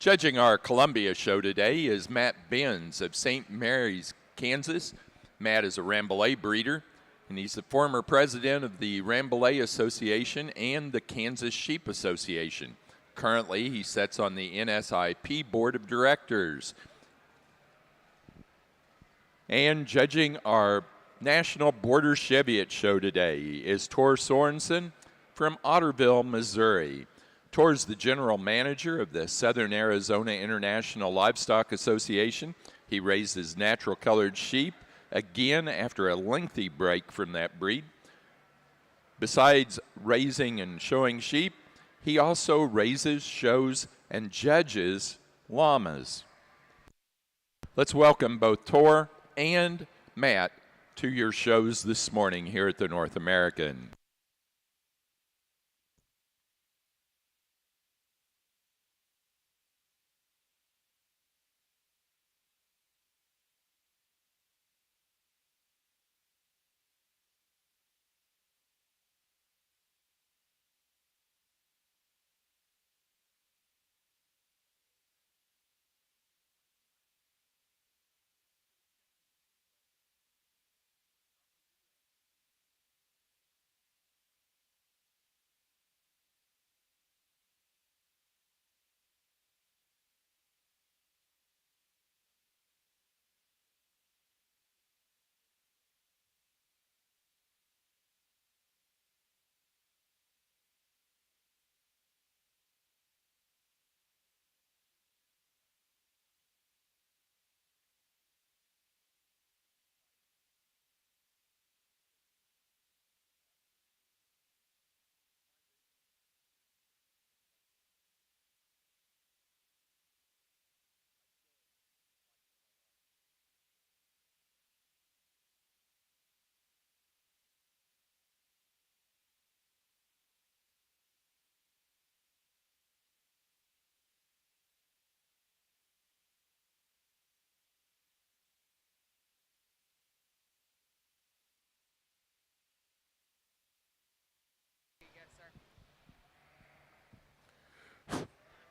Judging our Columbia show today is Matt Benz of St. Mary's, Kansas. Matt is a Rambouillet breeder, and he's the former president of the Rambouillet Association and the Kansas Sheep Association. Currently, he sits on the NSIP Board of Directors. And judging our National Border Cheviot show today is Tor Sorensen from Otterville, Missouri. Tor's the general manager of the Southern Arizona International Livestock Association. He raises natural colored sheep, again after a lengthy break from that breed. Besides raising and showing sheep, he also raises, shows, and judges llamas. Let's welcome both Tor and Matt to your shows this morning here at the North American.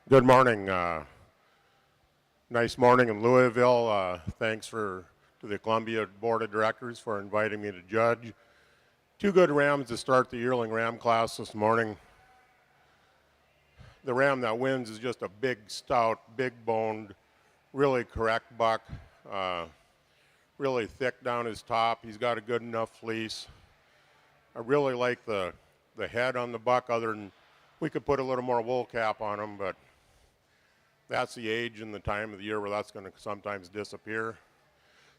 Good morning. Nice morning in Louisville. Thanks to the Columbia Board of Directors for inviting me to judge. Two good rams to start the yearling ram class this morning. The ram that wins is just a big, stout, big-boned, really correct buck. Really thick down his top. He's got a good enough fleece. I really like the head on the buck, other than we could put a little more wool cap on him, but that's the age and the time of the year where that's going to sometimes disappear.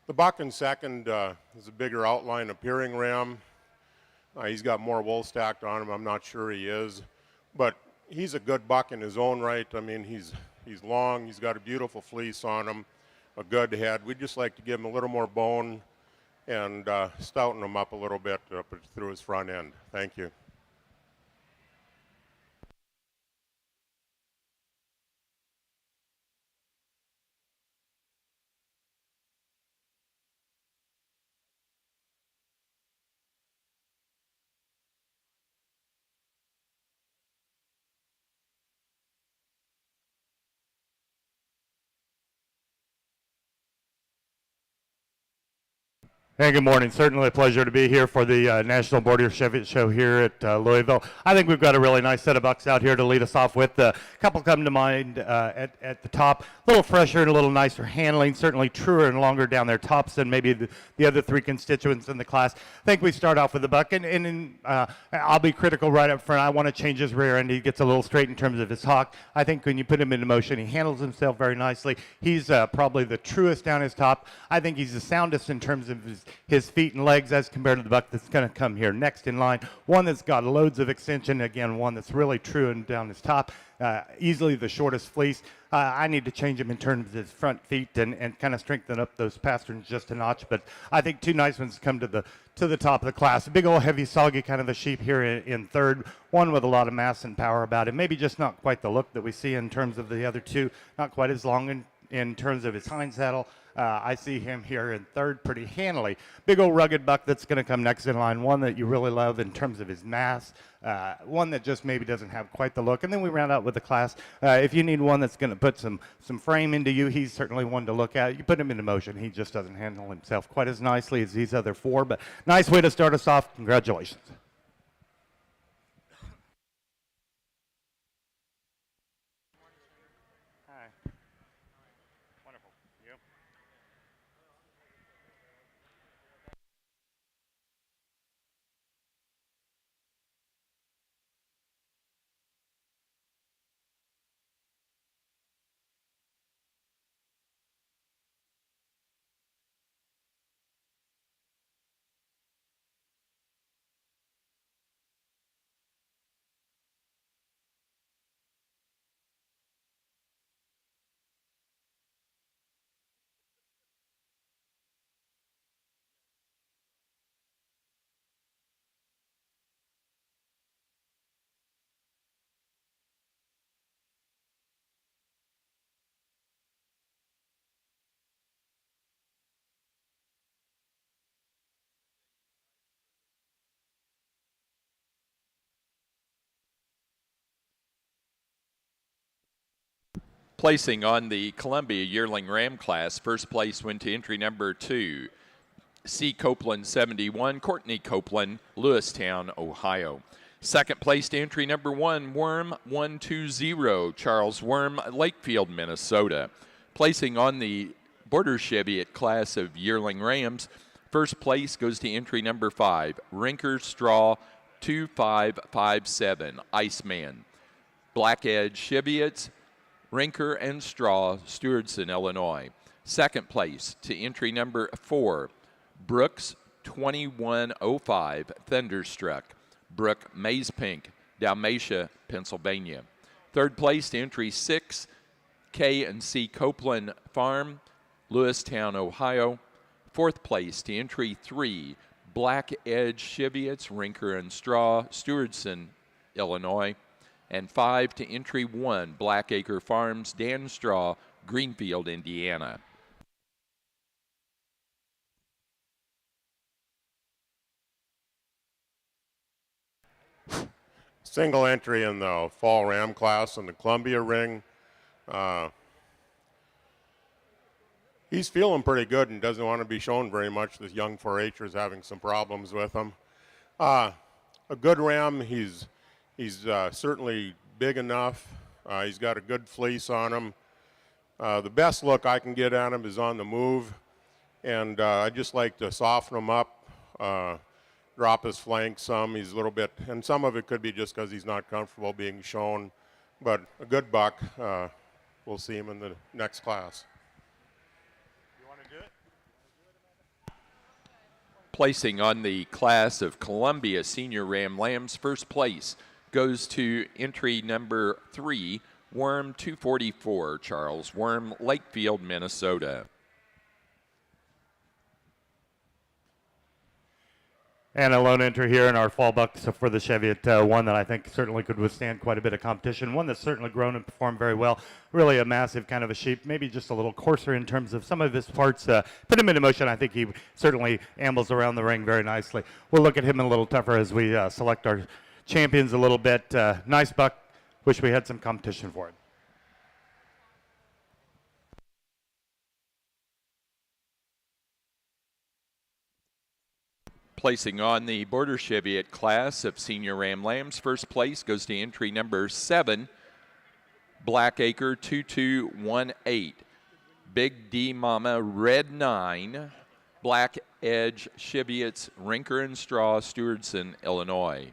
The buck in second is a bigger outline appearing ram. He's got more wool stacked on him. I'm not sure he is, but he's a good buck in his own right. I mean, he's long. He's got a beautiful fleece on him, a good head. We'd just like to give him a little more bone and stouten him up a little bit up through his front end. Thank you. Hey, good morning. Certainly a pleasure to be here for the National Border Cheviot Show here at Louisville. I think we've got a really nice set of bucks out here to lead us off with. A couple come to mind at the top. A little fresher and a little nicer handling, certainly truer and longer down their tops than maybe the other three constituents in the class. I think we start off with the buck, and I'll be critical right up front. I want to change his rear end. He gets a little straight in terms of his hock. I think when you put him into motion, he handles himself very nicely. He's probably the truest down his top. I think he's the soundest in terms of his feet and legs as compared to the buck that's going to come here next in line. One that's got loads of extension, again, one that's really true and down his top. Easily the shortest fleece. I need to change him in terms of his front feet and kind of strengthen up those pasterns just a notch. But I think two nice ones come to the top of the class. A big old heavy soggy kind of a sheep here in third. One with a lot of mass and power about it. Maybe just not quite the look that we see in terms of the other two. Not quite as long in terms of his hind saddle. I see him here in third pretty handily. Big old rugged buck that's going to come next in line. One that you really love in terms of his mass. One that just maybe doesn't have quite the look. And then we round out with the class. If you need one that's going to put some frame into you, he's certainly one to look at. You put him into motion. He just doesn't handle himself quite as nicely as these other four. But nice way to start us off. Congratulations. Placing on the Columbia Yearling Ram class, first place went to entry number 2, C. Copeland 71, Courtney Copeland, Lewistown, Ohio. Second place to entry number 1, Worm 120, Charles Worm, Lakefield, Minnesota. Placing on the Border Cheviot class of Yearling Rams, first place goes to entry number 5, Rinker Straw 2557, Iceman. Black Edge Cheviots, Rinker and Straw, Stewardson, Illinois. Second place to entry number 4, Brooks 2105, Thunderstruck, Brooke Maze Pink, Dalmatia, Pennsylvania. Third place to entry 6, K and C Copeland Farm, Lewistown, Ohio. Fourth place to entry 3, Black Edge Cheviots, Rinker and Straw, Stewardson, Illinois. And 5 to entry 1, Blackacre Farms, Dan Straw, Greenfield, Indiana. Single entry in the fall ram class in the Columbia ring. He's feeling pretty good and doesn't want to be shown very much. This young 4-H'er is having some problems with him. A good ram. He's certainly big enough. He's got a good fleece on him. The best look I can get at him is on the move, and I just like to soften him up, drop his flank some. He's a little bit, and some of it could be just because he's not comfortable being shown, but a good buck. We'll see him in the next class. Placing on the class of Columbia Senior Ram Lambs, first place goes to entry number 3, Worm 244, Charles Worm, Lakefield, Minnesota. And a lone entry here in our fall bucks for the Cheviot, one that I think certainly could withstand quite a bit of competition, one that's certainly grown and performed very well. Really a massive kind of a sheep, maybe just a little coarser in terms of some of his parts. Put him into motion, I think he certainly ambles around the ring very nicely. We'll look at him a little tougher as we select our champions a little bit. Nice buck, wish we had some competition for it. Placing on the Border Cheviot class of Senior Ram Lambs, first place goes to entry number 7, Blackacre 2218, Big D Mama Red 9, Black Edge Cheviots, Rinker and Straw, Stewardson, Illinois.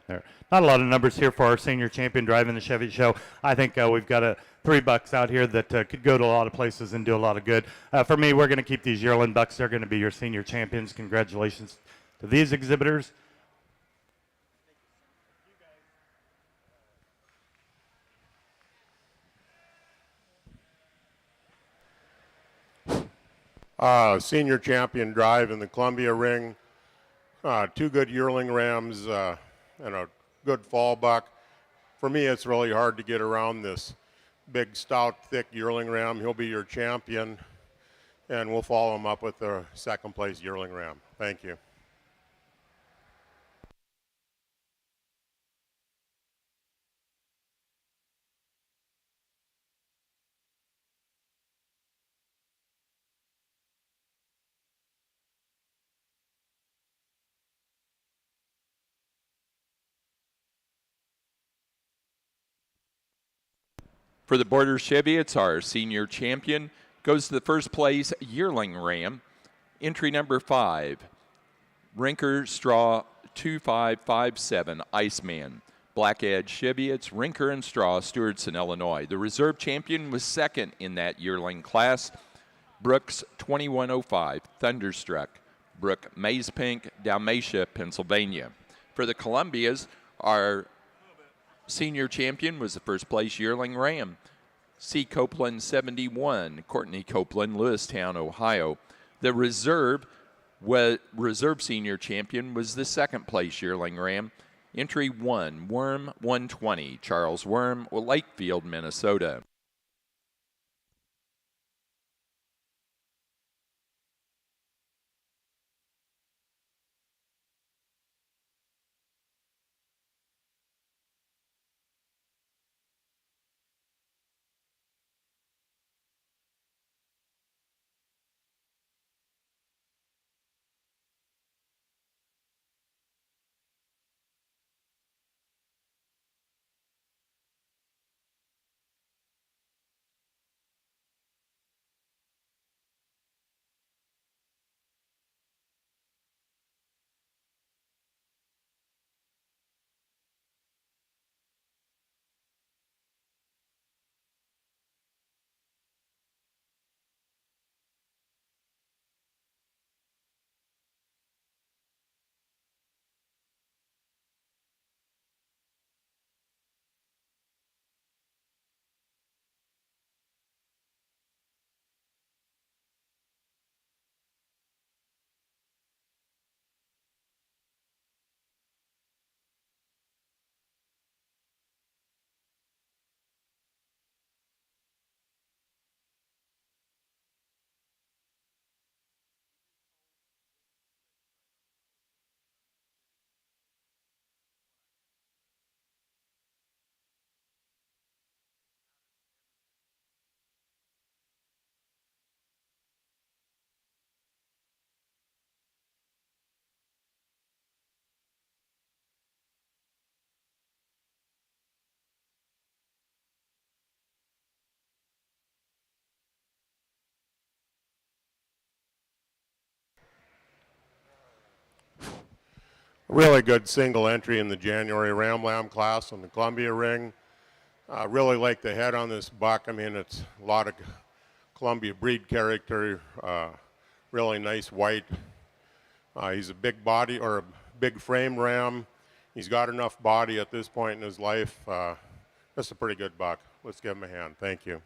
There. Not a lot of numbers here for our senior champion driving the Chevy show. I think we've got a $3 out here that could go to a lot of places and do a lot of good. For me, we're going to keep these yearling bucks. They're going to be your senior champions. Congratulations to these exhibitors. Senior champion drive in the Columbia ring. Two good yearling rams and a good fall buck. For me, it's really hard to get around this big, stout, thick yearling ram. He'll be your champion, and we'll follow him up with the second place yearling ram. Thank you. For the Border Chevy, it's our senior champion. Goes to the first place yearling ram. Entry number 5, Rinker Straw 2557 Iceman. Black Edge Chevy, it's Rinker and Straw, Stewartson, Illinois. The reserve champion was second in that yearling class. Brooks 2105 Thunderstruck. Brooke Maze Pink, Dalmatia, Pennsylvania. For the Columbias, our senior champion was the first place yearling ram. C. Copeland 71, Courtney Copeland, Lewistown, Ohio. The reserve senior champion was the second place yearling ram. Entry 1, Worm 120, Charles Worm, Lakefield, Minnesota. Really good single entry in the January Ram Lamb class on the Columbia ring. Really like the head on this buck. I mean, it's a lot of Columbia breed character, really nice white. He's a big body or a big frame ram. He's got enough body at this point in his life. That's a pretty good buck. Let's give him a hand. Thank you.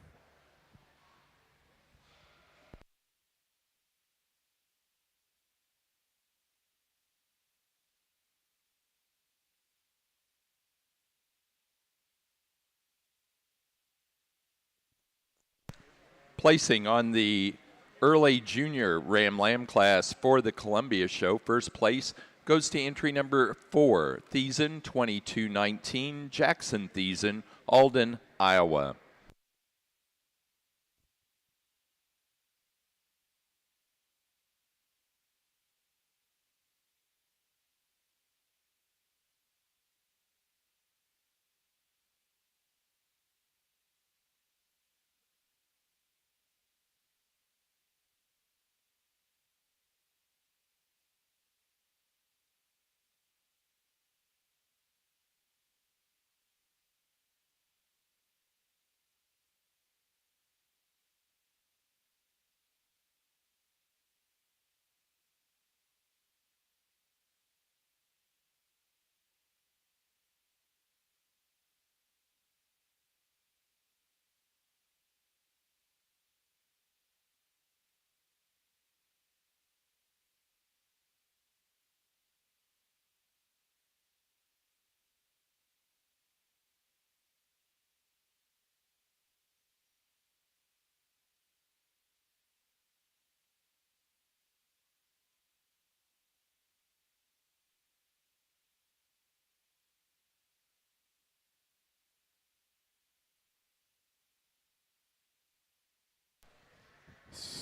Placing on the early junior Ram Lamb class for the Columbia show, first place goes to entry number 4, Thiessen 2219, Jackson Thiessen, Alden, Iowa.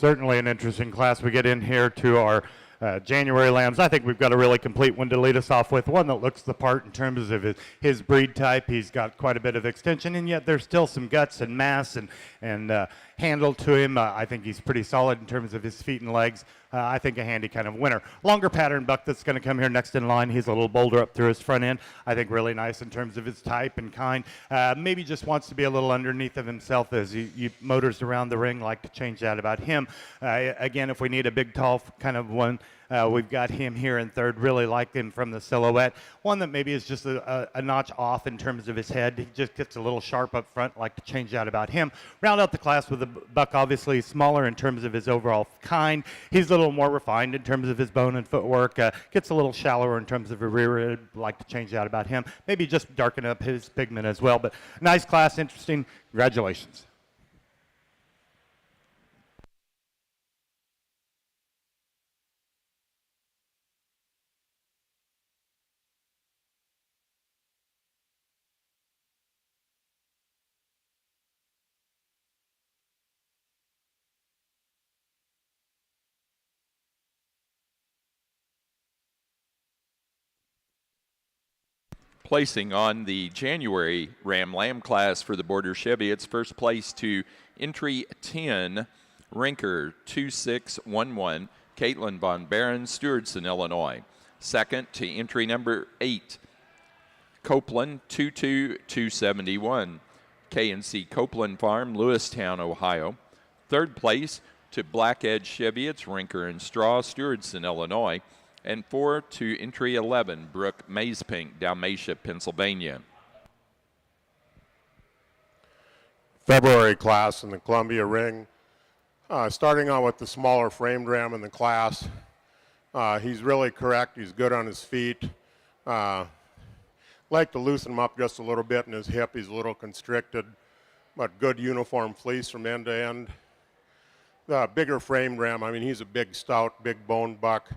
certainly an interesting class. We get in here to our January lambs. I think we've got a really complete one to lead us off with, one that looks the part in terms of his breed type. He's got quite a bit of extension, and yet there's still some guts and mass and handle to him. I think he's pretty solid in terms of his feet and legs. I think a handy kind of winner. Longer pattern buck that's going to come here next in line. He's a little bolder up through his front end. I think really nice in terms of his type and kind. Maybe just wants to be a little underneath of himself as he motors around the ring. Like to change that about him. Again, if we need a big, tall kind of one, we've got him here in third. Really like him from the silhouette. One that maybe is just a notch off in terms of his head. He just gets a little sharp up front. Like to change that about him. Round out the class with a buck obviously smaller in terms of his overall kind. He's a little more refined in terms of his bone and footwork. Gets a little shallower in terms of a rear rib. Like to change that about him. Maybe just darken up his pigment as well. But nice class, interesting. Congratulations. Placing on the January Ram Lamb class for the Border Chevy, it's first place to entry 10, Rinker 2611, Caitlin Von Barron, Stewardson, Illinois. Second to entry number 8, Copeland 22271, K&C Copeland Farm, Lewistown, Ohio. Third place to Black Edge Chevy, it's Rinker and Straw, Stewardson, Illinois. And 4 to entry 11, Brooke Mazepink, Dalmatia, Pennsylvania. February class in the Columbia Ring. Starting out with the smaller framed ram in the class. He's really correct. He's good on his feet. Like to loosen him up just a little bit in his hip. He's a little constricted, but good uniform fleece from end to end. The bigger framed ram, I mean, he's a big, stout, big bone buck.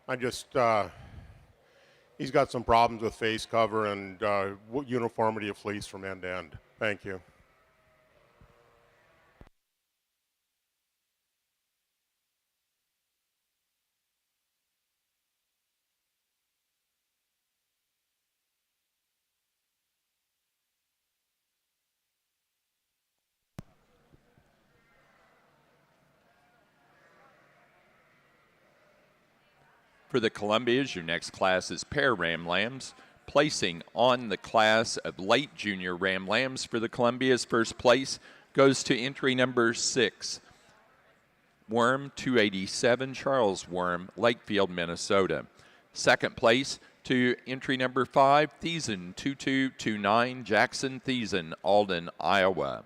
He's got some problems with face cover and uniformity of fleece from end to end. Thank you. For the Columbias, your next class is pair Ram Lambs. Placing on the class of late junior Ram Lambs for the Columbias, first place goes to entry number 6, Worm 287, Charles Worm, Lakefield, Minnesota. Second place to entry number 5, Thiessen 2229, Jackson Thiessen, Alden, Iowa.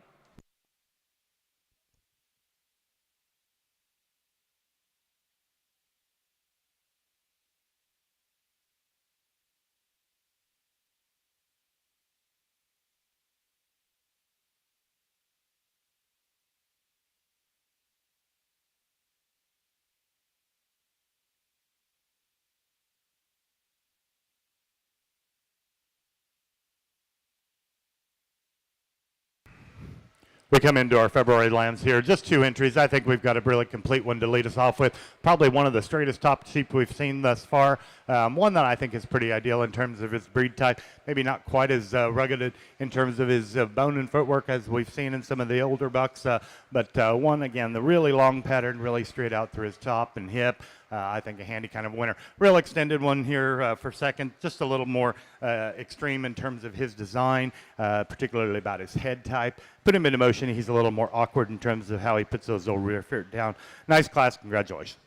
We come into our February lambs here, just 2 entries. I think we've got a really complete one to lead us off with. Probably one of the straightest top sheep we've seen thus far. One that I think is pretty ideal in terms of his breed type. Maybe not quite as rugged in terms of his bone and footwork as we've seen in some of the older bucks. But one, again, the really long pattern, really straight out through his top and hip. I think a handy kind of winner. Real extended one here for second, just a little more extreme in terms of his design, particularly about his head type. Put him into motion, he's a little more awkward in terms of how he puts those old rear feet down. Nice class, congratulations.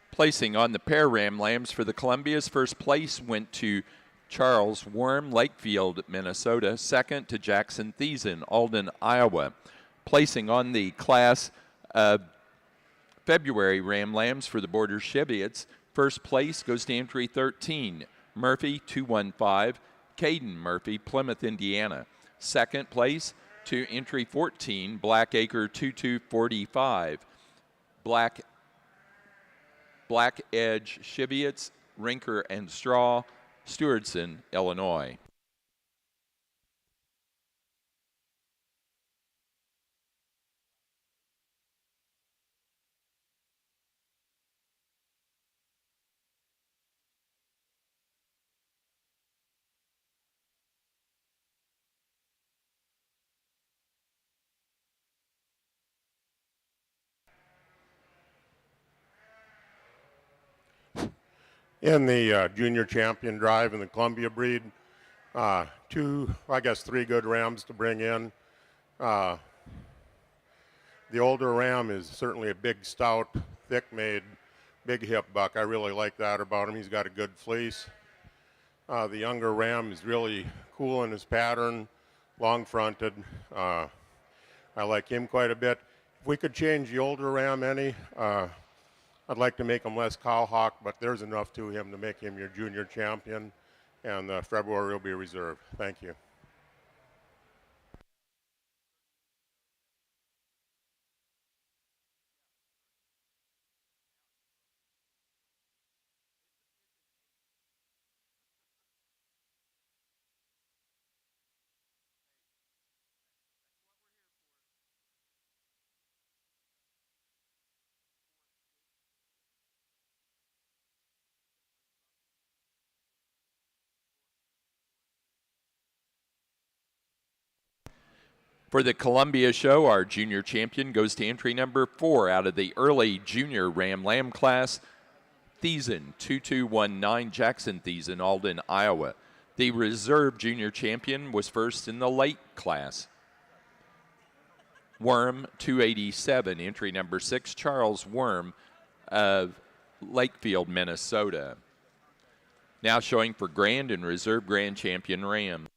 Placing on the pair Ram Lambs for the Columbias, first place went to Charles Worm, Lakefield, Minnesota. Second to Jackson Thiessen, Alden, Iowa. Placing on the class February Ram Lambs for the Border Cheviots, first place goes to entry 13, Murphy 215, Caden Murphy, Plymouth, Indiana. Second place to entry 14, Blackacre 2245, Black Edge Cheviots, Rinker and Straw, Stewardson, Illinois. In the junior champion drive in the Columbia breed, three good rams to bring in. The older ram is certainly a big, stout, thick-made, big hip buck. I really like that about him. He's got a good fleece. The younger ram is really cool in his pattern, long-fronted. I like him quite a bit. If we could change the older ram any, I'd like to make him less cowhawk, but there's enough to him to make him your junior champion, and February will be reserved. Thank you. For the Columbia show, our junior champion goes to entry number 4 out of the early junior Ram Lamb class, Thiessen, 2219, Jackson Thiessen, Alden, Iowa. The reserve junior champion was first in the late class. Worm, 287, entry number 6, Charles Worm of Lakefield, Minnesota. Now showing for grand and reserve grand champion Ram.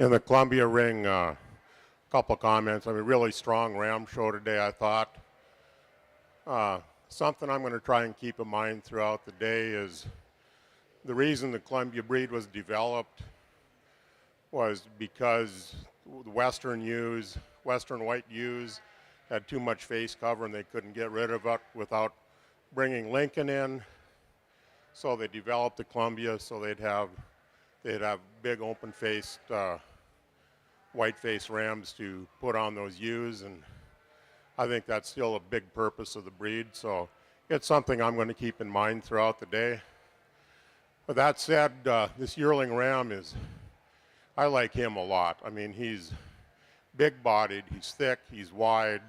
In the Columbia ring, couple comments. I mean, really strong ram show today, I thought. Something I'm going to try and keep in mind throughout the day is the reason the Columbia breed was developed was because the Western ewes, Western white ewes, had too much face cover and they couldn't get rid of it without bringing Lincoln in. So they developed the Columbia so they'd have big open-faced white-faced rams to put on those ewes, and I think that's still a big purpose of the breed. So it's something I'm going to keep in mind throughout the day. With that said, this yearling ram I like him a lot. I mean, he's big-bodied, he's thick, he's wide,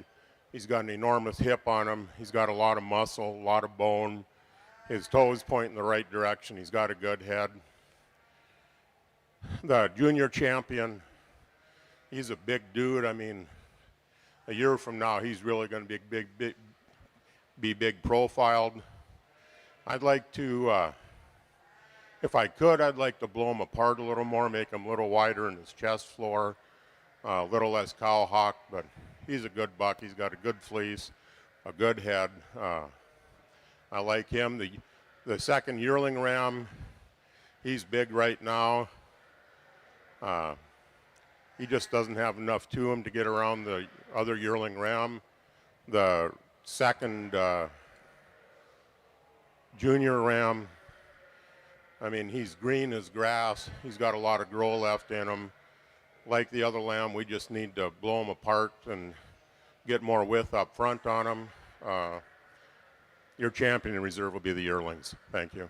he's got an enormous hip on him, he's got a lot of muscle, a lot of bone, his toes point in the right direction, he's got a good head. The junior champion, he's a big dude. I mean, a year from now, he's really going to be big profiled. I'd like to, if I could, I'd like to blow him apart a little more, make him a little wider in his chest floor, a little less cowhock, but he's a good buck. He's got a good fleece, a good head. I like him. The second yearling ram, he's big right now. He just doesn't have enough to him to get around the other yearling ram. The second junior ram, I mean, he's green as grass. He's got a lot of grow left in him. Like the other lamb, we just need to blow him apart and get more width up front on him. Your champion in reserve will be the yearlings. Thank you.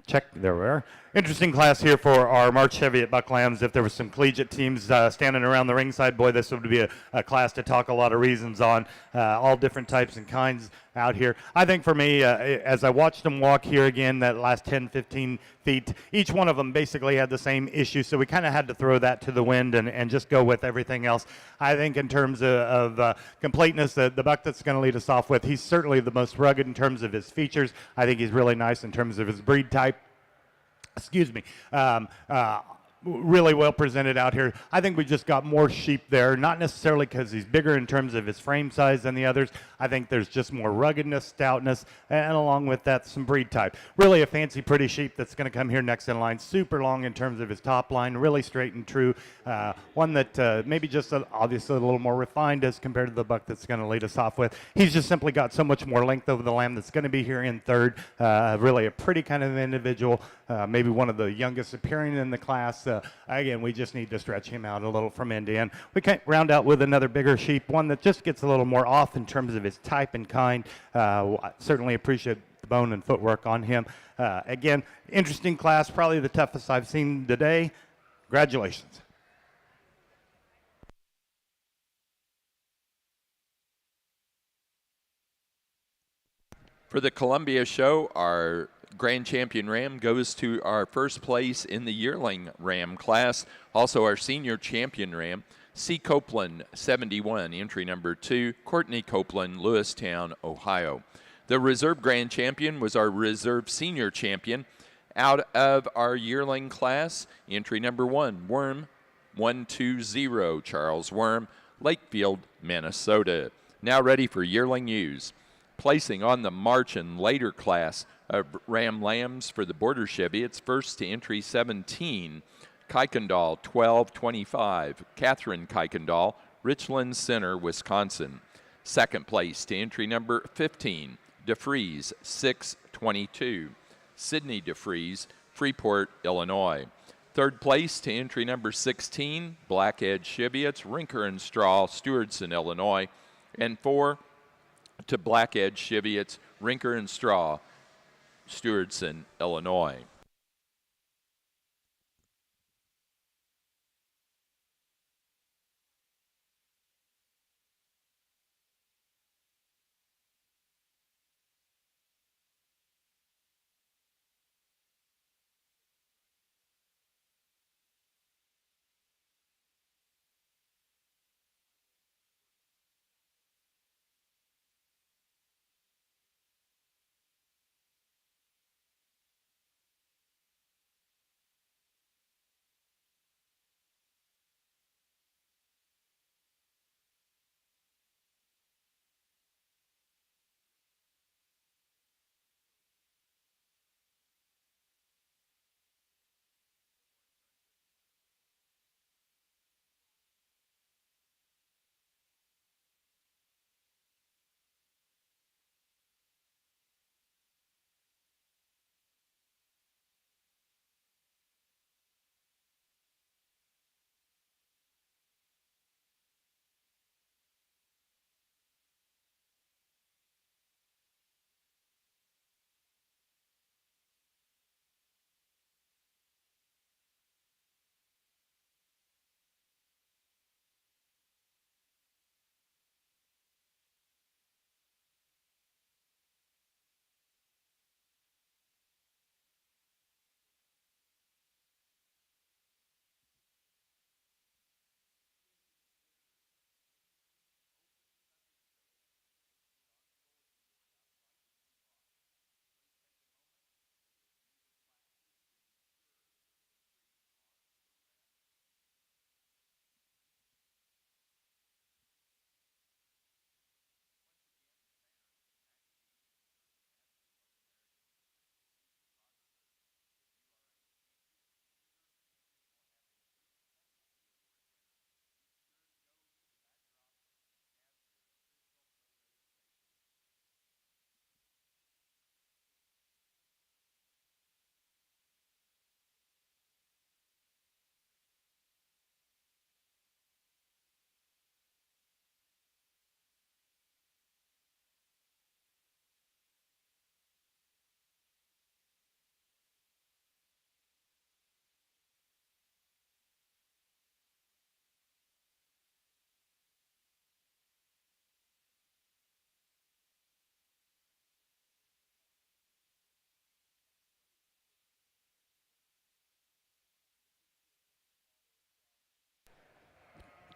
Check, there we are. Interesting class here for our March Chevy at Buck Lambs. If there were some collegiate teams standing around the ringside, boy, this would be a class to talk a lot of reasons on. All different types and kinds out here. I think for me, as I watched them walk here again, that last 10, 15 feet, each one of them basically had the same issue, so we kind of had to throw that to the wind and just go with everything else. I think in terms of completeness, the buck that's going to lead us off with, he's certainly the most rugged in terms of his features. I think he's really nice in terms of his breed type. Excuse me, really well presented out here. I think we just got more sheep there, not necessarily because he's bigger in terms of his frame size than the others. I think there's just more ruggedness, stoutness, and along with that, some breed type. Really a fancy, pretty sheep that's going to come here next in line. Super long in terms of his top line, really straight and true. One that maybe just obviously a little more refined as compared to the buck that's going to lead us off with. He's just simply got so much more length over the lamb that's going to be here in third. Really a pretty kind of individual, maybe one of the youngest appearing in the class. Again, we just need to stretch him out a little from end to end. We can round out with another bigger sheep, one that just gets a little more off in terms of his type and kind. I certainly appreciate the bone and footwork on him. Again, interesting class, probably the toughest I've seen today. Congratulations. For the Columbia show, our grand champion ram goes to our first place in the yearling ram class. Also our senior champion ram, C. Copeland, 71, entry number 2, Courtney Copeland, Lewistown, Ohio. The reserve grand champion was our reserve senior champion out of our yearling class, entry number 1, Worm, 120, Charles Worm, Lakefield, Minnesota. Now ready for yearling ewes. Placing on the March and later class of Ram Lambs for the Border Chevy, it's first to entry 17, Kuykendall, 1225, Catherine Kuykendall, Richland Center, Wisconsin. Second place to entry number 15, DeFries, 622, Sidney DeFries, Freeport, Illinois. Third place to entry number 16, Black Edge Cheviot, Rinker and Straw, Stewardson, Illinois. And 4 to Black Edge Cheviot, Rinker and Straw, Stewardson, Illinois.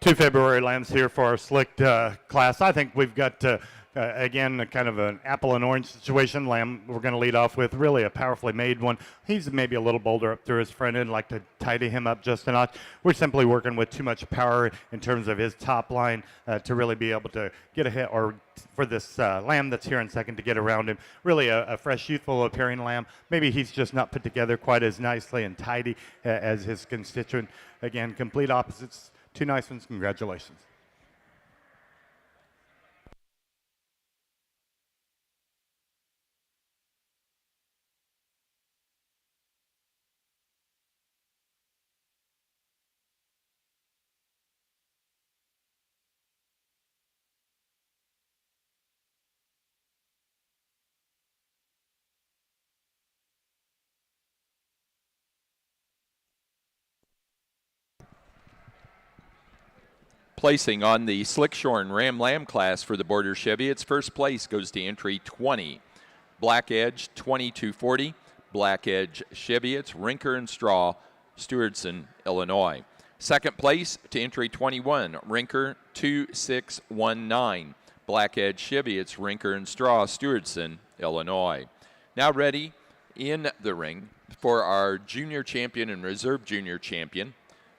2 February lambs here for our slicked class. I think we've got, again, a kind of an apple and orange situation. Lamb we're going to lead off with, really a powerfully made one. He's maybe a little bolder up through his front end, like to tidy him up just a notch. We're simply working with too much power in terms of his top line to really be able to get ahead, or for this lamb that's here in second to get around him. Really a fresh, youthful appearing lamb. Maybe he's just not put together quite as nicely and tidy as his constituent. Again, complete opposites. Two nice ones. Congratulations. Placing on the Slickshorn Ram Lamb class for the Border Chevy, its first place goes to entry 20. Black Edge 2240, Black Edge Chevy, it's Rinker and Straw, Stewardson, Illinois. Second place to entry 21, Rinker 2619, Black Edge Chevy, it's Rinker and Straw, Stewardson, Illinois. Now ready in the ring for our junior champion and reserve junior champion.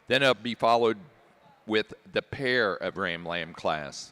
Then it'll be followed with the pair of Ram Lamb class.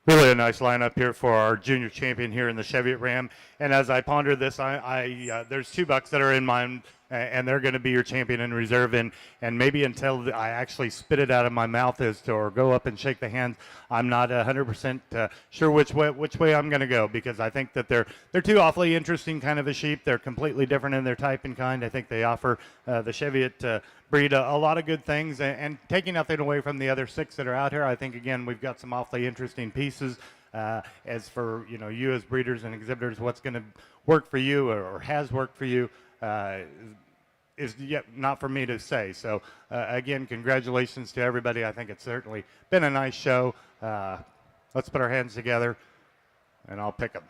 Really a nice lineup here for our junior champion here in the Cheviot Ram. And as I ponder this, there's two bucks that are in mind, and they're going to be your champion in reserve. And maybe until I actually spit it out of my mouth or go up and shake the hands, I'm not 100% sure which way I'm going to go, because I think that they're two awfully interesting kind of a sheep. They're completely different in their type and kind. I think they offer the Cheviot breed a lot of good things, and taking nothing away from the other six that are out here. I think again we've got some awfully interesting pieces. As for you as breeders and exhibitors, what's going to work for you or has worked for you is yet not for me to say. So again, congratulations to everybody. I think it's certainly been a nice show. Let's put our hands together, and I'll pick them.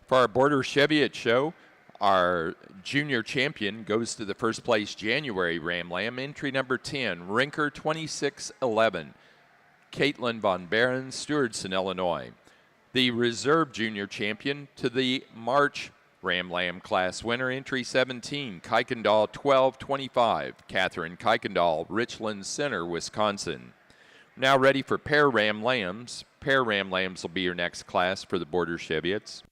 For our Border Cheviot show, our junior champion goes to the first place January Ram Lamb, entry number 10, Rinker 2611, Caitlin Von Barron, Stewardson, Illinois. The reserve junior champion to the March Ram Lamb class winner, entry 17, Kuykendall 1225, Catherine Kuykendall, Richland Center, Wisconsin. Now ready for pair Ram Lambs. Pair Ram Lambs will be your next class for the Border Cheviots.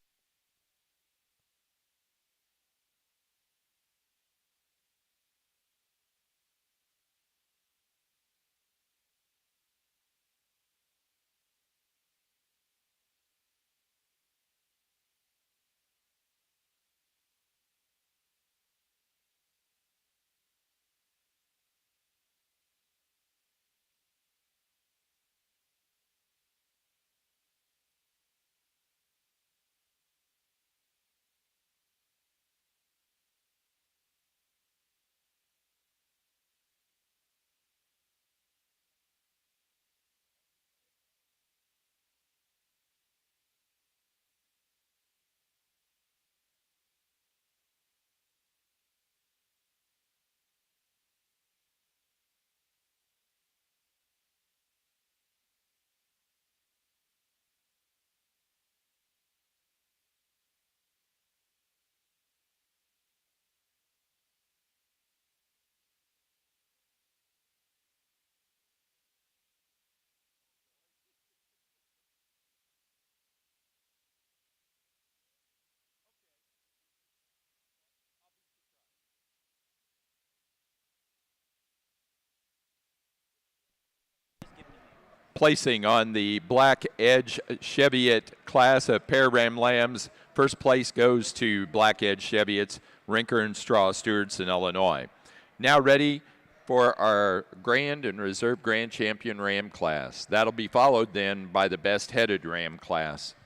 Placing on the Black Edge Cheviot class of pair Ram Lambs, first place goes to Black Edge Cheviots, Rinker and Straw, Stewardson, Illinois. Now ready for our Grand and Reserve Grand Champion Ram class. That'll be followed then by the Best Headed Ram class.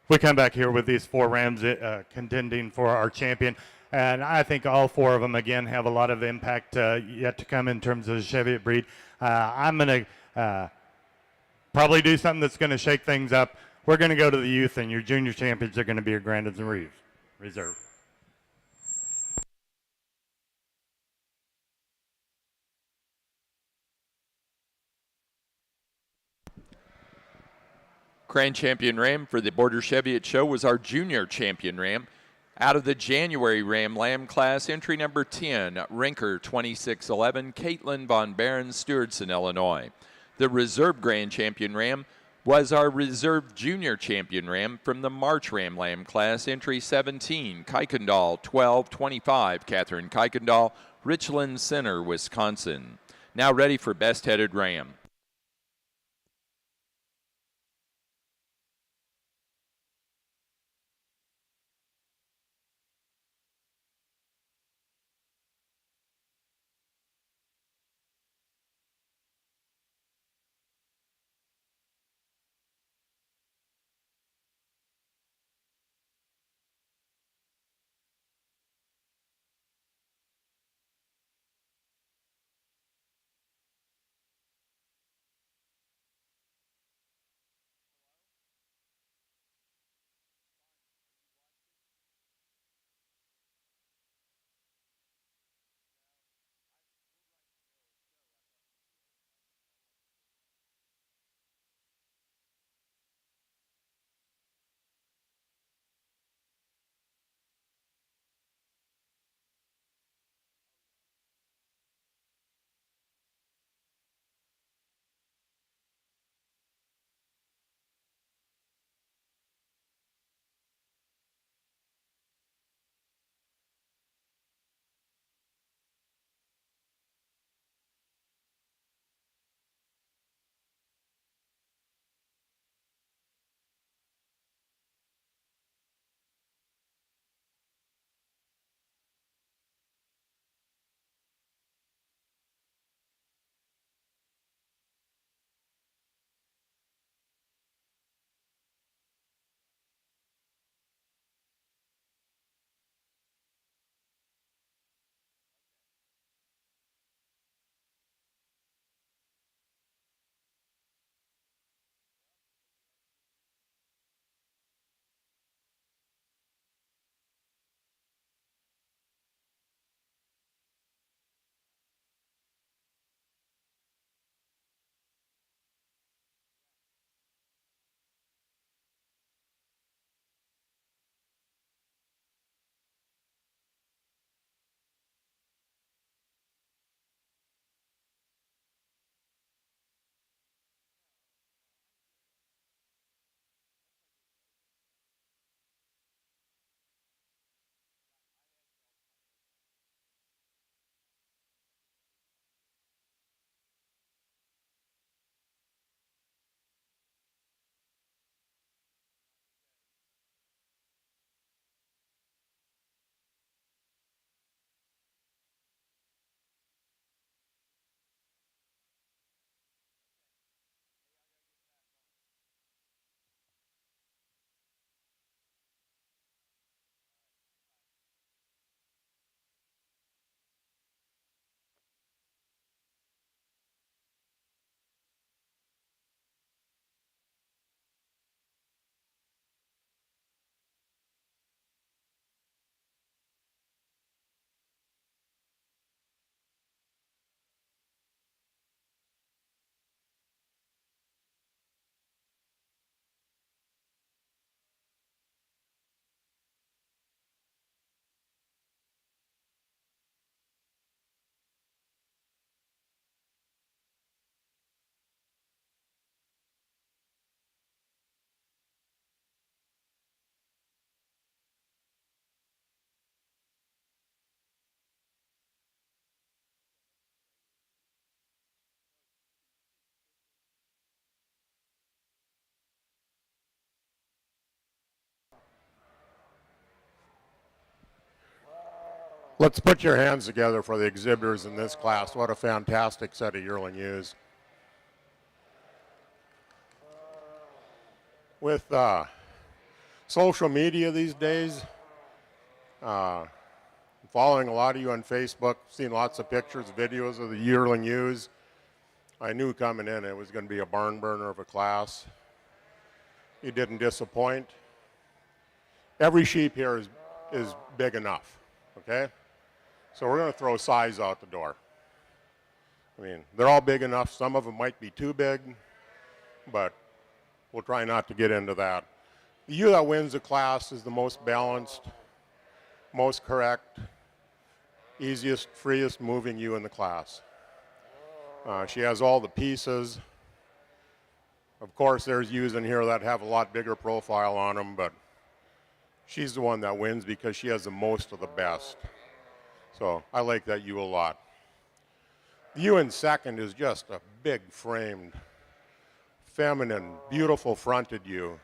we come back here with these 4 Rams contending for our champion. And I think all 4 of them, again, have a lot of impact yet to come in terms of the Cheviot breed. I'm going to probably do something that's going to shake things up. We're going to go to the youth, and your junior champions are going to be your Grandins and Reeves Reserve. Grand Champion Ram for the Border Cheviot Show was our Junior Champion Ram. Out of the January Ram Lamb class, entry number 10, Rinker 2611, Caitlin Von Barron, Stewardson, Illinois. The Reserve Grand Champion Ram was our Reserve Junior Champion Ram from the March Ram Lamb class, entry 17, Kuykendall 1225, Catherine Kuykendall, Richland Center, Wisconsin. Now ready for Best Headed Ram. Let's put your hands together for the exhibitors in this class. What a fantastic set of yearling ewes. With social media these days. Following a lot of you on Facebook, seen lots of pictures, videos of the yearling ewes. I knew coming in it was going to be a barn burner of a class. He didn't disappoint. Every sheep here is big enough, okay? So we're going to throw size out the door. I mean, they're all big enough. Some of them might be too big, but we'll try not to get into that. The ewe that wins the class is the most balanced, most correct, easiest, freest moving ewe in the class. She has all the pieces. Of course, there's ewes in here that have a lot bigger profile on them, but she's the one that wins because she has the most of the best. So I like that ewe a lot. The ewe in second is just a big framed, feminine, beautiful fronted ewe.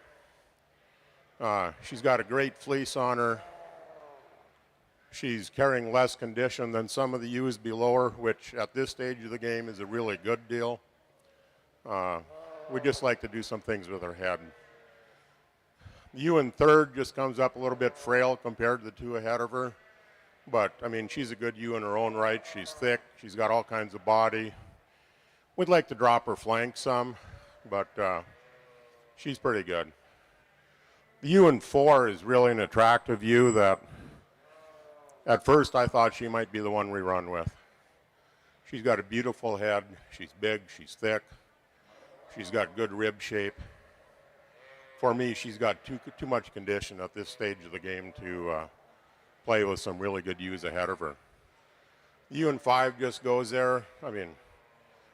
She's got a great fleece on her. She's carrying less condition than some of the ewes below her, which at this stage of the game is a really good deal. We just like to do some things with her head. The ewe in third just comes up a little bit frail compared to the two ahead of her. But, I mean, she's a good ewe in her own right. She's thick. She's got all kinds of body. We'd like to drop her flank some, but she's pretty good. The ewe in four is really an attractive ewe that at first I thought she might be the one we run with. She's got a beautiful head. She's big. She's thick. She's got good rib shape. For me, she's got too much condition at this stage of the game to play with some really good ewes ahead of her. The ewe in five just goes there. I mean,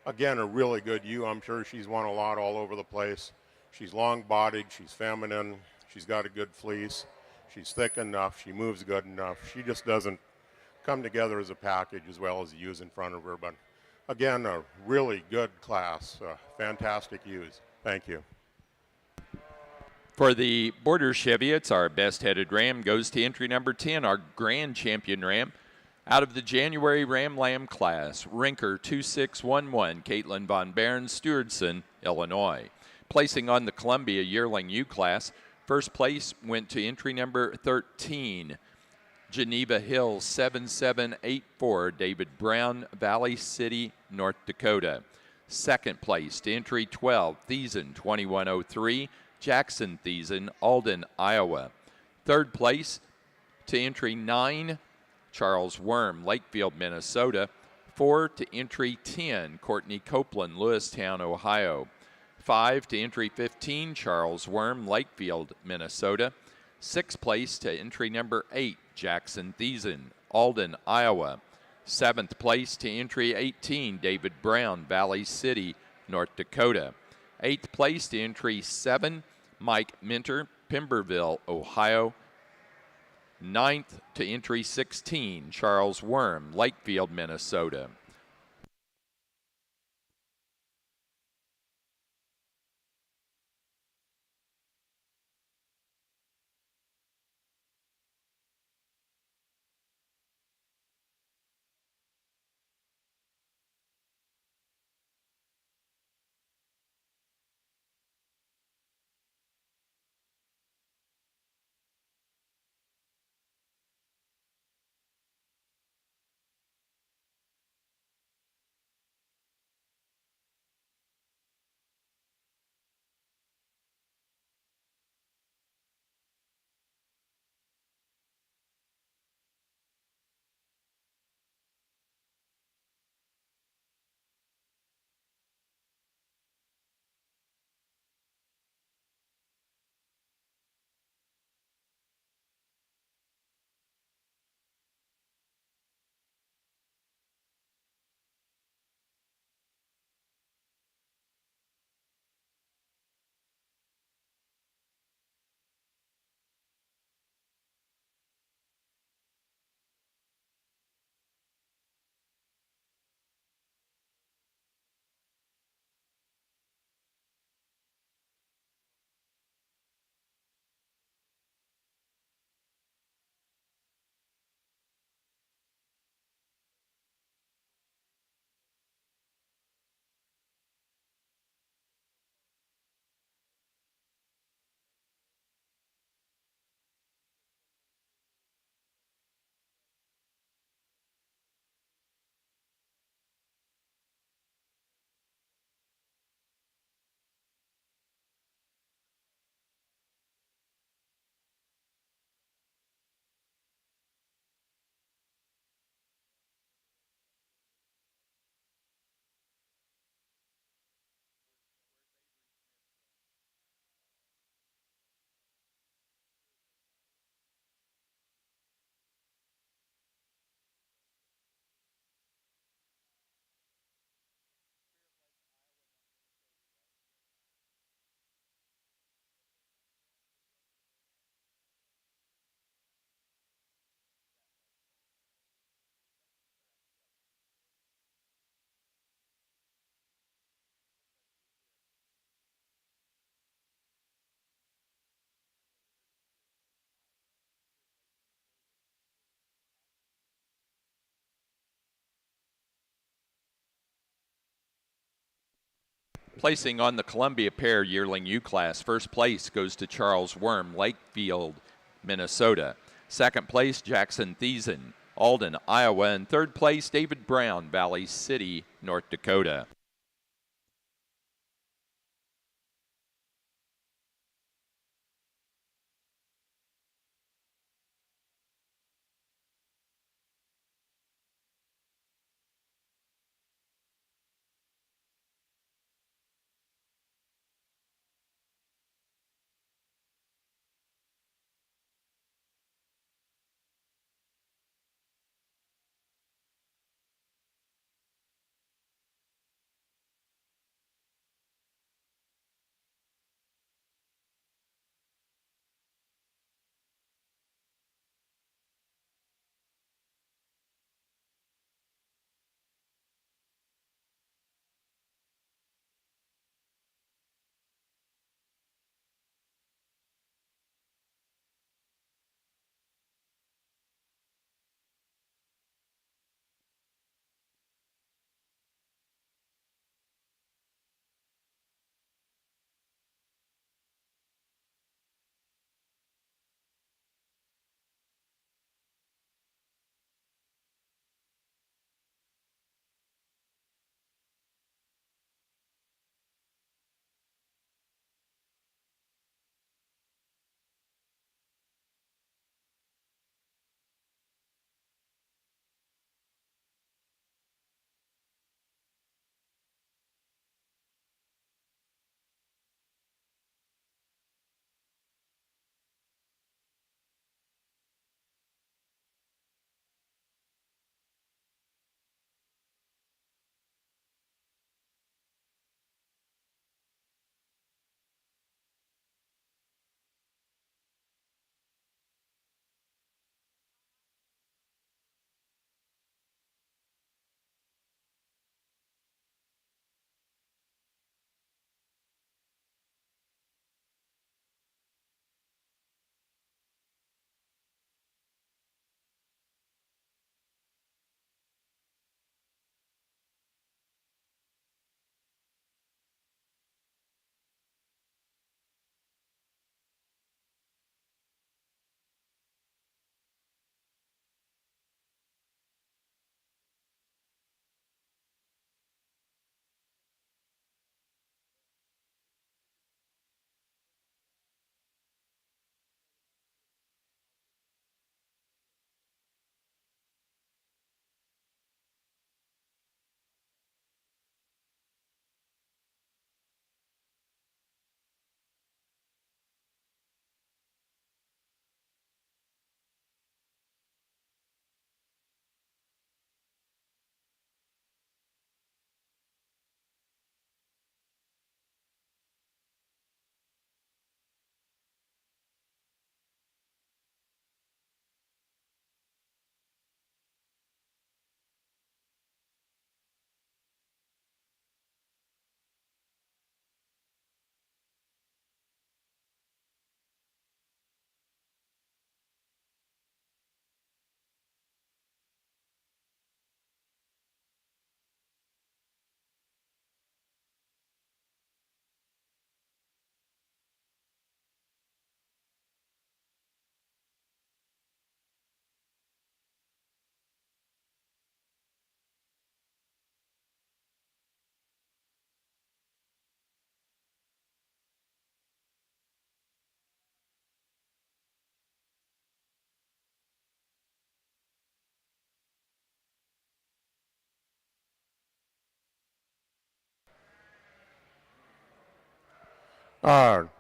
again, a really good ewe. I'm sure she's won a lot all over the place. She's long-bodied. She's feminine. She's got a good fleece. She's thick enough. She moves good enough. She just doesn't come together as a package as well as the ewes in front of her. But again, a really good class. Fantastic ewes. Thank you. For the Border Cheviots, our best-headed ram goes to entry number 10, our grand champion ram. Out of the January Ram Lamb class, Rinker 2611, Caitlin Von Baron, Stewardson, Illinois. Placing on the Columbia Yearling U class, first place went to entry number 13, Geneva Hills 7784, David Brown, Valley City, North Dakota. Second place to entry 12, Thiessen 2103, Jackson Thiessen, Alden, Iowa. Third place to entry 9, Charles Worm, Lakefield, Minnesota. 4 to entry 10, Courtney Copeland, Lewistown, Ohio. 5 to entry 15, Charles Worm, Lakefield, Minnesota. 6th place to entry number 8, Jackson Thiessen, Alden, Iowa. 7th place to entry 18, David Brown, Valley City, North Dakota. 8th place to entry 7, Mike Minter, Pemberville, Ohio. 9th to entry 16, Charles Worm, Lakefield, Minnesota. Placing on the Columbia Pair Yearling U class, first place goes to Charles Worm, Lakefield, Minnesota. Second place, Jackson Thiessen, Alden, Iowa. And third place, David Brown, Valley City, North Dakota.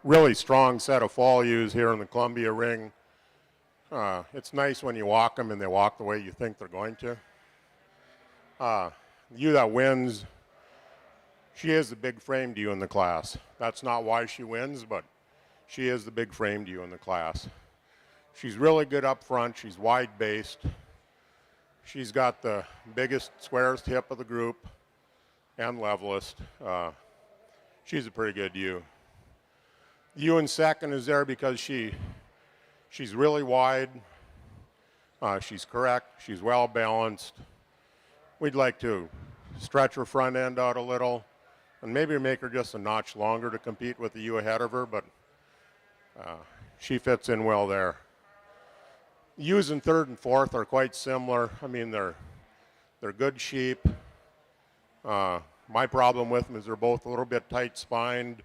Really strong set of fall ewes here in the Columbia ring. It's nice when you walk them and they walk the way you think they're going to. The ewe that wins, she is the big framed ewe in the class. That's not why she wins, but she is the big framed ewe in the class. She's really good up front. She's wide based. She's got the biggest, squarest hip of the group and levelest. She's a pretty good ewe. The ewe in second is there because she's really wide. She's correct. She's well balanced. We'd like to stretch her front end out a little and maybe make her just a notch longer to compete with the ewe ahead of her, but she fits in well there. Ewes in third and fourth are quite similar. I mean, they're good sheep. My problem with them is they're both a little bit tight-spined.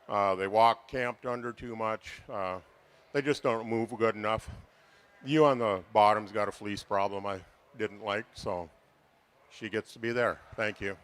They walk camped under too much. They just don't move good enough. The ewe on the bottom's got a fleece problem I didn't like, so she gets to be there. Thank you.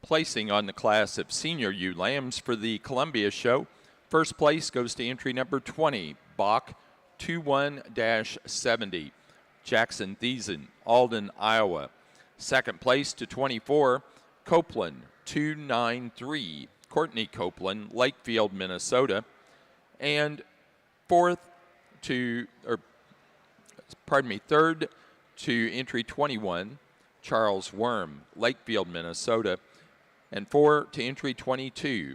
Placing on the class of senior ewe lambs for the Columbia show. First place goes to entry number 20, Bach 21-70, Jackson Thiessen, Alden, Iowa. Second place to 24, Copeland 293, Courtney Copeland, Lakefield, Minnesota. And third to entry 21, Charles Worm, Lakefield, Minnesota. And 4 to entry 22,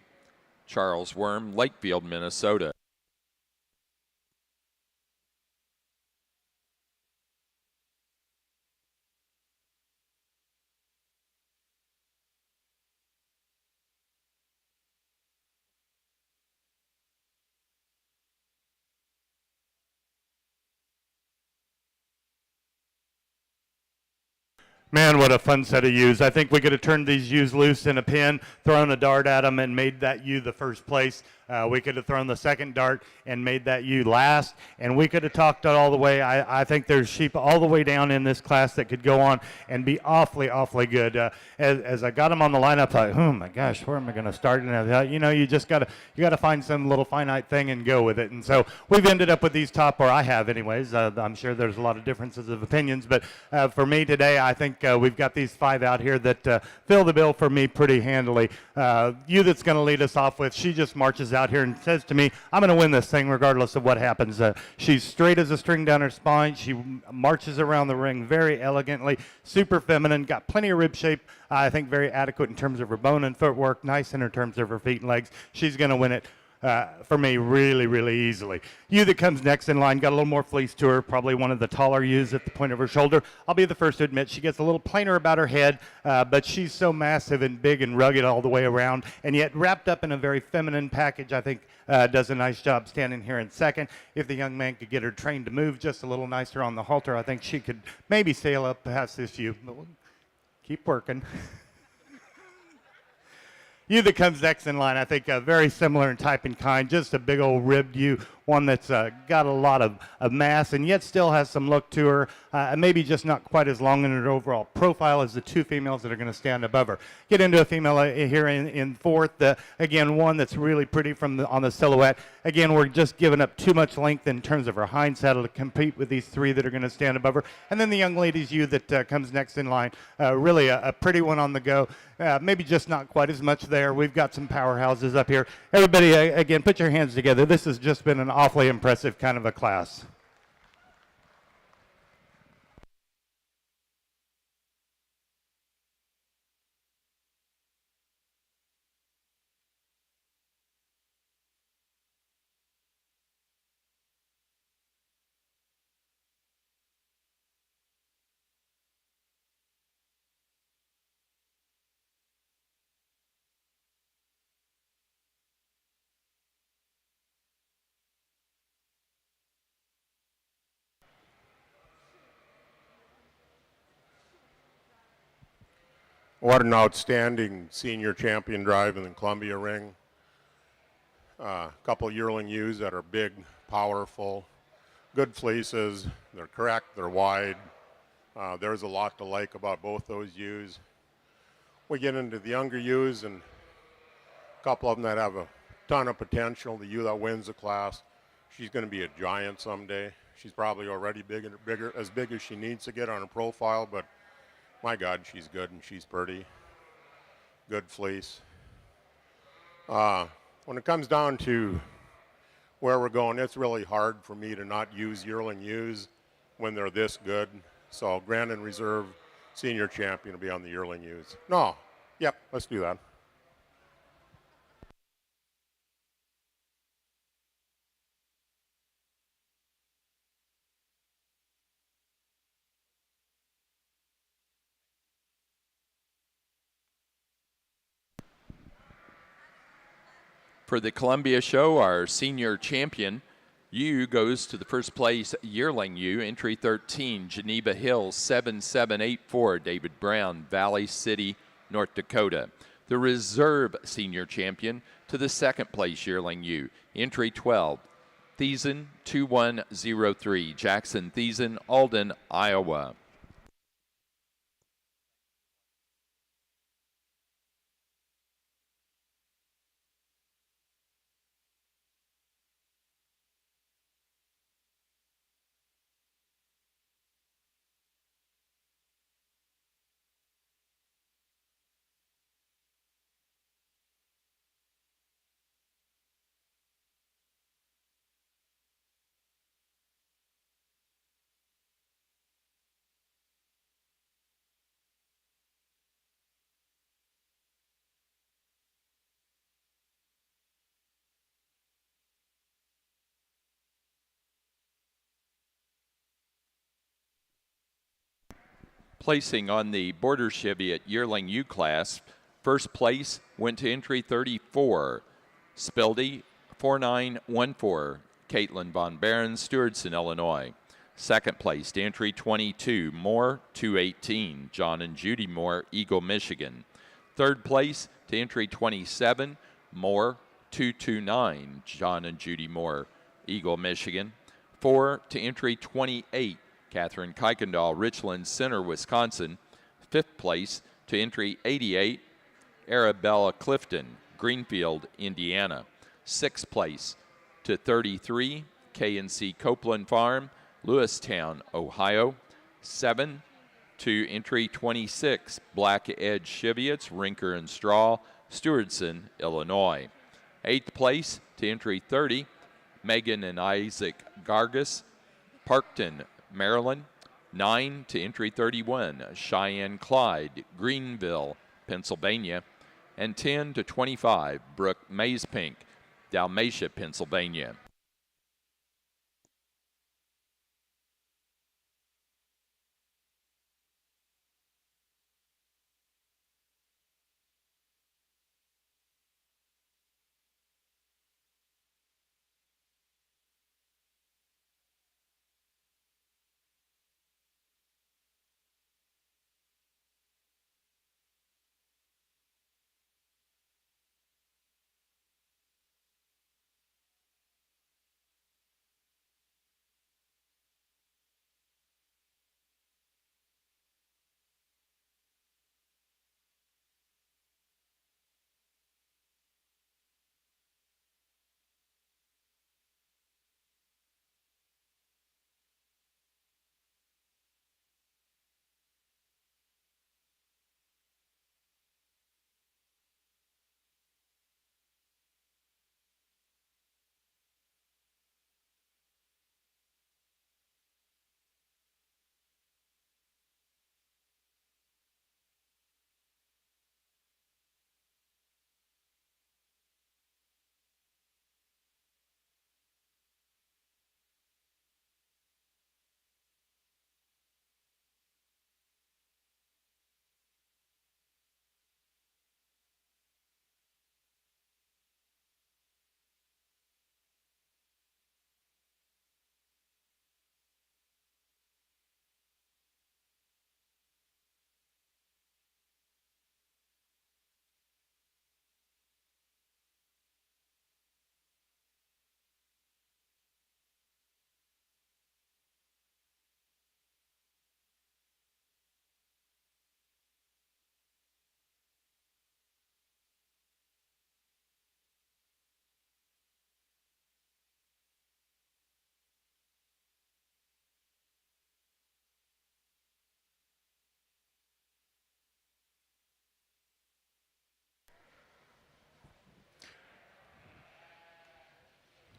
Charles Worm, Lakefield, Minnesota. Man, what a fun set of ewes. I think we could have turned these ewes loose in a pen, thrown a dart at them, and made that ewe the first place. We could have thrown the second dart and made that ewe last, and we could have talked it all the way. I think there's sheep all the way down in this class that could go on and be awfully, awfully good. As I got them on the lineup, I thought, oh my gosh, where am I going to start? And I thought, you know, you got to find some little finite thing and go with it. And so we've ended up with these top, or I have anyways. I'm sure there's a lot of differences of opinions, but for me today, I think we've got these 5 out here that fill the bill for me pretty handily. Ewe that's going to lead us off with, she just marches out here and says to me, I'm going to win this thing regardless of what happens. She's straight as a string down her spine. She marches around the ring very elegantly, super feminine, got plenty of rib shape. I think very adequate in terms of her bone and footwork, nice in terms of her feet and legs. She's going to win it. For me, really, really easily. Ewe that comes next in line, got a little more fleece to her, probably one of the taller ewes at the point of her shoulder. I'll be the first to admit she gets a little plainer about her head, but she's so massive and big and rugged all the way around, and yet wrapped up in a very feminine package. I think does a nice job standing here in second. If the young man could get her trained to move just a little nicer on the halter, I think she could maybe sail up past this ewe. But we'll keep working. Ewe that comes next in line, I think very similar in type and kind, just a big old ribbed ewe, one that's got a lot of mass and yet still has some look to her, maybe just not quite as long in her overall profile as the 2 females that are going to stand above her. Get into a female here in fourth, again, one that's really pretty on the silhouette. Again, we're just giving up too much length in terms of her hind saddle to compete with these 3 that are going to stand above her. And then the young lady's ewe that comes next in line, really a pretty one on the go. Maybe just not quite as much there. We've got some powerhouses up here. Everybody, again, put your hands together. This has just been an awfully impressive kind of a class. What an outstanding senior champion drive in the Columbia ring. A couple yearling ewes that are big, powerful, good fleeces. They're correct, they're wide. There's a lot to like about both those ewes. We get into the younger ewes and a couple of them that have a ton of potential. The ewe that wins the class, she's going to be a giant someday. She's probably already bigger, as big as she needs to get on her profile, but my God, she's good and she's pretty. Good fleece. When it comes down to where we're going, it's really hard for me to not use yearling ewes when they're this good. So Grand and Reserve Senior Champion will be on the yearling ewes. No, yep, let's do that. For the Columbia Show, our senior champion ewe goes to the first place yearling ewe, entry 13, Geneva Hills 7784, David Brown, Valley City, North Dakota. The reserve senior champion to the second place yearling ewe, entry 12, Thiessen 2103, Jackson Thiessen, Alden, Iowa. Placing on the Border Cheviot yearling ewe class, first place went to entry 34, Spildy 4914, Caitlin Von Barron, Stewardson, Illinois. Second place to entry 22, Moore 218, John and Judy Moore, Eagle, Michigan. Third place to entry 27, Moore 229, John and Judy Moore, Eagle, Michigan. 4 to entry 28, Catherine Kuykendall, Richland Center, Wisconsin. Fifth place to entry 88, Arabella Clifton, Greenfield, Indiana. Sixth place to 33, K&C Copeland Farm, Lewistown, Ohio. 7 to entry 26, Black Edge Cheviots, Rinker and Straw, Stewardson, Illinois. Eighth place to entry 30, Megan and Isaac Gargus, Parkton, Maryland. 9 to entry 31, Cheyenne Clyde, Greenville, Pennsylvania. And 10 to 25, Brooke Mazepink, Dalmatia, Pennsylvania.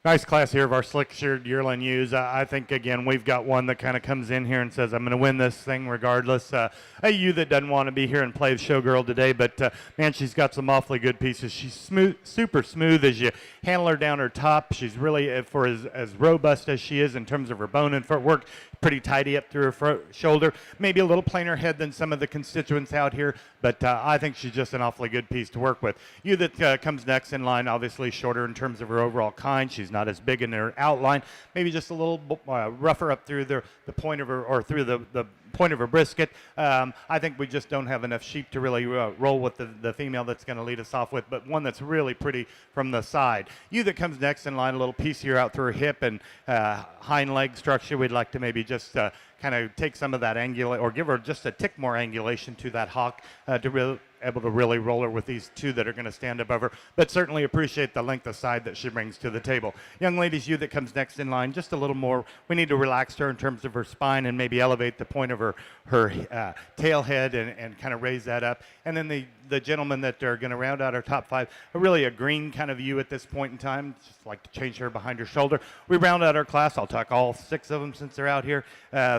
Nice class here of our slick-sheared yearling ewes. I think, again, we've got one that kind of comes in here and says, I'm going to win this thing regardless. A ewe that doesn't want to be here and play the showgirl today, but, man, she's got some awfully good pieces. She's smooth, super smooth as you handle her down her top. She's really, for as robust as she is in terms of her bone and footwork, pretty tidy up through her shoulder. Maybe a little plainer head than some of the constituents out here, but I think she's just an awfully good piece to work with. Ewe that comes next in line, obviously shorter in terms of her overall kind. She's not as big in her outline, maybe just a little rougher up through the point of her, or through the point of her brisket. I think we just don't have enough sheep to really roll with the female that's going to lead us off with, but one that's really pretty from the side. Ewe that comes next in line, a little piece here out through her hip and hind leg structure. We'd like to maybe just kind of take some of that or give her just a tick more angulation to that hock to able to really roll her with these two that are going to stand above her, but certainly appreciate the length of side that she brings to the table. Young lady's ewe that comes next in line, just a little more. We need to relax her in terms of her spine and maybe elevate the point of her tail head and kind of raise that up. And then the gentlemen that are going to round out our top five are really a green kind of ewe at this point in time. Just like to change her behind her shoulder. We round out our class. I'll talk all 6 of them since they're out here.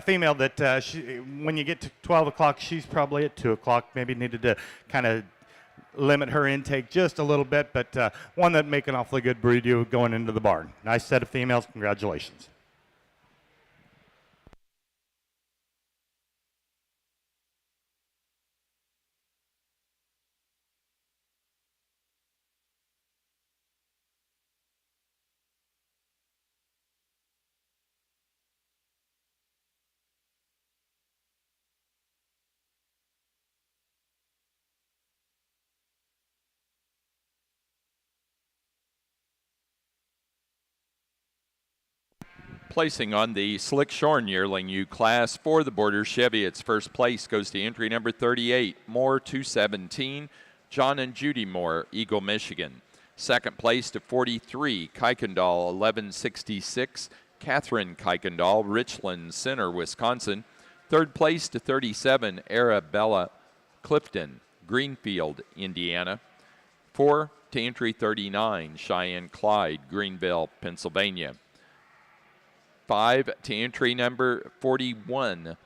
Female that when you get to 12 o'clock, she's probably at 2 o'clock. Maybe needed to kind of limit her intake just a little bit, but one that make an awfully good breed ewe going into the barn. Nice set of females. Congratulations. Placing on the Slick Shorn yearling ewe class for the Border Cheviots. First place goes to entry number 38, Moore 217, John and Judy Moore, Eagle, Michigan. Second place to 43, Kuykendall 1166, Catherine Kuykendall, Richland Center, Wisconsin. Third place to 37, Arabella Clifton, Greenfield, Indiana. 4 to entry 39, Cheyenne Clyde, Greenville, Pennsylvania. 5 to entry number 41,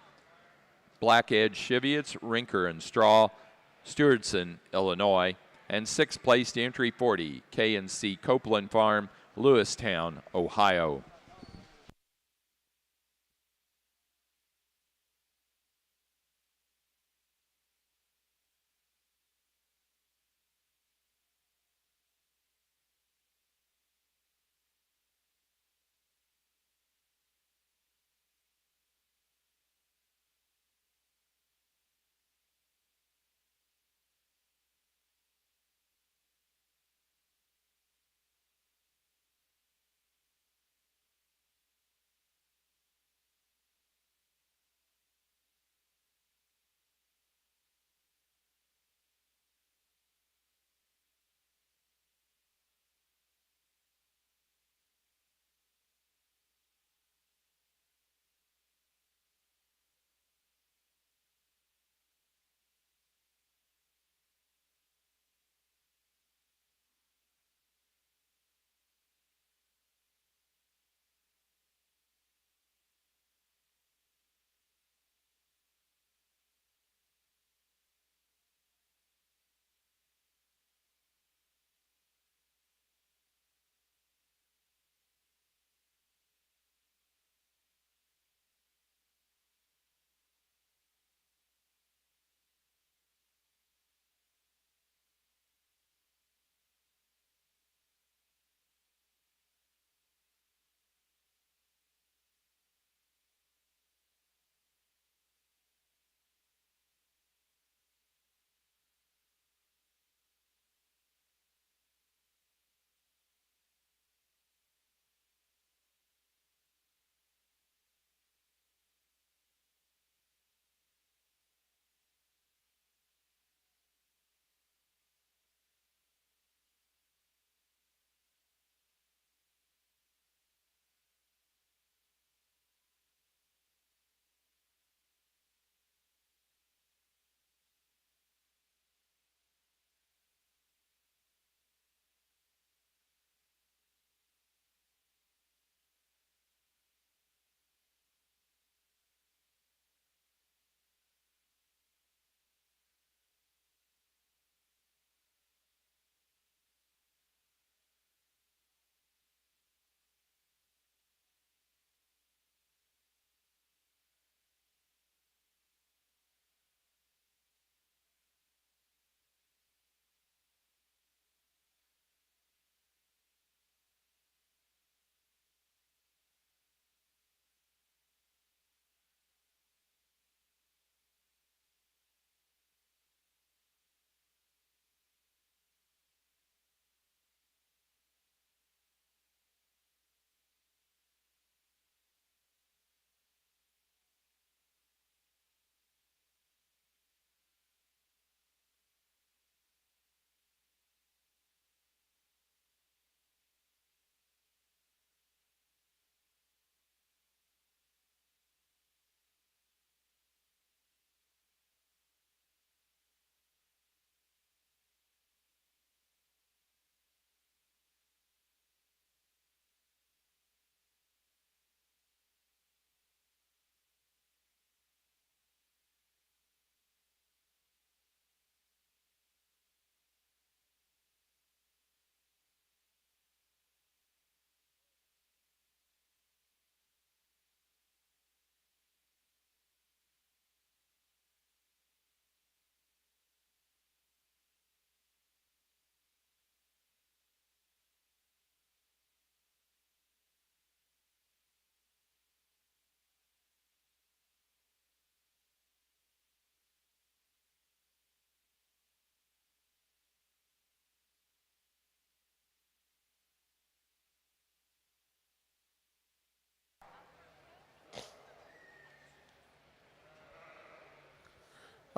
Black Edge Cheviots, Rinker and Straw, Stewardson, Illinois. And 6th place to entry 40, K&C Copeland Farm, Lewistown, Ohio.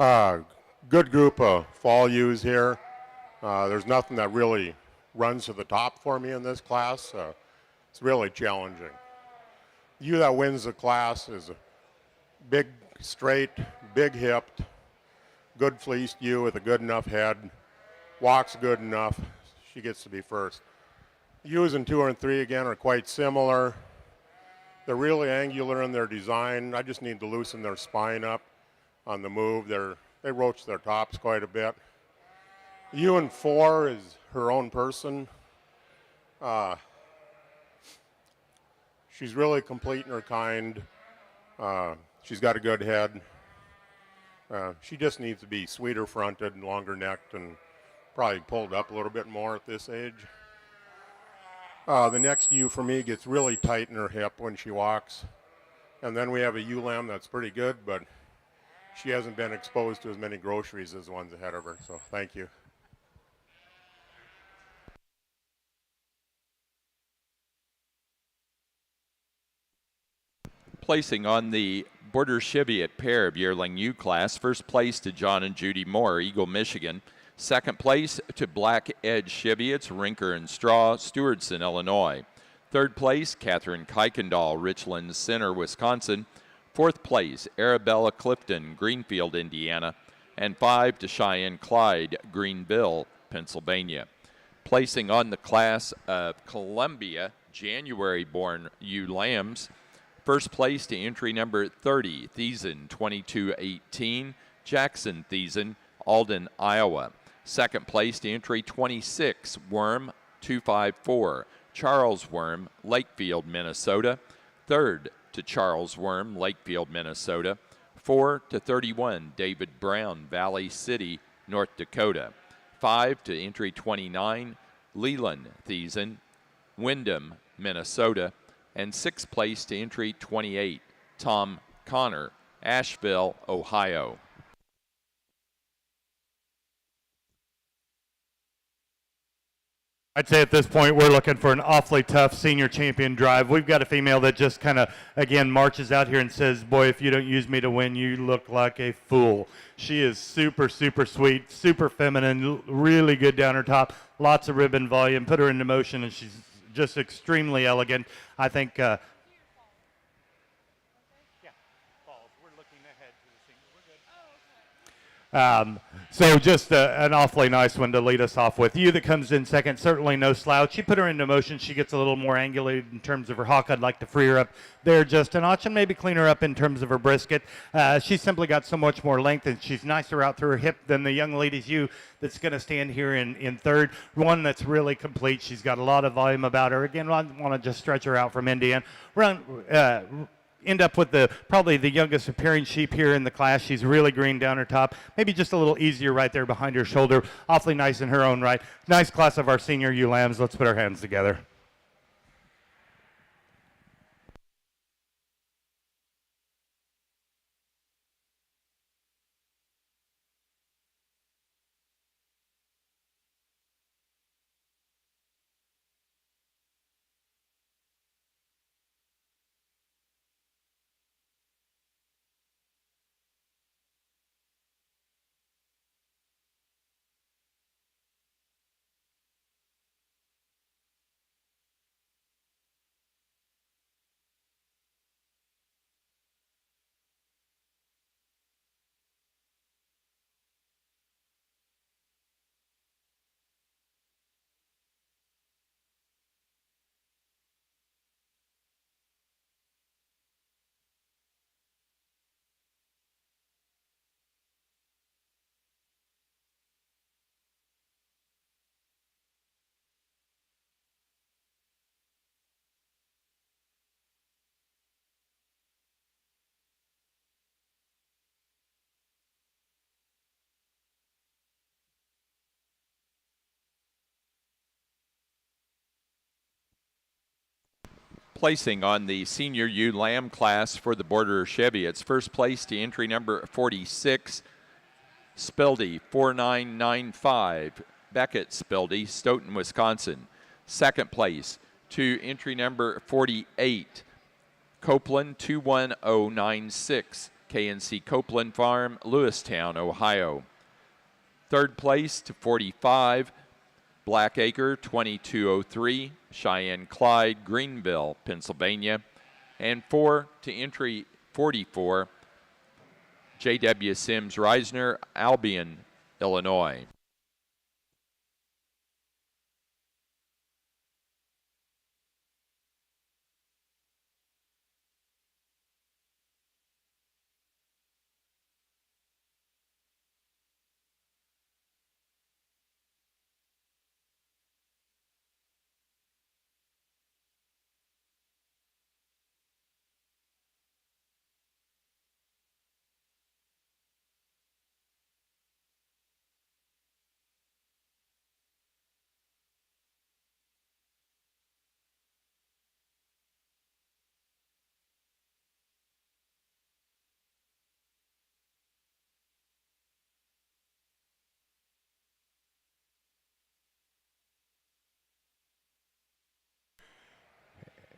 Good group of fall ewes here. There's nothing that really runs to the top for me in this class. It's really challenging. The ewe that wins the class is a big, straight, big hipped, good fleeced ewe with a good enough head, walks good enough. She gets to be first. Ewes in 2 and 3 again are quite similar. They're really angular in their design. I just need to loosen their spine up on the move. They roach their tops quite a bit. Ewe in 4 is her own person. She's really complete in her kind. She's got a good head. She just needs to be sweeter fronted and longer necked and probably pulled up a little bit more at this age. The next ewe for me gets really tight in her hip when she walks. And then we have a ewe lamb that's pretty good, but she hasn't been exposed to as many groceries as the ones ahead of her. So thank you. Placing on the Border Cheviot pair of yearling ewe class, first place to John and Judy Moore, Eagle, Michigan. Second place to Black Edge Cheviots, Rinker and Straw, Stewartson, Illinois. Third place, Catherine Kuykendall, Richland Center, Wisconsin. Fourth place, Arabella Clifton, Greenfield, Indiana. And 5 to Cheyenne Clyde, Greenville, Pennsylvania. Placing on the class of Columbia, January-born ewe lambs. First place to entry number 30, Thiessen, 2218, Jackson Thiessen, Alden, Iowa. Second place to entry 26, Worm, 254, Charles Worm, Lakefield, Minnesota. Third to Charles Worm, Lakefield, Minnesota. 4 to 31, David Brown, Valley City, North Dakota. 5 to entry 29, Leland Thiessen, Windham, Minnesota. And 6th place to entry 28, Tom Connor, Asheville, Ohio. I'd say at this point we're looking for an awfully tough senior champion drive. We've got a female that just kind of, again, marches out here and says, boy, if you don't use me to win, you look like a fool. She is super, super sweet, super feminine, really good down her top, lots of ribbon volume, put her into motion, and she's just extremely elegant. I think so just an awfully nice one to lead us off with. You that comes in second, certainly no slouch. You put her into motion. She gets a little more angulated in terms of her hock. I'd like to free her up there just a notch and maybe clean her up in terms of her brisket. She's simply got so much more length, and she's nicer out through her hip than the young lady's ewe that's going to stand here in third. One that's really complete. She's got a lot of volume about her. Again, I want to just stretch her out from Indiana. End up with probably the youngest appearing sheep here in the class. She's really green down her top. Maybe just a little easier right there behind her shoulder. Awfully nice in her own right. Nice class of our senior ewe lambs. Let's put our hands together. Placing on the senior ewe lamb class for the Border Cheviots. First place to entry number 46, Spildy, 4995, Beckett Spildy, Stoughton, Wisconsin. Second place to entry number 48, Copeland, 21096, K&C Copeland Farm, Lewistown, Ohio. Third place to 45, Blackacre 2203, Cheyenne Clyde, Greenville, Pennsylvania. And 4 to entry 44, J.W. Sims Reisner, Albion, Illinois.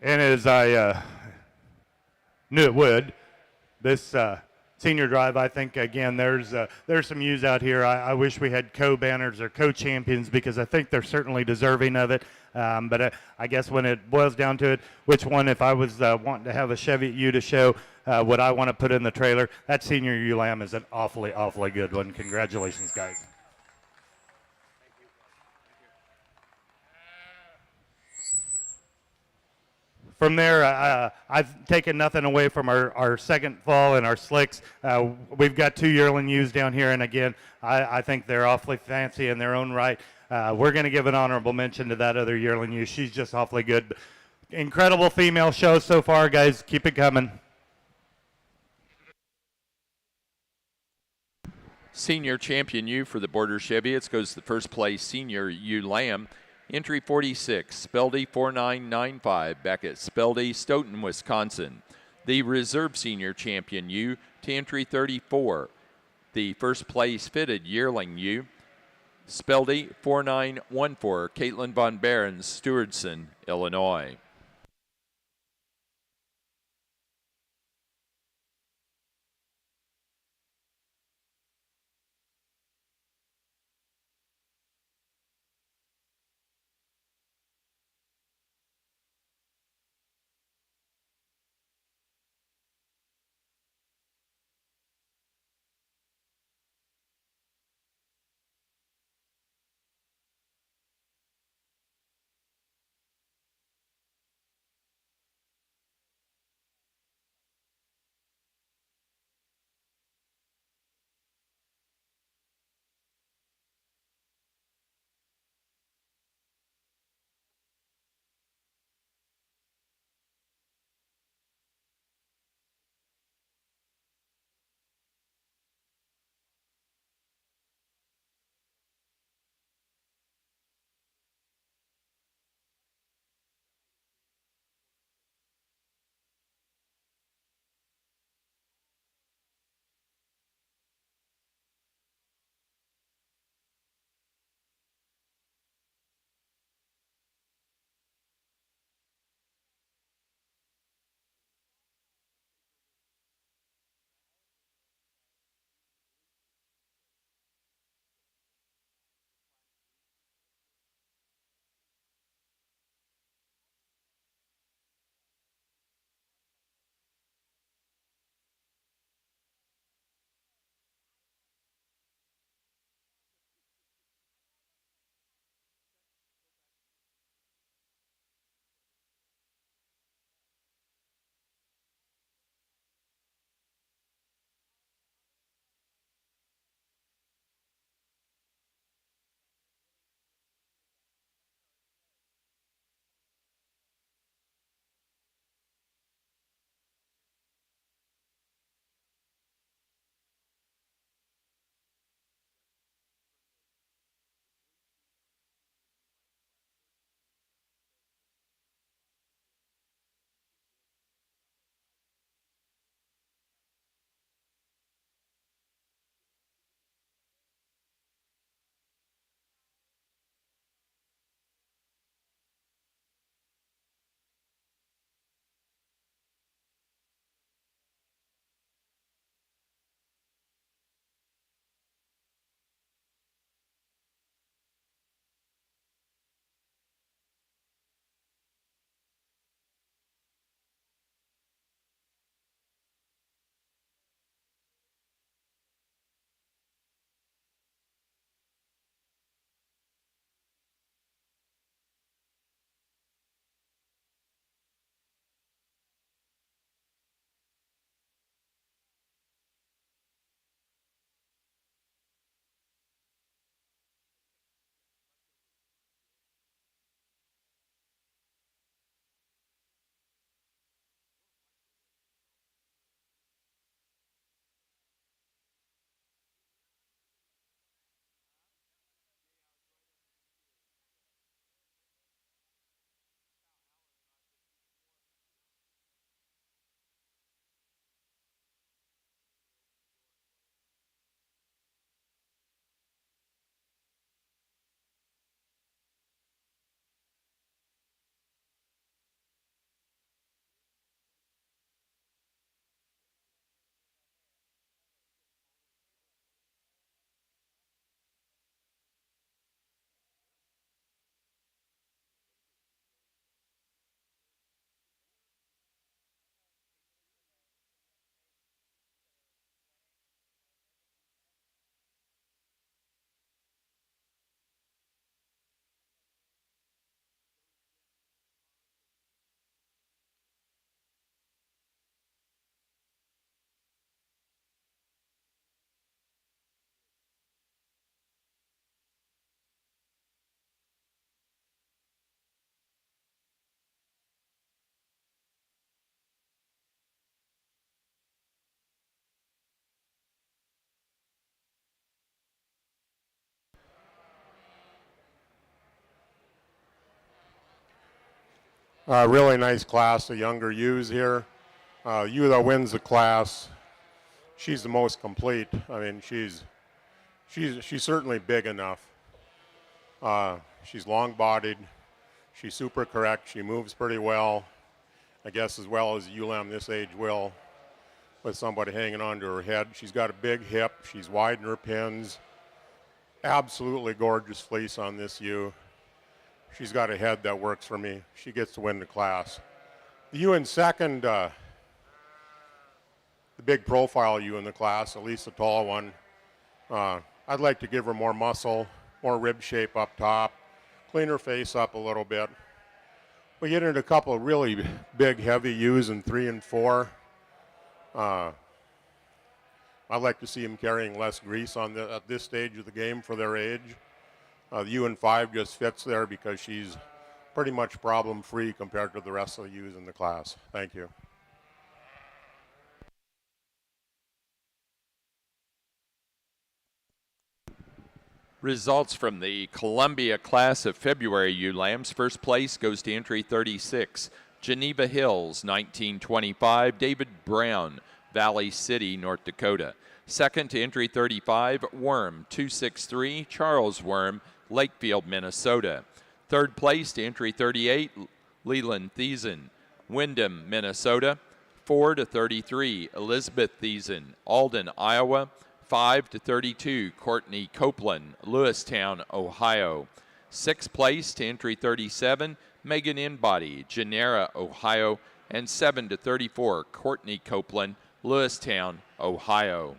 And as I knew it would, this senior drive, I think, again, there's some ewes out here. I wish we had co-banners or co-champions because I think they're certainly deserving of it. But I guess when it boils down to it, which one, if I was wanting to have a Chevy ewe to show, would I want to put in the trailer? That senior ewe lamb is an awfully, awfully good one. Congratulations, guys. From there, I've taken nothing away from our second fall and our slicks. We've got 2 yearling ewes down here, and again, I think they're awfully fancy in their own right. We're going to give an honorable mention to that other yearling ewe. She's just awfully good. Incredible female show so far, guys. Keep it coming. Senior champion ewe for the Border Cheviots goes to the first place senior ewe lamb. Entry 46, Speldy 4995, back at Speldy, Stoughton, Wisconsin. The reserve senior champion ewe to entry 34. The first place fitted yearling ewe, Speldy 4914, Caitlin Von Barons, Stewardson, Illinois. Really nice class, the younger U's here. U that wins the class, she's the most complete. I mean, she's certainly big enough. She's long-bodied. She's super correct. She moves pretty well. I guess as well as ULM this age will, with somebody hanging onto her head. She's got a big hip. She's wide in her pins. Absolutely gorgeous fleece on this ewe. She's got a head that works for me. She gets to win the class. The ewe in second, the big profile ewe in the class, at least the tall one. I'd like to give her more muscle, more rib shape up top, clean her face up a little bit. We get into a couple of really big, heavy ewes in 3 and 4. I'd like to see them carrying less grease at this stage of the game for their age. The ewe in 5 just fits there because she's pretty much problem-free compared to the rest of the ewes in the class. Thank you. Results from the Columbia class of February ewe lambs. First place goes to entry 36, Geneva Hills, 1925, David Brown, Valley City, North Dakota. Second to entry 35, Worm, 263, Charles Worm, Lakefield, Minnesota. Third place to entry 38, Leland Thiessen, Windham, Minnesota. 4 to 33, Elizabeth Thiessen, Alden, Iowa. 5 to 32, Courtney Copeland, Lewistown, Ohio. Sixth place to entry 37, Megan Inbody, Genera, Ohio. And 7 to 34, Courtney Copeland, Lewistown, Ohio.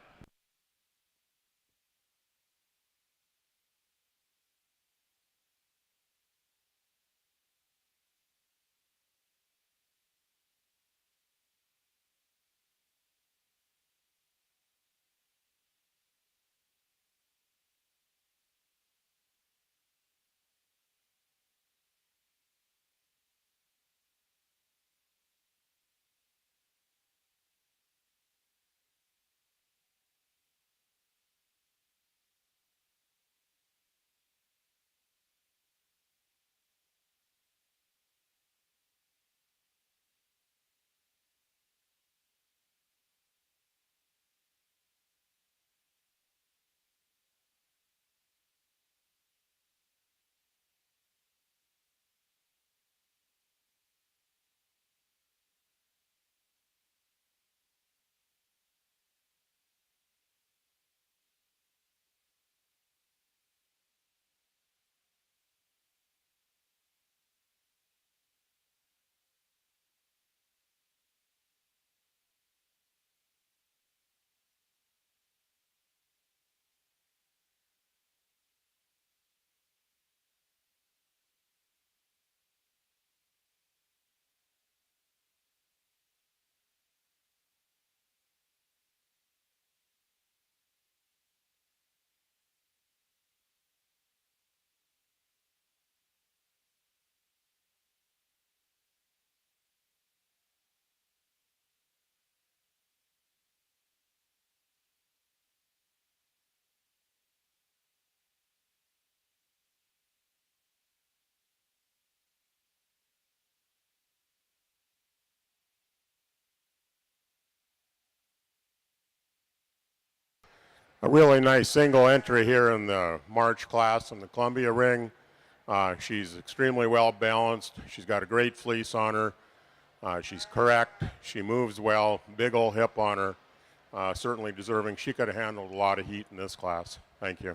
A really nice single entry here in the March class in the Columbia ring. She's extremely well balanced. She's got a great fleece on her. She's correct. She moves well. Big old hip on her. Certainly deserving. She could have handled a lot of heat in this class. Thank you.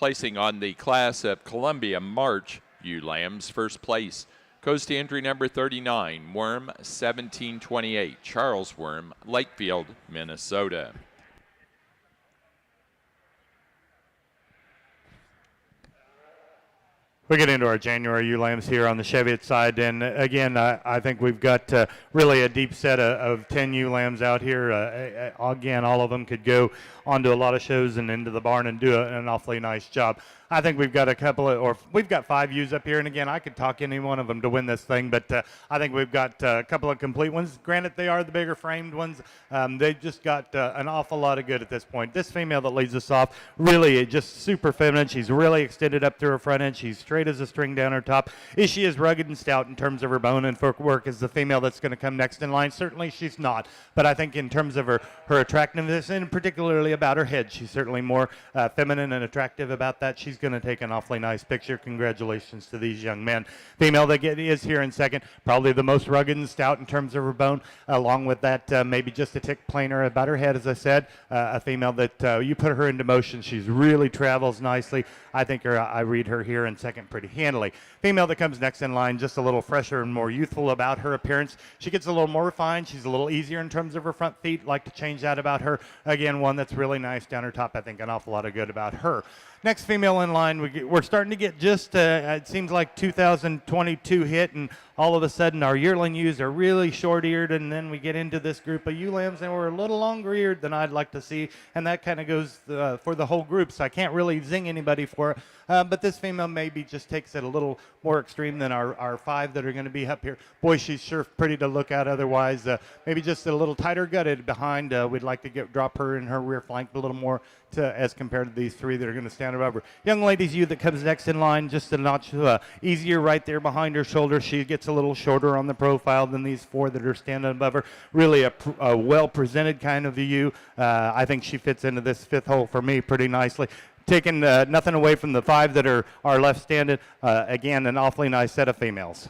Placing on the class of Columbia March ewe lambs, first place goes to entry number 39, Worm 1728, Charles Worm, Lakefield, Minnesota. We get into our January ewe lambs here on the Cheviot side, and again, I think we've got really a deep set of 10 ewe lambs out here. Again, all of them could go onto a lot of shows and into the barn and do an awfully nice job. I think we've got a couple of, or we've got 5 ewes up here, and again, I could talk any one of them to win this thing, but I think we've got a couple of complete ones. Granted, they are the bigger framed ones. They've just got an awful lot of good at this point. This female that leads us off, really just super feminine. She's really extended up through her front end. She's straight as a string down her top. She is rugged and stout in terms of her bone and footwork. Is the female that's going to come next in line? Certainly she's not, but I think in terms of her attractiveness, and particularly about her head, she's certainly more feminine and attractive about that. She's going to take an awfully nice picture. Congratulations to these young men. Female that is here in second, probably the most rugged and stout in terms of her bone. Along with that, maybe just a tick plainer about her head, as I said. A female that you put her into motion, she's really travels nicely. I think I read her here in second pretty handily. Female that comes next in line, just a little fresher and more youthful about her appearance. She gets a little more refined. She's a little easier in terms of her front feet. Like to change that about her. Again, one that's really nice down her top. I think an awful lot of good about her. Next female in line, we're starting to get just, it seems like 2022 hit, and all of a sudden our yearling ewes are really short-eared, and then we get into this group of ewe lambs, and we're a little longer-eared than I'd like to see, and that kind of goes for the whole group, so I can't really zing anybody for it. But this female maybe just takes it a little more extreme than our 5 that are going to be up here. Boy, she's sure pretty to look at otherwise. Maybe just a little tighter gutted behind. We'd like to drop her in her rear flank a little more as compared to these 3 that are going to stand above her. Young lady's ewe that comes next in line, just a notch easier right there behind her shoulder. She gets a little shorter on the profile than these 4 that are standing above her. Really a well-presented kind of ewe. I think she fits into this 5th hole for me pretty nicely. Taking nothing away from the 5 that are left standing. Again, an awfully nice set of females.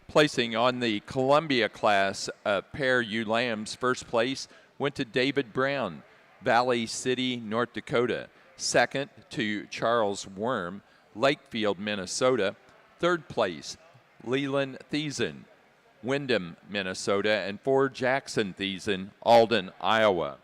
Placing on the Columbia class pair ewe lambs, first place went to David Brown, Valley City, North Dakota. Second to Charles Worm, Lakefield, Minnesota. Third place, Leland Thiessen, Windham, Minnesota. And 4, Jackson Thiessen, Alden, Iowa.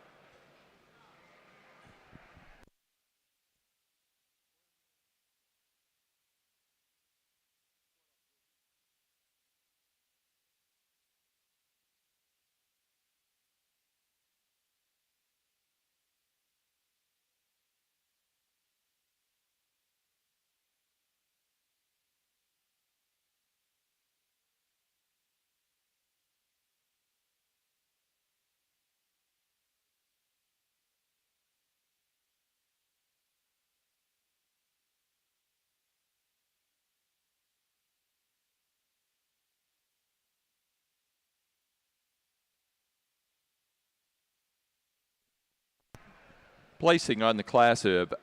Placing on the class of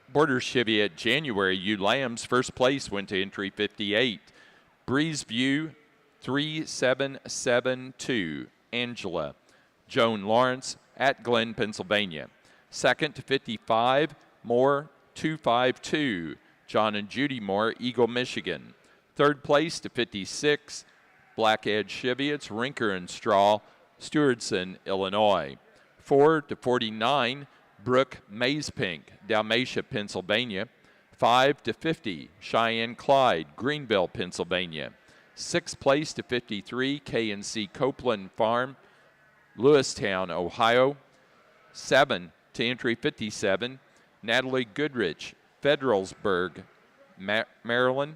Border Cheviot January ewe lambs, first place went to entry 58. Breezeview 3772, Angela. Joan Lawrence at Glen, Pennsylvania. Second to 55, Moore 252, John and Judy Moore, Eagle, Michigan. Third place to 56, Black Edge Cheviots, Rinker and Straw, Stewardson, Illinois. 4 to 49, Brooke Mazepink, Dalmatia, Pennsylvania. 5 to 50, Cheyenne Clyde, Greenville, Pennsylvania. 6th place to 53, K&C Copeland Farm, Lewistown, Ohio. 7 to entry 57, Natalie Goodrich, Federalsburg, Maryland.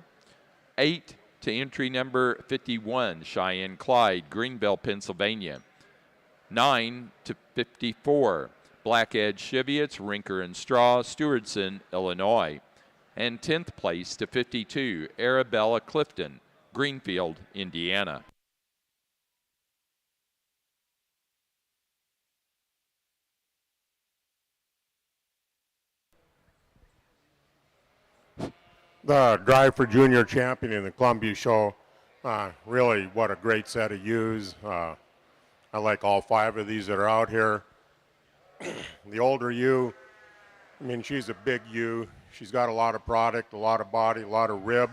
8 to entry number 51, Cheyenne Clyde, Greenville, Pennsylvania. 9 to 54, Black Edge Cheviots, Rinker and Straw, Stewardson, Illinois. And 10th place to 52, Arabella Clifton, Greenfield, Indiana. The drive for junior champion in the Columbia show, really what a great set of ewes. I like all 5 of these that are out here. The older ewe, I mean, she's a big ewe. She's got a lot of product, a lot of body, a lot of rib.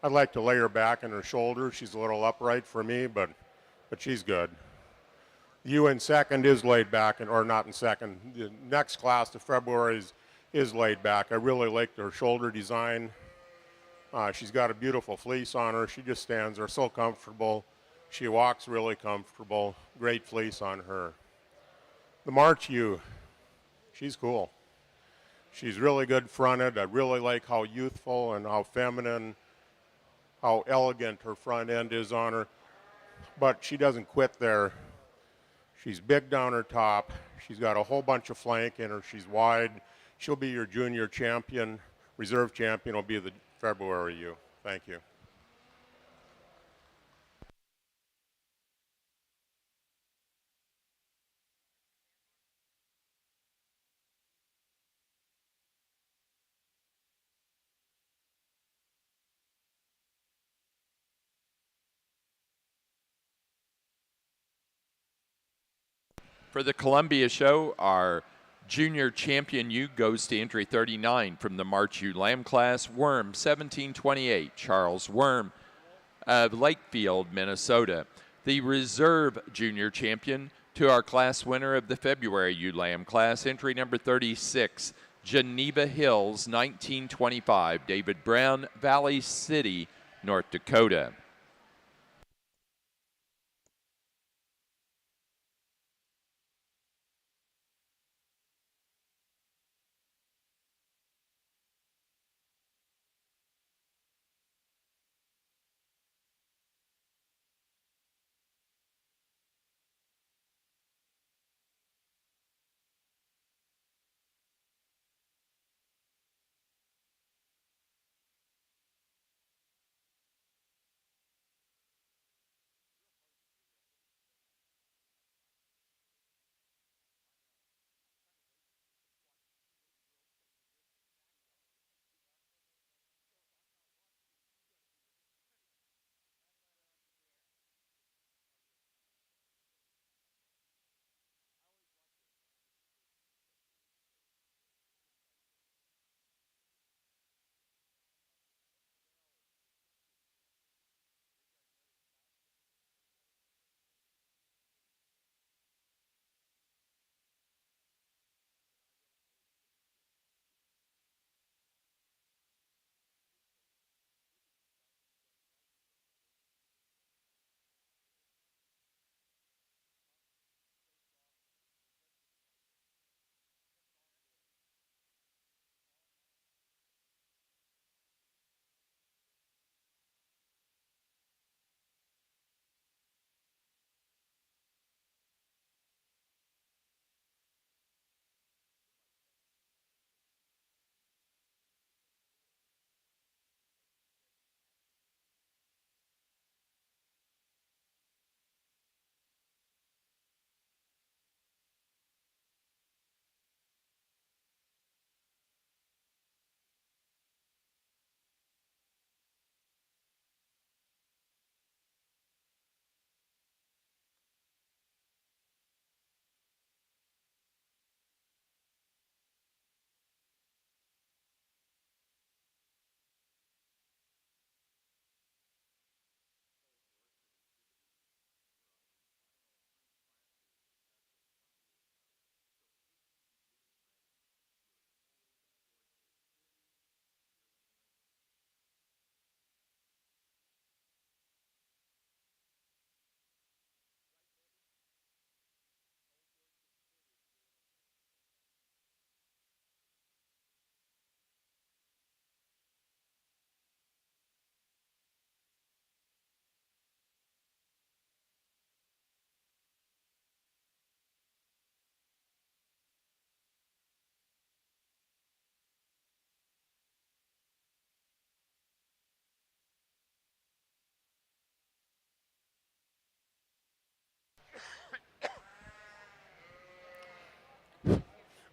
I'd like to lay her back in her shoulder. She's a little upright for me, but she's good. The ewe in second is laid back, or not in second. The next class, the February, is laid back. I really like her shoulder design. She's got a beautiful fleece on her. She just stands there so comfortable. She walks really comfortable. Great fleece on her. The March ewe, she's cool. She's really good fronted. I really like how youthful and how feminine, how elegant her front end is on her. But she doesn't quit there. She's big down her top. She's got a whole bunch of flank in her. She's wide. She'll be your junior champion. Reserve champion will be the February ewe. Thank you. For the Columbia show, our junior champion ewe goes to entry 39 from the March ewe lamb class, Worm 1728, Charles Worm of Lakefield, Minnesota. The reserve junior champion to our class winner of the February ewe lamb class, entry number 36, Geneva Hills 1925, David Brown, Valley City, North Dakota.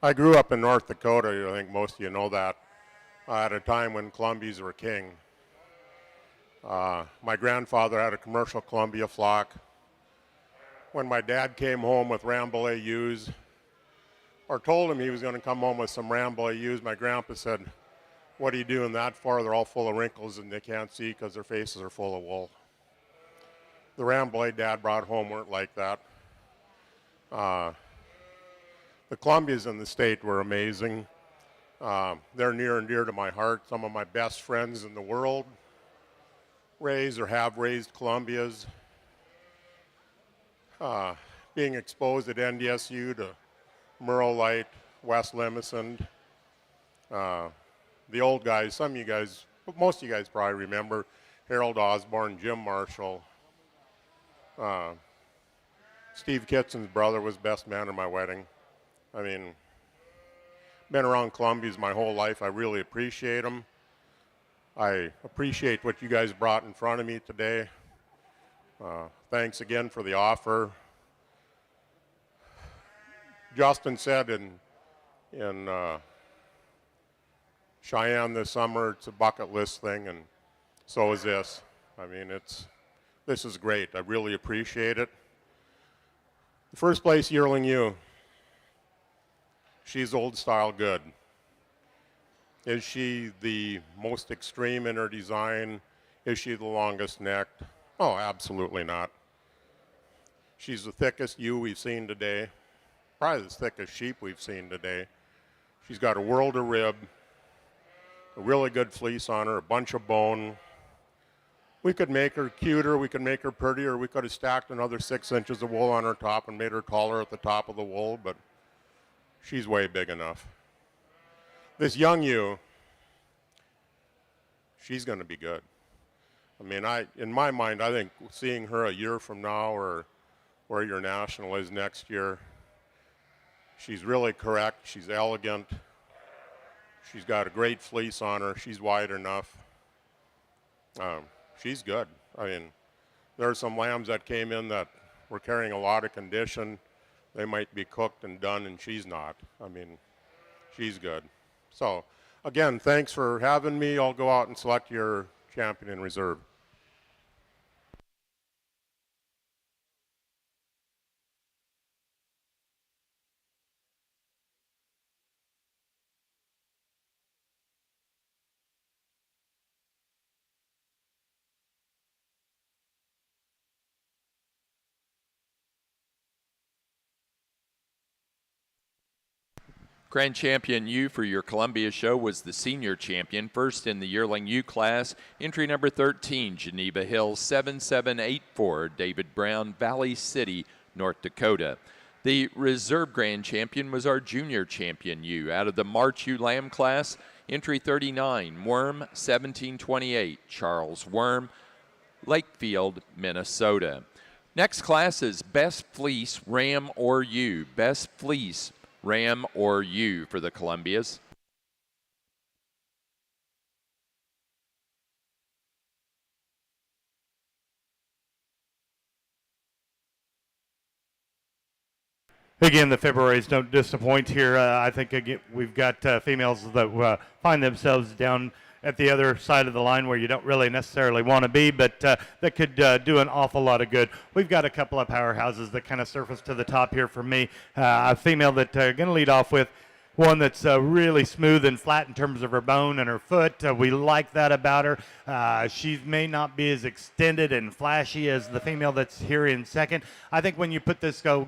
I grew up in North Dakota. I think most of you know that. At a time when Columbias were king. My grandfather had a commercial Columbia flock. When my dad came home with Rambouillet ewes, or told him he was going to come home with some Rambouillet ewes, my grandpa said, "What are you doing that for? They're all full of wrinkles and they can't see because their faces are full of wool." The Rambouillet Dad brought home weren't like that. The Columbias in the state were amazing. They're near and dear to my heart. Some of my best friends in the world raise or have raised Columbias. Being exposed at NDSU to Merle Light, Wes Limison, the old guys, some of you guys, most of you guys probably remember Harold Osborne, Jim Marshall. Steve Kitson's brother was best man at my wedding. I mean, been around Columbias my whole life. I really appreciate them. I appreciate what you guys brought in front of me today. Thanks again for the offer. Justin said in Cheyenne this summer, it's a bucket list thing, and so is this. I mean, this is great. I really appreciate it. The first place yearling ewe. She's old style good. Is she the most extreme in her design? Is she the longest necked? Oh, absolutely not. She's the thickest ewe we've seen today. Probably the thickest sheep we've seen today. She's got a world of rib, a really good fleece on her, a bunch of bone. We could make her cuter, we could make her prettier, we could have stacked another 6 inches of wool on her top and made her taller at the top of the wool, but she's way big enough. This young ewe, she's going to be good. I mean, in my mind, I think seeing her a year from now or where your national is next year, she's really correct, she's elegant, she's got a great fleece on her, she's wide enough. She's good. I mean, there are some lambs that came in that were carrying a lot of condition. They might be cooked and done, and she's not. I mean, she's good. So, again, thanks for having me. I'll go out and select your champion in reserve. Grand Champion U for your Columbia show was the senior champion, first in the yearling U class, entry number 13, Geneva Hills 7784, David Brown, Valley City, North Dakota. The reserve grand champion was our junior champion U out of the March U Lamb class, entry 39, Worm 1728, Charles Worm, Lakefield, Minnesota. Next class is Best Fleece, Ram or Ewe. Best Fleece, Ram or Ewe for the Columbias. Again, the Februarys don't disappoint here. I think again, we've got females that find themselves down at the other side of the line where you don't really necessarily want to be, but that could do an awful lot of good. We've got a couple of powerhouses that kind of surface to the top here for me. A female that going to lead off with one that's really smooth and flat in terms of her bone and her foot. We like that about her. She may not be as extended and flashy as the female that's here in second. I think when you put this gal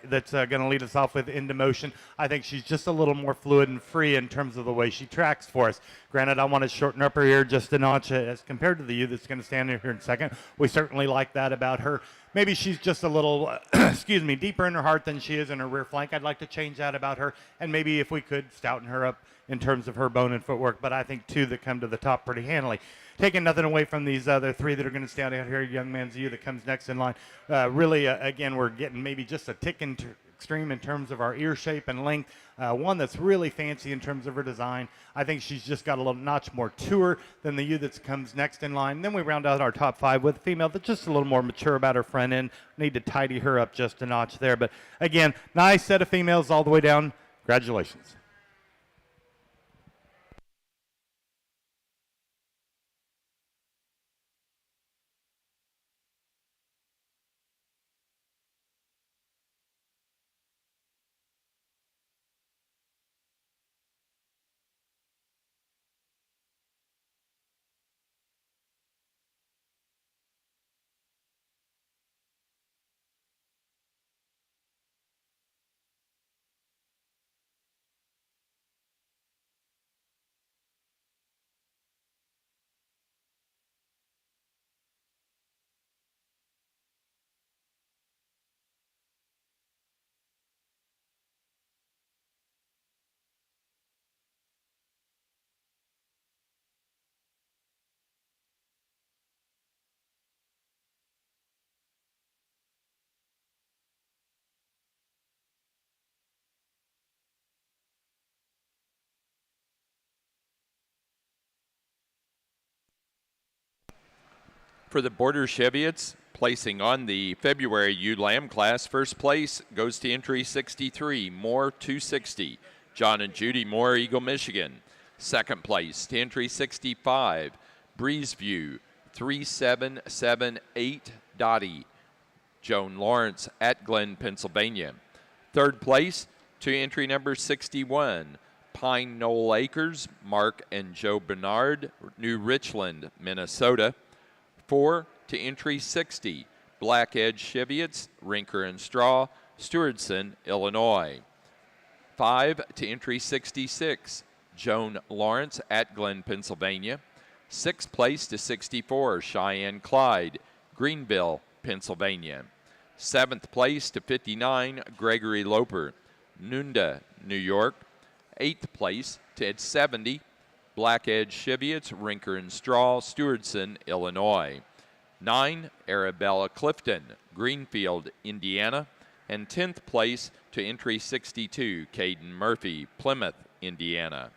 that's going to lead us off with into motion, I think she's just a little more fluid and free in terms of the way she tracks for us. Granted, I want to shorten up her ear just a notch as compared to the ewe that's going to stand here in second. We certainly like that about her. Maybe she's just a little, excuse me, deeper in her heart than she is in her rear flank. I'd like to change that about her, and maybe if we could stouten her up in terms of her bone and footwork, but I think two that come to the top pretty handily. Taking nothing away from these other three that are going to stand out here, young man's ewe that comes next in line. Really, again, we're getting maybe just a tick extreme in terms of our ear shape and length. One that's really fancy in terms of her design. I think she's just got a little notch more to her than the ewe that comes next in line. Then we round out our top five with a female that's just a little more mature about her front end. Need to tidy her up just a notch there. But again, nice set of females all the way down Congratulations. For the Border Cheviots, placing on the February ULAM class, first place goes to entry 63, Moore 260. John and Judy Moore, Eagle, Michigan. Second place to entry 65, Breezeview 3778, Dottie. Joan Lawrence at Glen, Pennsylvania. Third place to entry number 61, Pine Knoll Acres, Mark and Joe Bernard, New Richland, Minnesota. 4 to entry 60, Black Edge Cheviots, Rinker and Straw, Stewardson, Illinois. 5 to entry 66, Joan Lawrence at Glen, Pennsylvania. 6th place to 64, Cheyenne Clyde, Greenville, Pennsylvania. 7th place to 59, Gregory Loper, Nunda, New York. 8th place to 70, Black Edge Cheviots, Rinker and Straw, Stewardson, Illinois. 9, Arabella Clifton, Greenfield, Indiana. And 10th place to entry 62, Caden Murphy, Plymouth, Indiana.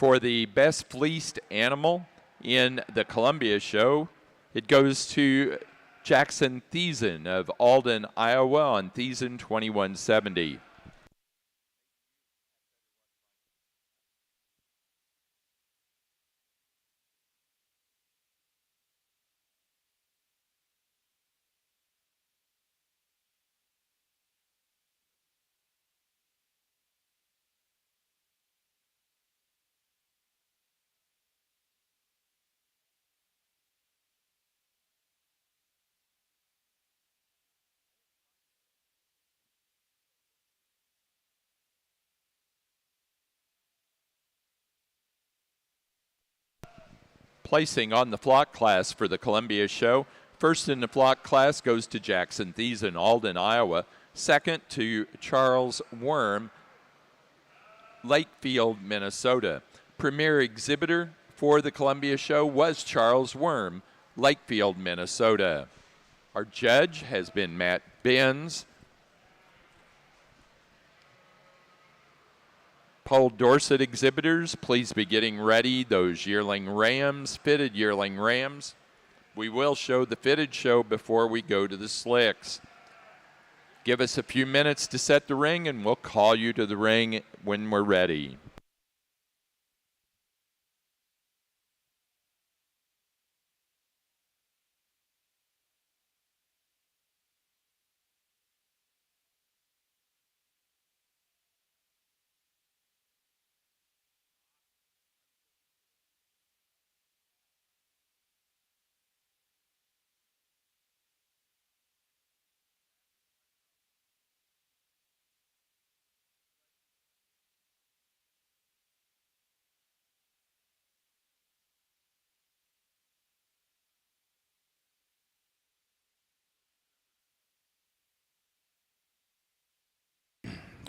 For the best fleeced animal in the Columbia show, it goes to Jackson Thiessen of Alden, Iowa on Thiessen 2170. Placing on the flock class for the Columbia show, first in the flock class goes to Jackson Thiessen, Alden, Iowa. Second to Charles Worm, Lakefield, Minnesota. Premier exhibitor for the Columbia show was Charles Worm, Lakefield, Minnesota. Our judge has been Matt Benz. Paul Dorset exhibitors, please be getting ready those yearling rams, fitted yearling rams. We will show the fitted show before we go to the slicks. Give us a few minutes to set the ring, and we'll call you to the ring when we're ready.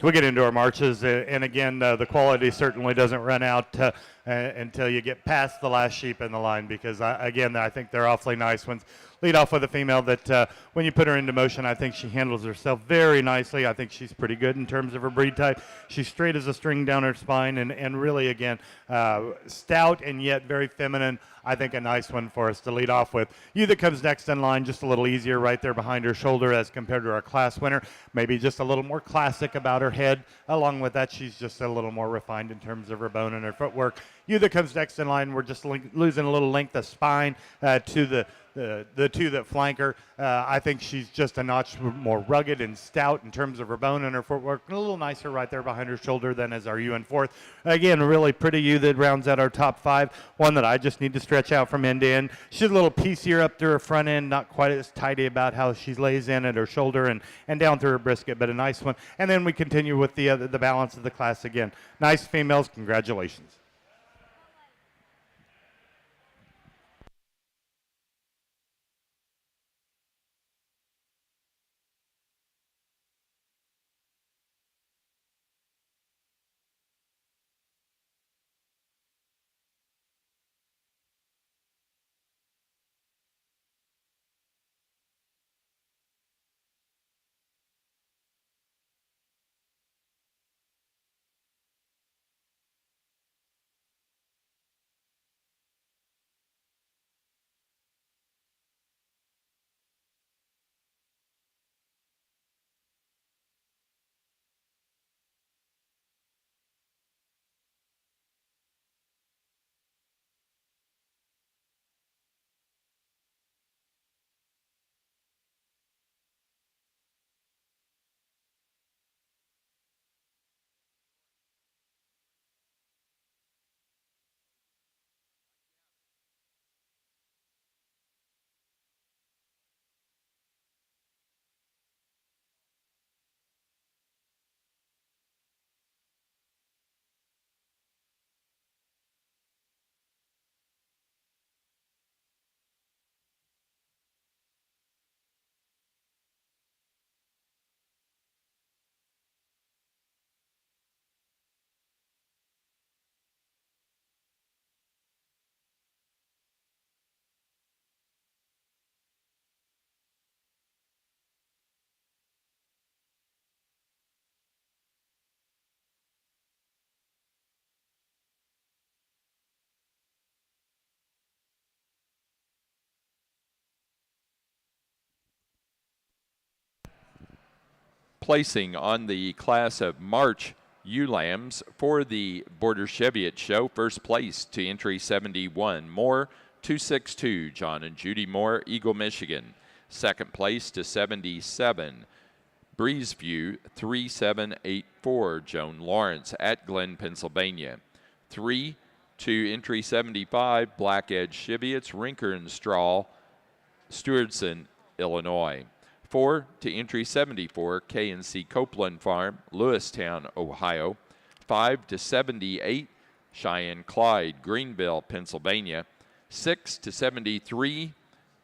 We get into our marches, and again, the quality certainly doesn't run out until you get past the last sheep in the line, because, again, I think they're awfully nice ones. Lead off with a female that when you put her into motion, I think she handles herself very nicely. I think she's pretty good in terms of her breed type. She's straight as a string down her spine, and really, again, stout and yet very feminine. I think a nice one for us to lead off with. You that comes next in line, just a little easier right there behind her shoulder as compared to our class winner. Maybe just a little more classic about her head. Along with that, she's just a little more refined in terms of her bone and her footwork. You that comes next in line, we're just losing a little length of spine to the two that flank her. I think she's just a notch more rugged and stout in terms of her bone and her footwork. A little nicer right there behind her shoulder than as our ewe in fourth. Again, a really pretty ewe that rounds out our top five. One that I just need to stretch out from end to end. She's a little piecier up to her front end, not quite as tidy about how she lays in at her shoulder and down through her brisket, but a nice one. And then we continue with the balance of the class again. Nice females, congratulations. Placing on the class of March ewe lambs for the Border Cheviot Show, first place to entry 71, Moore 262, John and Judy Moore, Eagle, Michigan. Second place to 77, Breezeview 3784, Joan Lawrence at Glen, Pennsylvania. 3 to entry 75, Black Edge Cheviots, Rinker and Straw, Stewardson, Illinois. 4 to entry 74, K&C Copeland Farm, Lewistown, Ohio. 5 to 78, Cheyenne Clyde, Greenville, Pennsylvania. 6 to 73,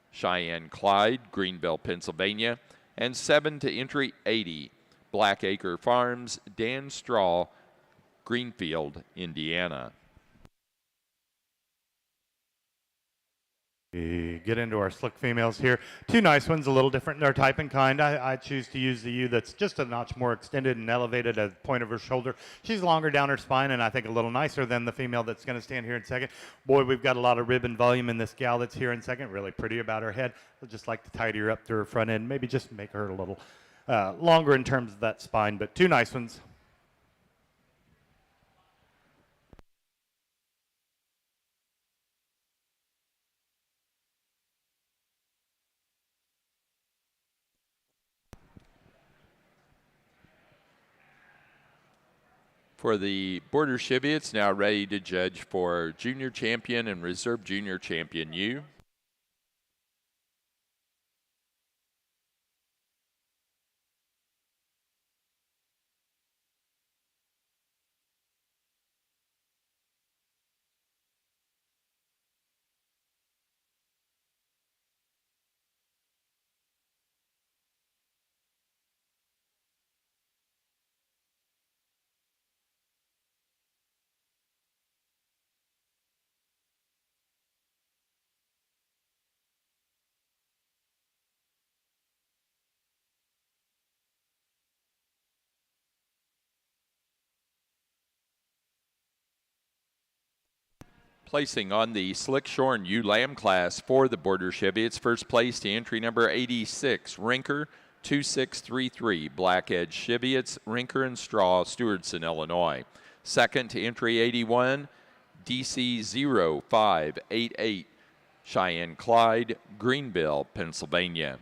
Cheyenne Clyde, Greenville, Pennsylvania. And 7 to entry 80, Blackacre Farms, Dan Straw, Greenfield, Indiana. We get into our slick females here. Two nice ones, a little different in their type and kind. I choose to use the ewe that's just a notch more extended and elevated at the point of her shoulder. She's longer down her spine and I think a little nicer than the female that's going to stand here in second. Boy, we've got a lot of ribbon volume in this gal that's here in second. Really pretty about her head. I'll just like to tidy her up to her front end. Maybe just make her a little longer in terms of that spine, but two nice ones. For the Border Cheviots, now ready to judge for Junior Champion and Reserve Junior Champion ewe. Placing on the Slick Shorn ewe lamb class for the Border Cheviots, first place to entry number 86, Rinker 2633, Black Edge Cheviots, Rinker and Straw, Stewardson, Illinois. Second to entry 81, DC 0588, Cheyenne Clyde, Greenville, Pennsylvania.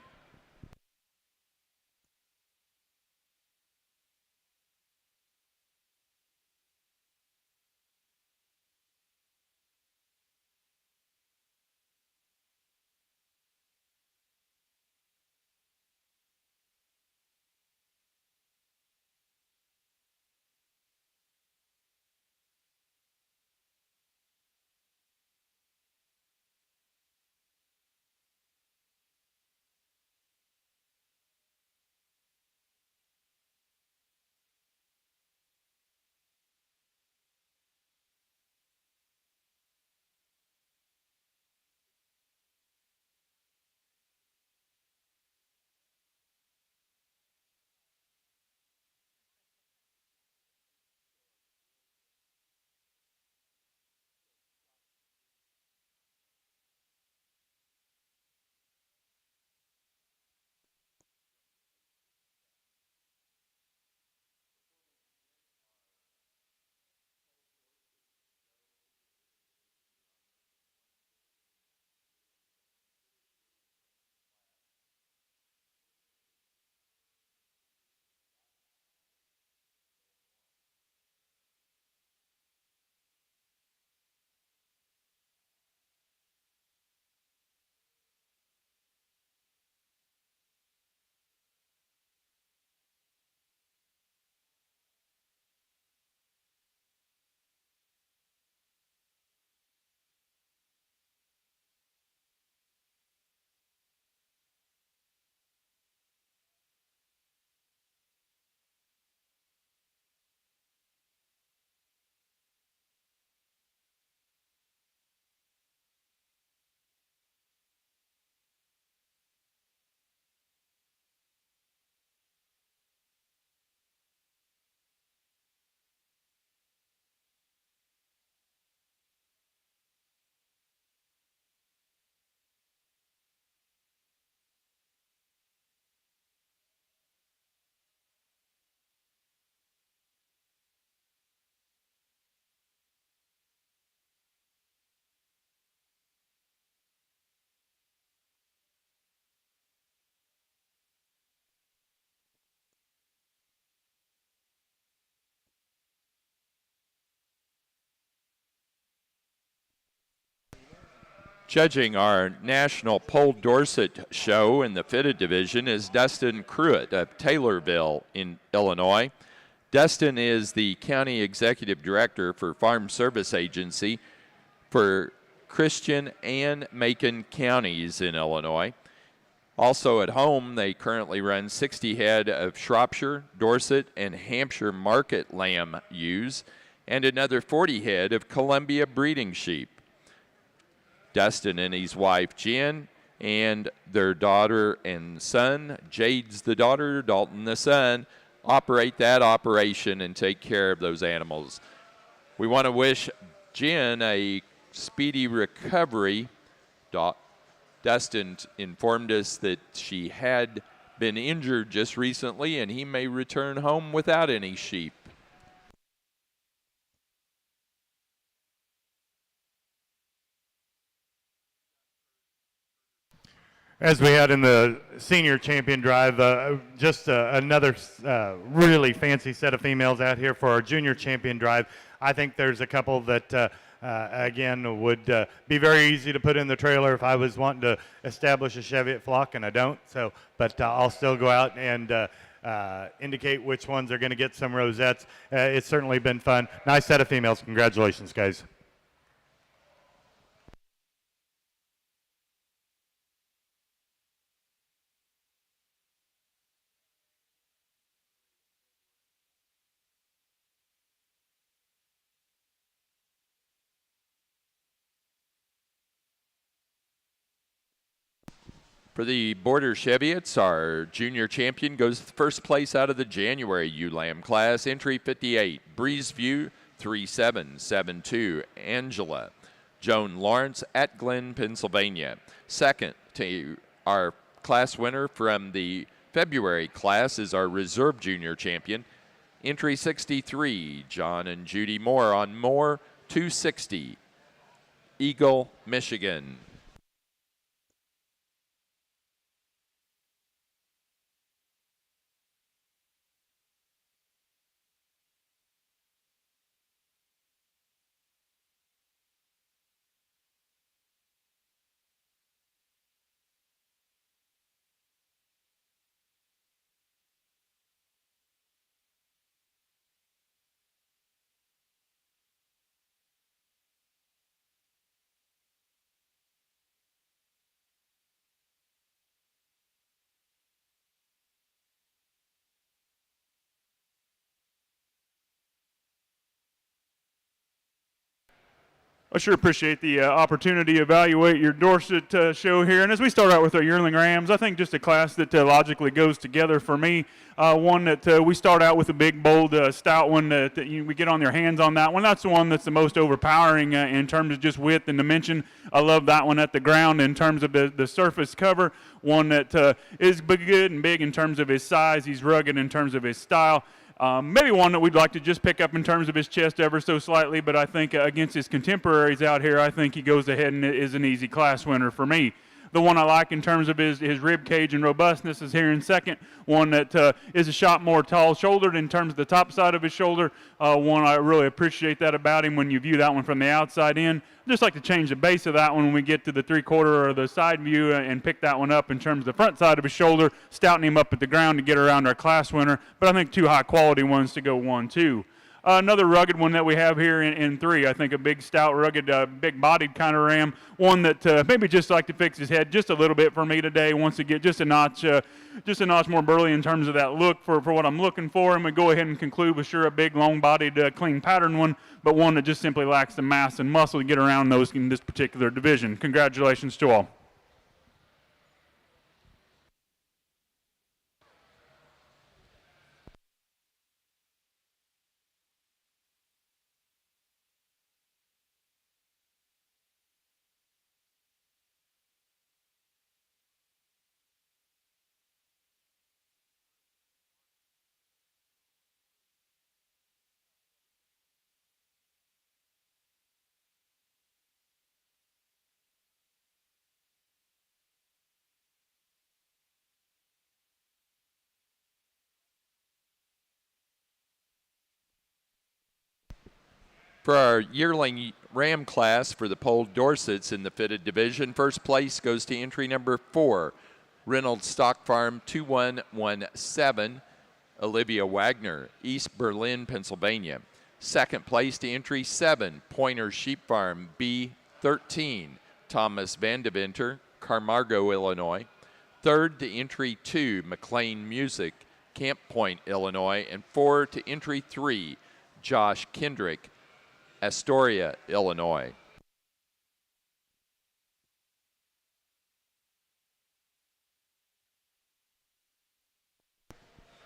Judging our National Pole Dorset show in the fitted division is Dustin Pruitt of Taylorville in Illinois. Dustin is the County Executive Director for Farm Service Agency for Christian and Macon counties in Illinois. Also at home, they currently run 60 head of Shropshire, Dorset, and Hampshire market lamb ewes, and another 40 head of Columbia breeding sheep. Dustin and his wife Jen and their daughter and son, Jade's the daughter, Dalton the son, operate that operation and take care of those animals. We want to wish Jen a speedy recovery. Dustin informed us that she had been injured just recently and he may return home without any sheep. As we had in the senior champion drive, just another really fancy set of females out here for our junior champion drive. I think there's a couple that, again, would be very easy to put in the trailer if I was wanting to establish a Cheviot flock, and I don't. So, but I'll still go out and indicate which ones are going to get some rosettes. It's certainly been fun. Nice set of females. Congratulations, guys. For the Border Cheviots, our junior champion goes first place out of the January ewe lamb class, entry 58, Breezeview 3772, Angela Joan Lawrence at Glen, Pennsylvania. Second to our class winner from the February class is our reserve junior champion, entry 63, John and Judy Moore on Moore 260, Eagle, Michigan. I sure appreciate the opportunity to evaluate your Dorset show here. And as we start out with our yearling rams, I think just a class that logically goes together for me. One that we start out with a big, bold, stout one that we get on your hands on that one. That's the one that's the most overpowering in terms of just width and dimension. I love that one at the ground in terms of the surface cover. One that is good and big in terms of his size. He's rugged in terms of his style. Maybe one that we'd like to just pick up in terms of his chest ever so slightly, but I think against his contemporaries out here, I think he goes ahead and is an easy class winner for me. The one I like in terms of his rib cage and robustness is here in second. One that is a shot more tall-shouldered in terms of the top side of his shoulder. One I really appreciate that about him when you view that one from the outside in. I just like to change the base of that one when we get to the three-quarter or the side view and pick that one up in terms of the front side of his shoulder, stouting him up at the ground to get around our class winner. But I think two high-quality ones to go 1-2. Another rugged one that we have here in three, I think a big, stout, rugged, big-bodied kind of ram. One that maybe just like to fix his head just a little bit for me today. Wants to get just a notch more burly in terms of that look for what I'm looking for. And we go ahead and conclude with sure a big, long-bodied, clean pattern one, but one that just simply lacks the mass and muscle to get around those in this particular division. Congratulations to all. For our yearling Ram class for the Pole Dorsets in the fitted division. First place goes to entry number 4, Reynolds Stock Farm 2117, Olivia Wagner, East Berlin, Pennsylvania. Second place to entry 7, Pointer Sheep Farm B13, Thomas Vandeventer, Camargo, Illinois. Third to entry 2, McLean Music, Camp Point, Illinois. And 4 to entry 3, Josh Kendrick, Astoria, Illinois.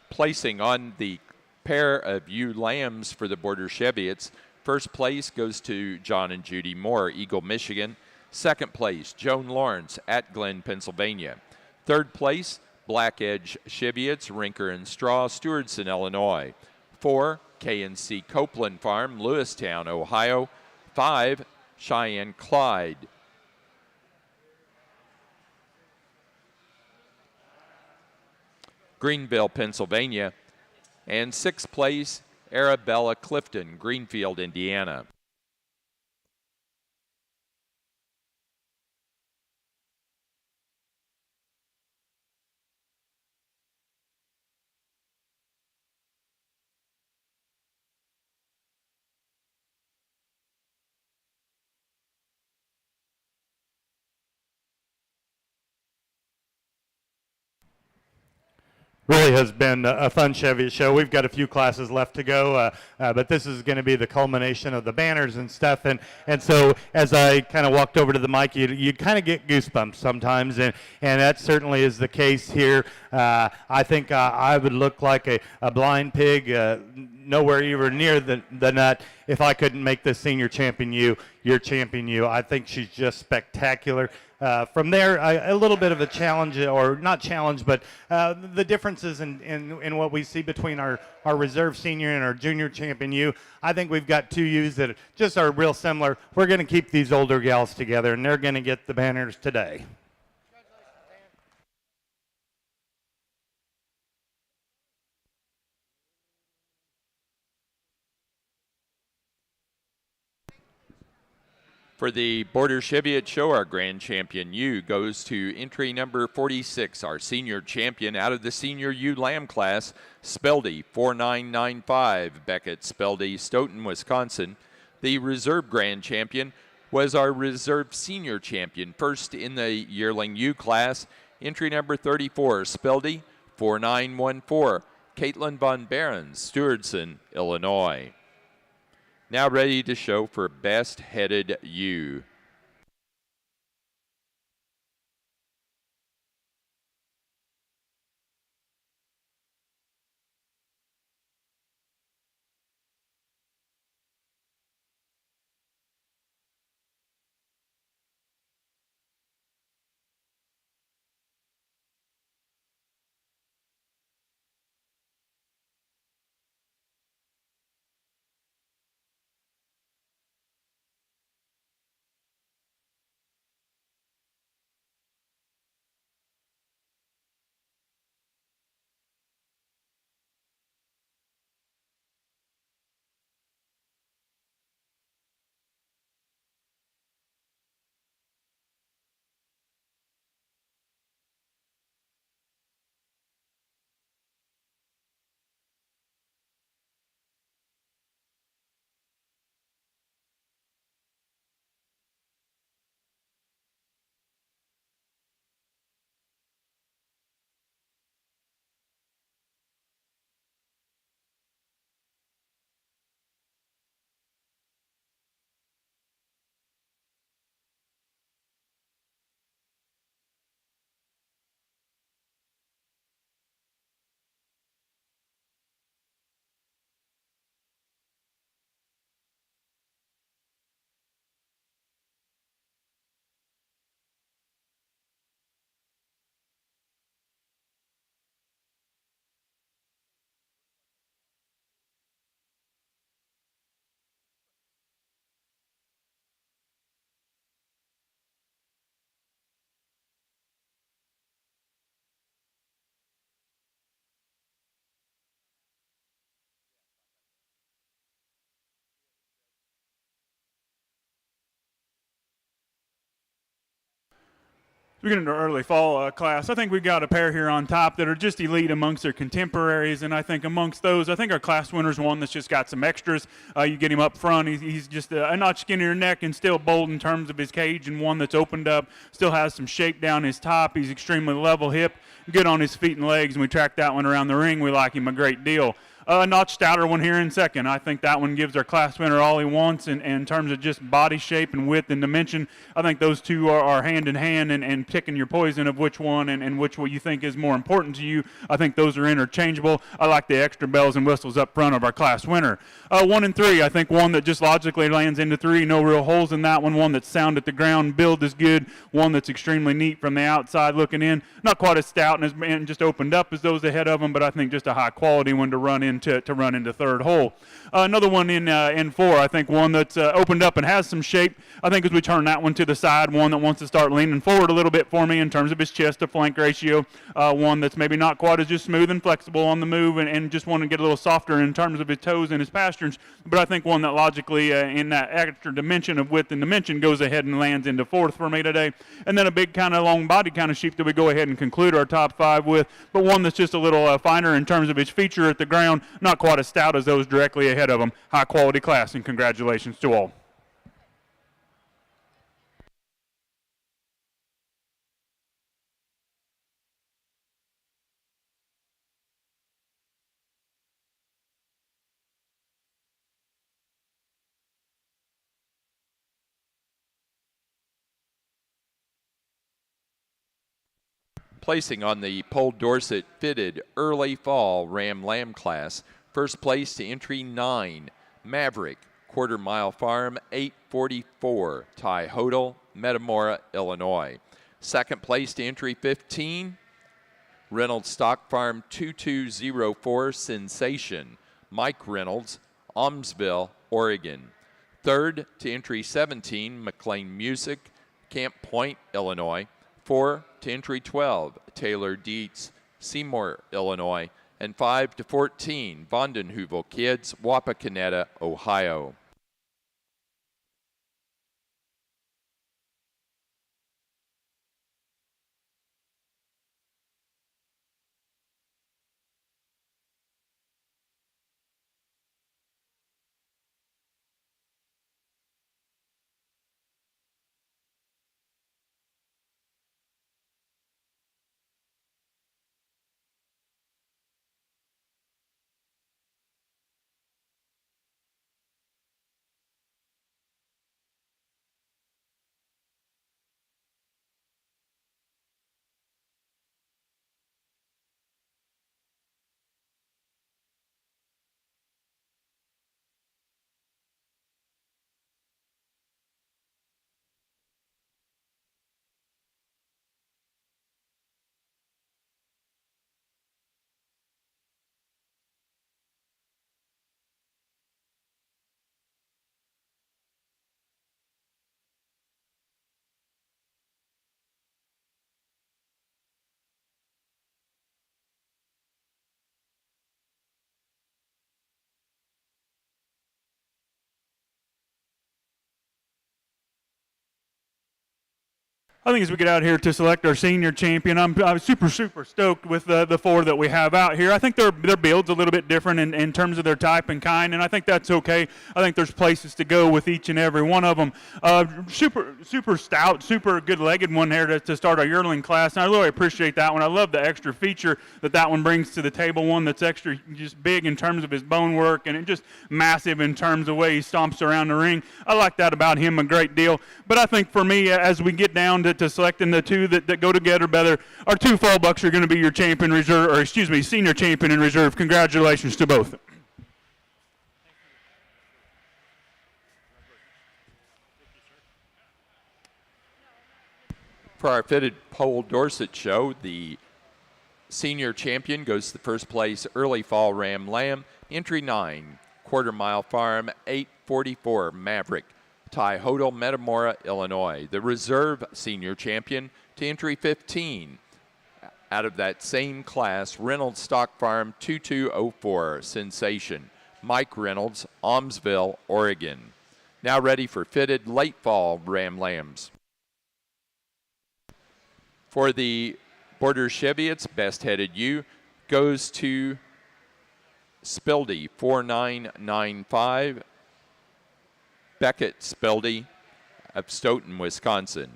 Placing on the pair of ewe lambs for the Border Cheviots, first place goes to John and Judy Moore, Eagle, Michigan. Second place, Joan Lawrence at Glen, Pennsylvania. Third place, Black Edge Cheviots, Rinker and Straw, Stewardson, Illinois. 4, K&C Copeland Farm, Lewistown, Ohio. 5, Cheyenne Clyde. Greenville, Pennsylvania. And 6th place, Arabella Clifton, Greenfield, Indiana. Really has been a fun Chevy show. We've got a few classes left to go, but this is going to be the culmination of the banners and stuff. And so as I kind of walked over to the mic, you kind of get goosebumps sometimes, and that certainly is the case here. I think I would look like a blind pig, nowhere even near the nut, if I couldn't make this senior champion your champion you. I think she's just spectacular. From there, a little bit of a challenge, or not challenge, but the differences in what we see between our reserve senior and our junior champion you. I think we've got 2 ewes that just are real similar. We're going to keep these older gals together, and they're going to get the banners today. For the Border Cheviot Show, our grand champion ewe goes to entry number 46, our senior champion out of the senior ewe lamb class, Speldy 4995, Beckett Speldy, Stoughton, Wisconsin. The reserve grand champion was our reserve senior champion, first in the yearling ewe class, entry number 34, Speldy 4914, Caitlin Von Behrens, Stewardson, Illinois. Now ready to show for best headed ewe. We get into early fall class. I think we've got a pair here on top that are just elite amongst their contemporaries, and I think amongst those, I think our class winner's one that's just got some extras. You get him up front, he's just a notch skinnier neck and still bold in terms of his cage, and one that's opened up, still has some shape down his top. He's extremely level hip, good on his feet and legs, and we track that one around the ring. We like him a great deal. Notch stouter one here in second. I think that one gives our class winner all he wants in terms of just body shape and width and dimension. I think those two are hand in hand, and picking your poison of which one and which one you think is more important to you. I think those are interchangeable. I like the extra bells and whistles up front of our class winner. 1 and 3, I think one that just logically lands into 3. No real holes in that one. One that's sound at the ground. Build is good. One that's extremely neat from the outside looking in. Not quite as stout and just opened up as those ahead of him, but I think just a high quality one to run into third hole. Another one in 4, I think one that's opened up and has some shape. I think as we turn that one to the side, one that wants to start leaning forward a little bit for me in terms of his chest to flank ratio. One that's maybe not quite as just smooth and flexible on the move and just want to get a little softer in terms of his toes and his pasterns. But I think one that logically in that extra dimension of width and dimension goes ahead and lands into 4th for me today. And then a big kind of long body kind of sheep that we go ahead and conclude our top 5 with, but one that's just a little finer in terms of its feature at the ground, not quite as stout as those directly ahead of them. High quality class, and congratulations to all. Placing on the Pole Dorset fitted early fall Ram Lamb class, first place to entry 9, Maverick, Quarter Mile Farm, 844, Ty Hodel, Metamora, Illinois. Second place to entry 15, Reynolds Stock Farm, 2204, Sensation, Mike Reynolds, Almsville, Oregon. Third to entry 17, McLean Music, Camp Point, Illinois. 4 to entry 12, Taylor Dietz, Seymour, Illinois. And 5 to 14, Vondenheuvel Kids, Wapakoneta, Ohio. I think as we get out here to select our senior champion, I'm super stoked with the 4 that we have out here. I think their build's a little bit different in terms of their type and kind, and I think that's okay. I think there's places to go with each and every one of them. Super stout, super good-legged one here to start our yearling class, and I really appreciate that one. I love the extra feature that one brings to the table, one that's extra just big in terms of his bone work and just massive in terms of the way he stomps around the ring. I like that about him a great deal. But I think for me, as we get down to selecting the 2 that go together better, our 2 fall bucks are going to be your champion reserve, or excuse me, senior champion in reserve. Congratulations to both. For our fitted Pole Dorset show, the senior champion goes to the first place early fall Ram Lamb, entry 9, Quarter Mile Farm, 844 Maverick, Ty Hodel, Metamora, Illinois. The reserve senior champion to entry 15. Out of that same class, Reynolds Stock Farm, 2204, Sensation, Mike Reynolds, Almsville, Oregon. Now ready for fitted late fall Ram Lambs. For the Border Cheviots, best headed ewe goes to Spildy, 4995. Beckett Spildy of Stoughton, Wisconsin.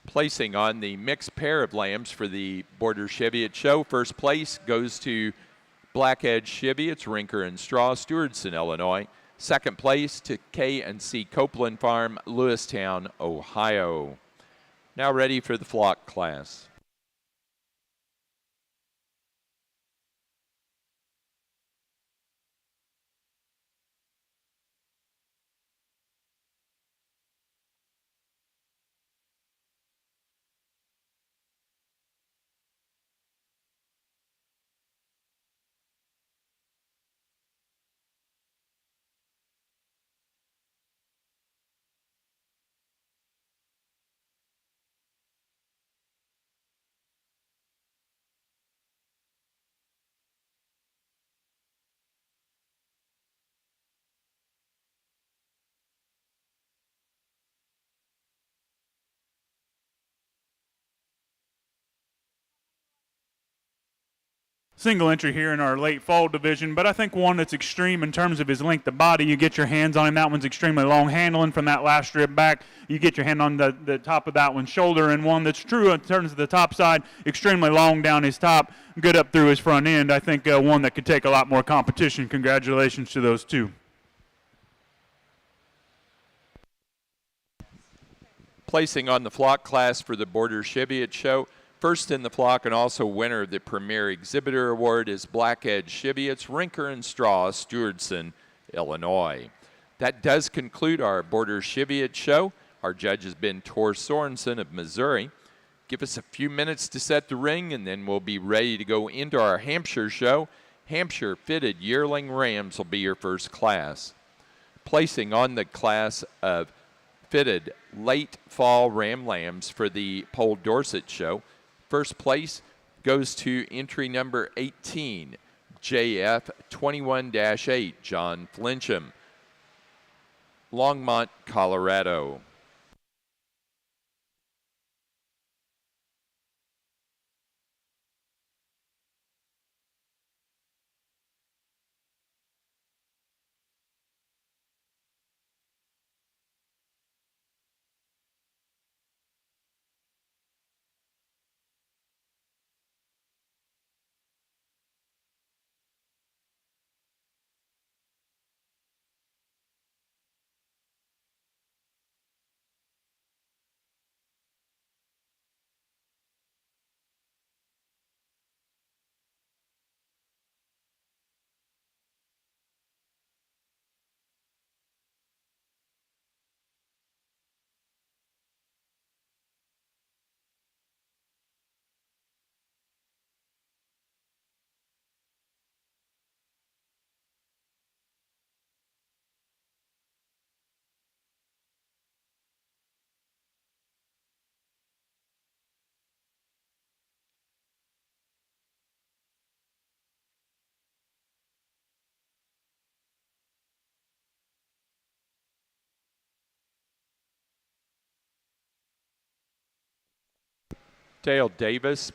Placing on the mixed pair of lambs for the Border Cheviot Show. First place goes to Black Edge Cheviots, Rinker and Straw, Stewardson, Illinois. Second place to K&C Copeland Farm, Lewistown, Ohio. Now ready for the flock class. Single entry here in our late fall division, but I think one that's extreme in terms of his length of body. You get your hands on him. That one's extremely long handling from that last strip back. You get your hand on the top of that one's shoulder, and one that's true in terms of the top side, extremely long down his top, good up through his front end. I think one that could take a lot more competition. Congratulations to those two. Placing on the flock class for the Border Cheviot Show. First in the flock and also winner of the Premier Exhibitor Award is Black Edge Cheviots, Rinker and Straw, Stewardson, Illinois. That does conclude our Border Cheviot Show. Our judge has been Tor Sorensen of Missouri. Give us a few minutes to set the ring, and then we'll be ready to go into our Hampshire show. Hampshire fitted yearling rams will be your first class. Placing on the class of fitted late fall ram lambs for the Pole Dorset show. First place goes to entry number 18, JF 21-8, John Flincham, Longmont, Colorado. Dale Davis,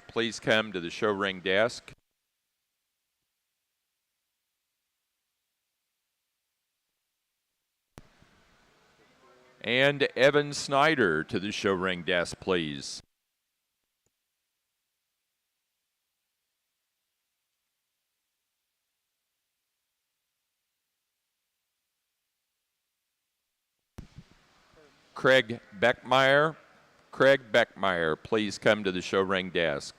please come to the show ring desk. And Evan Snyder to the show ring desk, please. Craig Beckmeyer, please come to the show ring desk.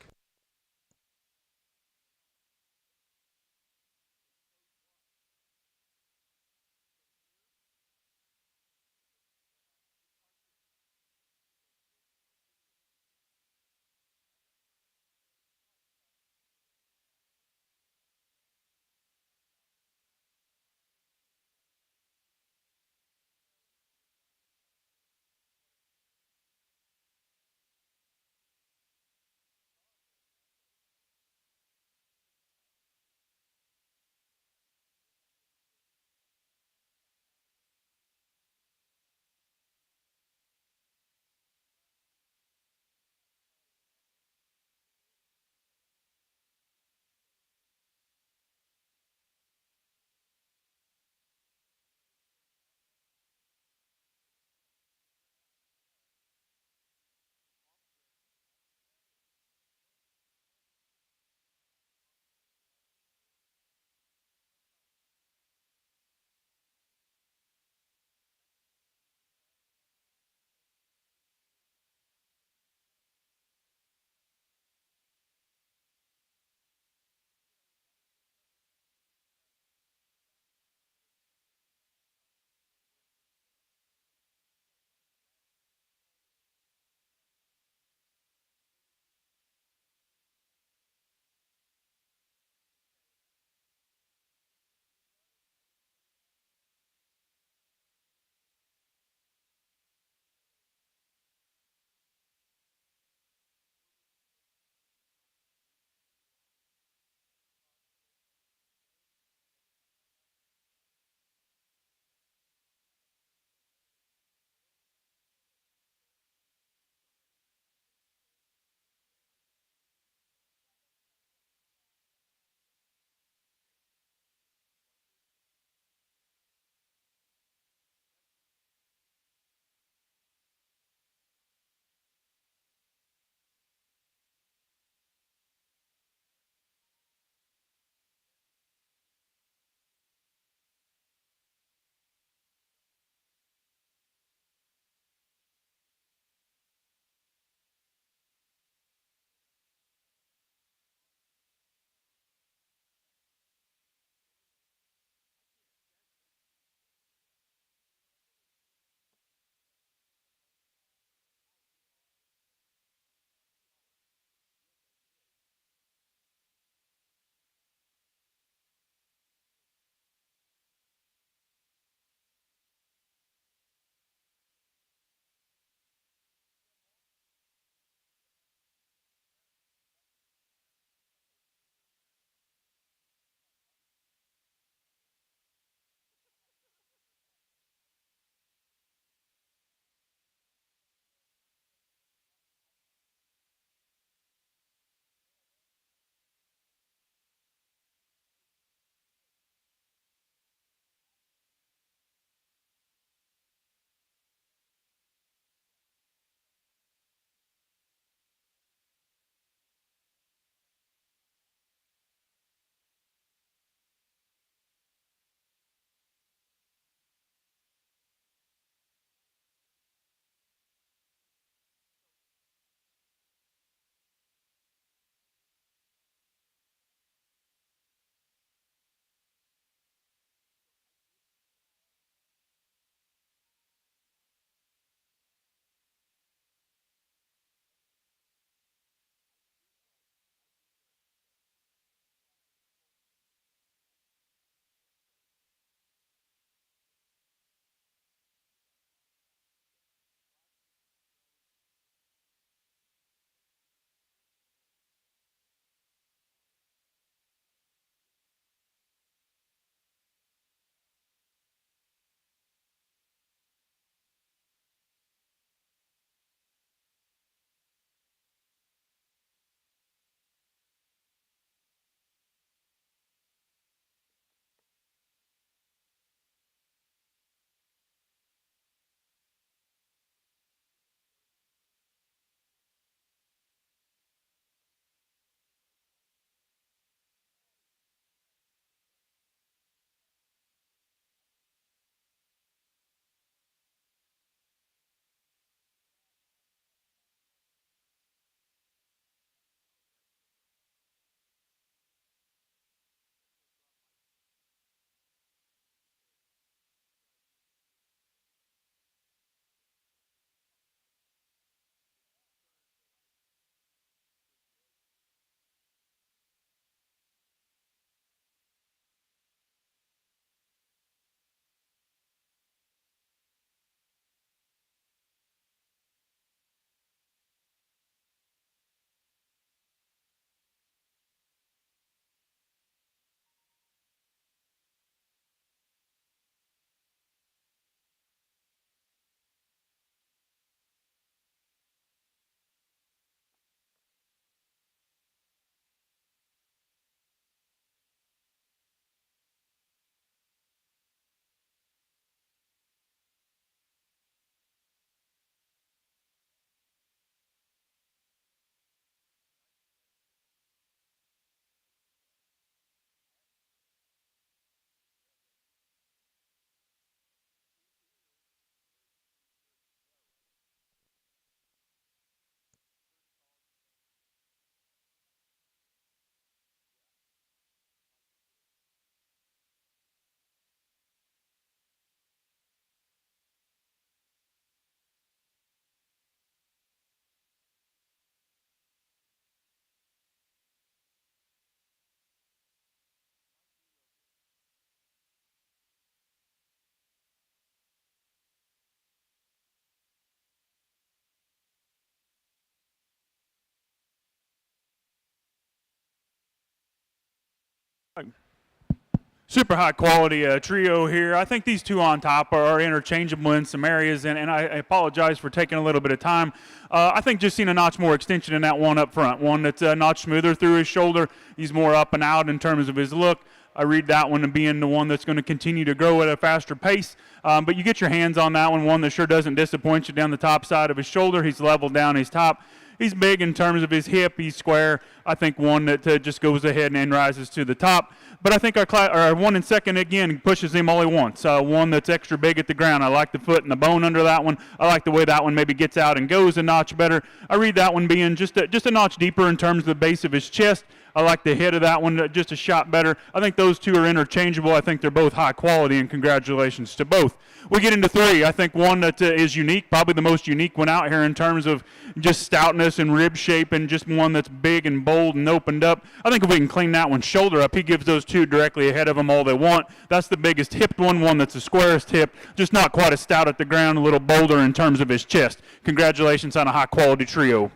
Super high quality trio here. I think these two on top are interchangeable in some areas, and I apologize for taking a little bit of time. I think just seeing a notch more extension in that one up front, one that's a notch smoother through his shoulder. He's more up and out in terms of his look. I read that one as being the one that's going to continue to grow at a faster pace. But you get your hands on that one that sure doesn't disappoint you down the top side of his shoulder. He's leveled down his top. He's big in terms of his hip. He's square. I think one that just goes ahead and rises to the top. But I think our one in second, again, pushes him all he wants. One that's extra big at the ground. I like the foot and the bone under that one. I like the way that one maybe gets out and goes a notch better. I read that one being just a notch deeper in terms of the base of his chest. I like the head of that one just a shot better. I think those two are interchangeable. I think they're both high quality, and congratulations to both. We get into three. I think one that is unique, probably the most unique one out here in terms of just stoutness and rib shape, and just one that's big and bold and opened up. I think if we can clean that one shoulder up, he gives those two directly ahead of him all they want. That's the biggest hipped one that's the squarest hip, just not quite as stout at the ground, a little bolder in terms of his chest. Congratulations on a high quality trio.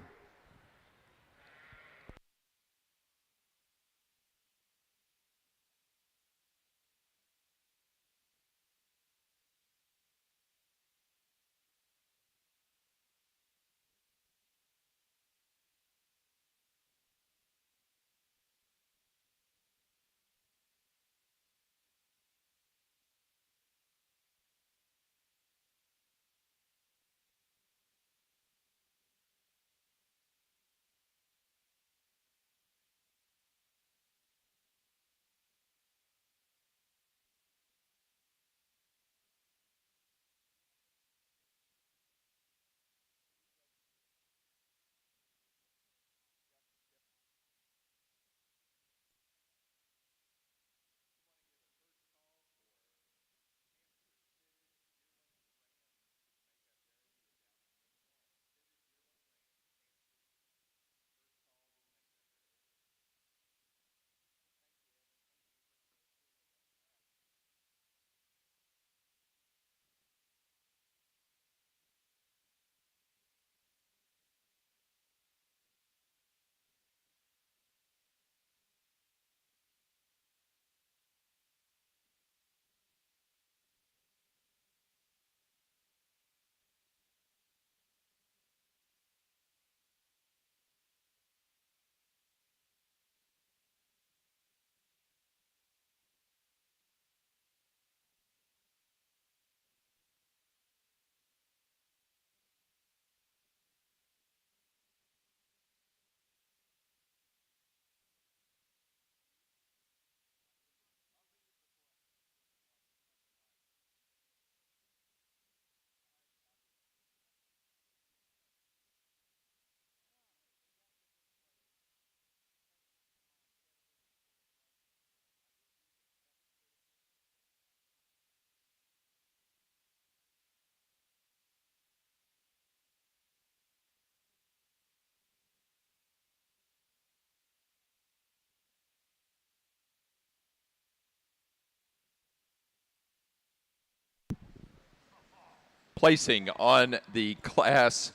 Placing on the class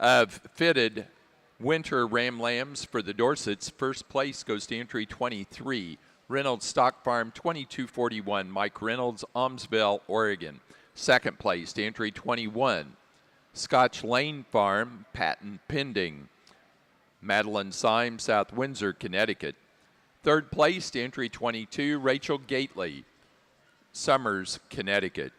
of fitted winter ram lambs for the Dorsets, first place goes to entry 23, Reynolds Stock Farm 2241, Mike Reynolds, Almsville, Oregon. Second place to entry 21, Scotch Lane Farm, patent pending, Madeline Syme, South Windsor, Connecticut. Third place to entry 22, Rachel Gately, Summers, Connecticut.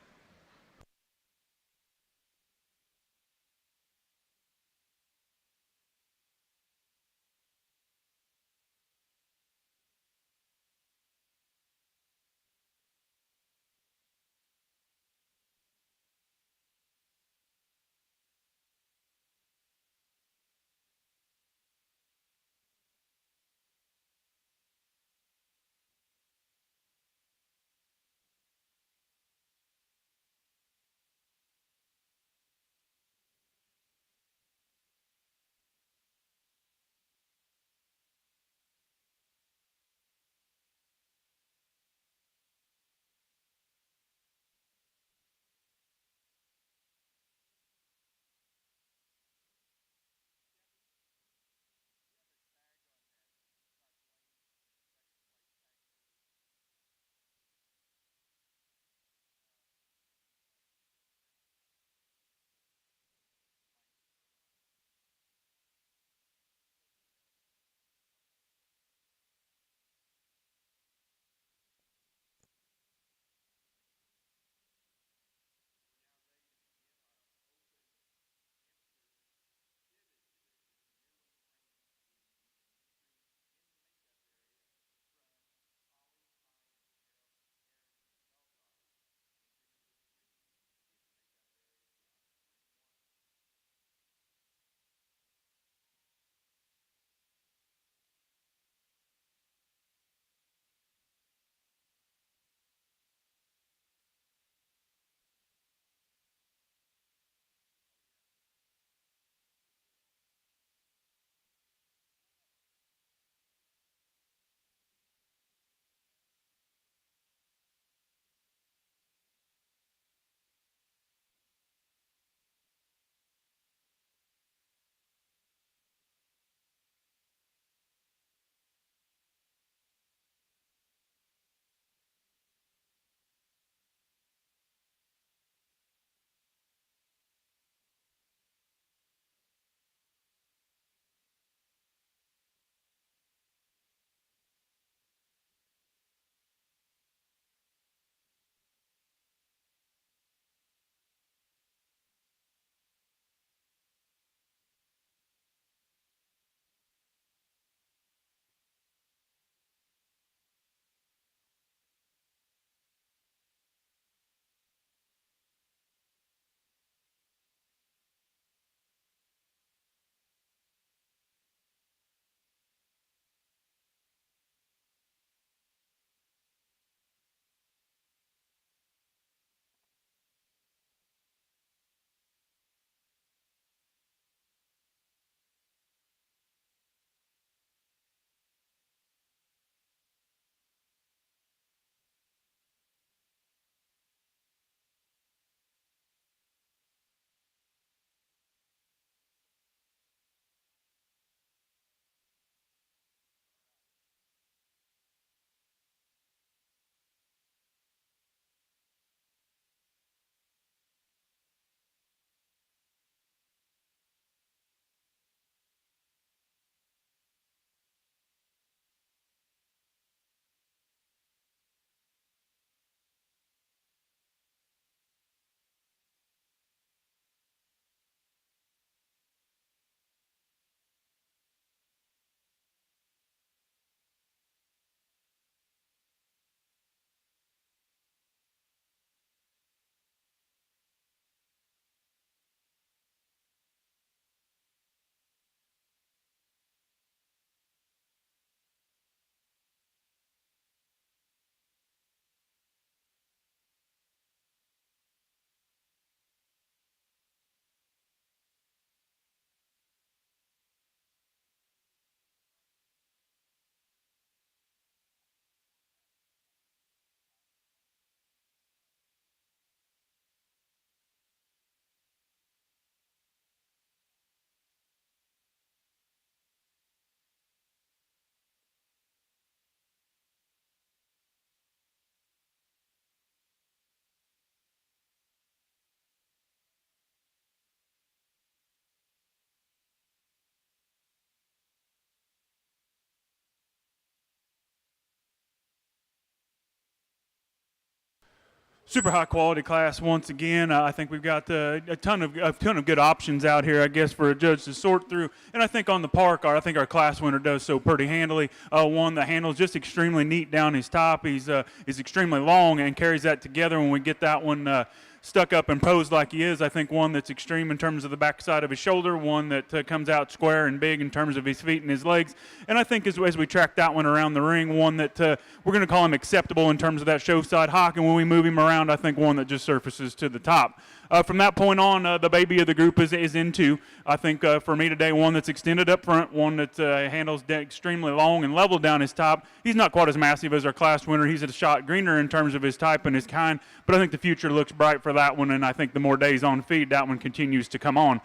Super high quality class once again. I think we've got a ton of good options out here, I guess, for a judge to sort through. And I think on the park, I think our class winner does so pretty handily. One that handles just extremely neat down his top. He's extremely long and carries that together. When we get that one stuck up and posed like he is, I think one that's extreme in terms of the backside of his shoulder, one that comes out square and big in terms of his feet and his legs. And I think as we track that one around the ring, one that we're going to call him acceptable in terms of that show side hock. And when we move him around, I think one that just surfaces to the top. From that point on, the baby of the group is in two. I think for me today, one that's extended up front, one that handles extremely long and level down his top. He's not quite as massive as our class winner. He's a shot greener in terms of his type and his kind, but I think the future looks bright for that one, and I think the more days on feed, that one continues to come on.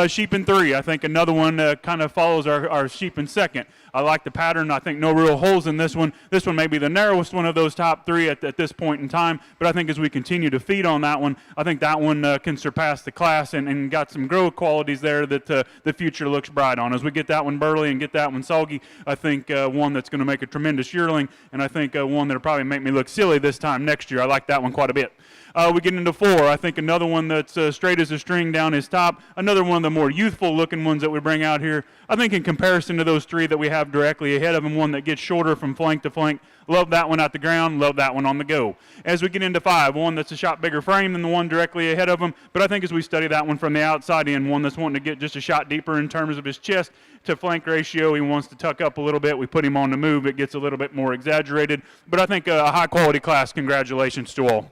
Sheep in three, I think another one kind of follows our sheep in second. I like the pattern. I think no real holes in this one. This one may be the narrowest one of those top three at this point in time, but I think as we continue to feed on that one, I think that one can surpass the class and got some growth qualities there that the future looks bright on. As we get that one burly and get that one soggy, I think one that's going to make a tremendous yearling, and I think one that'll probably make me look silly this time next year. I like that one quite a bit. We get into four. I think another one that's straight as a string down his top. Another one of the more youthful-looking ones that we bring out here. I think in comparison to those three that we have directly ahead of him, one that gets shorter from flank to flank. Love that one at the ground. Love that one on the go. As we get into five, one that's a shot bigger frame than the one directly ahead of him. But I think as we study that one from the outside in, one that's wanting to get just a shot deeper in terms of his chest to flank ratio. He wants to tuck up a little bit. We put him on the move. It gets a little bit more exaggerated. But I think a high-quality class. Congratulations to all.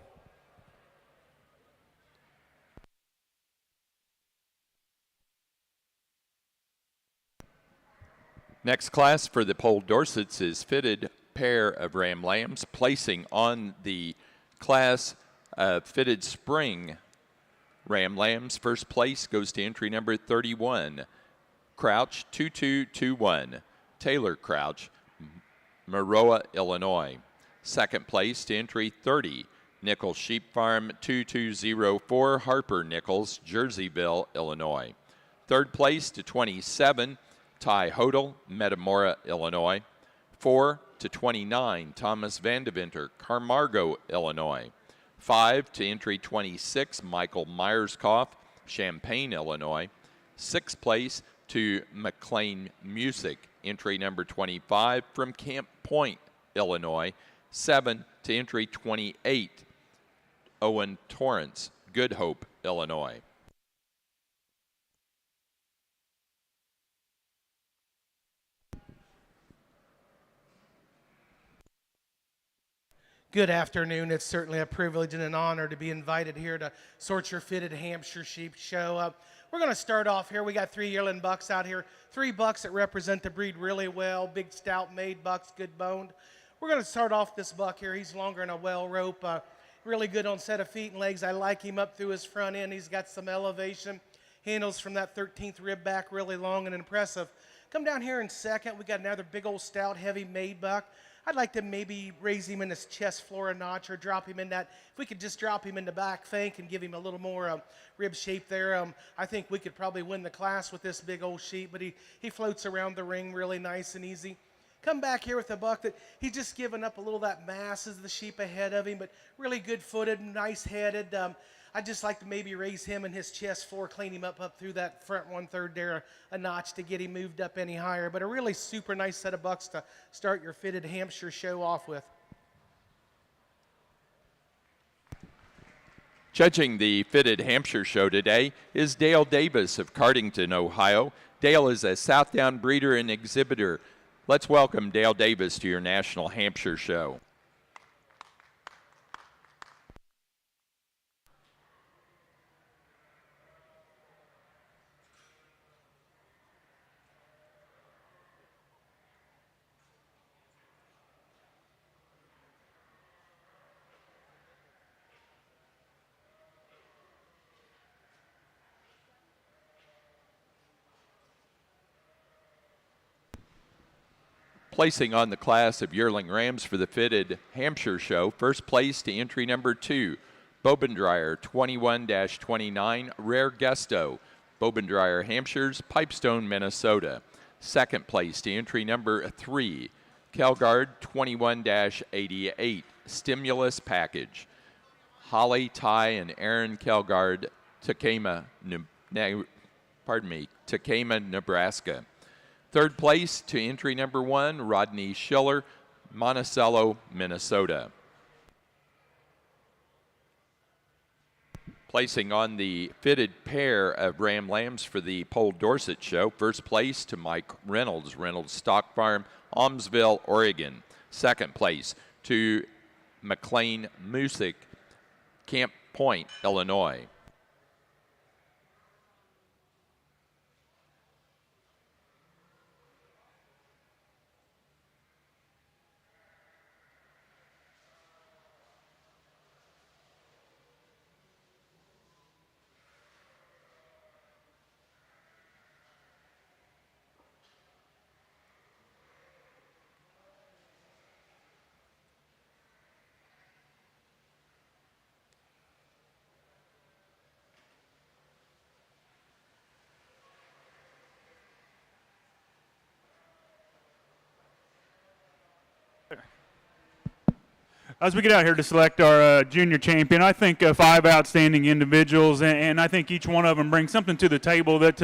Next class for the Poll Dorsets is fitted pair of ram lambs, placing on the class fitted spring ram lambs. First place goes to entry number 31, Crouch 2221, Taylor Crouch, Maroa, Illinois. Second place to entry 30, Nichols Sheep Farm 2204, Harper Nichols, Jerseyville, Illinois. Third place to 27, Ty Hodel, Metamora, Illinois. 4 to 29, Thomas Vandeventer, Carmargo, Illinois. 5 to entry 26, Michael Meyerskoff, Champaign, Illinois. 6th place to McLean Music, entry number 25 from Camp Point, Illinois. 7 to entry 28, Owen Torrance, Good Hope, Illinois. Good afternoon. It's certainly a privilege and an honor to be invited here to Sort Your Fitted Hampshire Sheep Show. We're going to start off here. We got 3 yearling bucks out here, 3 bucks that represent the breed really well, big stout made bucks, good boned. We're going to start off this buck here. He's longer than a well rope, really good on set of feet and legs. I like him up through his front end. He's got some elevation, handles from that 13th rib back really long and impressive. Come down here in second. We got another big old stout, heavy made buck. I'd like to maybe raise him in his chest floor a notch or drop him in that. If we could just drop him in the back flank and give him a little more rib shape there, I think we could probably win the class with this big old sheep, but he floats around the ring really nice and easy. Come back here with a buck that he's just given up a little of that mass as the sheep ahead of him, but really good-footed, nice-headed. I'd just like to maybe raise him in his chest floor, clean him up through that front 1/3 there a notch to get him moved up any higher. But a really super nice set of bucks to start your fitted Hampshire show off with. Judging the fitted Hampshire show today is Dale Davis of Cardington, Ohio. Dale is a Southdown breeder and exhibitor. Let's welcome Dale Davis to your National Hampshire Show. Placing on the class of yearling rams for the fitted Hampshire show, first place to entry number 2, Bobendreyer 21-29, Rare Gusto, Bobendreyer Hampshires, Pipestone, Minnesota. Second place to entry number 3, Kelgard 21-88, Stimulus Package, Holly, Ty, and Aaron Kelgard, Takema, Nebraska. Third place to entry number 1, Rodney Schiller, Monticello, Minnesota. Placing on the fitted pair of Ram Lambs for the Pole Dorset Show, first place to Mike Reynolds, Reynolds Stock Farm, Almsville, Oregon. Second place to McLean Music, Camp Point, Illinois. As we get out here to select our junior champion, I think 5 outstanding individuals, and I think each one of them brings something to the table that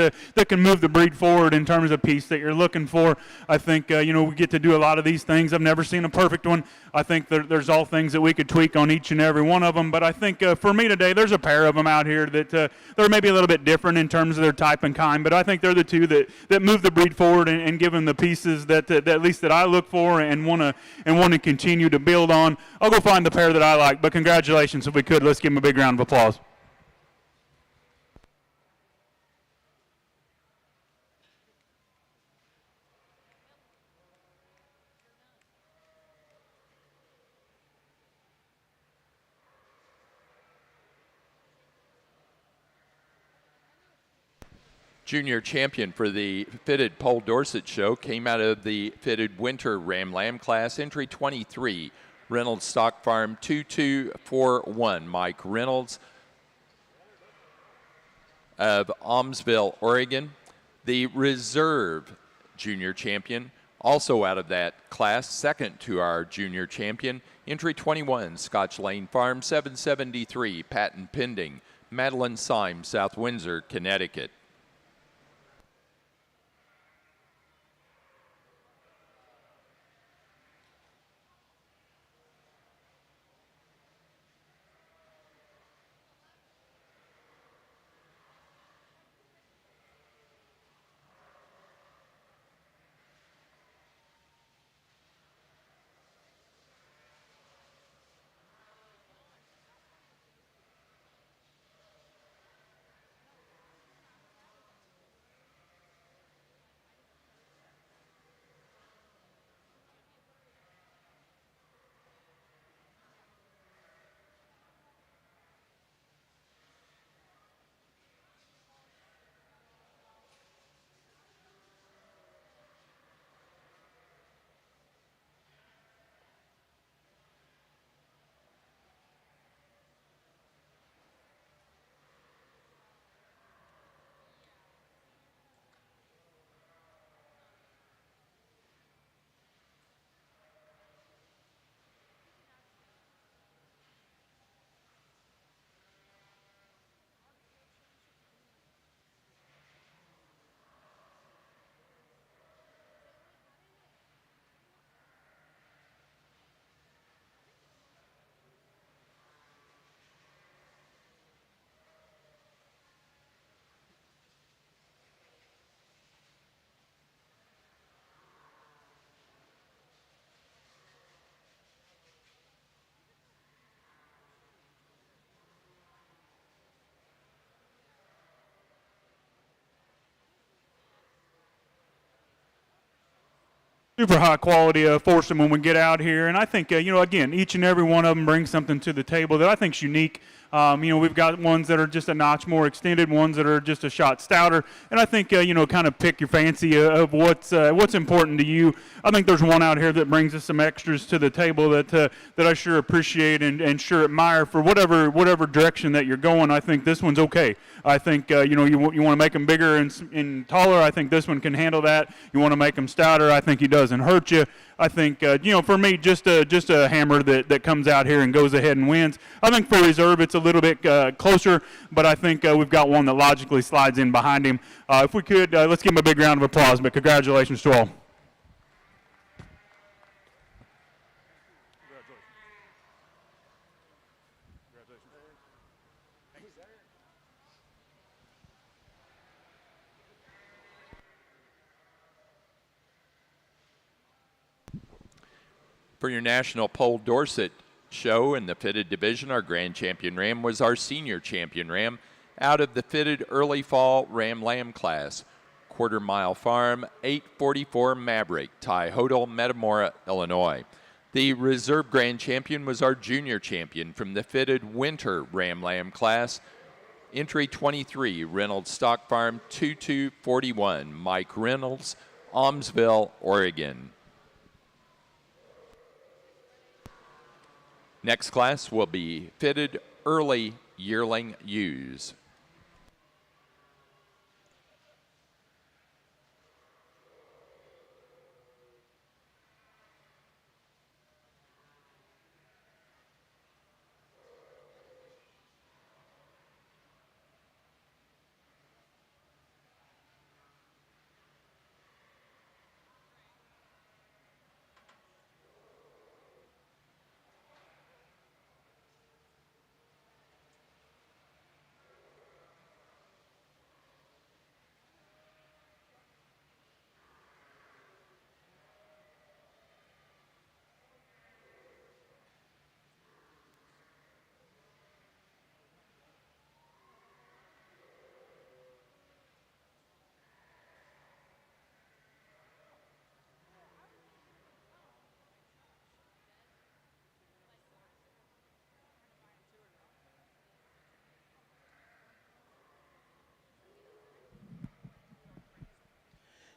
can move the breed forward in terms of piece that you're looking for. I think, we get to do a lot of these things. I've never seen a perfect one. I think there's all things that we could tweak on each and every one of them, but I think for me today, there's a pair of them out here that they're maybe a little bit different in terms of their type and kind, but I think they're the two that move the breed forward and give them the pieces that at least that I look for and want to continue to build on. I'll go find the pair that I like, but congratulations. If we could, let's give them a big round of applause. Junior champion for the fitted Pole Dorset Show came out of the fitted winter Ram Lamb class, entry 23. Reynolds Stock Farm 2241. Mike Reynolds of Almsville, Oregon. The reserve junior champion, also out of that class, second to our junior champion. Entry 21, Scotch Lane Farm 773. Patent pending. Madeline Syme, South Windsor, Connecticut. Super high quality foursome when we get out here, and I think again, each and every one of them brings something to the table that I think is unique. We've got ones that are just a notch more extended, ones that are just a shot stouter, and I think kind of pick your fancy of what's important to you. I think there's one out here that brings us some extras to the table that I sure appreciate and sure admire for whatever direction that you're going. I think this one's okay. I think you want to make them bigger and taller. I think this one can handle that. You want to make them stouter. I think he doesn't hurt you. I think, for me, just a hammer that comes out here and goes ahead and wins. I think for reserve, it's a little bit closer, but I think we've got one that logically slides in behind him. If we could, let's give him a big round of applause, but congratulations to all. For your National Pole Dorset show in the fitted division, our grand champion ram was our senior champion ram out of the fitted early fall Ram Lamb class. Quarter Mile Farm, 844 Maverick, Ty Hodel, Metamora, Illinois. The reserve grand champion was our junior champion from the fitted winter Ram Lamb class. Entry 23, Reynolds Stock Farm, 2241, Mike Reynolds, Almsville, Oregon. Next class will be fitted early yearling ewes.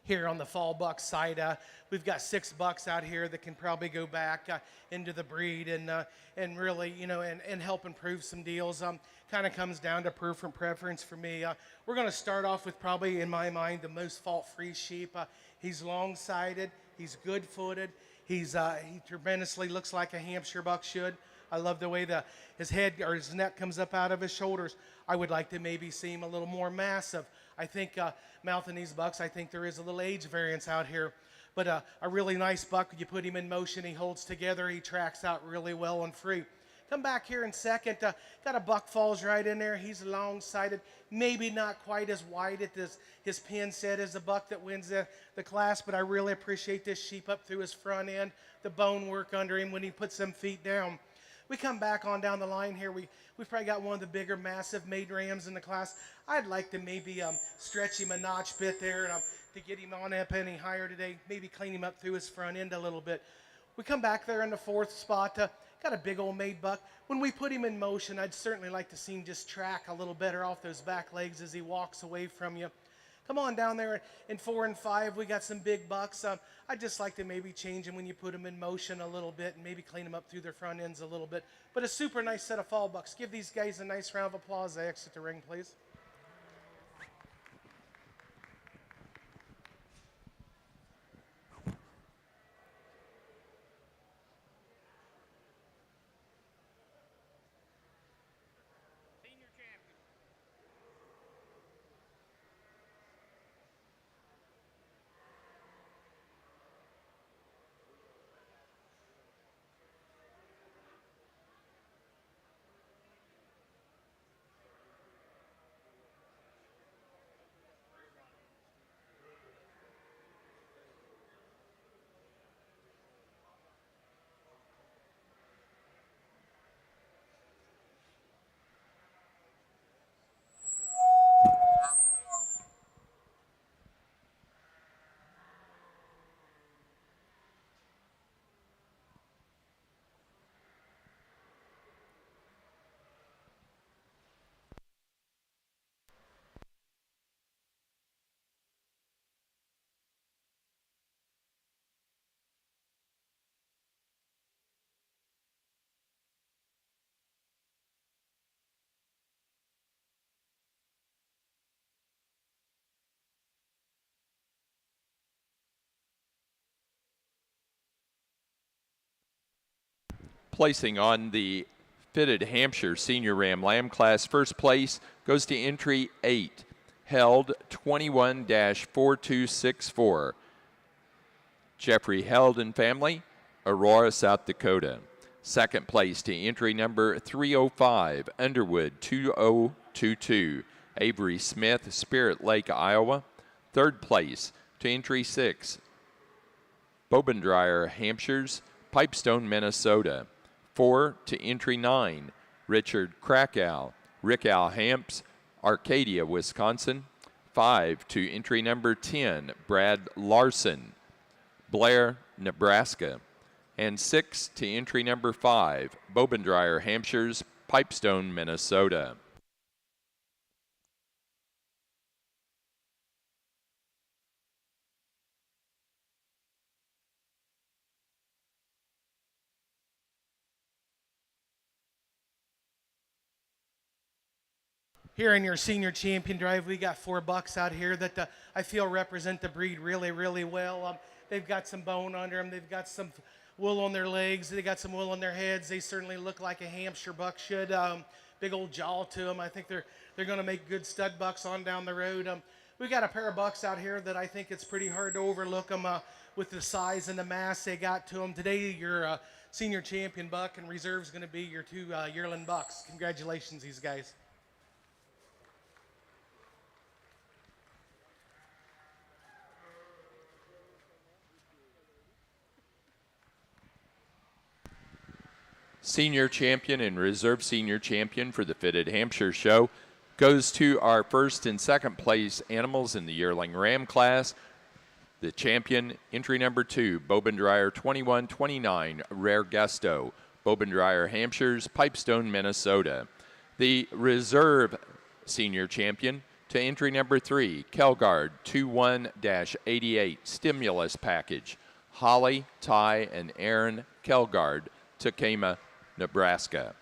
Here on the fall buck side, we've got 6 bucks out here that can probably go back into the breed and really, and help improve some deals. Kind of comes down to preference for me. We're going to start off with probably, in my mind, the most fault-free sheep. He's long-sided. He's good-footed. He tremendously looks like a Hampshire buck should. I love the way his head or his neck comes up out of his shoulders. I would like to maybe see him a little more massive. I think mouthing these bucks, I think there is a little age variance out here. But a really nice buck, you put him in motion, he holds together, he tracks out really well and free. Come back here in second, got a buck falls right in there. He's long-sided, maybe not quite as wide at his pin set as the buck that wins the class, but I really appreciate this sheep up through his front end, the bone work under him when he puts them feet down. We come back on down the line here. We've probably got one of the bigger, massive maid rams in the class. I'd like to maybe stretch him a notch bit there to get him on up any higher today. Maybe clean him up through his front end a little bit. We come back there in the 4th spot. Got a big old maid buck. When we put him in motion, I'd certainly like to see him just track a little better off those back legs as he walks away from you. Come on down there in 4 and 5. We got some big bucks. I'd just like to maybe change them when you put them in motion a little bit and maybe clean them up through their front ends a little bit. But a super nice set of fall bucks. Give these guys a nice round of applause. They exit the ring, please. Placing on the fitted Hampshire Senior Ram Lamb class, first place goes to entry 8, held 21-4264. Jeffrey Held and family, Aurora, South Dakota. Second place to entry number 305, Underwood 2022, Avery Smith, Spirit Lake, Iowa. Third place to entry 6, Bobendreyer Hampshires, Pipestone, Minnesota. 4 to entry 9, Richard Krakow, Rickow Hamps, Arcadia, Wisconsin. 5 to entry number 10, Brad Larson, Blair, Nebraska. And 6 to entry number 5, Bobendreyer Hampshires, Pipestone, Minnesota. Here in your senior champion drive, we got 4 bucks out here that I feel represent the breed really, really well. They've got some bone under them. They've got some wool on their legs. They got some wool on their heads. They certainly look like a Hampshire buck should. Big old jaw to them. I think they're going to make good stud bucks on down the road. We got a pair of bucks out here that I think it's pretty hard to overlook them with the size and the mass they got to them. Today, your senior champion buck and reserve is going to be your 2 yearling bucks. Congratulations, these guys. Senior champion and reserve senior champion for the fitted Hampshire show goes to our first and second place animals in the yearling ram class. The champion, entry number 2, Bobendreyer 2129, Rare Gusto, Bobendreyer Hampshires, Pipestone, Minnesota. The reserve senior champion to entry number 3, Kelgard 21-88, Stimulus Package, Holly, Ty, and Aaron Kelgard, Takema, Nebraska.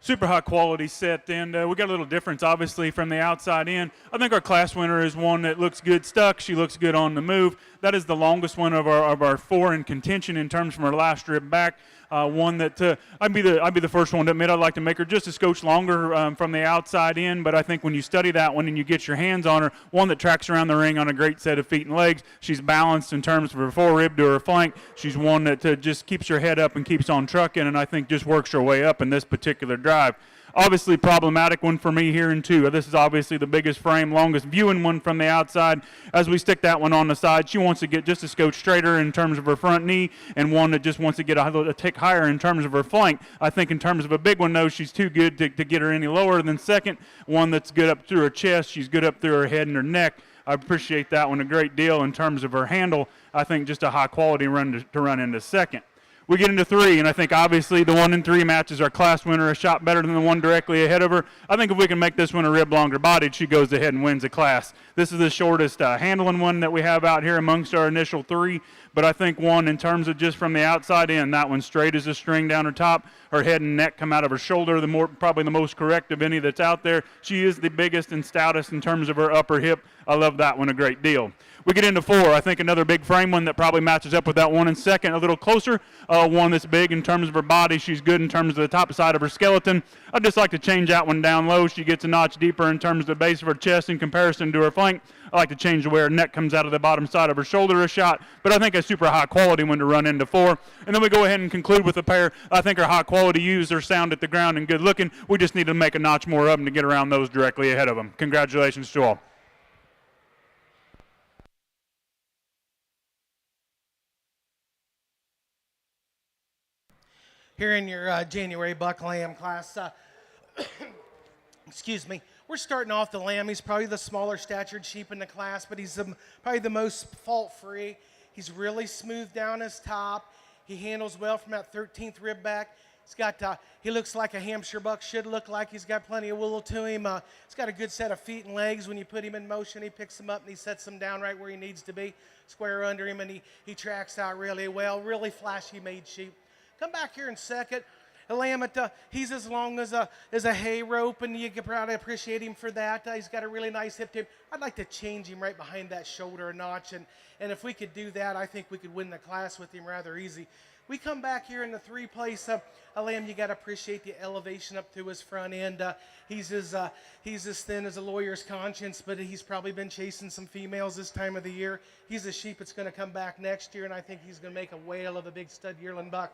Super high quality set, and we got a little difference obviously from the outside in. I think our class winner is one that looks good stuck. She looks good on the move. That is the longest one of our four in contention in terms from her last rib back. One that I'd be the first one to admit I'd like to make her just a scotch longer from the outside in, but I think when you study that one and you get your hands on her, one that tracks around the ring on a great set of feet and legs. She's balanced in terms of her fore rib to her flank. She's one that just keeps her head up and keeps on trucking, and I think just works her way up in this particular drive. Obviously problematic one for me here in two. This is obviously the biggest frame, longest viewing one from the outside. As we stick that one on the side, she wants to get just a scotch straighter in terms of her front knee, and one that just wants to get a tick higher in terms of her flank. I think in terms of a big one, though, she's too good to get her any lower than second. One that's good up through her chest, she's good up through her head and her neck. I appreciate that one a great deal in terms of her handle. I think just a high quality run to run into second. We get into three, and I think obviously the 1 and 3 matches our class winner a shot better than the one directly ahead of her. I think if we can make this one a rib longer bodied, she goes ahead and wins the class. This is the shortest handling one that we have out here amongst our initial three, but I think one in terms of just from the outside in, that one straight as a string down her top. Her head and neck come out of her shoulder, probably the most correct of any that's out there. She is the biggest and stoutest in terms of her upper hip. I love that one a great deal. We get into four. I think another big frame one that probably matches up with that one in second a little closer. One that's big in terms of her body. She's good in terms of the top side of her skeleton. I'd just like to change that one down low. She gets a notch deeper in terms of the base of her chest in comparison to her flank. I like to change the way her neck comes out of the bottom side of her shoulder a shot, but I think a super high quality one to run into four. And then we go ahead and conclude with a pair. I think our high quality ewes are sound at the ground and good looking. We just need to make a notch more of them to get around those directly ahead of them. Congratulations to all. Here in your January buck lamb class, excuse me, we're starting off the lamb. He's probably the smaller statured sheep in the class, but he's probably the most fault-free. He's really smooth down his top. He handles well from that 13th rib back. He looks like a Hampshire buck should look like. He's got plenty of wool to him. He's got a good set of feet and legs. When you put him in motion, he picks them up and he sets them down right where he needs to be, square under him, and he tracks out really well. Really flashy made sheep. Come back here in second. A lamb he's as long as a hay rope, and you can probably appreciate him for that. He's got a really nice hip to him. I'd like to change him right behind that shoulder a notch, and if we could do that, I think we could win the class with him rather easy. We come back here in the three place. A lamb, you got to appreciate the elevation up to his front end. He's as thin as a lawyer's conscience, but he's probably been chasing some females this time of the year. He's a sheep that's going to come back next year, and I think he's going to make a whale of a big stud yearling buck.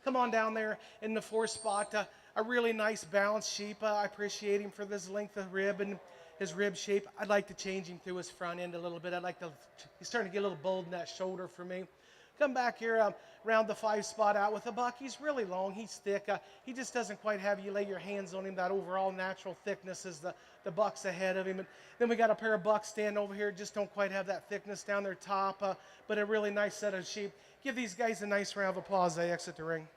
Come on down there in the fourth spot. A really nice balanced sheep. I appreciate him for this length of rib and his rib shape. I'd like to change him through his front end a little bit. He's starting to get a little bold in that shoulder for me. Come back here around the 5 spot out with a buck. He's really long. He's thick. He just doesn't quite have you lay your hands on him. That overall natural thickness is the bucks ahead of him. And then we got a pair of bucks standing over here. Just don't quite have that thickness down their top, but a really nice set of sheep. Give these guys a nice round of applause. They exit the ring.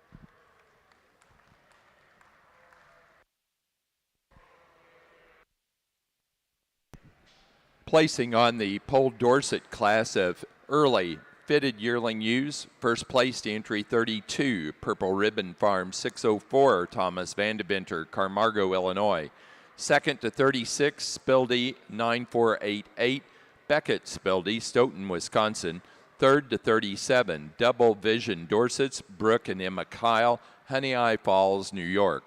Placing on the Pole Dorset class of early fitted yearling ewes, first place to entry 32, Purple Ribbon Farm 604, Thomas Vandeventer, Carmargo, Illinois. Second to 36, Spildy 9488, Beckett Spildy, Stoughton, Wisconsin. Third to 37, Double Vision Dorsets, Brooke and Emma Kyle, Honey Eye Falls, New York.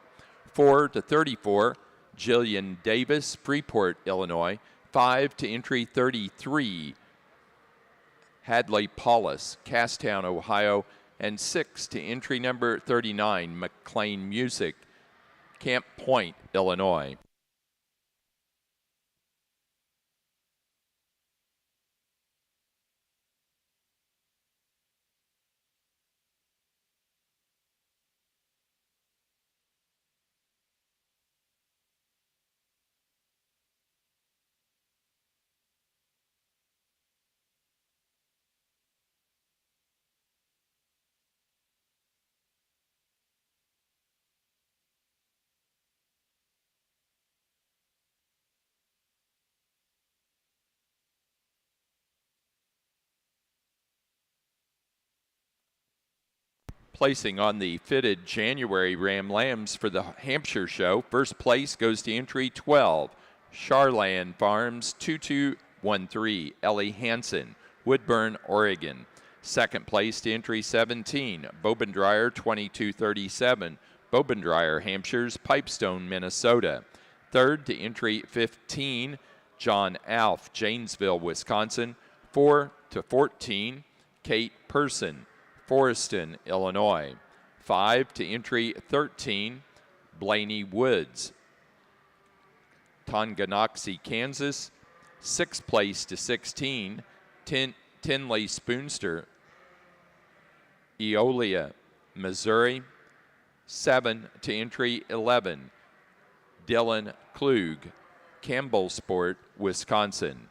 4 to 34, Jillian Davis, Freeport, Illinois. 5 to entry 33, Hadley Paulus, Castown, Ohio. And 6 to entry number 39, McLean Music, Camp Point, Illinois. Placing on the fitted January Ram Lambs for the Hampshire Show, first place goes to entry 12, Charland Farms 2213, Ellie Hansen, Woodburn, Oregon. Second place to entry 17, Bobendreyer 2237, Bobendreyer, Hampshire's Pipestone, Minnesota. Third to entry 15, John Alf, Janesville, Wisconsin. 4 to 14, Kate Person, Forreston, Illinois. 5 to entry 13, Blaney Woods, Tonganoxie, Kansas. 6th place to 16, Tinley Spoonster, Eolia, Missouri. 7 to entry 11, Dylan Klug, Campbellsport, Wisconsin.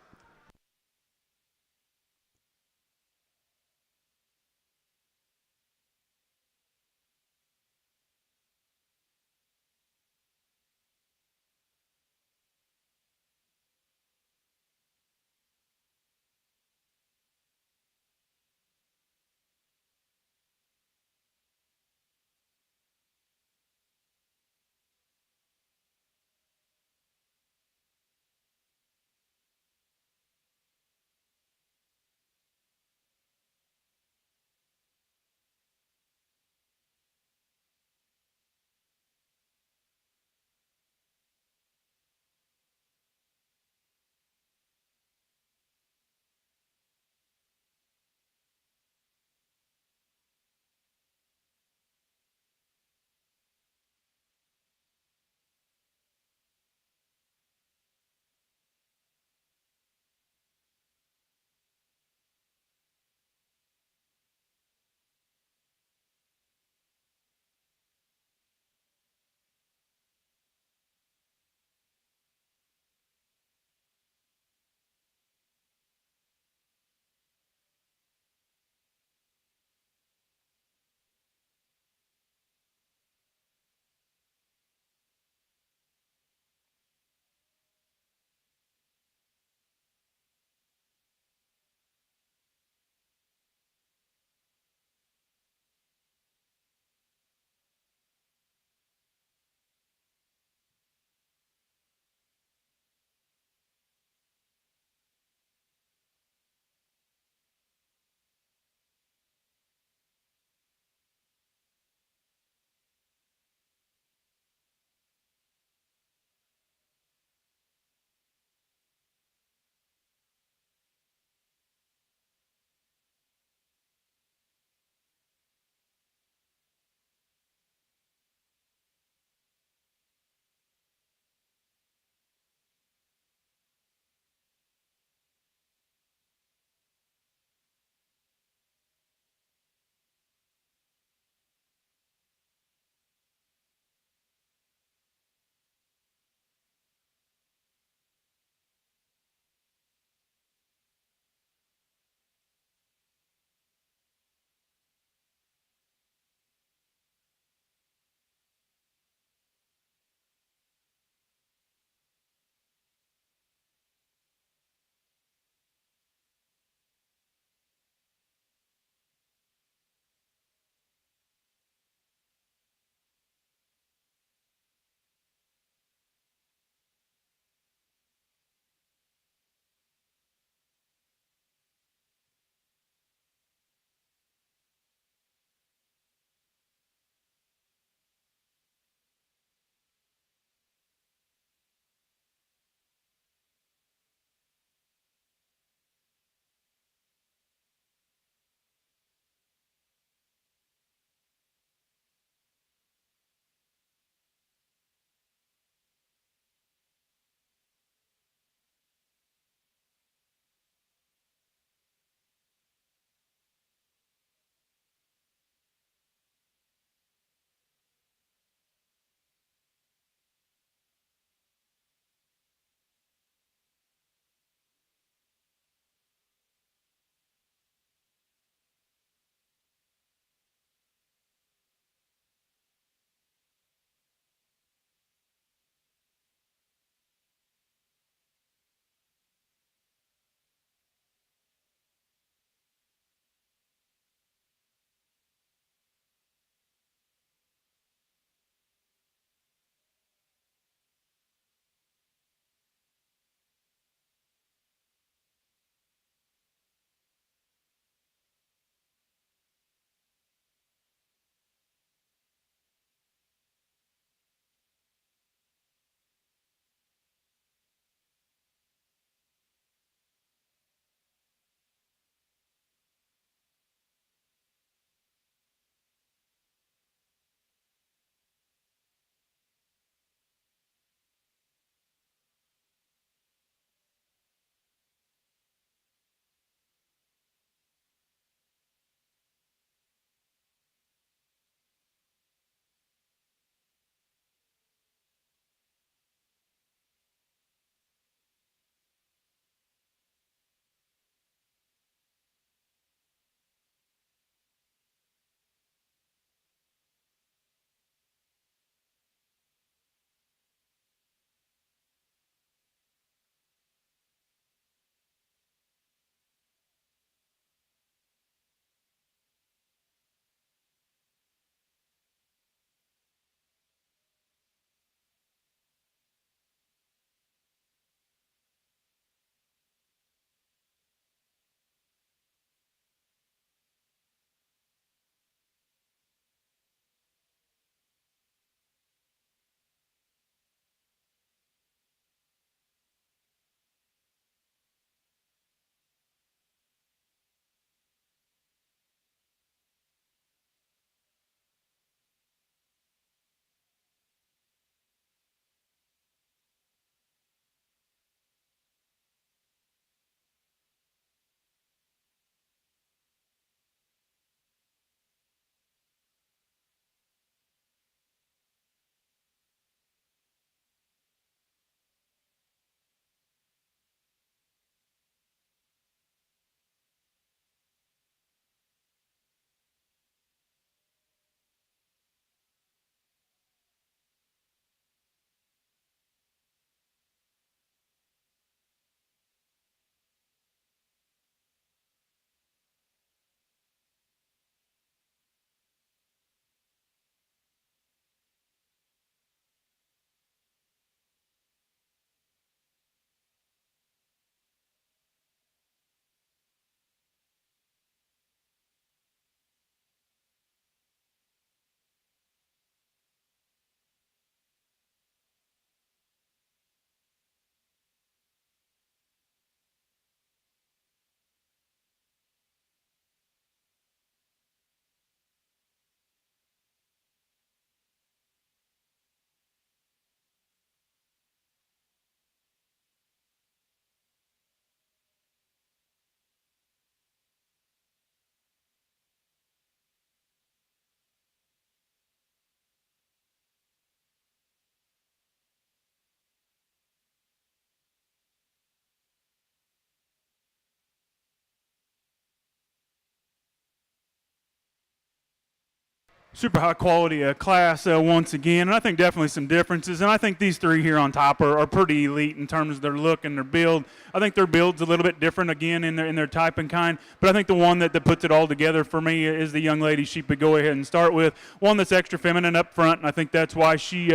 super high quality class once again, and I think definitely some differences. And I think these three here on top are pretty elite in terms of their look and their build. I think their build's a little bit different again in their type and kind, but I think the one that puts it all together for me is the young lady sheep would go ahead and start with. One that's extra feminine up front, and I think that's why she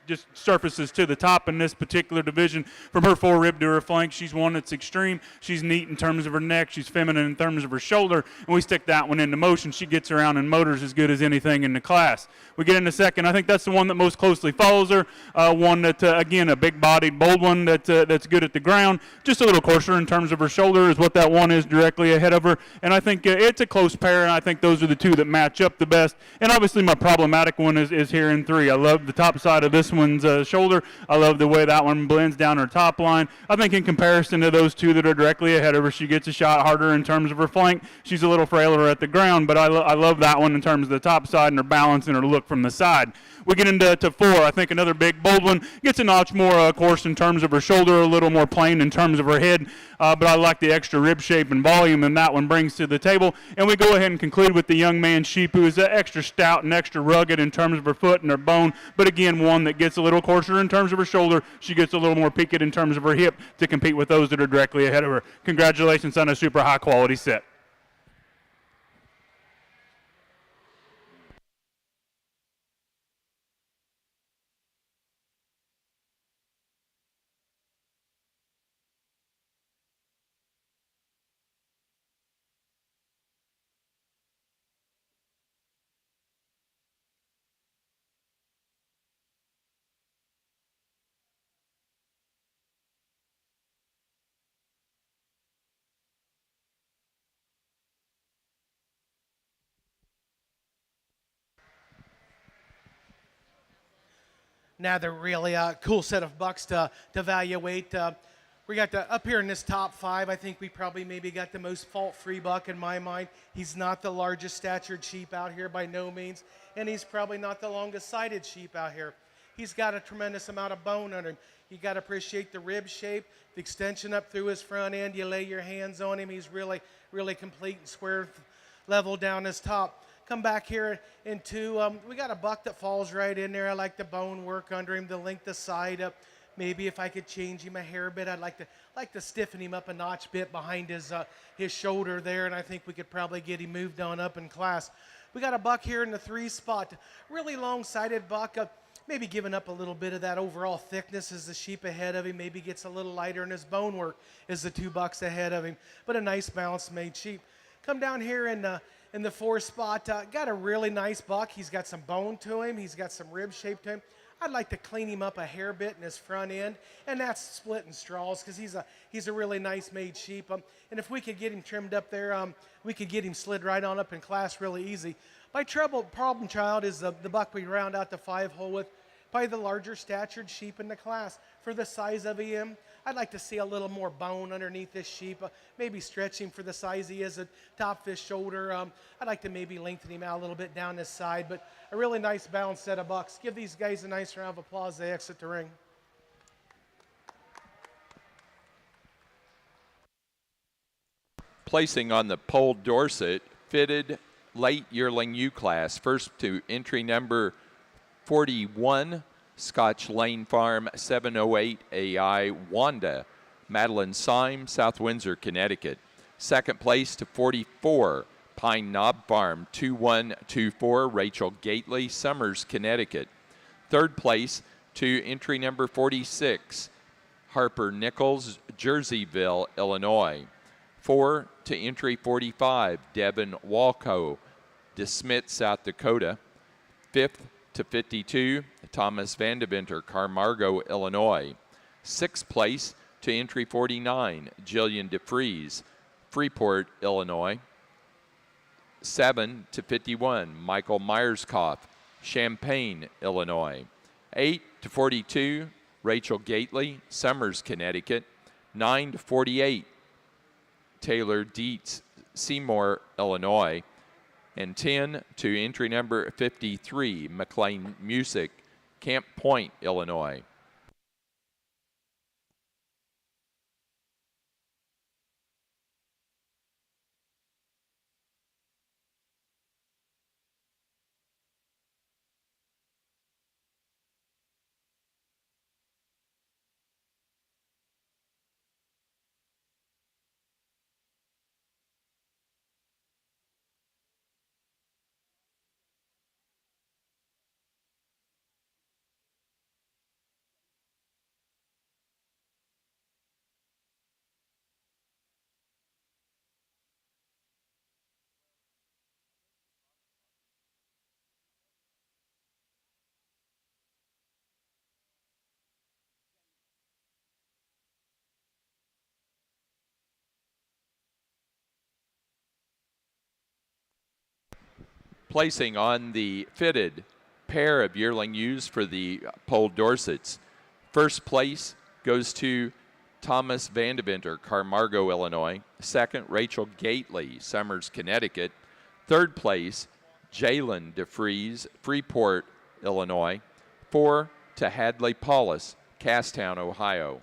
just surfaces to the top in this particular division. From her forerib to her flank, she's one that's extreme. She's neat in terms of her neck. She's feminine in terms of her shoulder, and we stick that one into motion. She gets around in motors as good as anything in the class. We get into second. I think that's the one that most closely follows her. One that, again, a big-bodied, bold one that's good at the ground. Just a little coarser in terms of her shoulder is what that one is directly ahead of her. And I think it's a close pair, and I think those are the two that match up the best. And obviously my problematic one is here in three. I love the top side of this one's shoulder. I love the way that one blends down her top line. I think in comparison to those two that are directly ahead of her, she gets a shot harder in terms of her flank. She's a little frailer at the ground, but I love that one in terms of the top side and her balance and her look from the side. We get into four. I think another big, bold one. Gets a notch more coarse in terms of her shoulder, a little more plain in terms of her head, but I like the extra rib shape and volume and that one brings to the table. And we go ahead and conclude with the young man sheep, who is extra stout and extra rugged in terms of her foot and her bone, but again, one that gets a little coarser in terms of her shoulder. She gets a little more peaked in terms of her hip to compete with those that are directly ahead of her. Congratulations on a super high-quality set. Another really cool set of bucks to evaluate. We got up here in this top five. I think we probably maybe got the most fault-free buck in my mind. He's not the largest statured sheep out here by no means, and he's probably not the longest sided sheep out here. He's got a tremendous amount of bone under him. You got to appreciate the rib shape, the extension up through his front end. You lay your hands on him, he's really, really complete and square level down his top. Come back here into, we got a buck that falls right in there. I like the bone work under him, the length of side up. Maybe if I could change him a hair bit, I'd like to stiffen him up a notch bit behind his shoulder there, and I think we could probably get him moved on up in class. We got a buck here in the 3 spot, really long-sided buck, maybe giving up a little bit of that overall thickness as the sheep ahead of him, maybe gets a little lighter in his bone work as the 2 bucks ahead of him, but a nice balanced made sheep. Come down here in the 4 spot, got a really nice buck. He's got some bone to him. He's got some rib shape to him. I'd like to clean him up a hair bit in his front end, and that's splitting straws because he's a really nice made sheep. And if we could get him trimmed up there, we could get him slid right on up in class really easy. My problem child is the buck we round out the 5 hole with, probably the larger statured sheep in the class. For the size of him, I'd like to see a little more bone underneath this sheep, maybe stretch him for the size he is at top of his shoulder. I'd like to maybe lengthen him out a little bit down this side, but a really nice balanced set of bucks. Give these guys a nice round of applause as they exit the ring. Placing on the pole Dorset, fitted late yearling U class. First to entry number 41, Scotch Lane Farm 708 AI Wanda, Madeline Syme, South Windsor, Connecticut. Second place to 44, Pine Knob Farm 2124, Rachel Gately, Summers, Connecticut. Third place to entry number 46, Harper Nichols, Jerseyville, Illinois. 4 to entry 45, Devin Walco, DeSmit, South Dakota. 5th to 52, Thomas Vandeventer, Carmargo, Illinois. 6th place to entry 49, Jillian DeFries, Freeport, Illinois. 7 to 51, Michael Myerscough, Champaign, Illinois. 8 to 42, Rachel Gately, Summers, Connecticut. 9 to 48, Taylor Dietz, Seymour, Illinois. And 10 to entry number 53, McLean Music, Camp Point, Illinois. Placing on the fitted pair of yearling ewes for the Polled Dorsets. First place goes to Thomas Vandeventer, Carmargo, Illinois. Second, Rachel Gately, Summers, Connecticut. Third place, Jalen DeFries, Freeport, Illinois. 4 to Hadley Paulus, Casstown, Ohio.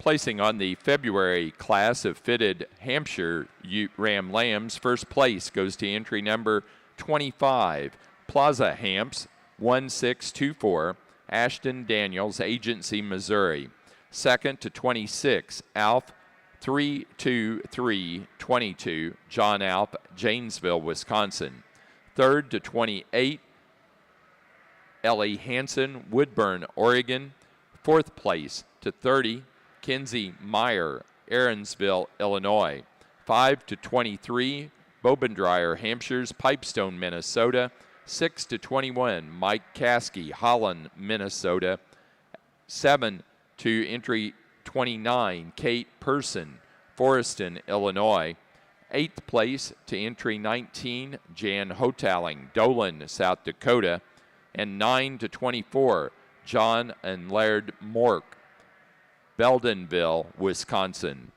Placing on the February class of fitted Hampshire Ram Lambs, first place goes to entry number 25, Plaza Hamps 1624, Ashton Daniels, Agency, Missouri. Second to 26, Alf 32322, John Alp, Janesville, Wisconsin. Third to 28, Ellie Hansen, Woodburn, Oregon. Fourth place to 30, Kinsey Meyer, Aaronsville, Illinois. 5 to 23, Bobendreyer, Hampshires, Pipestone, Minnesota. 6 to 21, Mike Caskey, Holland, Minnesota. 7 to entry 29, Kate Person, Forreston, Illinois. 8th place to entry 19, Jan Hotaling, Dolan, South Dakota. And 9 to 24, John and Laird Mork, Beldenville, Wisconsin.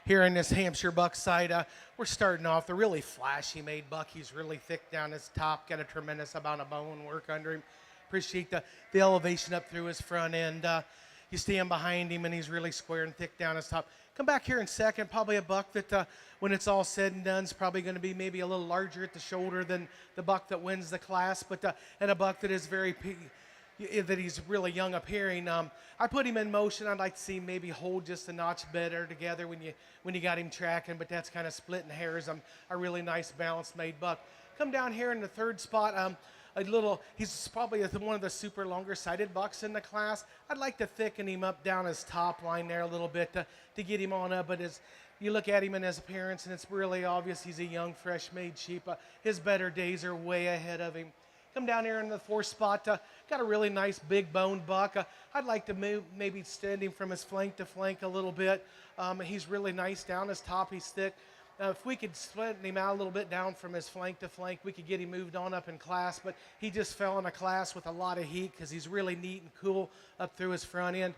here in this Hampshire buck side. We're starting off the really flashy made buck. He's really thick down his top, got a tremendous amount of bone work under him. Appreciate the elevation up through his front end. You stand behind him and he's really square and thick down his top. Come back here in second, probably a buck that when it's all said and done is probably going to be maybe a little larger at the shoulder than the buck that wins the class, but and a buck that is that he's really young appearing. I put him in motion. I'd like to see him maybe hold just a notch better together when you got him tracking, but that's kind of splitting hairs. A really nice balanced made buck. Come down here in the third spot. He's probably one of the super longer sided bucks in the class. I'd like to thicken him up down his top line there a little bit to get him on up, but as you look at him in his appearance and it's really obvious he's a young, fresh made sheep. His better days are way ahead of him. Come down here in the fourth spot. Got a really nice big boned buck. I'd like to maybe extend him from his flank to flank a little bit. He's really nice down his top. He's thick. If we could split him out a little bit down from his flank to flank, we could get him moved on up in class. But he just fell in a class with a lot of heat because he's really neat and cool up through his front end.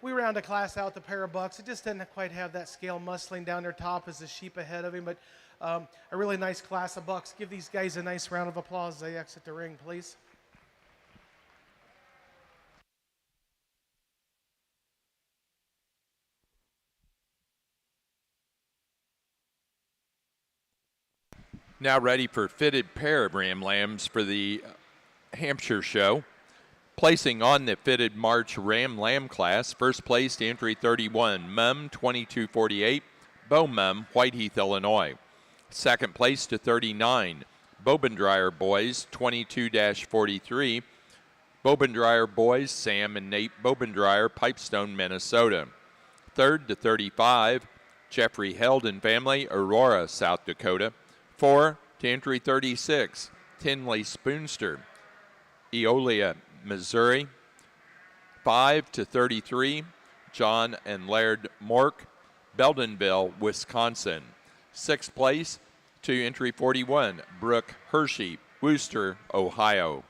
We round a class out the pair of bucks. It just didn't quite have that scale muscling down their top as the sheep ahead of him, but a really nice class of bucks. Give these guys a nice round of applause as they exit the ring, please. Now ready for fitted pair of ram lambs for the Hampshire show. Placing on the fitted March ram lamb class, first place to entry 31, Mum 2248, Bow Mum, Whiteheath, Illinois. Second place to 39, Bobendreyer Boys 22-43, Bobendreyer Boys, Sam and Nate Bobendreyer, Pipestone, Minnesota. Third to 35, Jeffrey Held and Family, Aurora, South Dakota. 4 to entry 36, Tinley Spoonster, Eolia, Missouri. 5 to 33, John and Laird Mork, Beldenville, Wisconsin. Sixth place to entry 41, Brooke Hershey, Wooster, Ohio.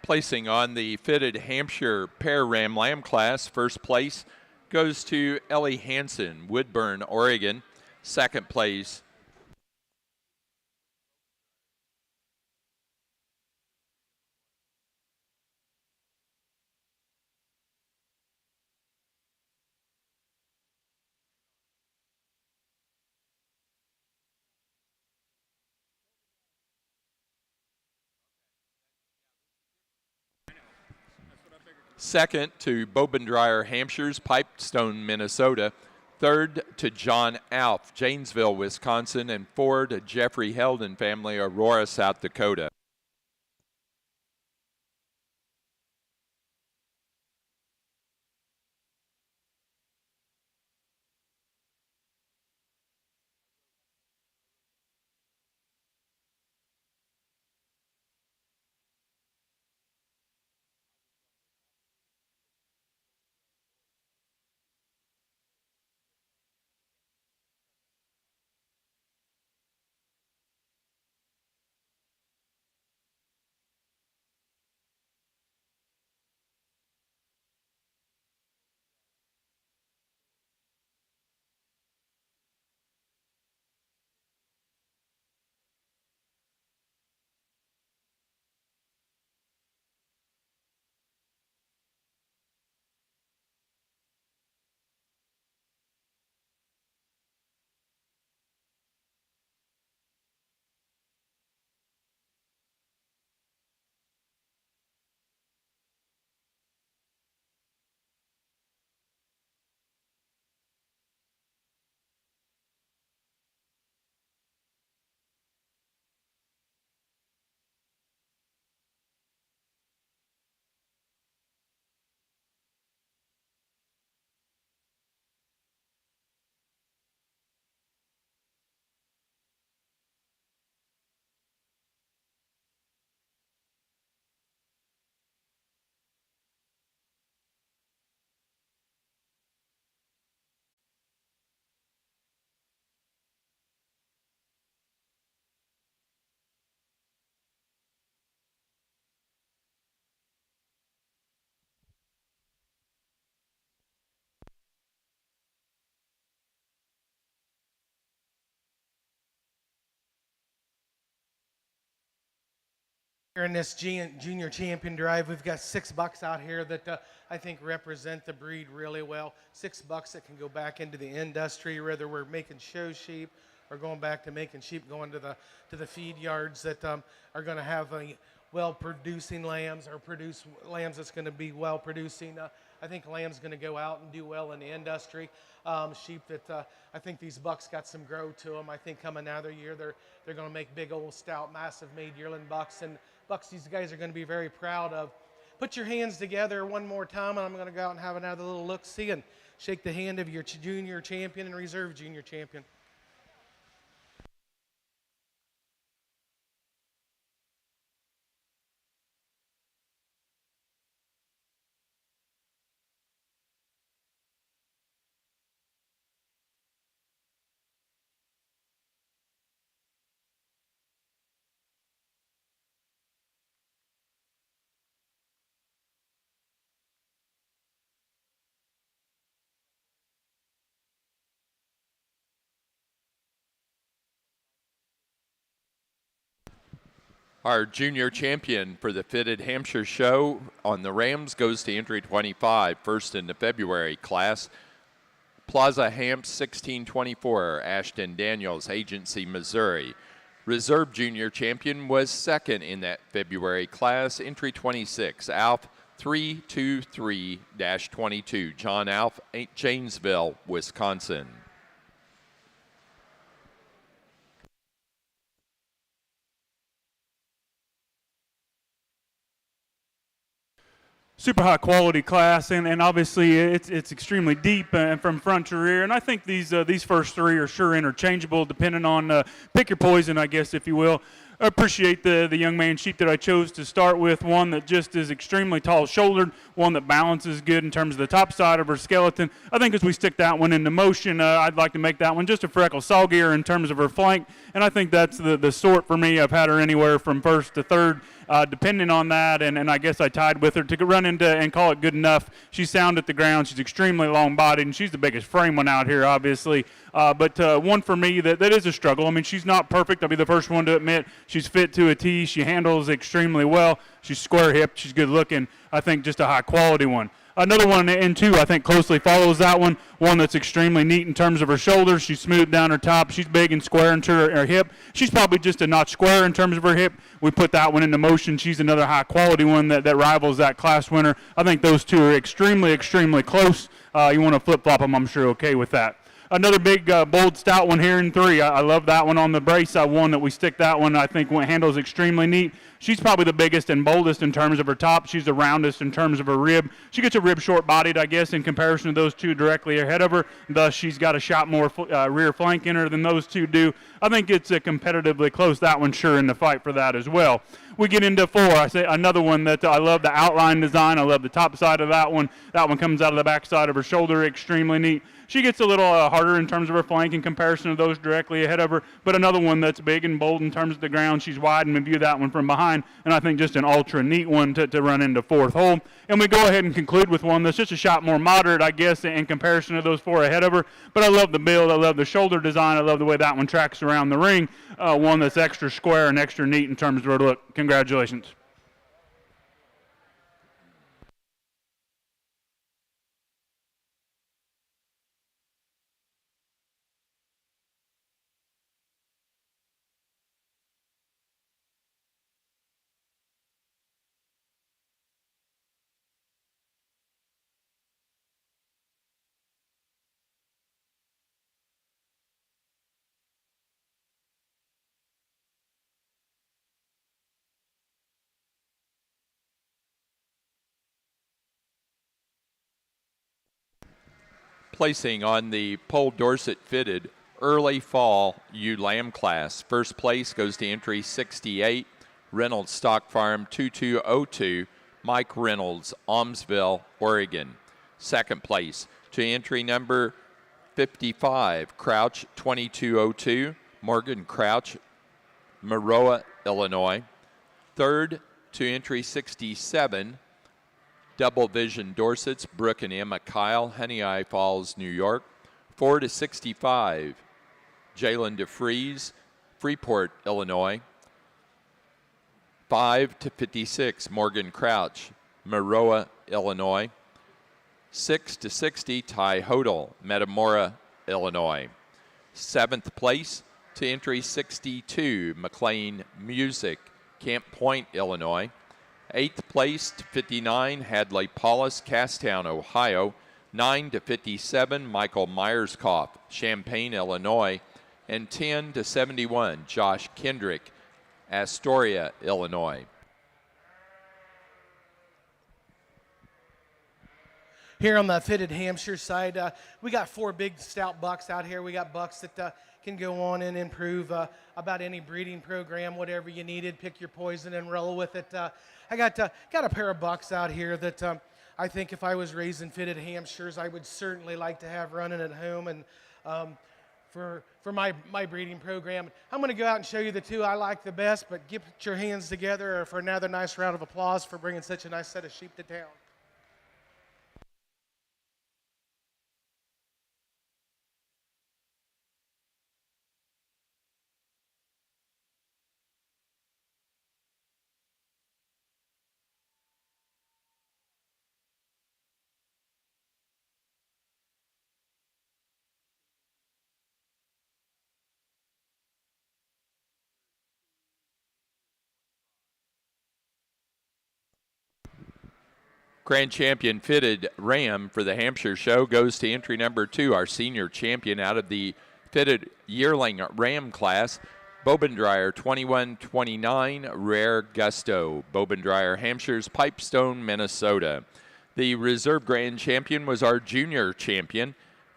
Placing on the fitted Hampshire pair Ram Lamb class, first place goes to Ellie Hansen, Woodburn, Oregon. Second place second to Bobendreyer Hampshire's Pipestone, Minnesota. Third to John Alf, Janesville, Wisconsin. And four to Jeffrey Heldon family, Aurora, South Dakota. Here in this junior champion drive, we've got 6 bucks out here that I think represent the breed really well. 6 bucks that can go back into the industry, whether we're making show sheep or going back to making sheep, going to the feed yards that are going to have well-producing lambs or produce lambs that's going to be well-producing. I think lamb's going to go out and do well in the industry. Sheep that I think these bucks got some grow to them. I think coming out of their year, they're going to make big old stout, massive made yearling bucks, and bucks these guys are going to be very proud of. Put your hands together one more time, and I'm going to go out and have another little look-see and shake the hand of your junior champion and reserve junior champion. Our junior champion for the fitted Hampshire show on the Rams goes to entry 25, first in the February class. Plaza Hamps 1624, Ashton Daniels, Agency, Missouri. Reserve junior champion was second in that February class, entry 26, Alf 323-22, John Alf, Janesville, Wisconsin. Super high quality class, and obviously it's extremely deep and from front to rear. And I think these first 3 are sure interchangeable, depending on pick your poison, I guess, if you will. I appreciate the young man sheep that I chose to start with, one that just is extremely tall-shouldered, one that balances good in terms of the top side of her skeleton. I think as we stick that one into motion, I'd like to make that one just a freckle soggier in terms of her flank, and I think that's the sort for me. I've had her anywhere from first to third, depending on that, and I guess I tied with her to run into and call it good enough. She's sound at the ground. She's extremely long-bodied, and she's the biggest frame one out here, obviously. But one for me that is a struggle. I mean, she's not perfect. I'll be the first one to admit she's fit to a T. She handles extremely well. She's square-hipped. She's good-looking. I think just a high-quality one. Another one in two, I think, closely follows that one. One that's extremely neat in terms of her shoulders. She's smooth down her top. She's big and square into her hip. She's probably just a notch square in terms of her hip. We put that one into motion. She's another high-quality one that rivals that class winner. I think those two are extremely, extremely close. You want to flip-flop them, I'm sure, okay with that. Another big, bold, stout one here in three. I love that one on the brace. One that we stick that one, I think, handles extremely neat. She's probably the biggest and boldest in terms of her top. She's the roundest in terms of her rib. She gets a rib short-bodied, I guess, in comparison to those two directly ahead of her. Thus, she's got a shot more rear flank in her than those two do. I think it's competitively close. That one sure in the fight for that as well. We get into four. I say another one that I love the outline design. I love the top side of that one. That one comes out of the back side of her shoulder, extremely neat. She gets a little harder in terms of her flank in comparison to those directly ahead of her, but another one that's big and bold in terms of the ground. She's wide, and we view that one from behind, and I think just an ultra neat one to run into fourth hole. And we go ahead and conclude with one that's just a shot more moderate, I guess, in comparison to those four ahead of her, but I love the build. I love the shoulder design. I love the way that one tracks around the ring, one that's extra square and extra neat in terms of her look. Congratulations. Placing on the Pole Dorset fitted early fall ewe lamb class. First place goes to entry 68, Reynolds Stock Farm 2202, Mike Reynolds, Almsville, Oregon. Second place to entry number 55, Crouch 2202, Morgan Crouch, Maroa, Illinois. Third to entry 67, Double Vision Dorsets, Brooke and Emma Kyle, Honey Eye Falls, New York. 4 to 65, Jalen DeFries, Freeport, Illinois. 5 to 56, Morgan Crouch, Maroa, Illinois. 6 to 60, Ty Hodel, Metamora, Illinois. 7th place to entry 62, McLean Music, Camp Point, Illinois. 8th place to 59, Hadley Paulus, Castown, Ohio. 9 to 57, Michael Myerscough, Champaign, Illinois. And 10 to 71, Josh Kendrick, Astoria, Illinois. Here on the fitted Hampshire side, we got 4 big stout bucks out here. We got bucks that can go on and improve about any breeding program, whatever you needed. Pick your poison and roll with it. I got a pair of bucks out here that I think if I was raising fitted Hampshires, I would certainly like to have running at home and for my breeding program. I'm going to go out and show you the 2 I like the best, but get your hands together for another nice round of applause for bringing such a nice set of sheep to town. Grand Champion fitted ram for the Hampshire show goes to entry number 2, our senior champion out of the fitted yearling ram class, Bobendreyer 2129, Rare Gusto. Bobendreyer, Hampshire's Pipestone, Minnesota. The reserve grand champion was our junior champion,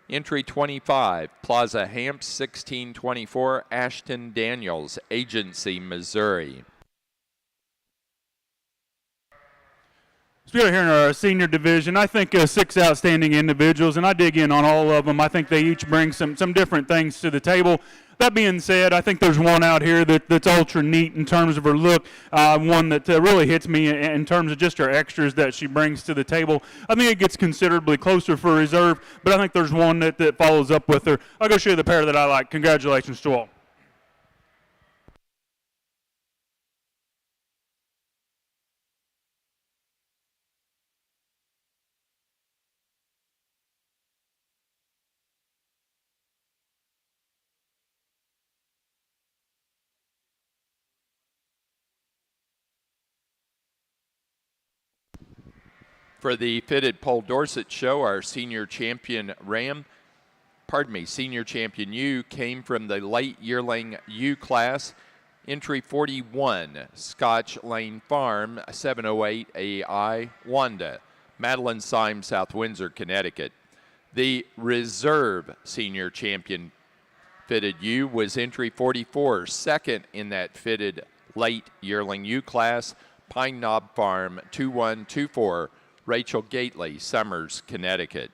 Entry 25, Plaza Hamps 1624, Ashton Daniels, Agency, Missouri. So we are here in our senior division. I think 6 outstanding individuals, and I dig in on all of them. I think they each bring some different things to the table. That being said, I think there's one out here that's ultra neat in terms of her look, one that really hits me in terms of just her extras that she brings to the table. I think it gets considerably closer for reserve, but I think there's one that follows up with her. I'll go show you the pair that I like. Congratulations to all. For the fitted Pole Dorset show, our senior champion senior champion U came from the late yearling U class. Entry 41, Scotch Lane Farm, 708 AI, Wanda, Madeline Syme, South Windsor, Connecticut. The reserve senior champion fitted U was entry 44, second in that fitted late yearling U class, Pine Knob Farm, 2124, Rachel Gately, Summers, Connecticut.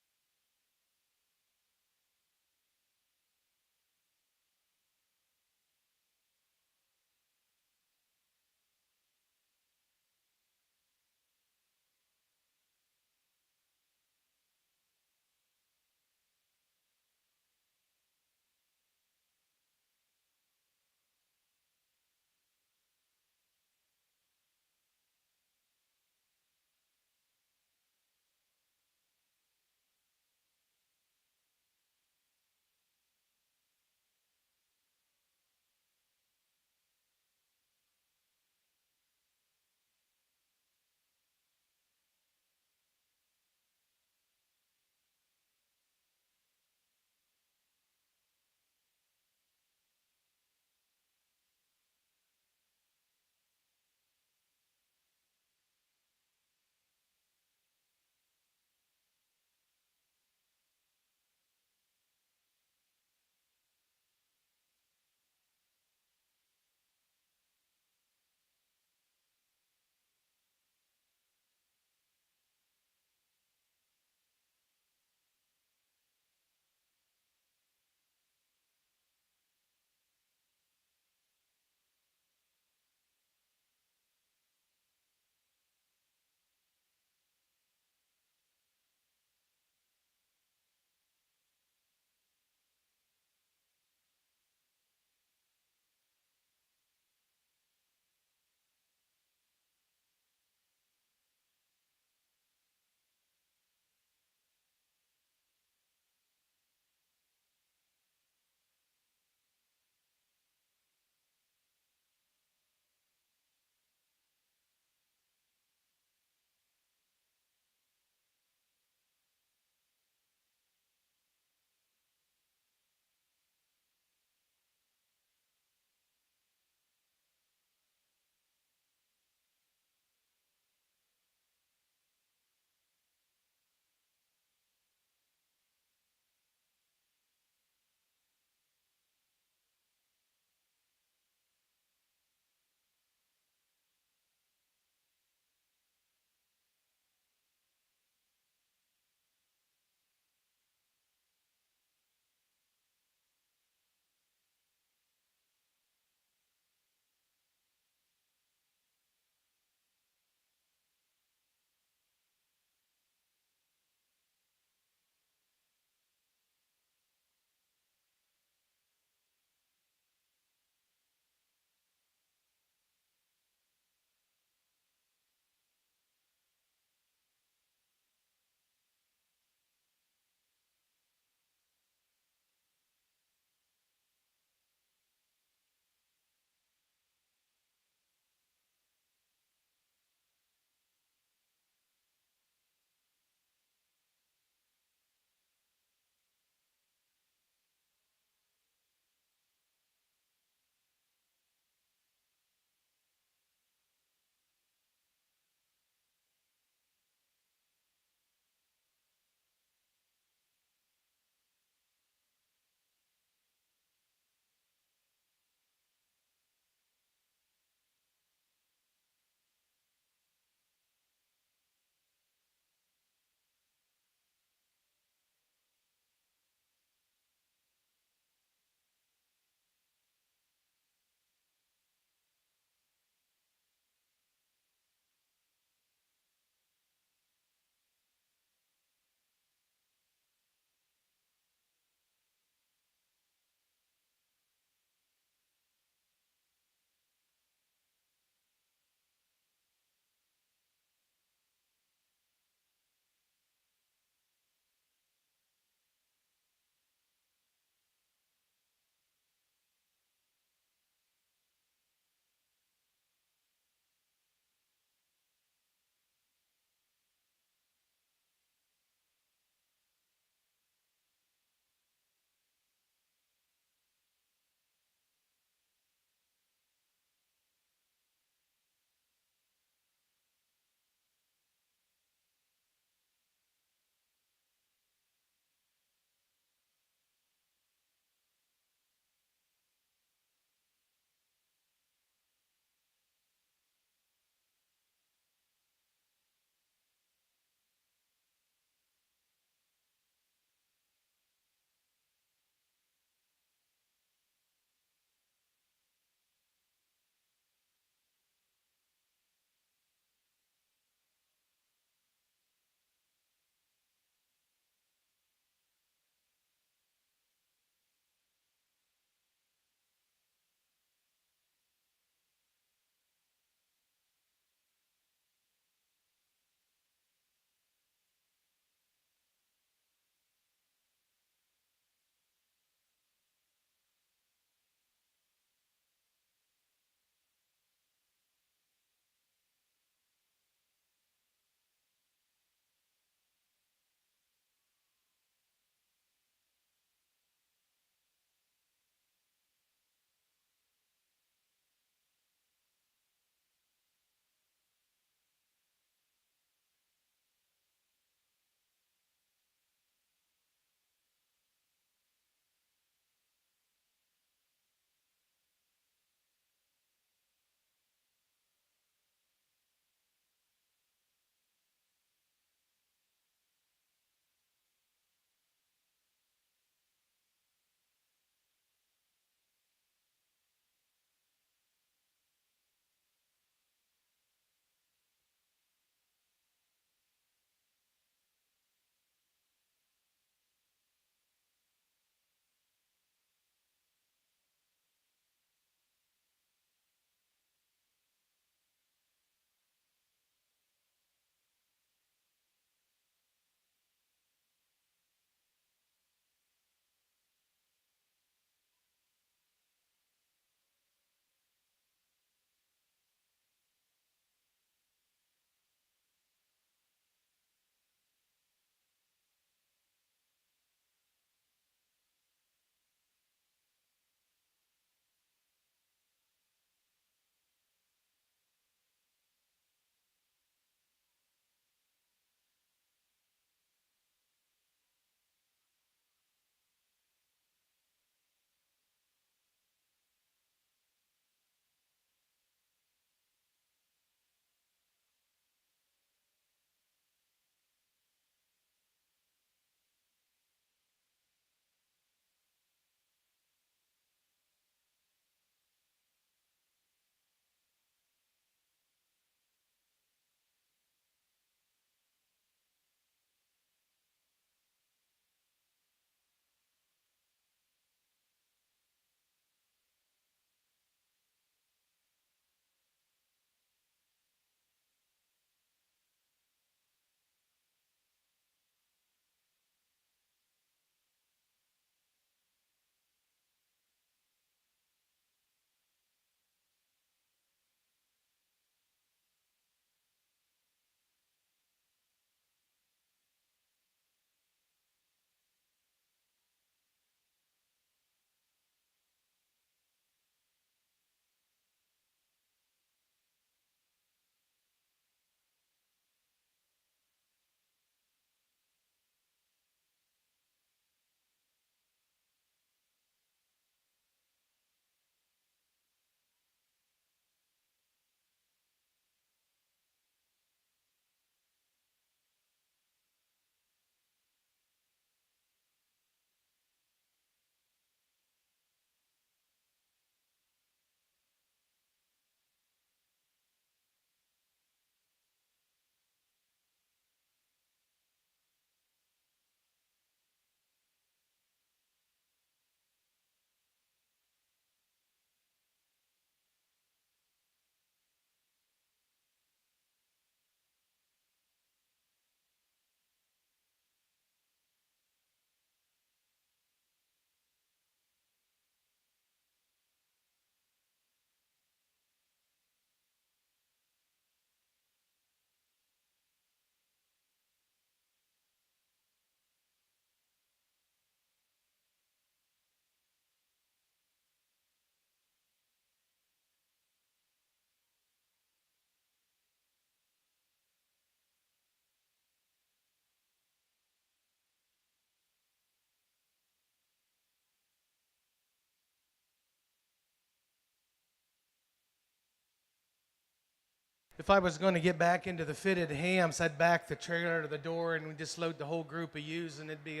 if I was going to get back into the fitted hams, I'd back the trailer to the door and we'd just load the whole group of ewes, and it'd be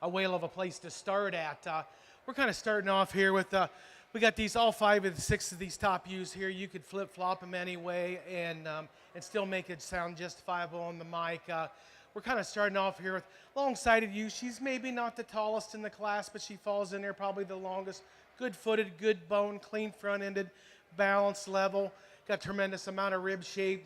a whale of a place to start at. We're kind of starting off here with, we got these, all 5 of the 6 of these top ewes here. You could flip-flop them anyway and still make it sound justifiable on the mic. We're kind of starting off here with long-sided ewe. She's maybe not the tallest in the class, but she falls in there probably the longest. Good-footed, good bone, clean front-ended, balanced level. Got tremendous amount of rib shape.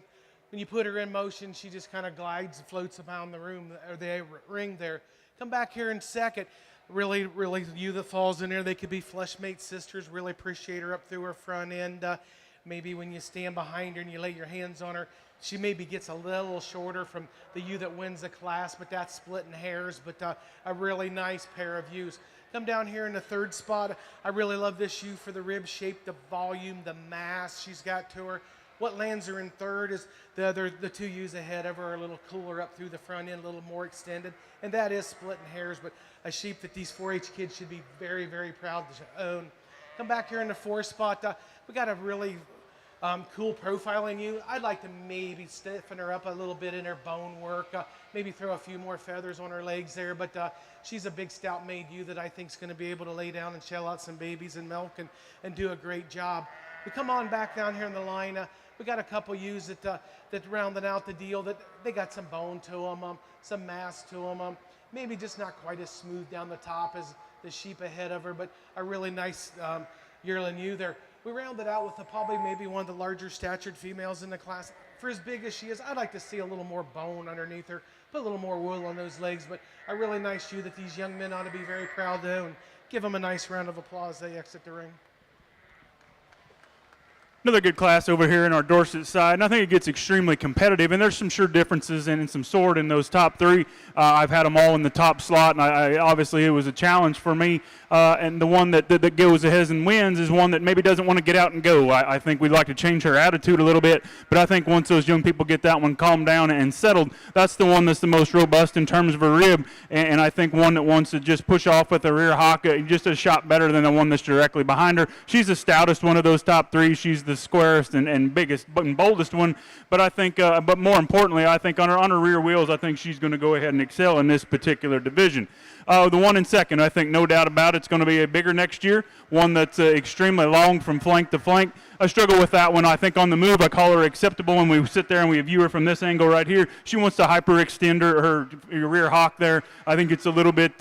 When you put her in motion, she just kind of glides and floats around the room or the ring there. Come back here in second. Really ewe that falls in there. They could be fleshmate sisters. Really appreciate her up through her front end. Maybe when you stand behind her and you lay your hands on her, she maybe gets a little shorter from the ewe that wins the class, but that's splitting hairs. But a really nice pair of ewes. Come down here in the third spot. I really love this ewe for the rib shape, the volume, the mass she's got to her. What lands her in third is the 2 ewes ahead of her are a little cooler up through the front end, a little more extended, and that is splitting hairs, but a sheep that these 4-H kids should be very, very proud to own. Come back here in the fourth spot. We got a really cool profiling ewe. I'd like to maybe stiffen her up a little bit in her bone work, maybe throw a few more feathers on her legs there, but she's a big stout-made ewe that I think is going to be able to lay down and shell out some babies and milk and do a great job. We come on back down here in the line. We got a couple ewes that rounding out the deal, that they got some bone to them, some mass to them, maybe just not quite as smooth down the top as the sheep ahead of her, but a really nice yearling ewe there. We rounded out with probably maybe one of the larger statured females in the class. For as big as she is, I'd like to see a little more bone underneath her, put a little more wool on those legs, but a really nice ewe that these young men ought to be very proud to own. Give them a nice round of applause as they exit the ring. Another good class over here in our Dorset side, and I think it gets extremely competitive, and there's some sure differences and some sort in those top 3. I've had them all in the top slot, and I obviously it was a challenge for me, and the one that goes ahead and wins is one that maybe doesn't want to get out and go. I think we'd like to change her attitude a little bit, but I think once those young people get that one calmed down and settled, that's the one that's the most robust in terms of her rib, and I think one that wants to just push off with a rear hock just a shot better than the one that's directly behind her. She's the stoutest one of those top 3. She's the squarest and biggest and boldest one, but I think, but more importantly, I think on her rear wheels, I think she's going to go ahead and excel in this particular division. The one in second, I think no doubt about it's going to be a bigger next year, one that's extremely long from flank to flank. I struggle with that one. I think on the move, I call her acceptable when we sit there and we view her from this angle right here. She wants to hyperextend her rear hock there. I think it's a little bit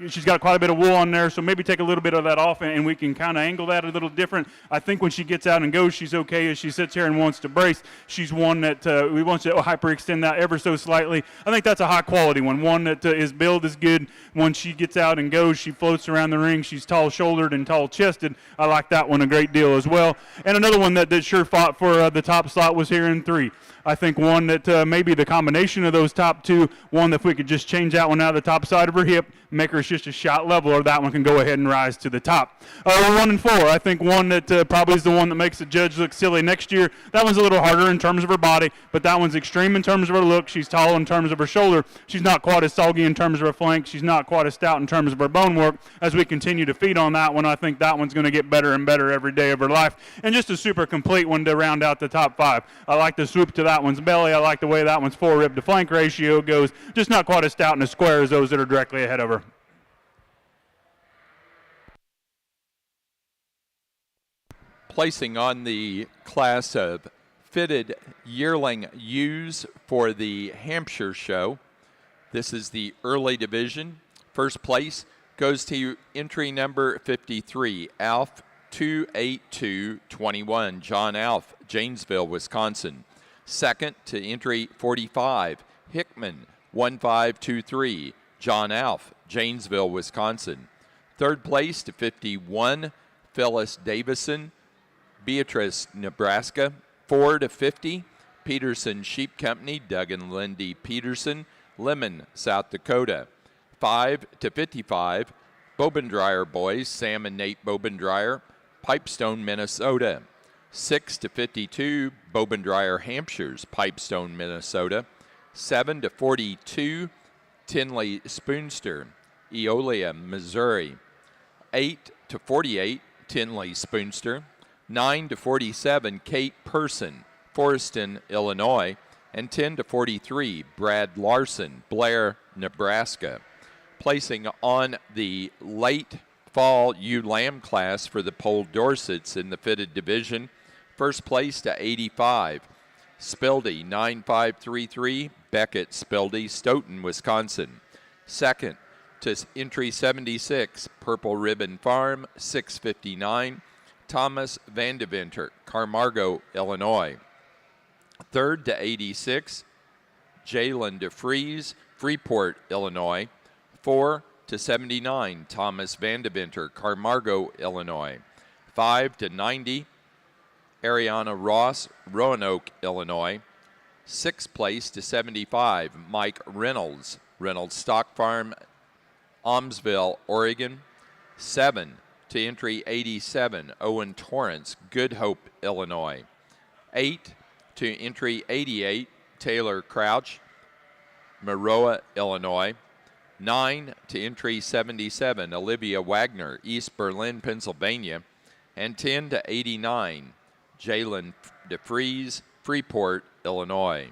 she's got quite a bit of wool on there, so maybe take a little bit of that off and we can kind of angle that a little different. I think when she gets out and goes, she's okay. As she sits here and wants to brace, she's one that we want to hyperextend that ever so slightly. I think that's a high quality one that his build is good. When she gets out and goes, she floats around the ring. She's tall-shouldered and tall-chested. I like that one a great deal as well. And another one that sure fought for the top slot was here in 3. I think one that maybe the combination of those top 2, one that if we could just change that one out of the top side of her hip, make her just a shot level, or that one can go ahead and rise to the top. 1 and 4, I think one that probably is the one that makes the judge look silly next year. That one's a little harder in terms of her body, but that one's extreme in terms of her look. She's tall in terms of her shoulder. She's not quite as soggy in terms of her flank. She's not quite as stout in terms of her bone work. As we continue to feed on that one, I think that one's going to get better and better every day of her life. And just a super complete one to round out the top 5. I like the swoop to that one's belly. I like the way that one's forerib to flank ratio goes. Just not quite as stout and as square as those that are directly ahead of her. Placing on the class of fitted yearling ewes for the Hampshire show. This is the early division. First place goes to entry number 53, Alf 28221, John Alf, Janesville, Wisconsin. Second to entry 45, Hickman 1523, John Alf, Janesville, Wisconsin. Third place to 51, Phyllis Davison, Beatrice, Nebraska. 4 to 50, Peterson Sheep Company, Doug and Lindy Peterson, Lemon, South Dakota. 5 to 55, Bobendreyer Boys, Sam and Nate Bobendreyer, Pipestone, Minnesota. 6 to 52, Bobendreyer Hampshires, Pipestone, Minnesota. 7 to 42, Tinley Spoonster, Eolia, Missouri. 8 to 48, Tinley Spoonster. 9 to 47, Kate Person, Forreston, Illinois. And 10 to 43, Brad Larson, Blair, Nebraska. Placing on the late fall ewe lamb class for the Poll Dorsets in the fitted division. First place to 85, Spildy, 9533, Beckett, Spildy, Stoughton, Wisconsin. Second to entry 76, Purple Ribbon Farm, 659, Thomas Vandeventer, Carmargo, Illinois. Third to 86, Jalen DeFries, Freeport, Illinois. 4 to 79, Thomas Vandeventer, Carmargo, Illinois. 5 to 90, Ariana Ross, Roanoke, Illinois. 6th place to 75, Mike Reynolds, Reynolds Stock Farm, Almsville, Oregon. 7 to entry 87, Owen Torrance, Good Hope, Illinois. 8 to entry 88, Taylor Crouch, Maroa, Illinois. 9 to entry 77, Olivia Wagner, East Berlin, Pennsylvania. And 10 to 89, Jalen DeFries, Freeport, Illinois.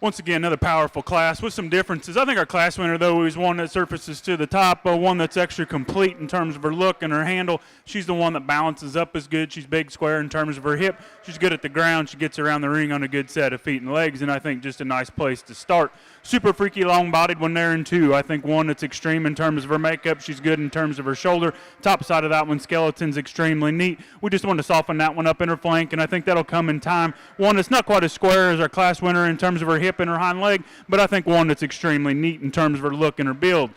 once again, another powerful class with some differences. I think our class winner, though, is one that surfaces to the top, but one that's extra complete in terms of her look and her handle. She's the one that balances up as good. She's big square in terms of her hip. She's good at the ground. She gets around the ring on a good set of feet and legs, and I think just a nice place to start. Super freaky long-bodied one there in two. I think one that's extreme in terms of her makeup. She's good in terms of her shoulder. Top side of that one, skeleton's extremely neat. We just want to soften that one up in her flank, and I think that'll come in time. One that's not quite as square as our class winner in terms of her hip and her hind leg, but I think one that's extremely neat in terms of her look and her build.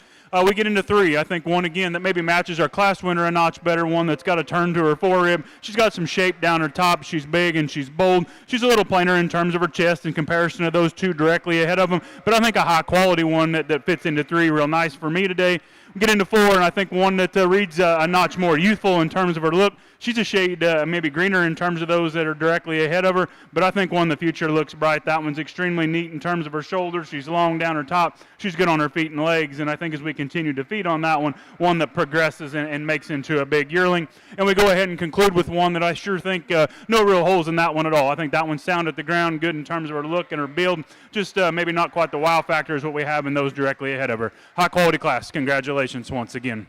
We get into three. I think one, again, that maybe matches our class winner a notch better, one that's got a turn to her forerib. She's got some shape down her top. She's big and she's bold. She's a little plainer in terms of her chest in comparison to those two directly ahead of them, but I think a high-quality one that fits into three real nice for me today. Get into four, and I think one that reads a notch more youthful in terms of her look. She's a shade maybe greener in terms of those that are directly ahead of her, but I think one the future looks bright. That one's extremely neat in terms of her shoulders. She's long down her top. She's good on her feet and legs, and I think as we continue to feed on that one, one that progresses and makes into a big yearling. And we go ahead and conclude with one that I sure think no real holes in that one at all. I think that one's sound at the ground, good in terms of her look and her build. Just maybe not quite the wow factor as what we have in those directly ahead of her. High quality class. Congratulations once again.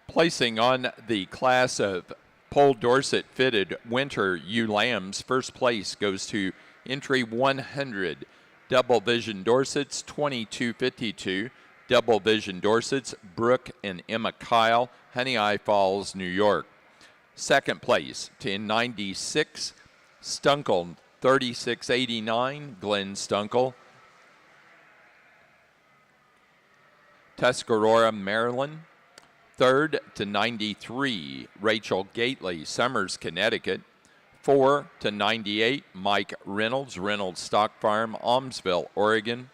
Placing on the class of Pole Dorset fitted winter ewe lambs, first place goes to entry 100, Double Vision Dorsets 2252, Double Vision Dorsets, Brooke and Emma Kyle, Honey Eye Falls, New York. Second place to 96, Stunkel 3689, Glenn Stunkel, Tuscarora, Maryland. Third to 93, Rachel Gately, Summers, Connecticut. 4 to 98, Mike Reynolds, Reynolds Stock Farm, Almsville, Oregon.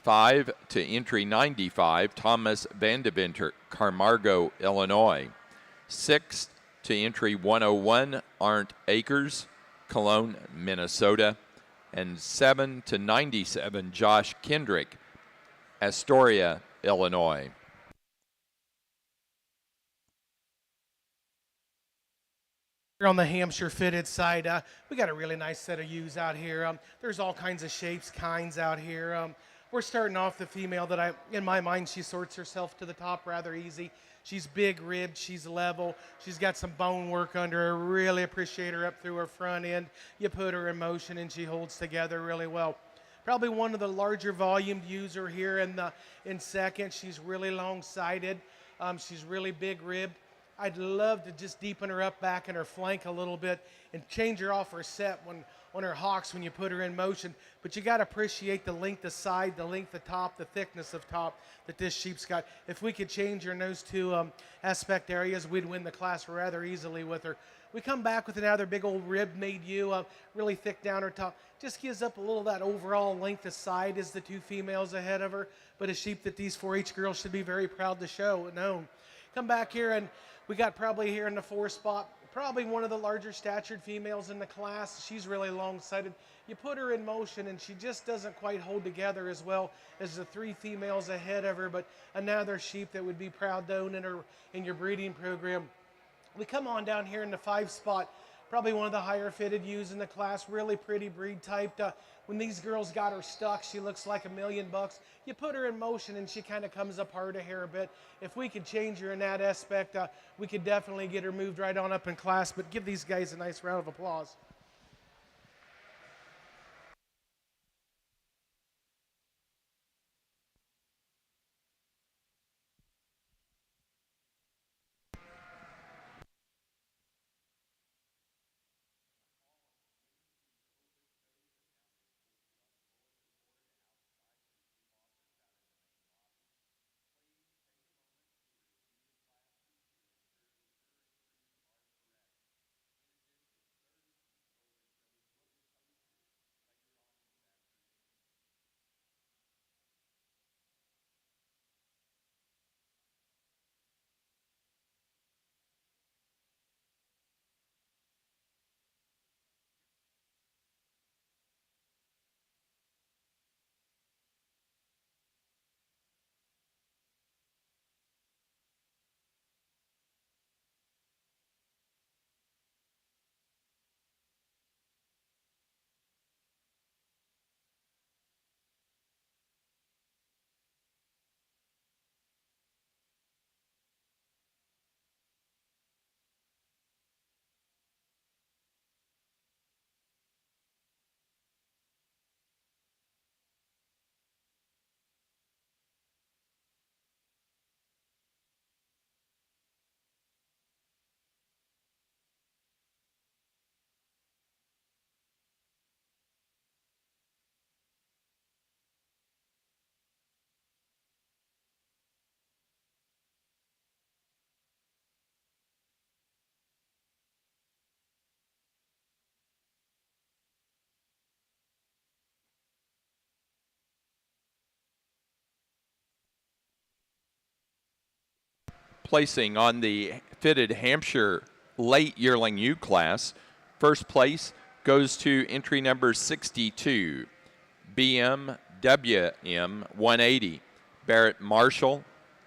5 to entry 95, Thomas Vandeventer, Camargo, Illinois. 6 to entry 101, Arndt Akers, Cologne, Minnesota. And 7 to 97, Josh Kendrick, Astoria, Illinois. Here on the Hampshire fitted side, we got a really nice set of ewes out here. There's all kinds of shapes, kinds out here. We're starting off the female that in my mind, she sorts herself to the top rather easy. She's big ribbed, she's level, she's got some bone work under her. Really appreciate her up through her front end. You put her in motion and she holds together really well. Probably one of the larger volumed ewes are here in second. She's really long-sided. She's really big ribbed. I'd love to just deepen her up back in her flank a little bit and change her off her set on her hocks when you put her in motion. But you got to appreciate the length of side, the length of top, the thickness of top that this sheep's got. If we could change her in those two aspect areas, we'd win the class rather easily with her. We come back with another big old rib-made ewe, really thick down her top. Just gives up a little of that overall length of side as the two females ahead of her. But a sheep that these 4-H girls should be very proud to show and own. Come back here and we got probably here in the 4 spot, probably one of the larger statured females in the class. She's really long-sided. You put her in motion and she just doesn't quite hold together as well as the 3 females ahead of her, but another sheep that would be proud to own in your breeding program. We come on down here in the 5 spot, probably one of the higher fitted ewes in the class, really pretty breed typed. When these girls got her stuck, she looks like $1 million. You put her in motion and she kind of comes apart a hair a bit. If we could change her in that aspect, we could definitely get her moved right on up in class, but give these guys a nice round of applause. Placing on the fitted Hampshire late yearling ewe class, first place goes to entry number 62, BMWM 180, Barrett Marshall,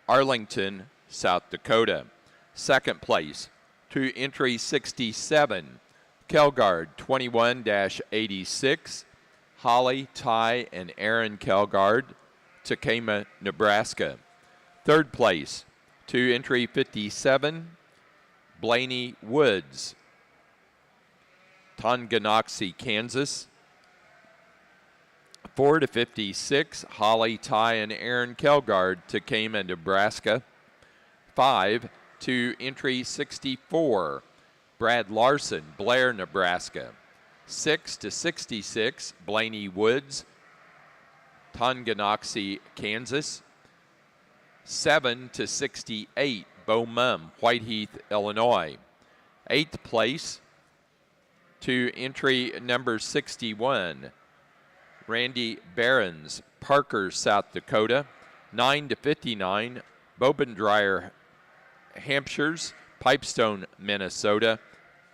Arlington, South Dakota. Second place to entry 67, Kelgard 21-86, Holly, Ty, and Aaron Kelgard, Takema, Nebraska. Third place to entry 57, Blaney Woods, Tonganoxie, Kansas. 4 to 56, Holly, Ty, and Aaron Kelgard, Takema, Nebraska. 5 to entry 64, Brad Larson, Blair, Nebraska. 6 to 66, Blaney Woods, Tonganoxie, Kansas. 7 to 68, Bo Mum, Whiteheath, Illinois. 8th place to entry number 61, Randy Behrens, Parker, South Dakota. 9 to 59, Bobendreyer, Hampshires, Pipestone, Minnesota.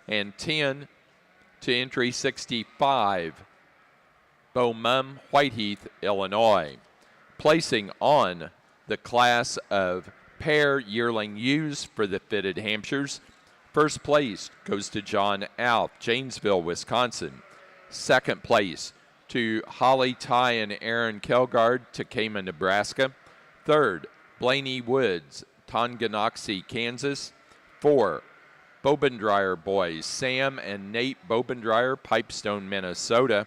And 10 to entry 65, Bo Mum, Whiteheath, Illinois. Placing on the class of pair yearling ewes for the fitted Hampshires, first place goes to John Alf, Janesville, Wisconsin. Second place to Holly, Ty, and Aaron Kelgard, Takema, Nebraska. Third, Blaney Woods, Tonganoxie, Kansas. 4, Bobendreyer boys, Sam and Nate Bobendreyer, Pipestone, Minnesota.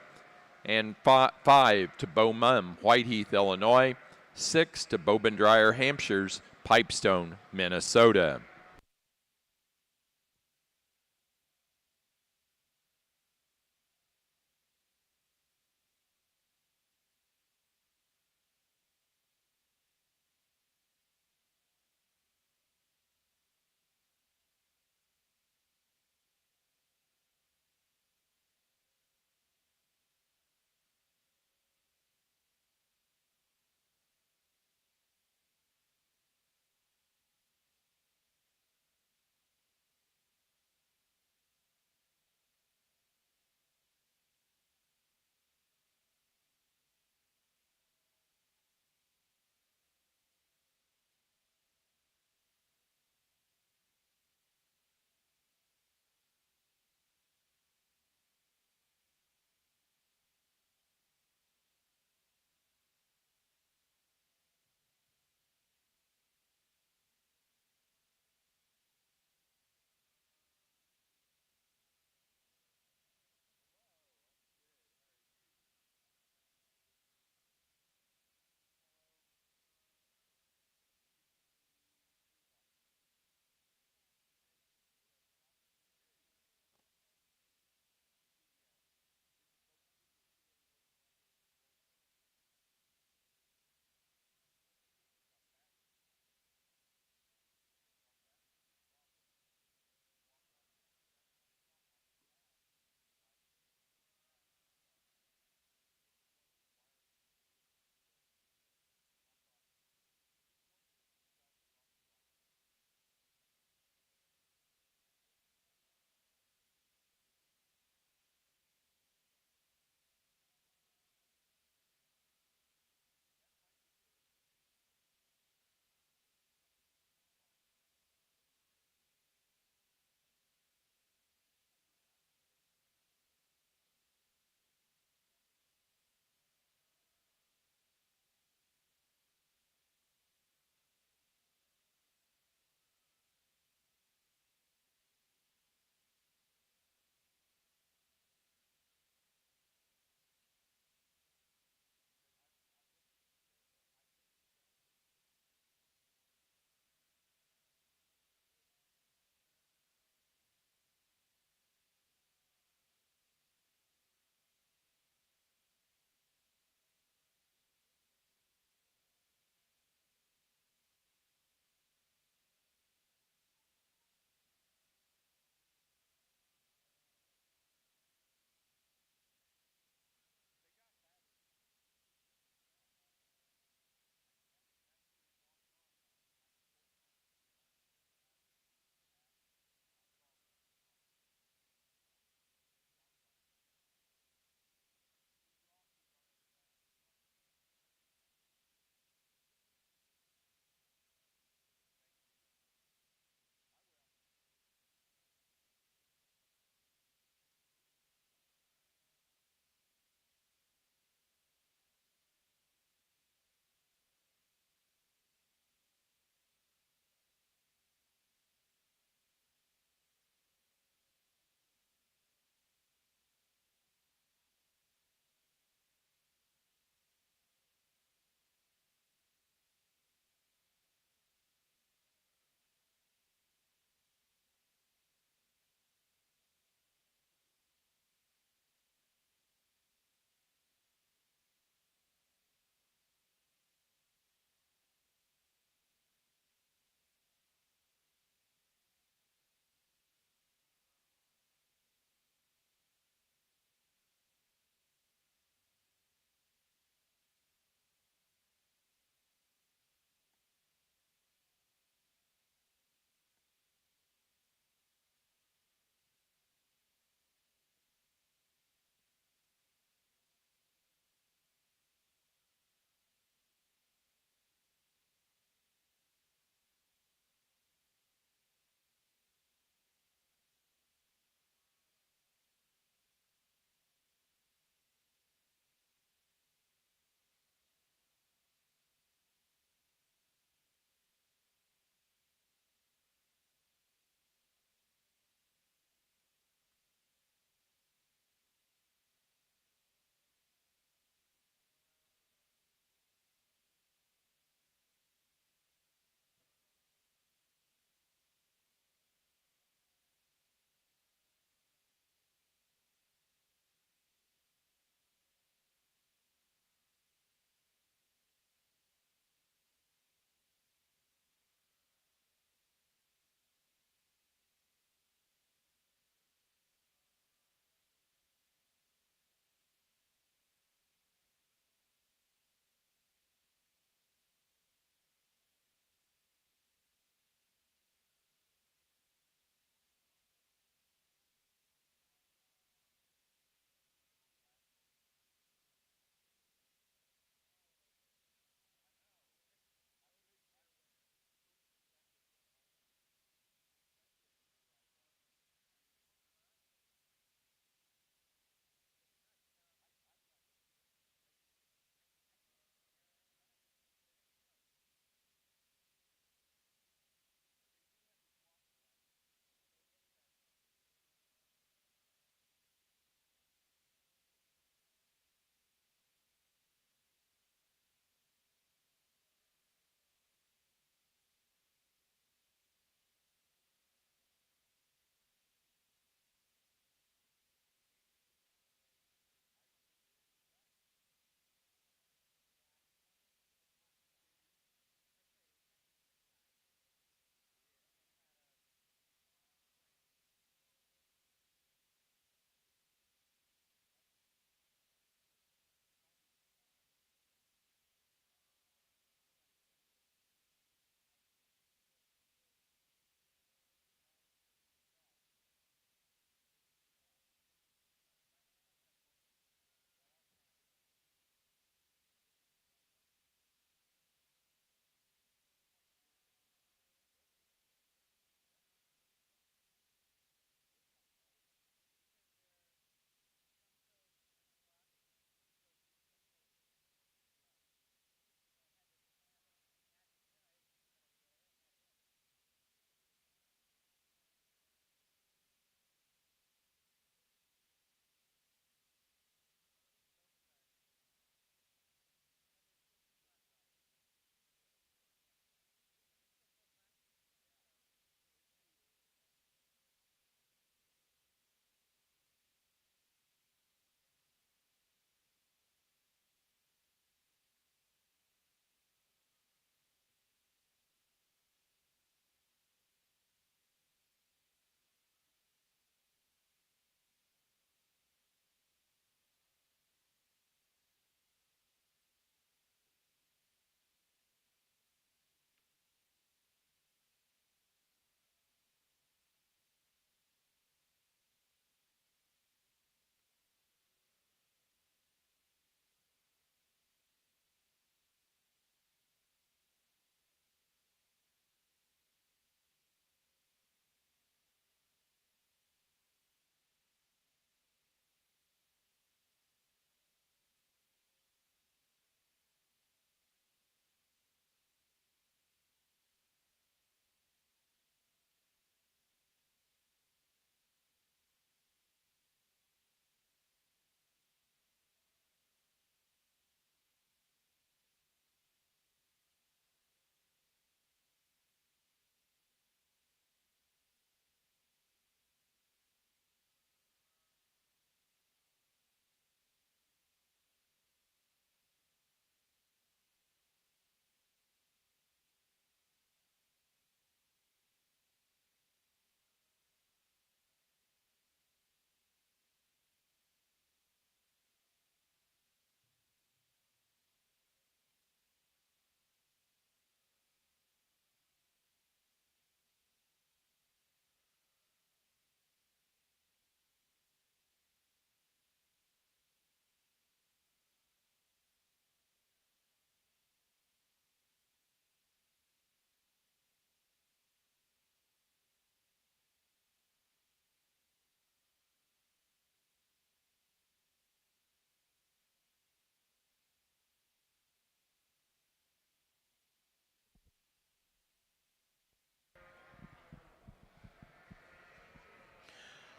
And 5 to Bo Mum, Whiteheath, Illinois. 6 to Bobendreyer, Hampshires, Pipestone, Minnesota.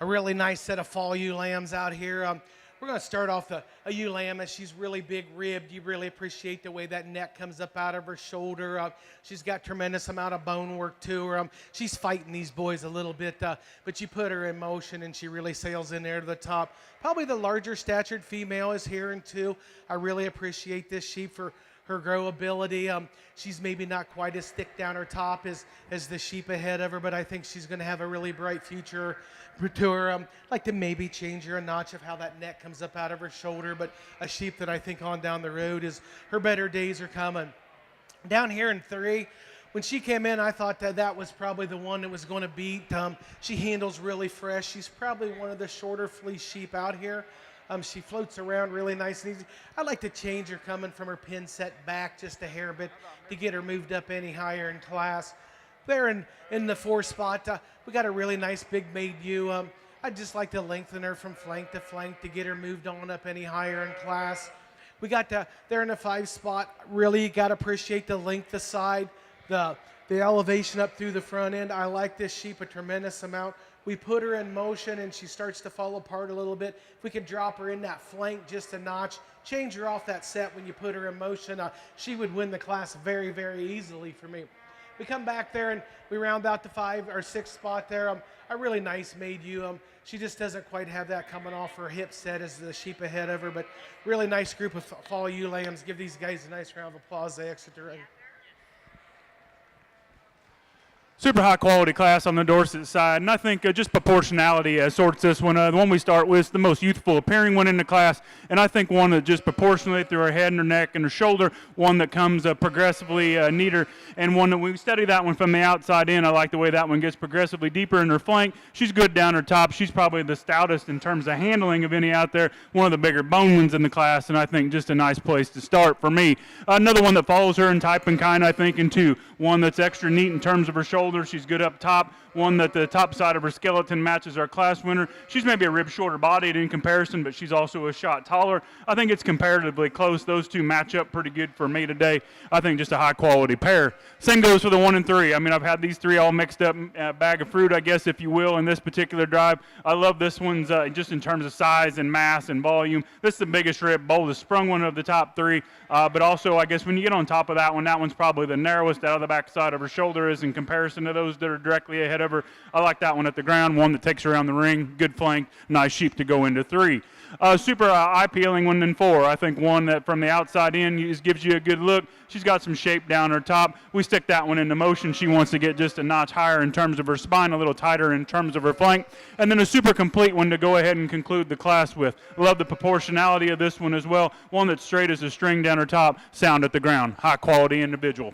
a really nice set of fall ewe lambs out here. We're going to start off a ewe lamb, as she's really big ribbed. You really appreciate the way that neck comes up out of her shoulder. She's got tremendous amount of bone work to her. She's fighting these boys a little bit, but you put her in motion and she really sails in there to the top. Probably the larger statured female is here in two. I really appreciate this sheep for her grow ability. She's maybe not quite as thick down her top as the sheep ahead of her, but I think she's going to have a really bright future to her. I'd like to maybe change her a notch of how that neck comes up out of her shoulder, but a sheep that I think on down the road is her better days are coming. Down here in 3, when she came in, I thought that was probably the one that was going to beat. She handles really fresh. She's probably one of the shorter fleece sheep out here. She floats around really nice and easy. I'd like to change her coming from her pin set back just a hair bit to get her moved up any higher in class. There in the 4 spot, we got a really nice big made ewe. I'd just like to lengthen her from flank to flank to get her moved on up any higher in class. We got there in the 5 spot. Really got to appreciate the length, the side, the elevation up through the front end. I like this sheep a tremendous amount. We put her in motion and she starts to fall apart a little bit. If we could drop her in that flank just a notch, change her off that set when you put her in motion, she would win the class very, very easily for me. We come back there and we round out the 5 or 6 spot there. A really nice made ewe. She just doesn't quite have that coming off her hip set as the sheep ahead of her, but really nice group of fall ewe lambs. Give these guys a nice round of applause. They exit the ring. Super high quality class on the Dorset side, and I think just proportionality sorts this one. The one we start with is the most youthful appearing one in the class, and I think one that just proportionally through her head and her neck and her shoulder, one that comes progressively neater, and one that when we study that one from the outside in, I like the way that one gets progressively deeper in her flank. She's good down her top. She's probably the stoutest in terms of handling of any out there, one of the bigger bone ones in the class, and I think just a nice place to start for me. Another one that follows her in type and kind, I think, in 2. One that's extra neat in terms of her shoulder. She's good up top. One that the top side of her skeleton matches our class winner. She's maybe a rib shorter bodied in comparison, but she's also a shot taller. I think it's comparatively close. Those two match up pretty good for me today. I think just a high quality pair. Same goes for the 1 and 3. I mean, I've had these 3 all mixed up, bag of fruit, I guess, if you will, in this particular drive. I love this one's just in terms of size and mass and volume. This is the biggest rib, boldest sprung one of the top 3. But also, I guess when you get on top of that one's probably the narrowest out of the back side of her shoulder is in comparison to those that are directly ahead of her. I like that one at the ground, one that takes her around the ring, good flank, nice sheep to go into 3. Super eye-peeling 1 and 4. I think one that from the outside in gives you a good look. She's got some shape down her top. We stick that one into motion. She wants to get just a notch higher in terms of her spine, a little tighter in terms of her flank. And then a super complete one to go ahead and conclude the class with. Love the proportionality of this one as well. One that's straight as a string down her top, sound at the ground. High-quality individual.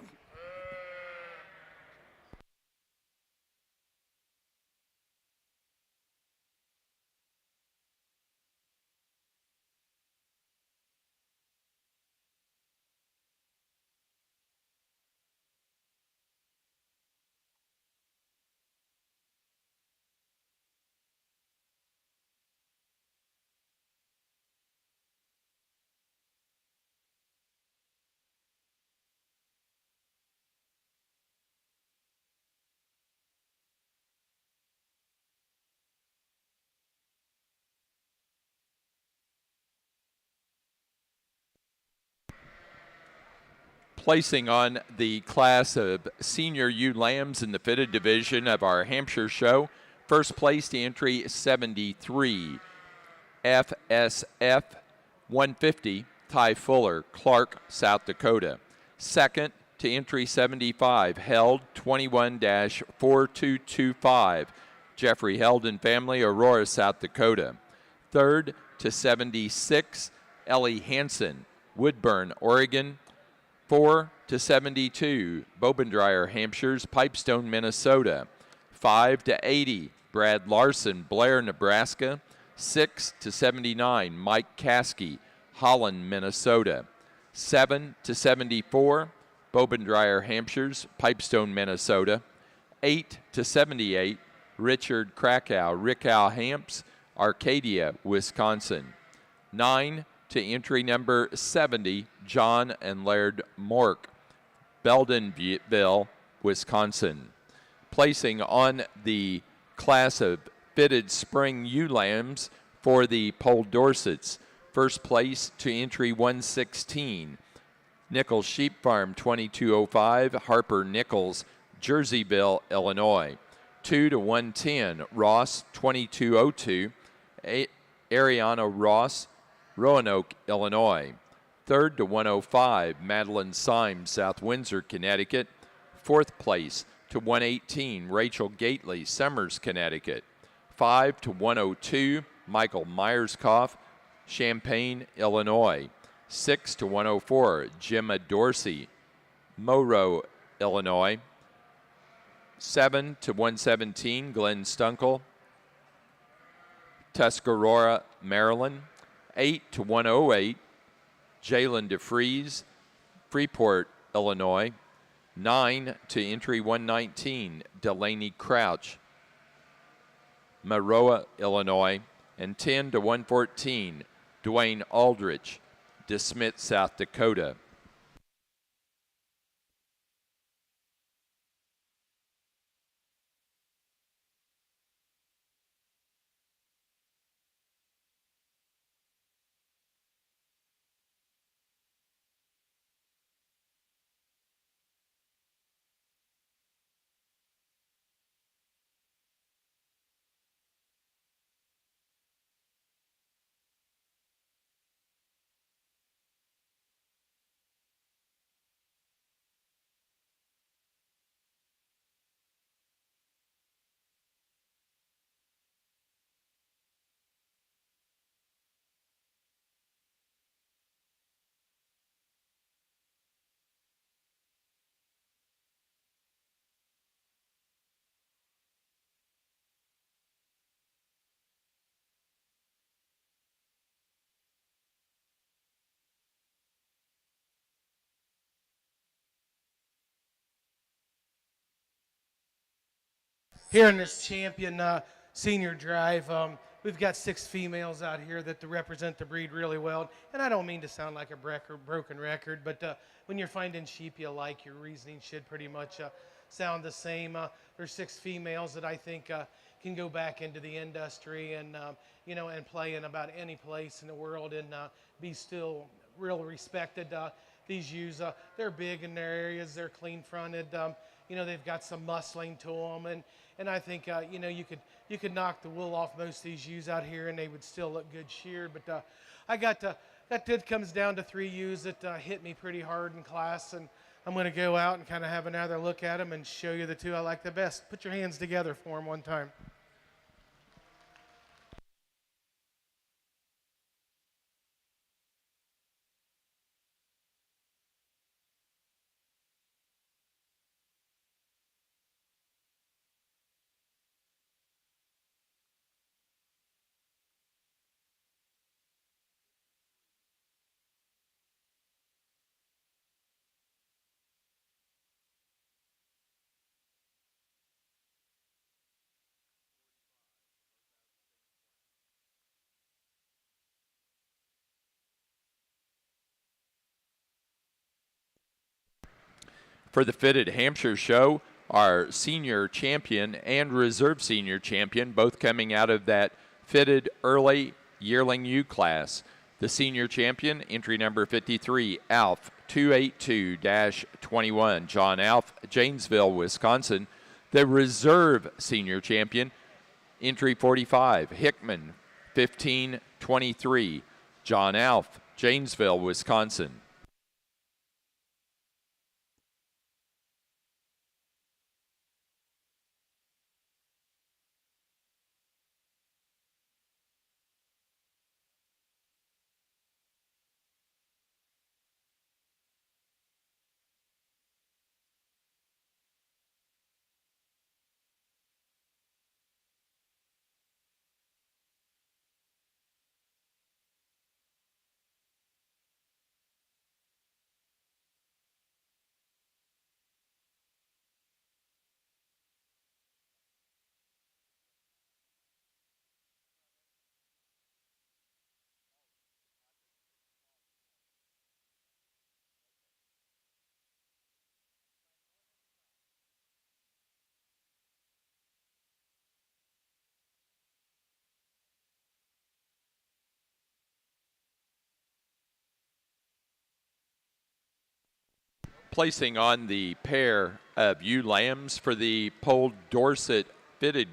Placing on the class of senior ewe lambs in the fitted division of our Hampshire show. First place to entry 73, FSF 150, Ty Fuller, Clark, South Dakota. Second to entry 75, Held 21-4225, Jeffrey Held and family, Aurora, South Dakota. Third to 76, Ellie Hansen, Woodburn, Oregon. 4 to 72, Bobendreyer, Hampshire's, Pipestone, Minnesota. 5 to 80, Brad Larson, Blair, Nebraska. 6 to 79, Mike Caskey, Holland, Minnesota. 7 to 74, Bobendreyer, Hampshire's, Pipestone, Minnesota. 8 to 78, Richard Krakow, Rickow, Hamps, Arcadia, Wisconsin. 9 to entry number 70, John and Laird Mork, Beldenville, Wisconsin. Placing on the class of fitted spring ewe lambs for the Pole Dorsets. First place to entry 116. Nichols Sheep Farm 2205, Harper Nichols, Jerseyville, Illinois. 2 to 110, Ross 2202, Ariana Ross, Roanoke, Illinois. Third to 105, Madeline Symes, South Windsor, Connecticut. Fourth place to 118, Rachel Gately, Summers, Connecticut. 5 to 102, Michael Myerscough, Champaign, Illinois. 6 to 104, Gemma Dorsey, Monroe, Illinois. 7 to 117, Glenn Stunkel, Tuscarora, Maryland. 8 to 108, Jalen DeFries, Freeport, Illinois. 9 to entry 119, Delaney Crouch, Maroa, Illinois. And 10 to 114, Dwayne Aldrich, DeSmet, South Dakota. Here in this champion senior drive, we've got 6 females out here that represent the breed really well. And I don't mean to sound like a broken record, but when you're finding sheep you like, your reasoning should pretty much sound the same. There's 6 females that I think can go back into the industry and and play in about any place in the world and be still real respected. These ewes, they're big in their areas. They're clean fronted. They've got some muscling to them, and I think you could knock the wool off most of these ewes out here, and they would still look good sheared. But that comes down to 3 ewes that hit me pretty hard in class, and I'm going to go out and kind of have another look at them and show you the 2 I like the best. Put your hands together for them one time. For the Fitted Hampshire Show, our senior champion and reserve senior champion, both coming out of that fitted early yearling U class. The senior champion, entry number 53, Alf 282-21, John Alf, Janesville, Wisconsin. The reserve senior champion, entry 45, Hickman 1523, John Alf, Janesville, Wisconsin. Placing on the pair of ewe lambs for the Pole Dorset Fitted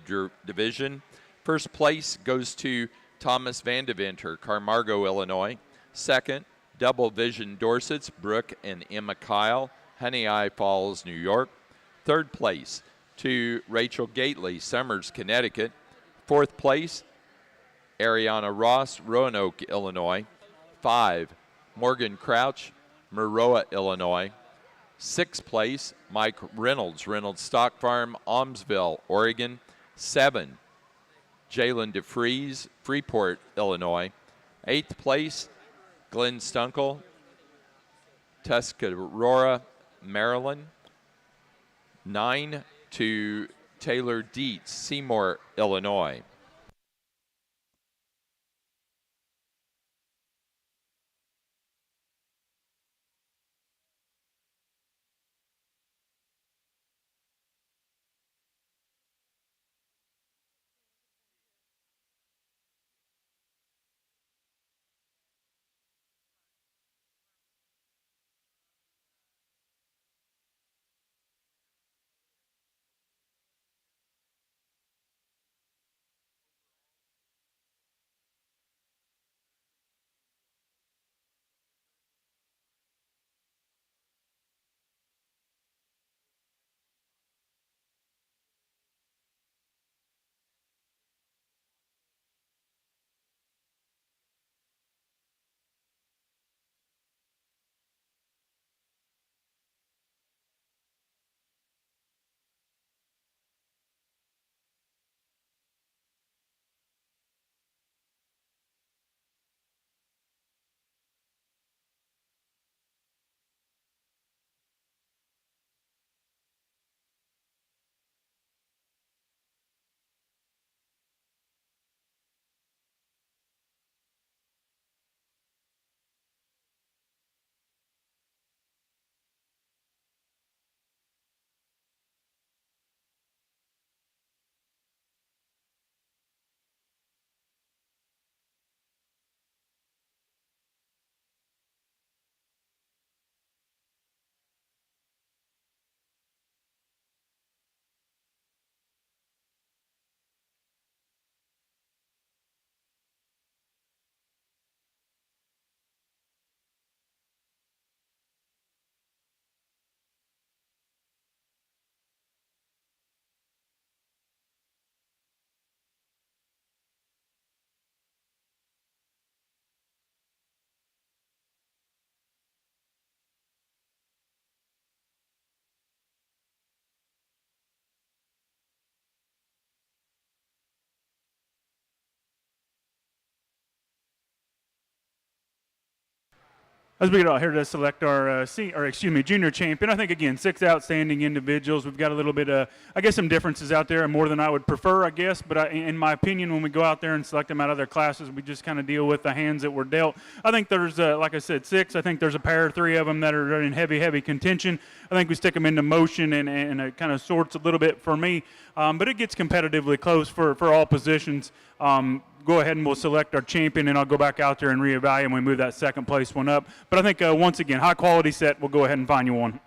Division. First place goes to Thomas Vandeventer, Carmargo, Illinois. Second, Double Vision Dorsets, Brooke and Emma Kyle, Honey Eye Falls, New York. Third place to Rachel Gately, Summers, Connecticut. Fourth place, Ariana Ross, Roanoke, Illinois. 5, Morgan Crouch, Maroa, Illinois. Sixth place, Mike Reynolds, Reynolds Stock Farm, Almsville, Oregon. 7, Jalen DeFries, Freeport, Illinois. Eighth place, Glenn Stunkel, Tuscarora, Maryland. 9 to Taylor Dietz, Seymour, Illinois. As we get out here to select our junior champion, I think again 6 outstanding individuals. We've got a little bit of, I guess, some differences out there, more than I would prefer, I guess. But in my opinion, when we go out there and select them out of their classes, we just kind of deal with the hands that were dealt. I think there's, like I said, 6. I think there's a pair, 3 of them that are in heavy contention. I think we stick them into motion, and it kind of sorts a little bit for me. But it gets competitively close for all positions. Go ahead and we'll select our champion, and I'll go back out there and reevaluate, and we move that second place one up. But I think, once again, high quality set. We'll go ahead and find you one.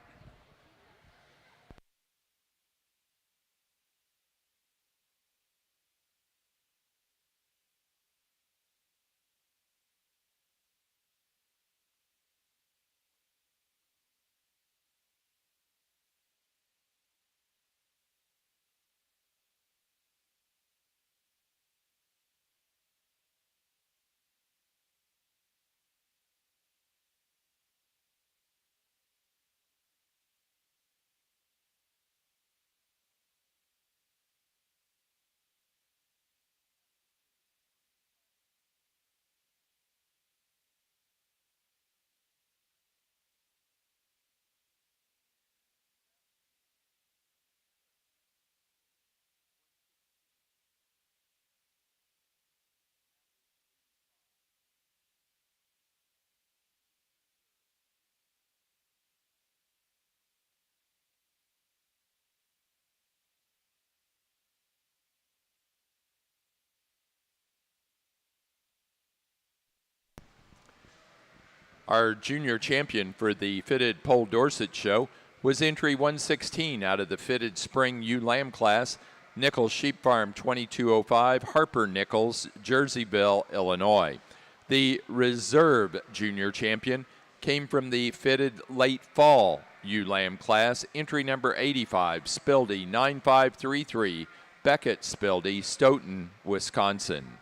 Our junior champion for the fitted Pole Dorset show was entry 116 out of the fitted spring ewe lamb class, Nichols Sheep Farm 2205, Harper Nichols, Jerseyville, Illinois. The reserve junior champion came from the fitted late fall ewe lamb class, entry number 85, Spildy 9533, Beckett Spildy, Stoughton, Wisconsin.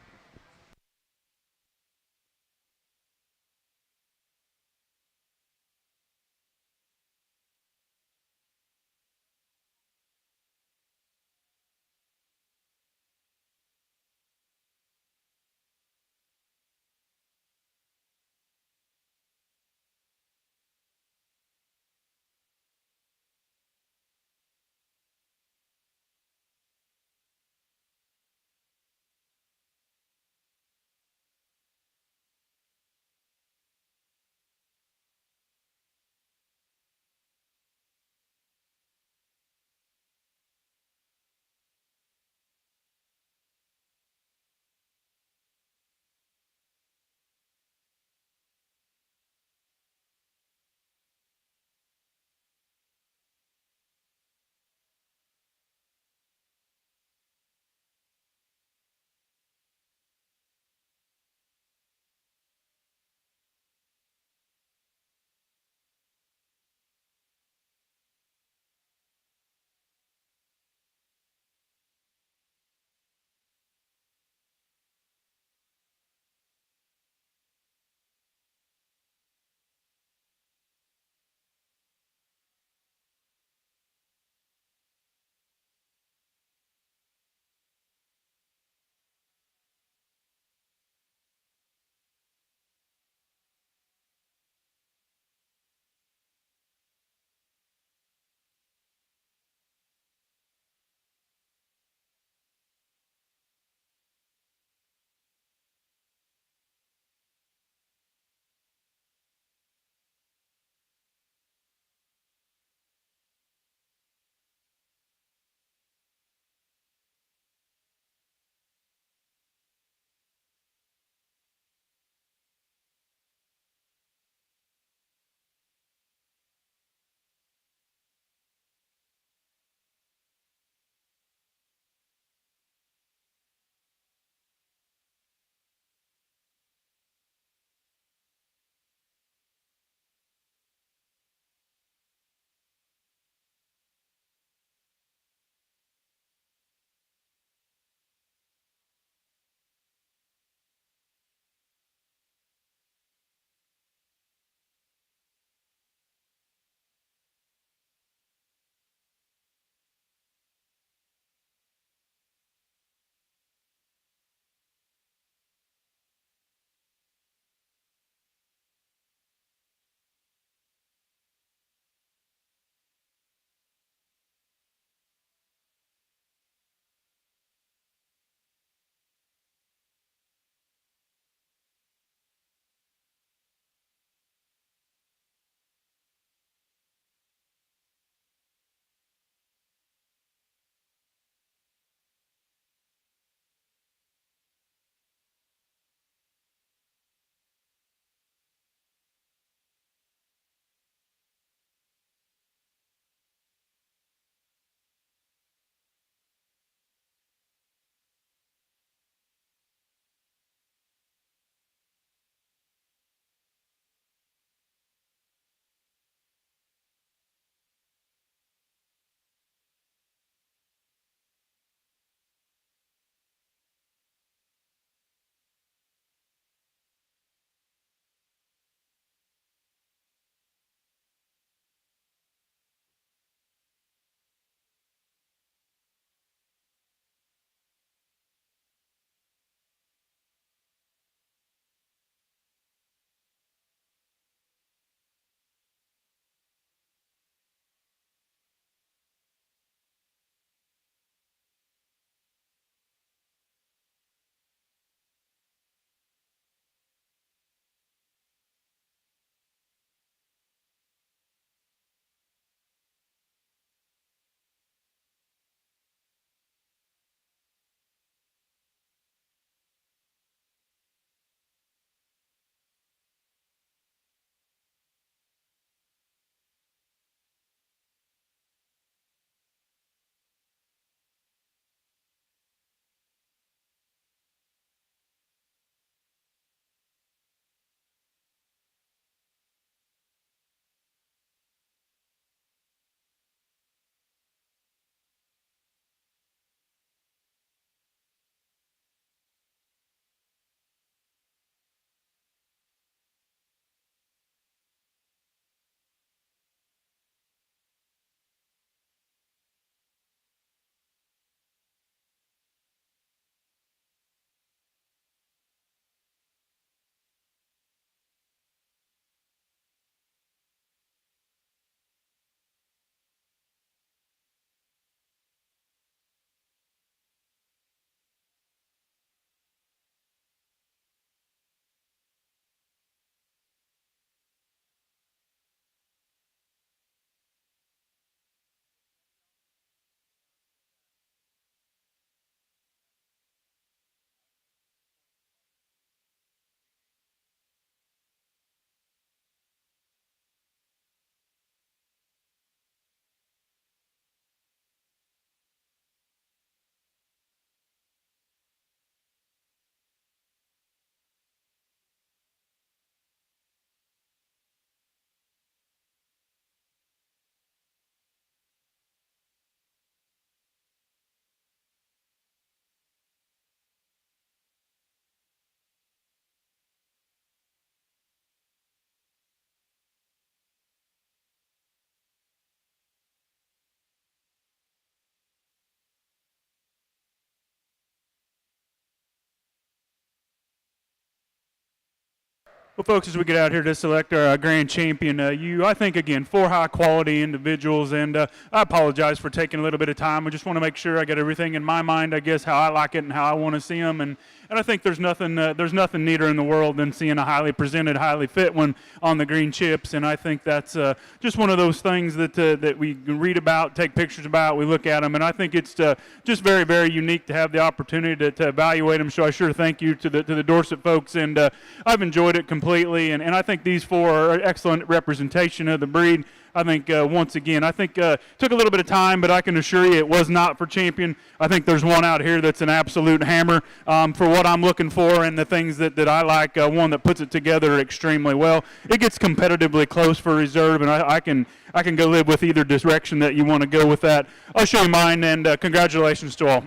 Well, folks, as we get out here to select our grand champion, I think, again, 4 high-quality individuals, and I apologize for taking a little bit of time. I just want to make sure I get everything in my mind, I guess, how I like it and how I want to see them, and I think there's nothing neater in the world than seeing a highly presented, highly fit one on the green chips, and I think that's just one of those things that we read about, take pictures about, we look at them, and I think it's just very, very unique to have the opportunity to evaluate them, so I sure thank you to the Dorset folks, and I've enjoyed it completely, and I think these 4 are excellent representation of the breed. I think, once again, took a little bit of time, but I can assure you it was not for champion. I think there's one out here that's an absolute hammer for what I'm looking for and the things that I like, one that puts it together extremely well. It gets competitively close for reserve, and I can go live with either direction that you want to go with that. I'll show you mine, and congratulations to all.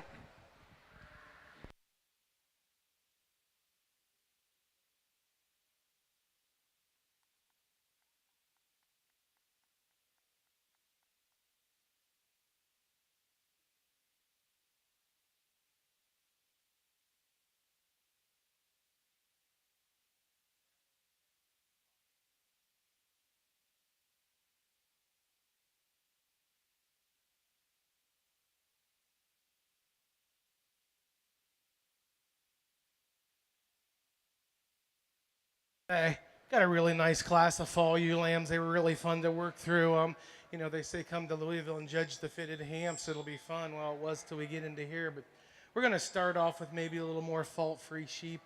Hey, got a really nice class of fall ewe lambs. They were really fun to work through. They say come to Louisville and judge the fitted hamps. It'll be fun. Well, it was till we get into here, but we're going to start off with maybe a little more fault-free sheep.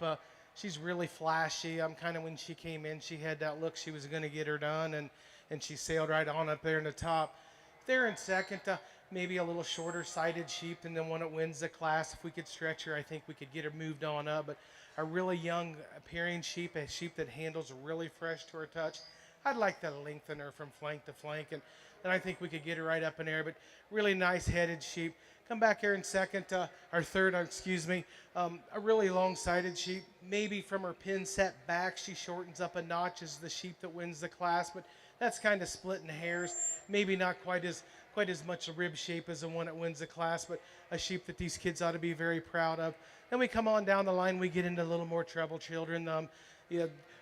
She's really flashy. Kind of when she came in, she had that look she was going to get her done, and she sailed right on up there in the top. There in second, maybe a little shorter-sided sheep than the one that wins the class. If we could stretch her, I think we could get her moved on up. But a really young appearing sheep, a sheep that handles really fresh to her touch. I'd like to lengthen her from flank to flank, and then I think we could get her right up in there. But really nice headed sheep. Come back here in second, or third, excuse me. A really long-sided sheep. Maybe from her pin set back, she shortens up a notch as the sheep that wins the class, but that's kind of splitting hairs. Maybe not quite as much a rib shape as the one that wins the class, but a sheep that these kids ought to be very proud of. Then we come on down the line, we get into a little more treble children. A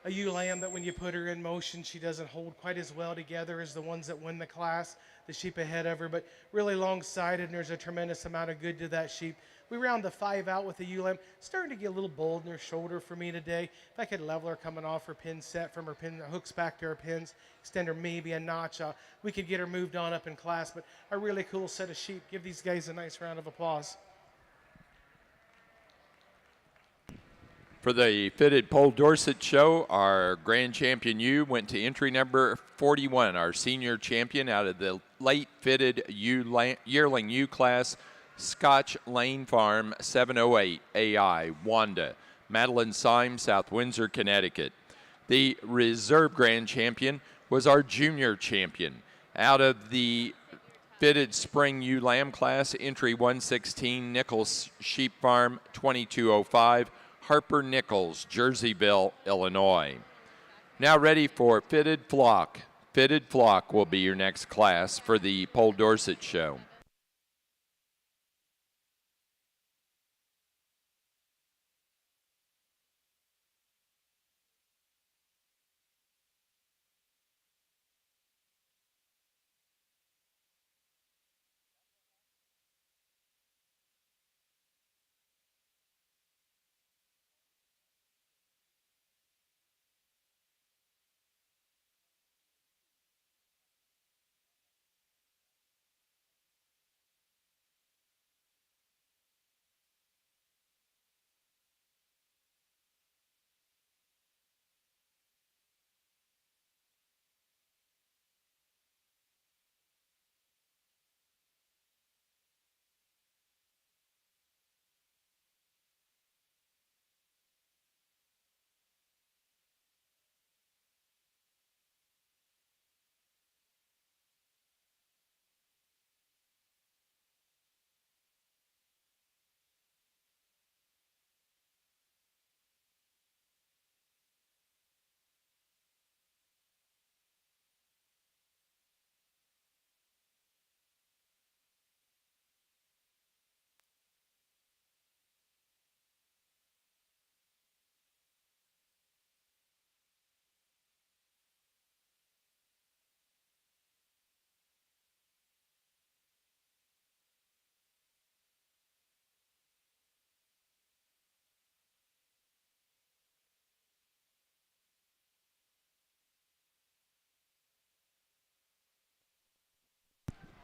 ewe lamb that when you put her in motion, she doesn't hold quite as well together as the ones that win the class, the sheep ahead of her, but really long-sided, and there's a tremendous amount of good to that sheep. We round the 5 out with the ewe lamb. Starting to get a little bold in her shoulder for me today. If I could level her coming off her pin set from her pin hooks back to her pins, extend her maybe a notch, we could get her moved on up in class, but a really cool set of sheep. Give these guys a nice round of applause. For the fitted Pole Dorset show, our grand champion ewe went to entry number 41, our senior champion out of the late fitted yearling ewe class, Scotch Lane Farm 708 AI, Wanda, Madeline Syme, South Windsor, Connecticut. The reserve grand champion was our junior champion out of the fitted spring ewe lamb class, entry 116, Nichols Sheep Farm 2205, Harper Nichols, Jerseyville, Illinois. Now ready for fitted flock. Fitted flock will be your next class for the Pole Dorset show.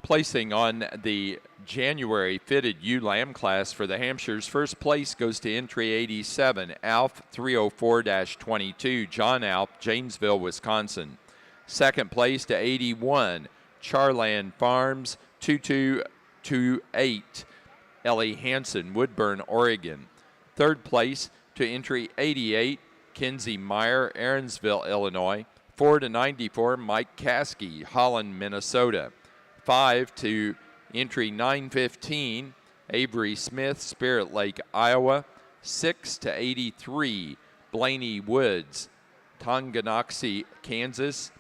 Placing on the January fitted ewe lamb class for the Hampshires, first place goes to entry 87, Alf 304-22, John Alf, Janesville, Wisconsin. Second place to 81, Charland Farms 2228, Ellie Hansen, Woodburn, Oregon. Third place to entry 88, Kinsey Meyer, Aaronsville, Illinois. 4-94, Mike Caskey, Holland, Minnesota. 5 to entry 915, Avery Smith, Spirit Lake, Iowa. 6-83, Blaney Woods, Tonganoxie, Kansas.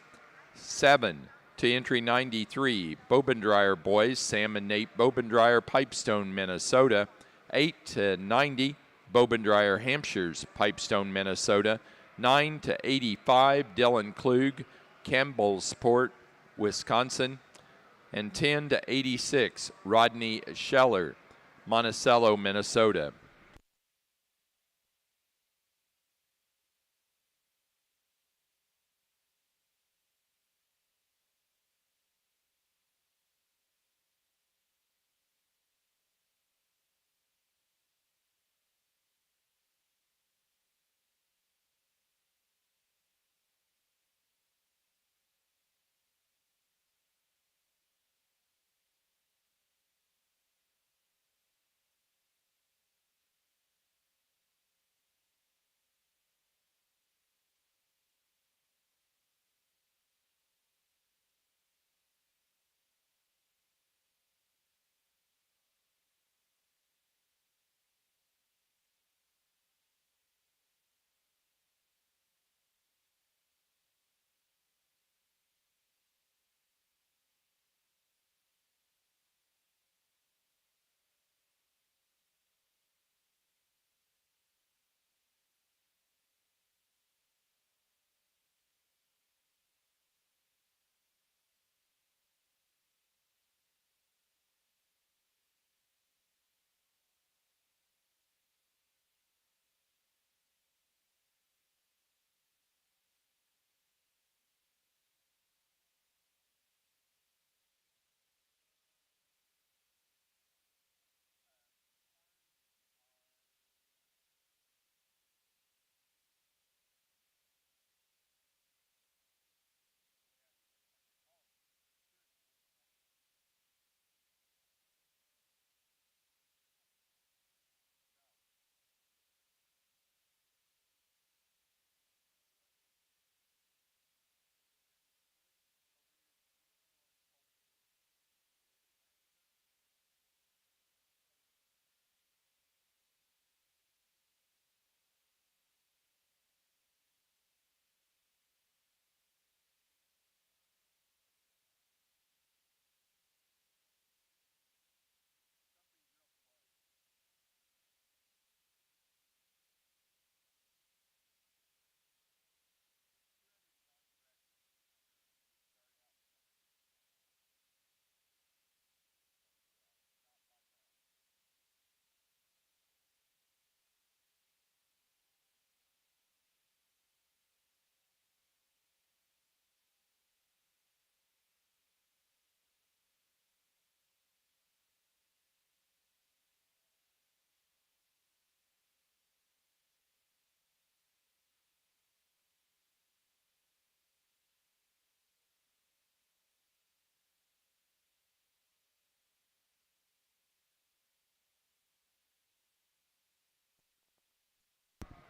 7 to entry 93, Bobendreyer Boys, Sam and Nate Bobendreyer, Pipestone, Minnesota. 8-90, Bobendreyer Hampshires, Pipestone, Minnesota. 9-85, Dylan Klug, Campbellsport, Wisconsin. And 10-86, Rodney Scheller, Monticello, Minnesota.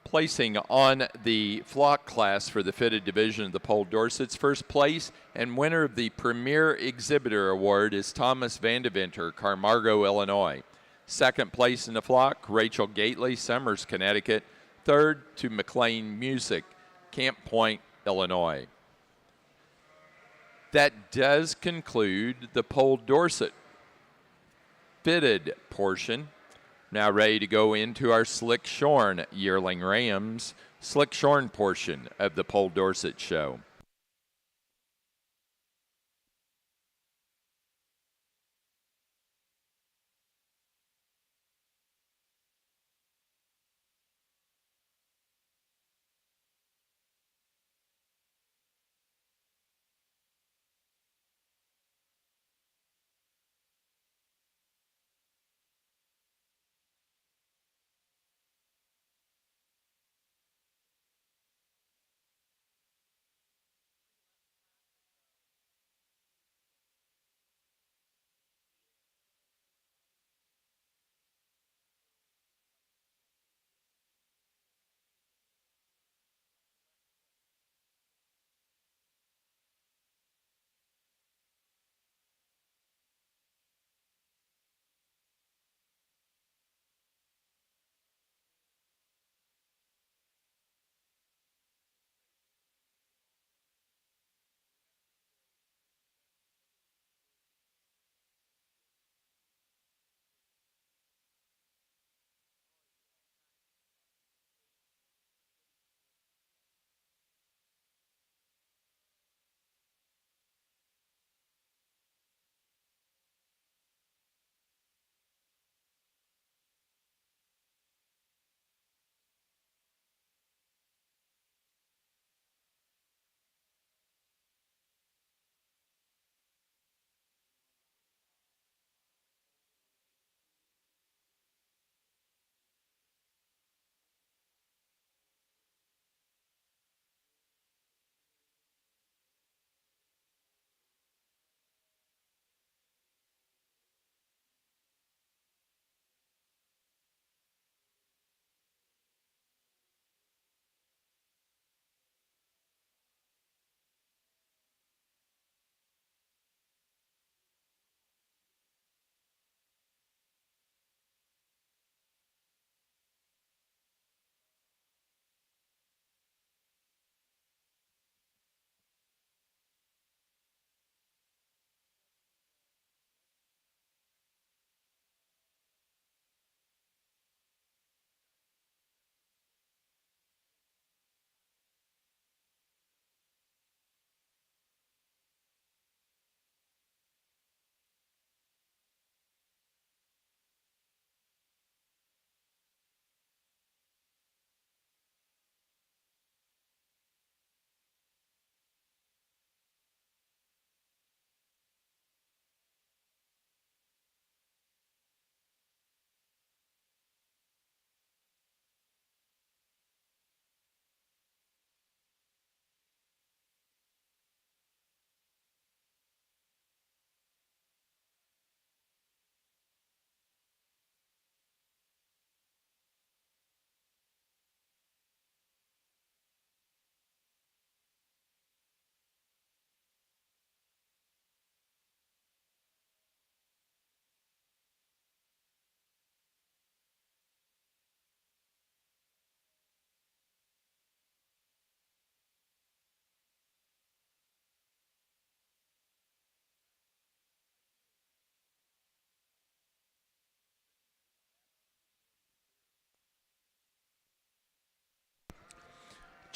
Placing on the flock class for the fitted division of the Pole Dorset's first place and winner of the Premier Exhibitor Award is Thomas Vandeventer, Carmargo, Illinois. Second place in the flock, Rachel Gately, Summers, Connecticut. Third to McLean Music, Camp Point, Illinois. That does conclude the Pole Dorset fitted portion. Now ready to go into our Slick Shorn yearling rams, Slick Shorn portion of the Pole Dorset show.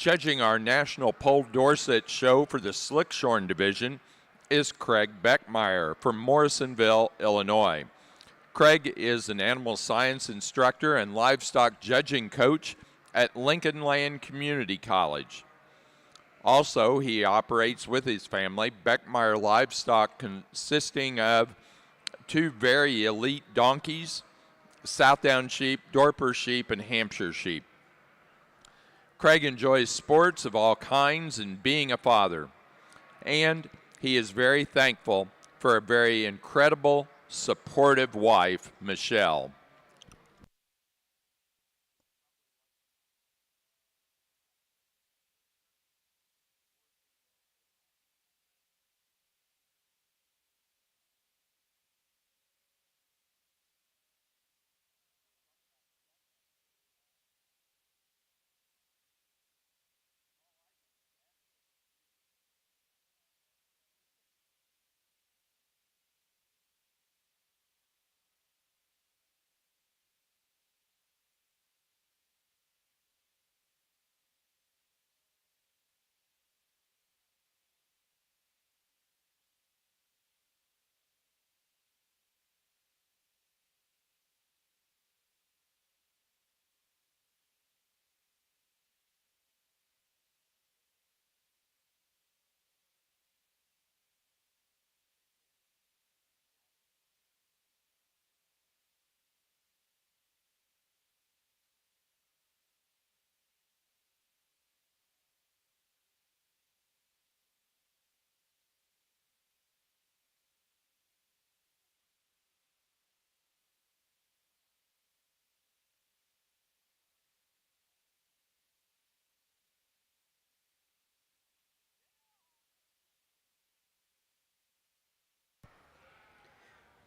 Judging our National Pole Dorset show for the Slickshorn division is Craig Beckmeyer from Morrisonville, Illinois. Craig is an animal science instructor and livestock judging coach at Lincoln Land Community College. Also, he operates with his family Beckmeyer Livestock, consisting of 2 very elite donkeys, Southdown sheep, Dorper sheep, and Hampshire sheep. Craig enjoys sports of all kinds and being a father, and he is very thankful for a very incredible, supportive wife, Michelle.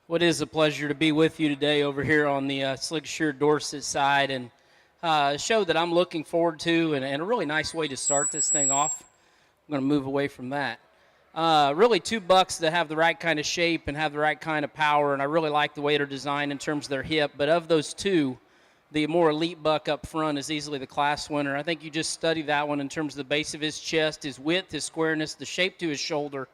Well, it is a pleasure to be with you today over here on the Slickshore Dorset side, and a show that I'm looking forward to, and a really nice way to start this thing off. I'm going to move away from that. Really 2 bucks that have the right kind of shape and have the right kind of power, and I really like the way they're designed in terms of their hip. But of those 2, the more elite buck up front is easily the class winner. I think you just study that one in terms of the base of his chest, his width, his squareness, the shape to his shoulder,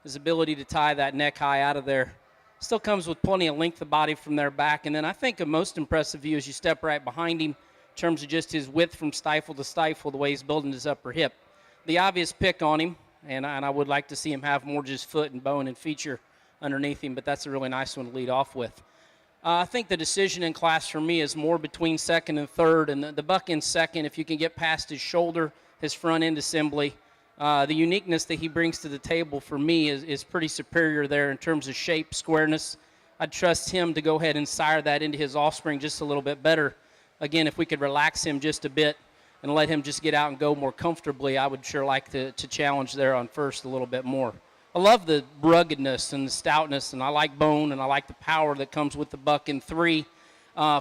his ability to tie that neck high out of there. Still comes with plenty of length of body from their back. And then I think a most impressive view is you step right behind him in terms of just his width from stifle to stifle, the way he's building his upper hip. The obvious pick on him, and I would like to see him have more just foot and bone and feature underneath him, but that's a really nice one to lead off with. I think the decision in class for me is more between second and third, and the buck in second, if you can get past his shoulder, his front end assembly, the uniqueness that he brings to the table for me is pretty superior there in terms of shape, squareness. I'd trust him to go ahead and sire that into his offspring just a little bit better. Again, if we could relax him just a bit and let him just get out and go more comfortably, I would sure like to challenge there on first a little bit more. I love the ruggedness and the stoutness, and I like bone, and I like the power that comes with the buck in 3.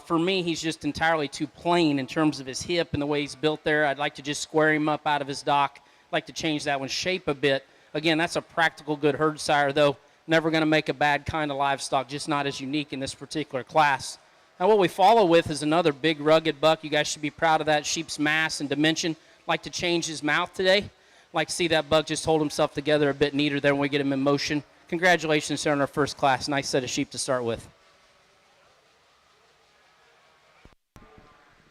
For me, he's just entirely too plain in terms of his hip and the way he's built there. I'd like to just square him up out of his dock. Like to change that one shape a bit. Again, that's a practical good herd sire, though never going to make a bad kind of livestock, just not as unique in this particular class. Now what we follow with is another big rugged buck. You guys should be proud of that sheep's mass and dimension. Like to change his mouth today. Like to see that buck just hold himself together a bit neater there when we get him in motion. Congratulations, sir, on our first class. Nice set of sheep to start with.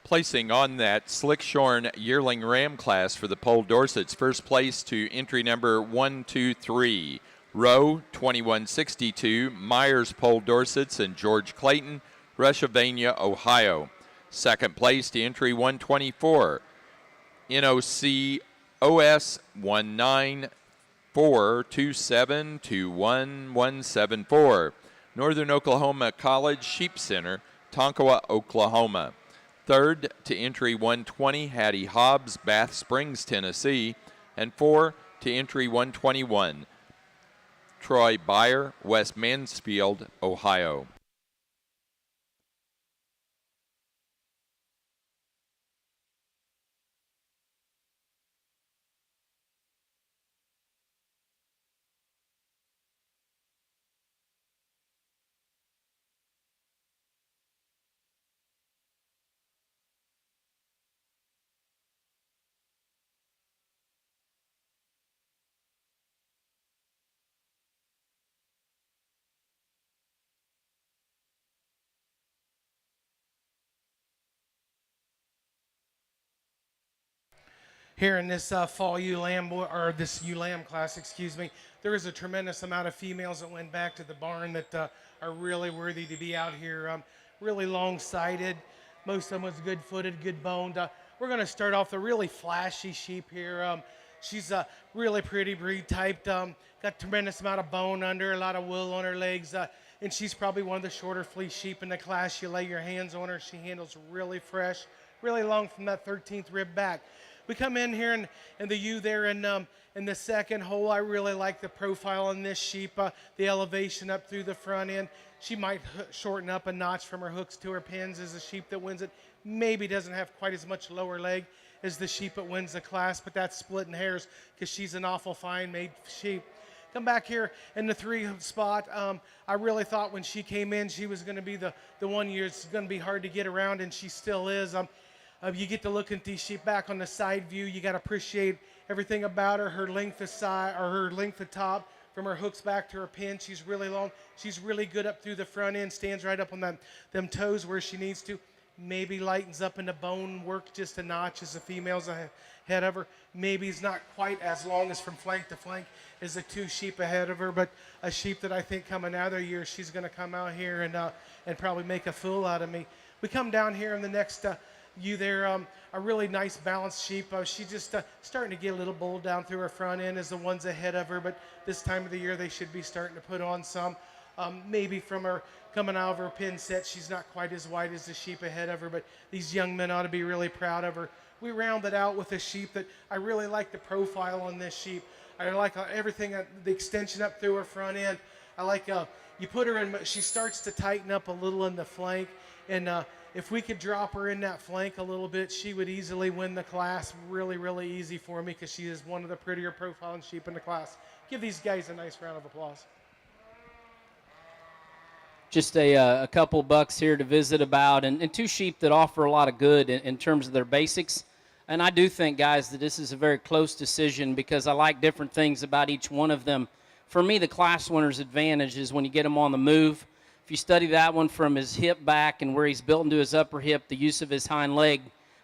Placing on that Slickshorn yearling ram class for the Pole Dorset's first place to entry number 123, row 2162, Myers Pole Dorsets and George Clayton, Rushvania, Ohio. Second place to entry 124, NOC OS 19427211174, Northern Oklahoma College Sheep Center, Tonkawa, Oklahoma. Third to entry 120, Hattie Hobbs, Bath Springs, Tennessee. And 4 to entry 121, Troy Byer, West Mansfield, Ohio. here in this fall ewe lamb or this ewe lamb class, excuse me. There is a tremendous amount of females that went back to the barn that are really worthy to be out here. Really long-sided. Most of them was good-footed, good-boned. We're going to start off the really flashy sheep here. She's a really pretty breed type. Got tremendous amount of bone under, a lot of wool on her legs. And she's probably one of the shorter fleece sheep in the class. You lay your hands on her, she handles really fresh, really long from that 13th rib back. We come in here and the ewe there in the second hole. I really like the profile on this sheep, the elevation up through the front end. She might shorten up a notch from her hooks to her pins as the sheep that wins it. Maybe doesn't have quite as much lower leg as the sheep that wins the class, but that's splitting hairs because she's an awful fine made sheep. Come back here in the 3 spot. I really thought when she came in, she was going to be the one year it's going to be hard to get around, and she still is. You get to look at these sheep back on the side view. You got to appreciate everything about her. Her length of side or her length of top, from her hooks back to her pin. She's really long. She's really good up through the front end. Stands right up on them toes where she needs to. Maybe lightens up in the bone work just a notch as the female's ahead of her. Maybe it's not quite as long as from flank to flank as the 2 sheep ahead of her, but a sheep that I think coming out of the year, she's going to come out here and probably make a fool out of me. We come down here in the next ewe there, a really nice balanced sheep. She's just starting to get a little bull down through her front end as the ones ahead of her, but this time of the year they should be starting to put on some. Maybe from her coming out of her pin set, she's not quite as wide as the sheep ahead of her, but these young men ought to be really proud of her. We rounded out with a sheep that I really like the profile on this sheep. I like everything, the extension up through her front end. I like you put her in, she starts to tighten up a little in the flank, and if we could drop her in that flank a little bit, she would easily win the class really, really easy for me because she is one of the prettier profiling sheep in the class. Give these guys a nice round of applause. Just a couple bucks here to visit about, and 2 sheep that offer a lot of good in terms of their basics. And I do think, guys, that this is a very close decision because I like different things about each one of them. For me, the class winner's advantage is when you get them on the move. If you study that one from his hip back and where he's built into his upper hip, the use of his hind leg,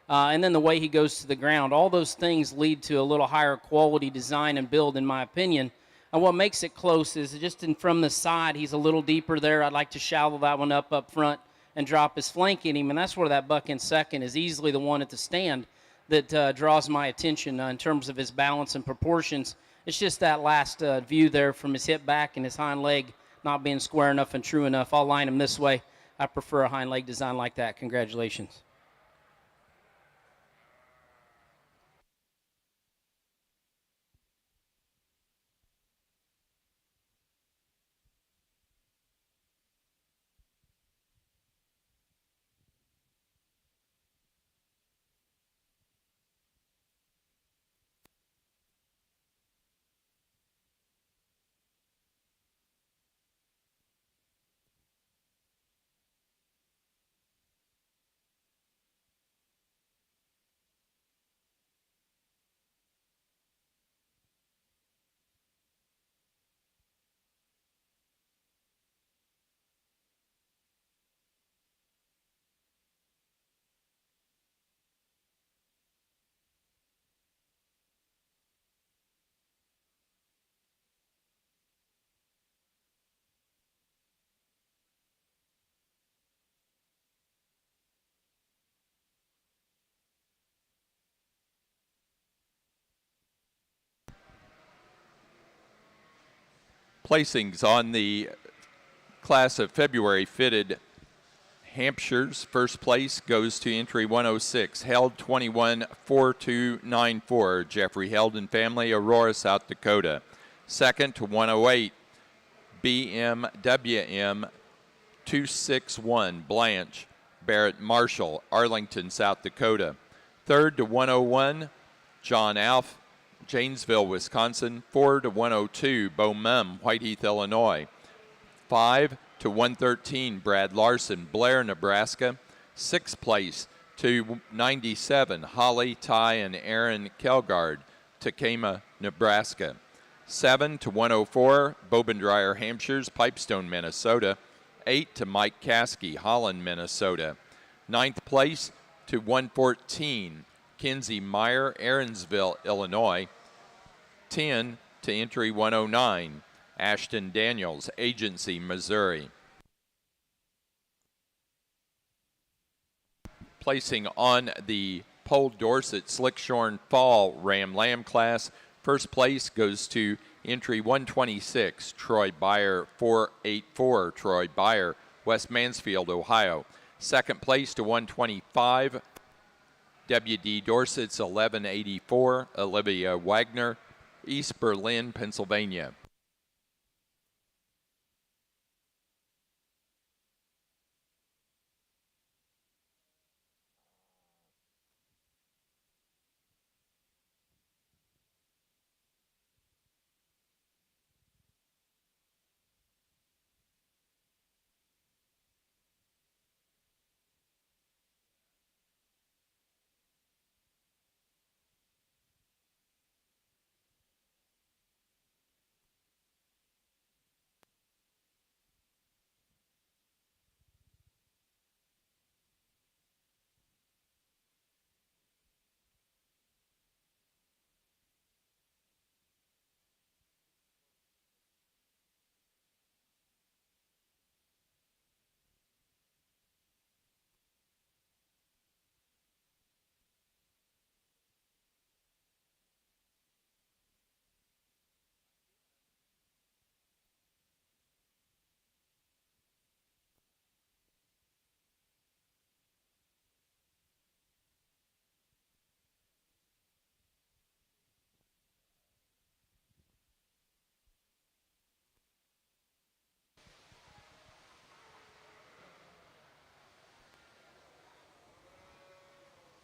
and then the way he goes to the ground, all those things lead to a little higher quality design and build, in my opinion. And what makes it close is just from the side, he's a little deeper there. I'd like to shallow that one up front and drop his flank in him, and that's where that buck in second is easily the one at the stand that draws my attention in terms of his balance and proportions. It's just that last view there from his hip back and his hind leg not being square enough and true enough. I'll line him this way. I prefer a hind leg design like that. Congratulations. Placings on the class of February fitted Hampshire's first place goes to entry 106, Held 214294, Jeffrey Held and family, Aurora, South Dakota. Second to 108, BMWM 261, Blanche, Barrett Marshall, Arlington, South Dakota. Third to 101, John Alf, Janesville, Wisconsin. 4 to 102, Bo Mum, Whiteheath, Illinois. 5 to 113, Brad Larson, Blair, Nebraska. 6th place to 97, Holly, Ty, and Aaron Kelgard, Takema, Nebraska. 7 to 104, Bobendreyer, Hampshire's, Pipestone, Minnesota. 8 to Mike Caskey, Holland, Minnesota. 9th place to 114, Kinsey Meyer, Aaronsville, Illinois. 10 to entry 109, Ashton Daniels, Agency, Missouri. Placing on the Pole Dorset Slickshorn Fall Ram Lamb class, first place goes to entry 126, Troy Byer, 484, Troy Byer, West Mansfield, Ohio. Second place to 125, W.D. Dorset's 1184, Olivia Wagner, East Berlin, Pennsylvania.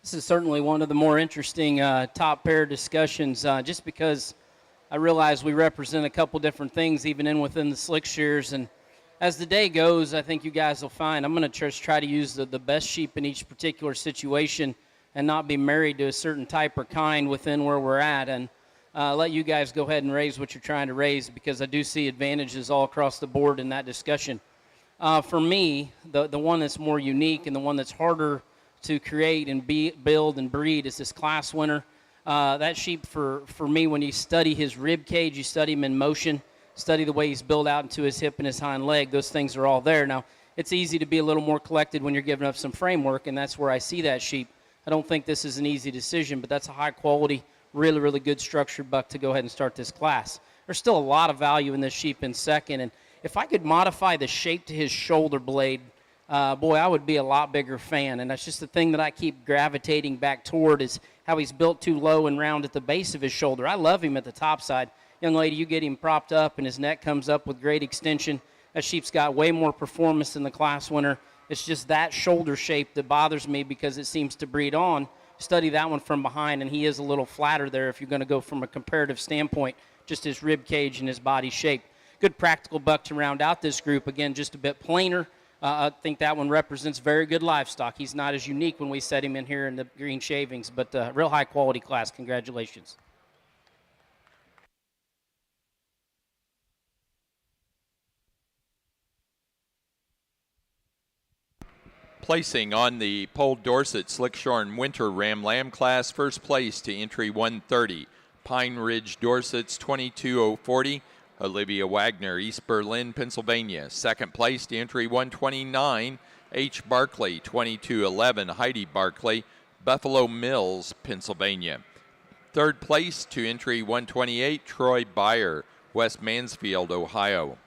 This is certainly one of the more interesting top pair discussions, just because I realize we represent a couple different things even within the slick shears. And as the day goes, I think you guys will find I'm going to just try to use the best sheep in each particular situation and not be married to a certain type or kind within where we're at, and let you guys go ahead and raise what you're trying to raise, because I do see advantages all across the board in that discussion. For me, the one that's more unique and the one that's harder to create and build and breed is this class winner. That sheep, for me, when you study his rib cage, you study him in motion, study the way he's built out into his hip and his hind leg, those things are all there. Now, it's easy to be a little more collected when you're giving up some framework, and that's where I see that sheep. I don't think this is an easy decision, but that's a high-quality, really, really good structured buck to go ahead and start this class. There's still a lot of value in this sheep in second, and if I could modify the shape to his shoulder blade, boy, I would be a lot bigger fan. And that's just the thing that I keep gravitating back toward, is how he's built too low and round at the base of his shoulder. I love him at the top side. Young lady, you get him propped up and his neck comes up with great extension. That sheep's got way more performance than the class winner. It's just that shoulder shape that bothers me, because it seems to breed on. Study that one from behind, and he is a little flatter there if you're going to go from a comparative standpoint, just his rib cage and his body shape. Good practical buck to round out this group. Again, just a bit plainer. I think that one represents very good livestock. He's not as unique when we set him in here in the green shavings, but real high-quality class. Congratulations. Placing on the Pole Dorset Slickshorn Winter Ram Lamb class, first place to entry 130, Pine Ridge Dorset's 22040, Olivia Wagner, East Berlin, Pennsylvania. Second place to entry 129, H. Barkley, 2211, Heidi Barkley, Buffalo Mills, Pennsylvania. Third place to entry 128, Troy Byer, West Mansfield, Ohio.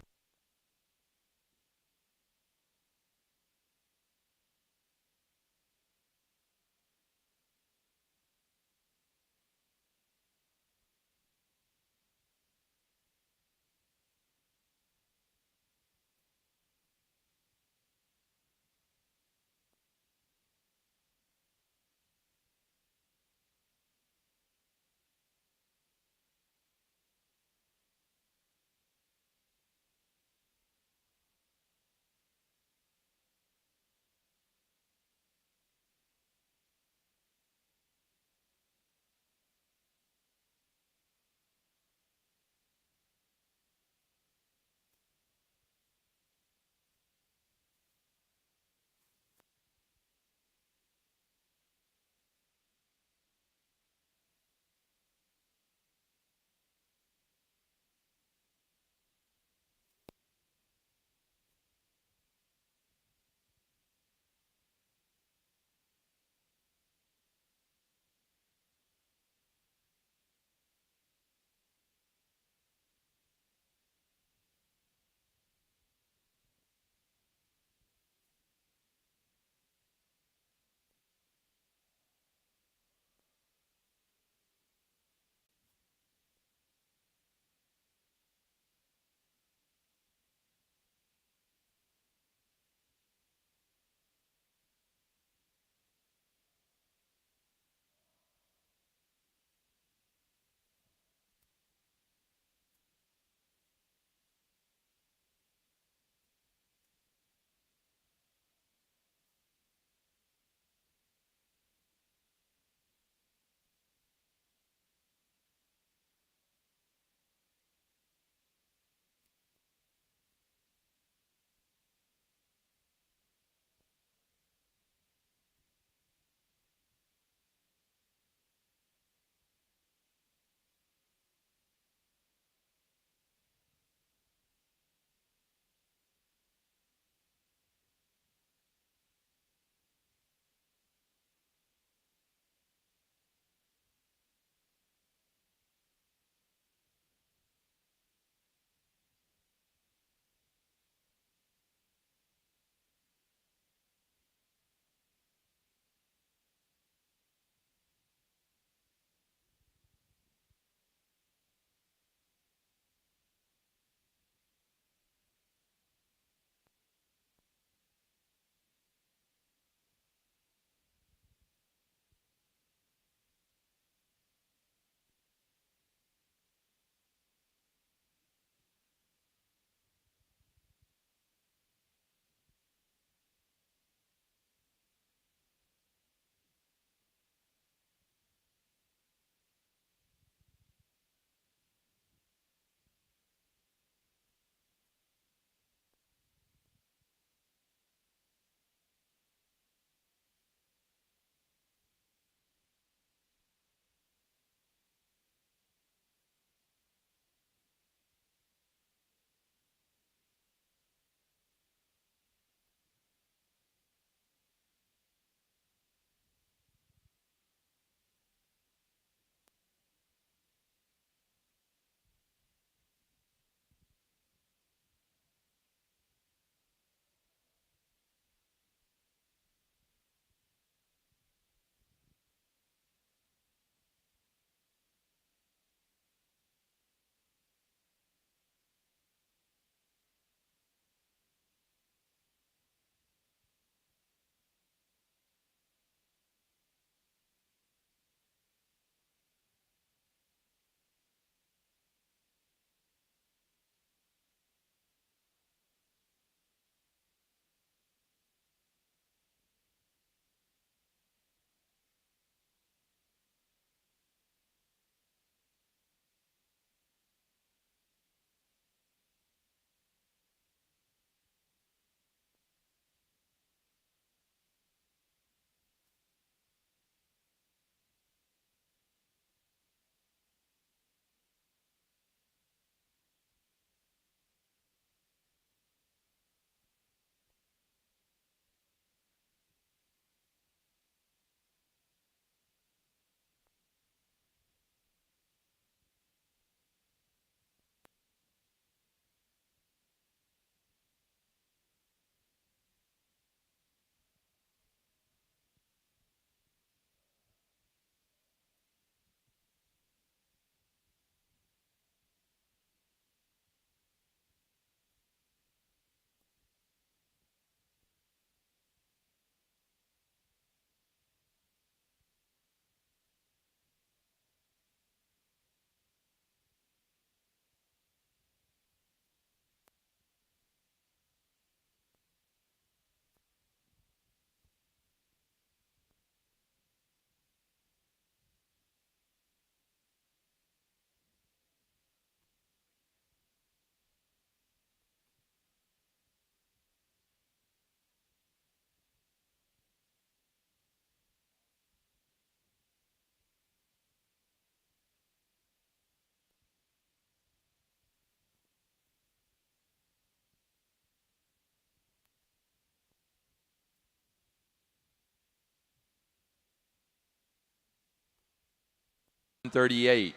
138,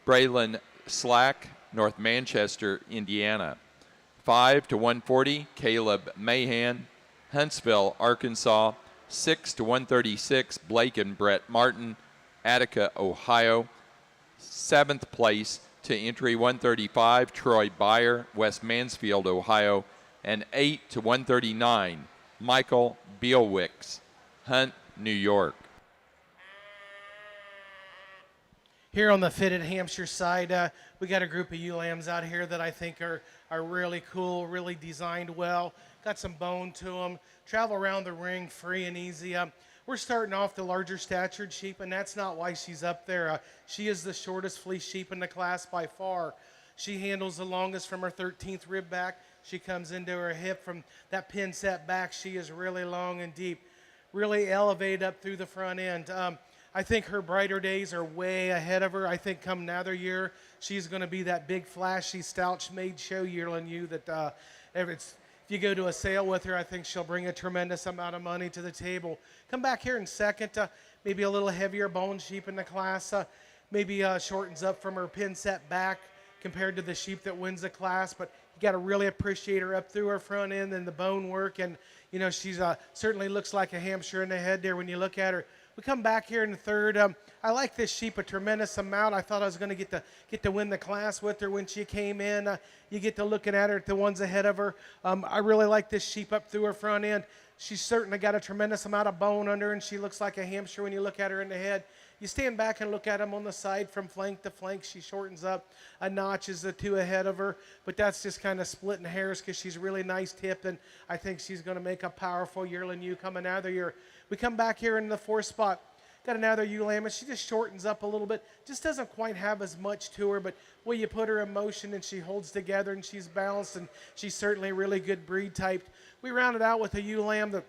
Braylon Slack, North Manchester, Indiana. 5 to 140, Caleb Mahan, Huntsville, Arkansas. 6 to 136, Blake and Brett Martin, Attica, Ohio. 7th place to entry 135, Troy Byer, West Mansfield, Ohio. And 8 to 139, Michael Bielwicks, Hunt, New York. Here on the fitted Hampshire side, we got a group of ewe lambs out here that I think are really cool, really designed well. Got some bone to them. Travel around the ring free and easy. We're starting off the larger statured sheep, and that's not why she's up there. She is the shortest fleece sheep in the class by far. She handles the longest from her 13th rib back. She comes into her hip from that pin set back. She is really long and deep, really elevated up through the front end. I think her brighter days are way ahead of her. I think come another year, she's going to be that big, flashy, slouch-made show yearling ewe that if you go to a sale with her, I think she'll bring a tremendous amount of money to the table. Come back here in second, maybe a little heavier bone sheep in the class, maybe shortens up from her pin set back compared to the sheep that wins the class, but you got to really appreciate her up through her front end and the bone work, and you know she's certainly looks like a Hampshire in the head there when you look at her. We come back here in the third. I like this sheep a tremendous amount. I thought I was going to get to win the class with her when she came in. You get to looking at her at the ones ahead of her. I really like this sheep up through her front end. She's certainly got a tremendous amount of bone under her, and she looks like a Hampshire when you look at her in the head. You stand back and look at them on the side from flank to flank. She shortens up a notch as the two ahead of her, but that's just kind of splitting hairs because she's really nice tipped, and I think she's going to make a powerful yearling ewe coming out of the year. We come back here in the fourth spot. Got another ewe lamb, and she just shortens up a little bit. Just doesn't quite have as much to her, but when you put her in motion and she holds together and she's balanced, and she's certainly really good breed typed. We rounded out with a ewe lamb that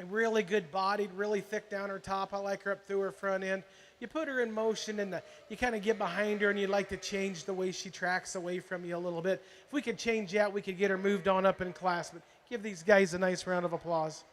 really good bodied, really thick down her top. I like her up through her front end. You put her in motion and you kind of get behind her and you like to change the way she tracks away from you a little bit. If we could change that, we could get her moved on up in class. But give these guys a nice round of applause.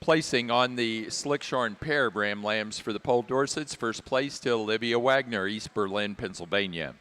Placing on the Slickshorn pair of Ram Lambs for the Pole Dorsets, first place to Olivia Wagner, East Berlin, Pennsylvania.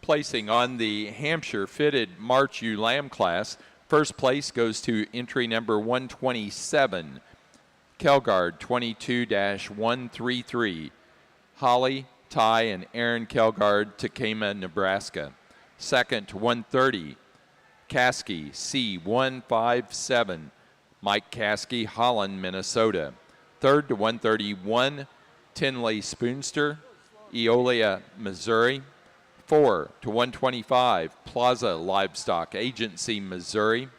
Placing on the Hampshire fitted March Ewe Lamb class, first place goes to entry number 127, Kelgard 22-133, Holly, Ty, and Aaron Kelgard, Takema, Nebraska. Second to 130, Caskey, C157, Mike Caskey, Holland, Minnesota. Third to 131, Tinley Spoonster, Eolia, Missouri. 4 to 125, Plaza Livestock Agency, Missouri.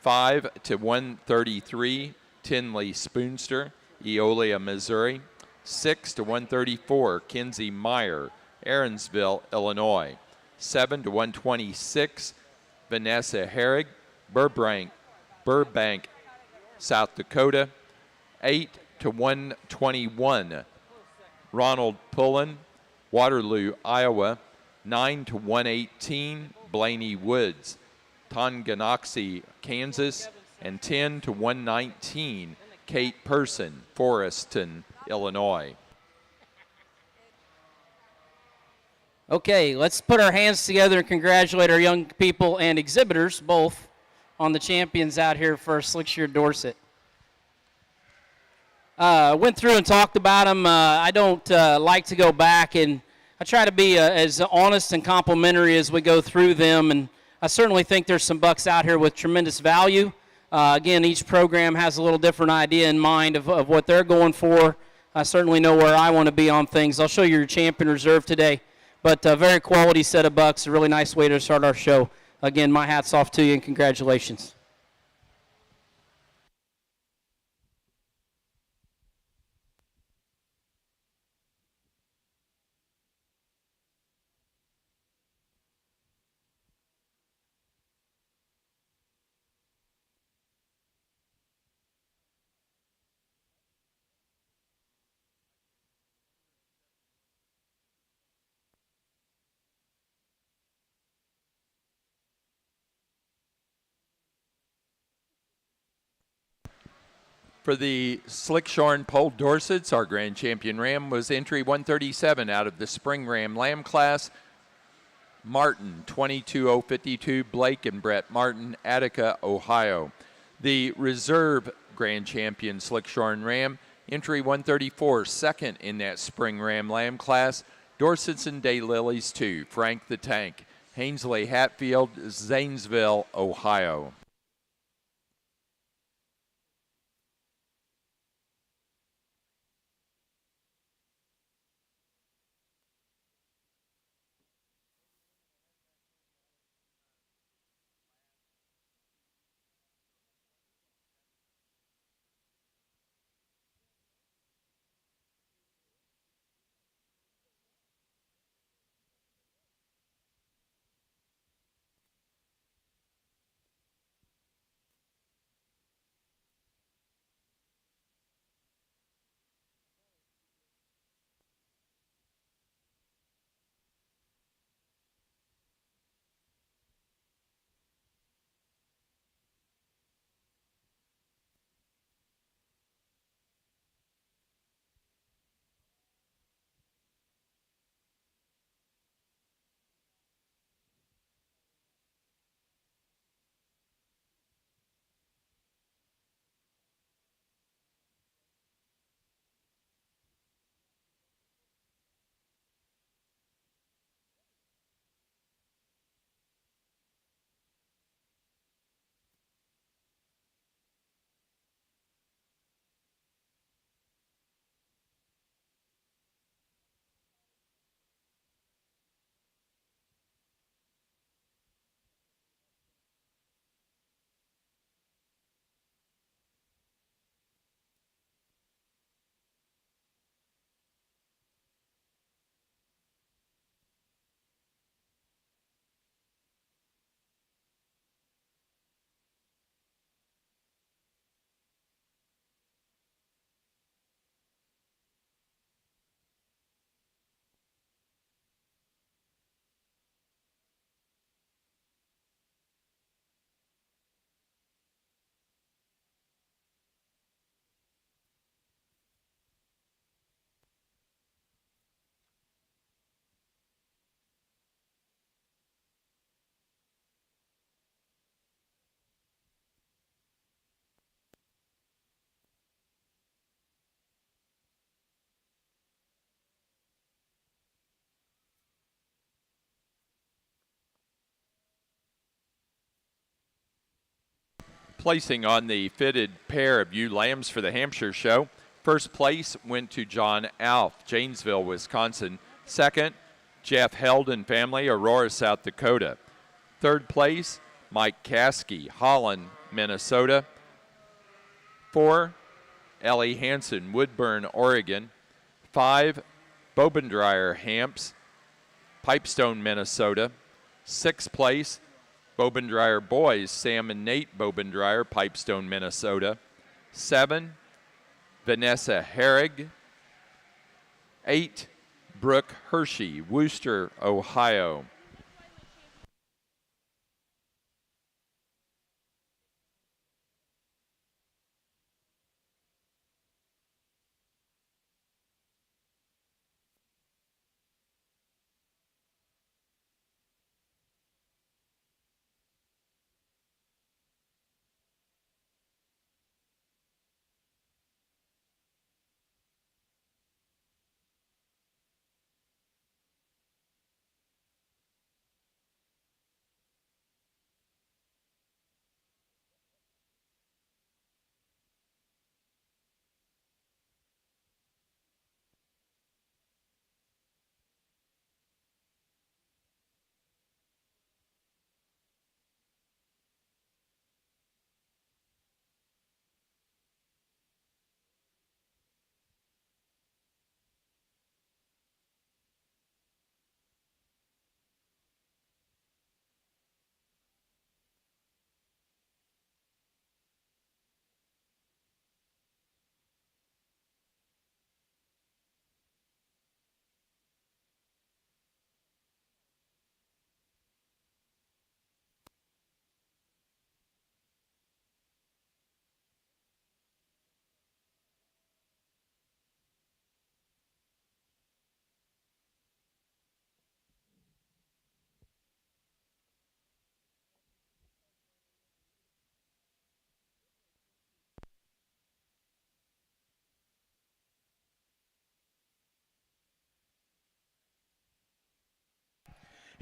5 to 133, Tinley Spoonster, Eolia, Missouri. 6 to 134, Kinsey Meyer, Aaronsville, Illinois. 7 to 126, Vanessa Herrig, Burbank, South Dakota. 8 to 121, Ronald Pullen, Waterloo, Iowa. 9 to 118, Blaney Woods, Tonganoxie, Kansas. And 10 to 119, Kate Person, Foreston, Illinois. Okay, let's put our hands together and congratulate our young people and exhibitors, both, on the champions out here for Slick Shear Dorset. Went through and talked about them. I don't like to go back, and I try to be as honest and complimentary as we go through them, and I certainly think there's some bucks out here with tremendous value. Again, each program has a little different idea in mind of what they're going for. I certainly know where I want to be on things. I'll show you your champion reserve today, but a very quality set of bucks, a really nice way to start our show. Again, my hat's off to you and congratulations. For the Slickshorn Pole Dorsets, our grand champion ram was entry 137 out of the Spring Ram Lamb class. Martin, 22052, Blake and Brett Martin, Attica, Ohio. The reserve grand champion Slickshorn Ram, entry 134, second in that Spring Ram Lamb class. Dorsets and Daylilies 2, Frank the Tank, Hainsley Hatfield, Zanesville, Ohio. Placing on the fitted pair of ewe lambs for the Hampshire show. First place went to John Alf, Janesville, Wisconsin. Second, Jeff Held and family, Aurora, South Dakota. Third place, Mike Caskey, Holland, Minnesota. 4, Ellie Hansen, Woodburn, Oregon. 5, Bobendreyer Hamps, Pipestone, Minnesota. 6th place, Bobendreyer boys, Sam and Nate Bobendreyer, Pipestone, Minnesota. 7, Vanessa Herrig. 8, Brooke Hershey, Wooster, Ohio.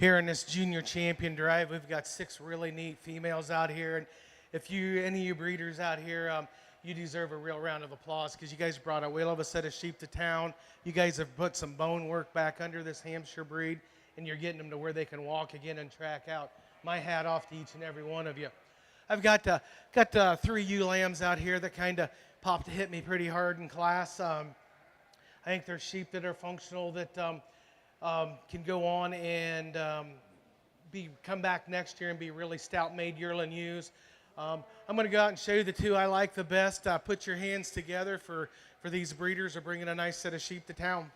here in this junior champion drive. We've got 6 really neat females out here, and if any of you breeders out here, you deserve a real round of applause because you guys brought a whale of a set of sheep to town. You guys have put some bone work back under this Hampshire breed, and you're getting them to where they can walk again and track out. My hat off to each and every one of you. I've got 3 ewe lambs out here that kind of popped to hit me pretty hard in class. I think they're sheep that are functional, that can go on and come back next year and be really stout-made yearling ewes. I'm going to go out and show you the 2 I like the best. Put your hands together for these breeders are bringing a nice set of sheep to town.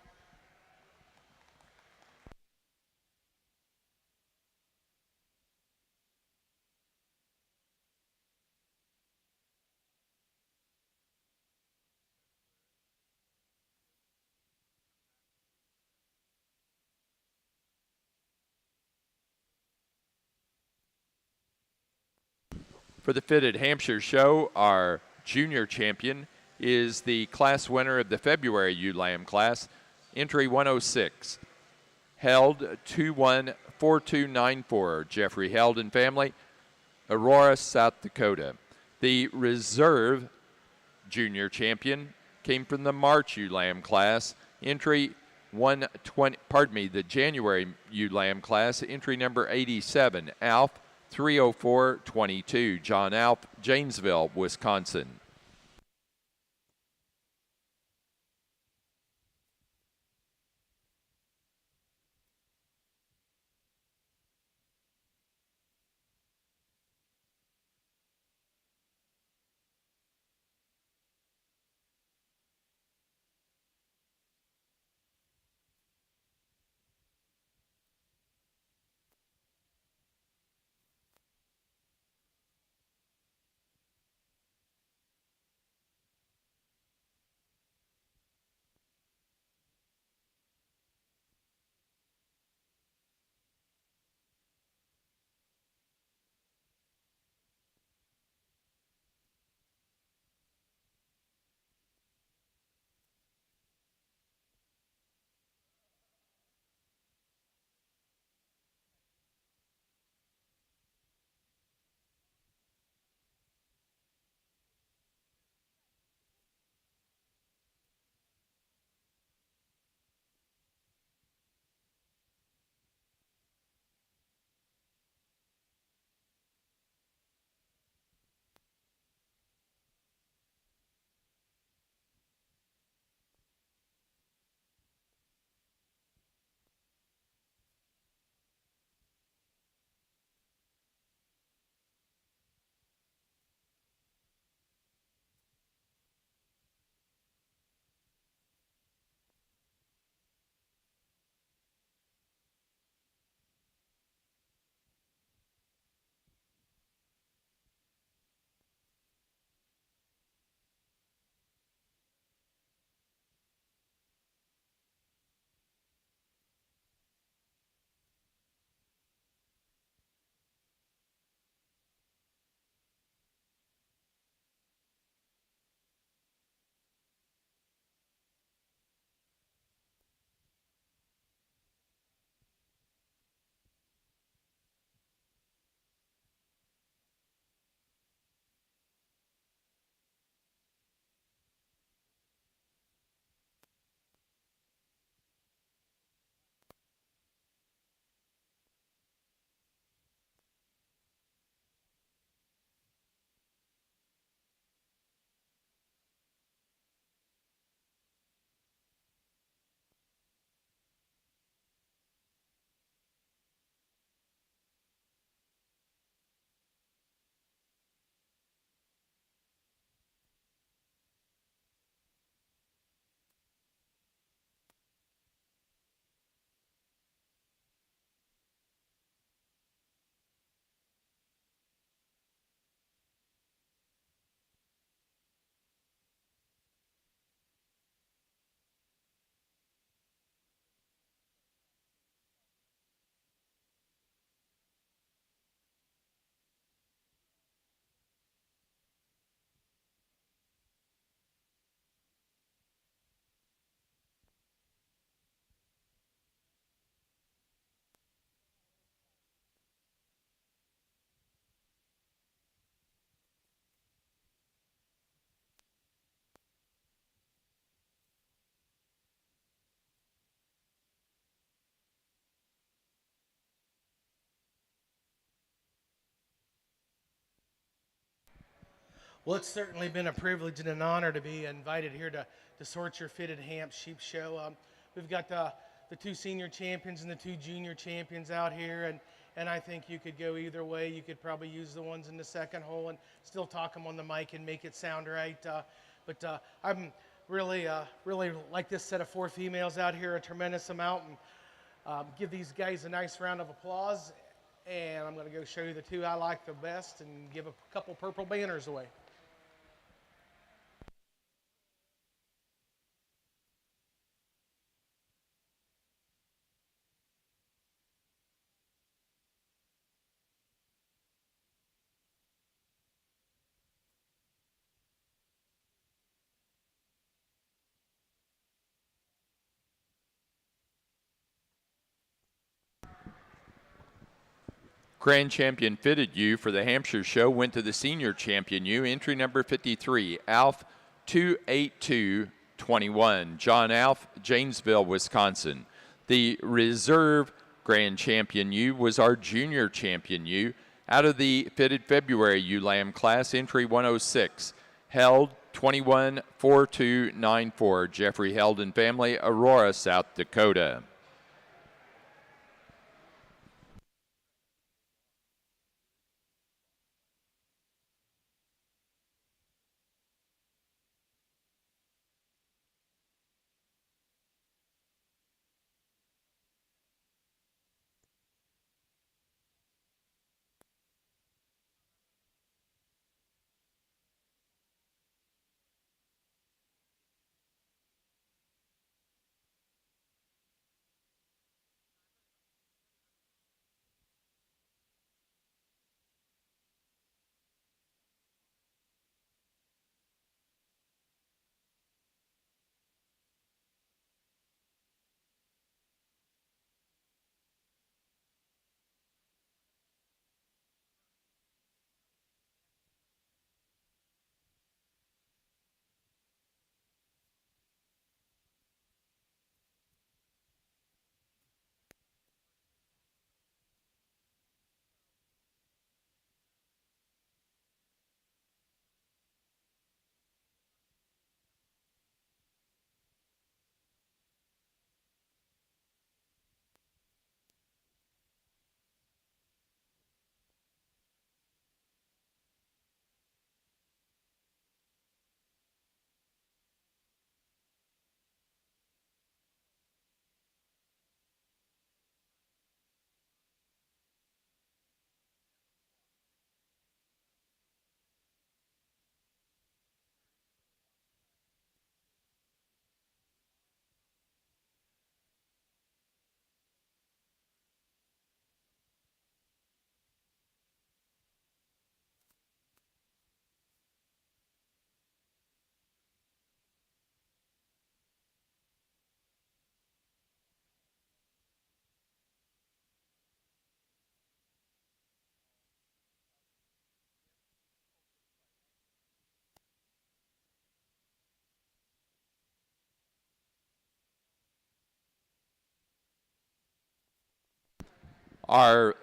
For the Fitted Hampshire Show, our junior champion is the class winner of the February ewe lamb class, entry 106, held 214294, Jeffrey Held and family, Aurora, South Dakota. The reserve junior champion came from the March ewe lamb class, entry 120, the January ewe lamb class, entry number 87, Alf 30422, John Alf, Janesville, Wisconsin. Well, it's certainly been a privilege and an honor to be invited here to sort your fitted Hamp Sheep Show. We've got the two senior champions and the two junior champions out here, and I think you could go either way. You could probably use the ones in the second hole and still talk them on the mic and make it sound right. But I'm really like this set of four females out here a tremendous amount, and give these guys a nice round of applause. And I'm going to go show you the two I like the best and give a couple purple banners away. Grand Champion Fitted ewe for the Hampshire Show went to the Senior Champion ewe, entry number 53, Alf 28221. John Alf, Janesville, Wisconsin. The Reserve Grand Champion ewe was our Junior Champion ewe out of the Fitted February ewe lamb class, entry 106, held 214294. Jeffrey Heldon family, Aurora, South Dakota. Our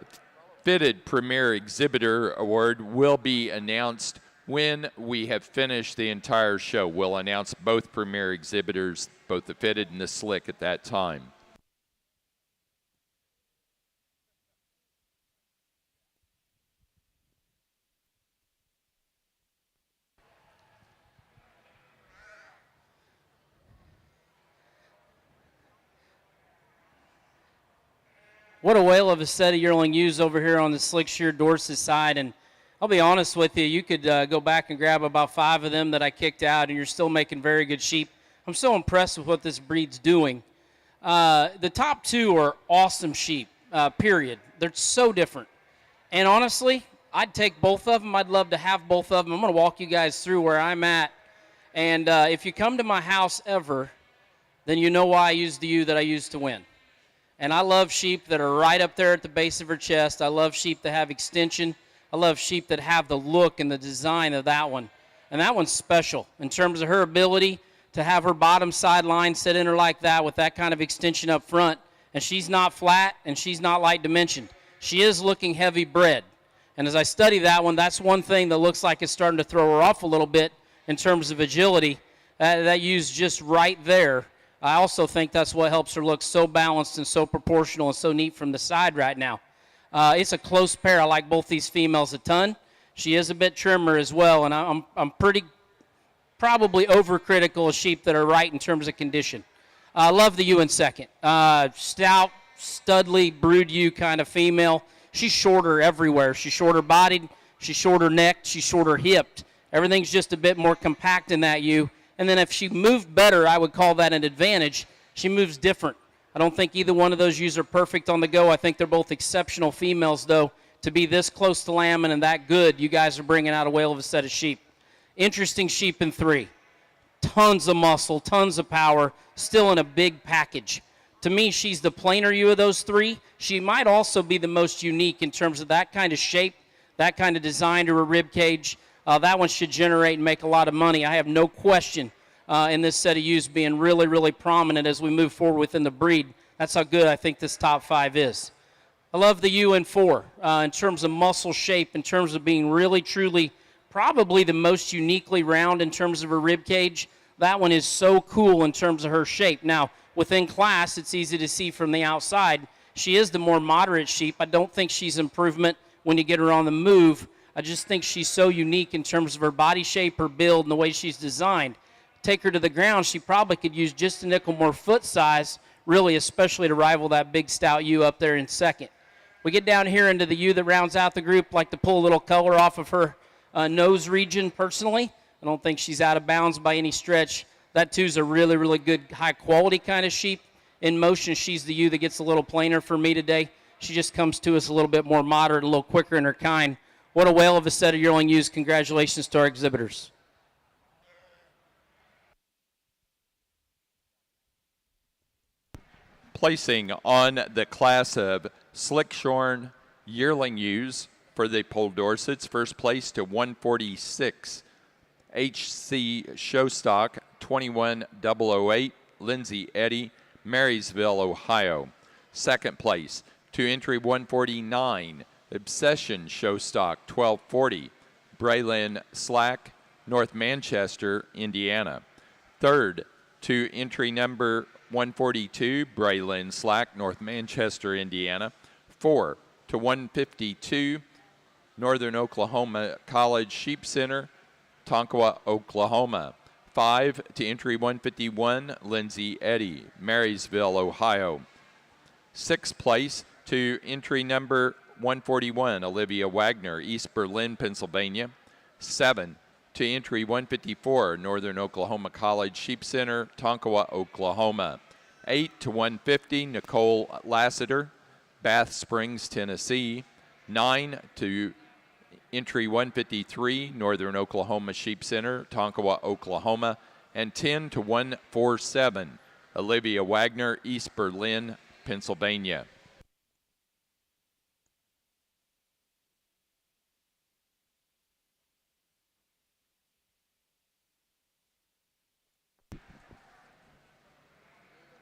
Fitted Premier Exhibitor Award will be announced when we have finished the entire show. We'll announce both premier exhibitors, both the Fitted and the Slick, at that time. What a whale of a set of yearling ewes over here on the Slick Shear Dorset side. And I'll be honest with you, you could go back and grab about 5 of them that I kicked out, and you're still making very good sheep. I'm so impressed with what this breed's doing. The top 2 are awesome sheep, period. They're so different. And honestly, I'd take both of them. I'd love to have both of them. I'm going to walk you guys through where I'm at. And if you come to my house ever, then you know why I use the ewe that I use to win. And I love sheep that are right up there at the base of her chest. I love sheep that have extension. I love sheep that have the look and the design of that one. And that one's special in terms of her ability to have her bottom side line sit in her like that with that kind of extension up front. And she's not flat and she's not light dimensioned. She is looking heavy bred. And as I study that one, that's one thing that looks like it's starting to throw her off a little bit in terms of agility. That ew's just right there. I also think that's what helps her look so balanced and so proportional and so neat from the side right now. It's a close pair. I like both these females a ton. She is a bit trimmer as well, and I'm pretty probably overcritical of sheep that are right in terms of condition. I love the ewe in second. Stout, studly, brood ewe kind of female. She's shorter everywhere. She's shorter bodied, she's shorter necked, she's shorter hipped. Everything's just a bit more compact in that ewe. And then if she moved better, I would call that an advantage. She moves different. I don't think either one of those ewes are perfect on the go. I think they're both exceptional females, though. To be this close to lambing and that good, you guys are bringing out a whale of a set of sheep. Interesting sheep in 3. Tons of muscle, tons of power, still in a big package. To me, she's the plainer ewe of those 3. She might also be the most unique in terms of that kind of shape, that kind of design to her rib cage. That one should generate and make a lot of money. I have no question in this set of ewes being really, really prominent as we move forward within the breed. That's how good I think this top 5 is. I love the ewe in 4 in terms of muscle shape, in terms of being really, truly, probably the most uniquely round in terms of her rib cage. That one is so cool in terms of her shape. Now, within class, it's easy to see from the outside. She is the more moderate sheep. I don't think she's improvement when you get her on the move. I just think she's so unique in terms of her body shape, her build, and the way she's designed. Take her to the ground, she probably could use just a nickel more foot size, really, especially to rival that big stout ewe up there in second. We get down here into the ewe that rounds out the group, like to pull a little color off of her nose region personally. I don't think she's out of bounds by any stretch. That too's a really, really good, high-quality kind of sheep. In motion, she's the ewe that gets a little plainer for me today. She just comes to us a little bit more moderate, a little quicker in her kind. What a whale of a set of yearling ewes. Congratulations to our exhibitors. Placing on the class of slick-shorn yearling ewes for the Poll Dorsets, first place to 146. HC Showstock 21008, Lindsay Eddy, Marysville, Ohio. Second place to entry 149, Obsession Showstock 1240, Braylon Slack, North Manchester, Indiana. Third to entry number 142, Braylon Slack, North Manchester, Indiana. 4 to 152, Northern Oklahoma College Sheep Center, Tonkawa, Oklahoma. 5 to entry 151, Lindsay Eddy, Marysville, Ohio. 6th place to entry number 141, Olivia Wagner, East Berlin, Pennsylvania. 7 to entry 154, Northern Oklahoma College Sheep Center, Tonkawa, Oklahoma. 8 to 150, Nicole Lassiter, Bath Springs, Tennessee. 9 to entry 153, Northern Oklahoma Sheep Center, Tonkawa, Oklahoma. And 10 to 147, Olivia Wagner, East Berlin, Pennsylvania.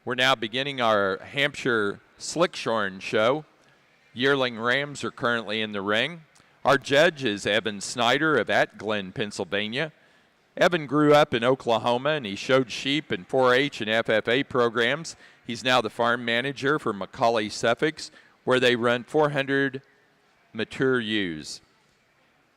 We're now beginning our Hampshire Slickshorn show. Yearling rams are currently in the ring. Our judge is Evan Snyder of Atglen, Pennsylvania. Evan grew up in Oklahoma, and he showed sheep in 4-H and FFA programs. He's now the farm manager for Macaulay Suffolk, where they run 400 mature ewes.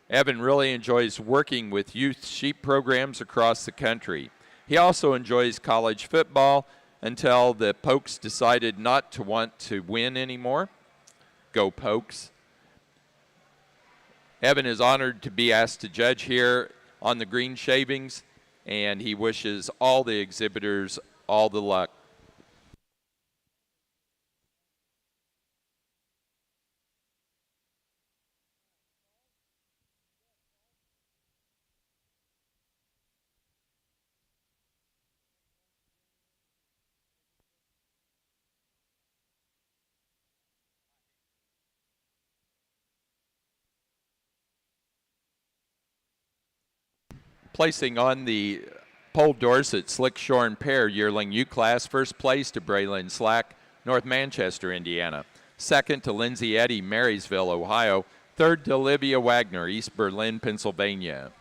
Evan really enjoys working with youth sheep programs across the country. He also enjoys college football until the Pokes decided not to want to win anymore. Go Pokes. Evan is honored to be asked to judge here on the green shavings, and he wishes all the exhibitors all the luck. Placing on the Poll Dorset Slick-Shorn Pair Yearling U Class, first place to Braylon Slack, North Manchester, Indiana. Second to Lindsay Eddy, Marysville, Ohio. Third to Olivia Wagner, East Berlin, Pennsylvania.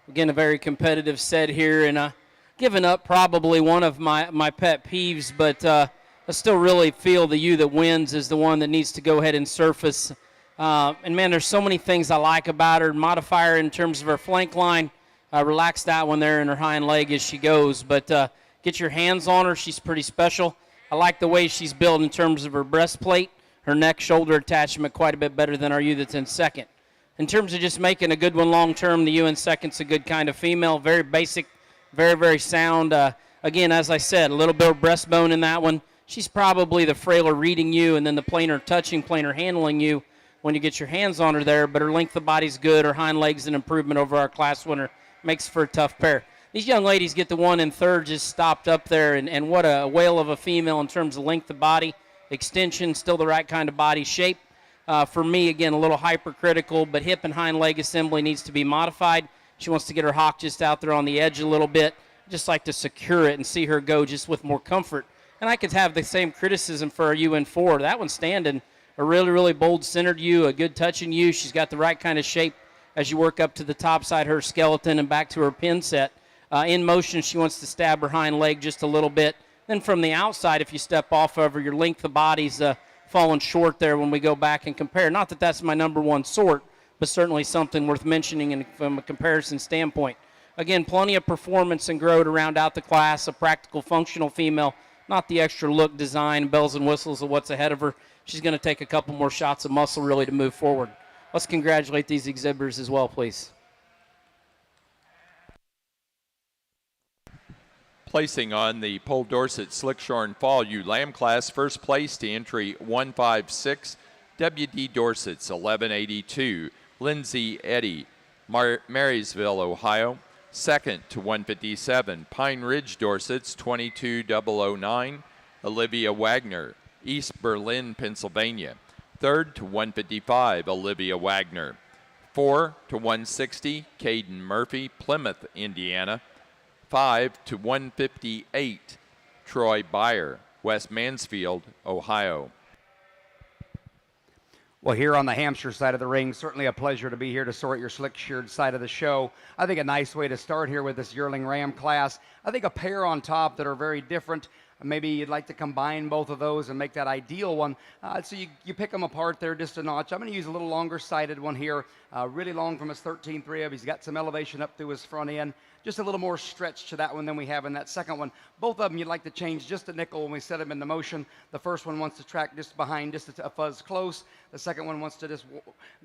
Again, a very competitive set here, and giving up probably one of my pet peeves, but I still really feel the ewe that wins is the one that needs to go ahead and surface. And, man, there's so many things I like about her. Modifier in terms of her flank line. Relax that one there in her hind leg as she goes. But get your hands on her. She's pretty special. I like the way she's built in terms of her breastplate, her neck-shoulder attachment quite a bit better than our ewe that's in second. In terms of just making a good one long-term, the ewe in second's a good kind of female. Very basic, very, very sound. Again, as I said, a little bit of breastbone in that one. She's probably the frailer reading you, and then the plainer touching, plainer handling you when you get your hands on her there. But her length of body's good. Her hind leg's an improvement over our class winner. Makes for a tough pair. These young ladies get the one in third just stopped up there, and what a whale of a female in terms of length of body, extension, still the right kind of body shape. For me, again, a little hypercritical, but hip and hind leg assembly needs to be modified. She wants to get her hock just out there on the edge a little bit. Just like to secure it and see her go just with more comfort. And I could have the same criticism for our UN4. That one's standing a really, really bold centered ewe, a good touching ewe. She's got the right kind of shape as you work up to the top side, her skeleton, and back to her pin set. In motion, she wants to stab her hind leg just a little bit. Then from the outside, if you step off of her, your length of body's falling short there when we go back and compare. Not that that's my number one sort, but certainly something worth mentioning from a comparison standpoint. Again, plenty of performance and grow to round out the class, a practical, functional female, not the extra look, design, bells and whistles of what's ahead of her. She's going to take a couple more shots of muscle really to move forward. Let's congratulate these exhibitors as well, please. Placing on the Pole Dorset Slickshorn Fall Ewe Lamb class, first place to entry 156, W.D. Dorset's 1182, Lindsay Eddy, Marysville, Ohio. Second to 157, Pine Ridge Dorset's 22009, Olivia Wagner, East Berlin, Pennsylvania. Third to 155, Olivia Wagner. 4 to 160, Caden Murphy, Plymouth, Indiana. 5 to 158, Troy Byer, West Mansfield, Ohio. Well, here on the Hampshire side of the ring, certainly a pleasure to be here to sort your slick-sheared side of the show. I think a nice way to start here with this yearling ram class. I think a pair on top that are very different. Maybe you'd like to combine both of those and make that ideal one. So you pick them apart there just a notch. I'm going to use a little longer-sided one here, really long from his 13th rib. He's got some elevation up through his front end. Just a little more stretch to that one than we have in that second one. Both of them you'd like to change just a nickel when we set them into motion. The first one wants to track just behind, just a fuzz close. The second one wants to just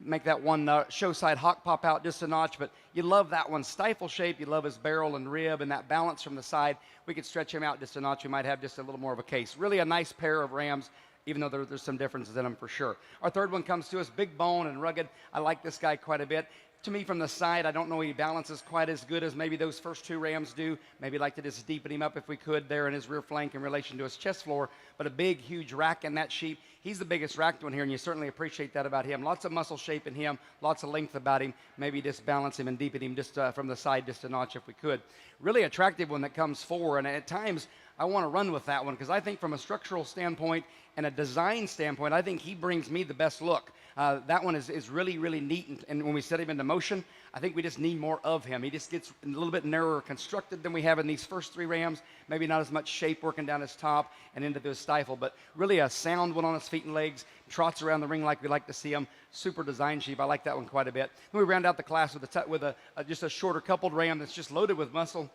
make that one show side hock pop out just a notch. But you love that one stifle shape. You love his barrel and rib and that balance from the side. We could stretch him out just a notch. We might have just a little more of a case. Really a nice pair of rams, even though there's some differences in them for sure. Our third one comes to us, big bone and rugged. I like this guy quite a bit. To me, from the side, I don't know he balances quite as good as maybe those first two rams do. Maybe like to just deepen him up if we could there in his rear flank in relation to his chest floor. But a big, huge rack in that sheep. He's the biggest racked one here, and you certainly appreciate that about him. Lots of muscle shape in him, lots of length about him. Maybe just balance him and deepen him just from the side just a notch if we could. Really attractive one that comes forward, and at times I want to run with that one because I think from a structural standpoint and a design standpoint, I think he brings me the best look. That one is really, really neat, and when we set him into motion, I think we just need more of him. He just gets a little bit narrower constructed than we have in these first three rams. Maybe not as much shape working down his top and into the stifle, but really a sound one on his feet and legs, trots around the ring like we like to see him. Super design sheep. I like that one quite a bit. Then we round out the class with just a shorter coupled ram that's just loaded with muscle.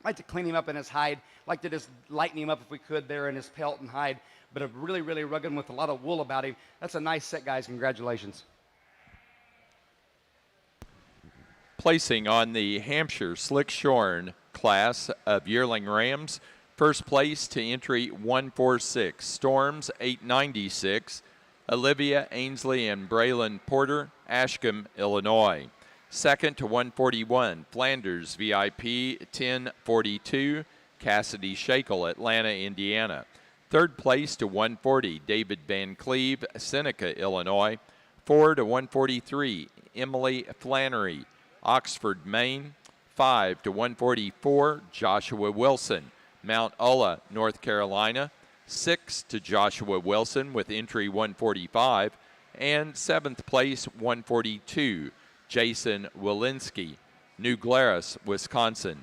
I like to clean him up in his hide, like to just lighten him up if we could there in his pelt and hide, but a really, really rugged one with a lot of wool about him. That's a nice set, guys. Congratulations. Placing on the Hampshire Slickshorn class of yearling rams, first place to entry 146, Storms 896, Olivia Ainsley and Braylon Porter, Ashcombe, Illinois. Second to 141, Flanders VIP 1042, Cassidy Shakel, Atlanta, Indiana. Third place to 140, David Van Cleve, Seneca, Illinois. 4 to 143, Emily Flannery, Oxford, Maine. 5 to 144, Joshua Wilson, Mount Ulla, North Carolina. 6 to Joshua Wilson with entry 145. And 7th place, 142, Jason Walensky, New Glarus, Wisconsin.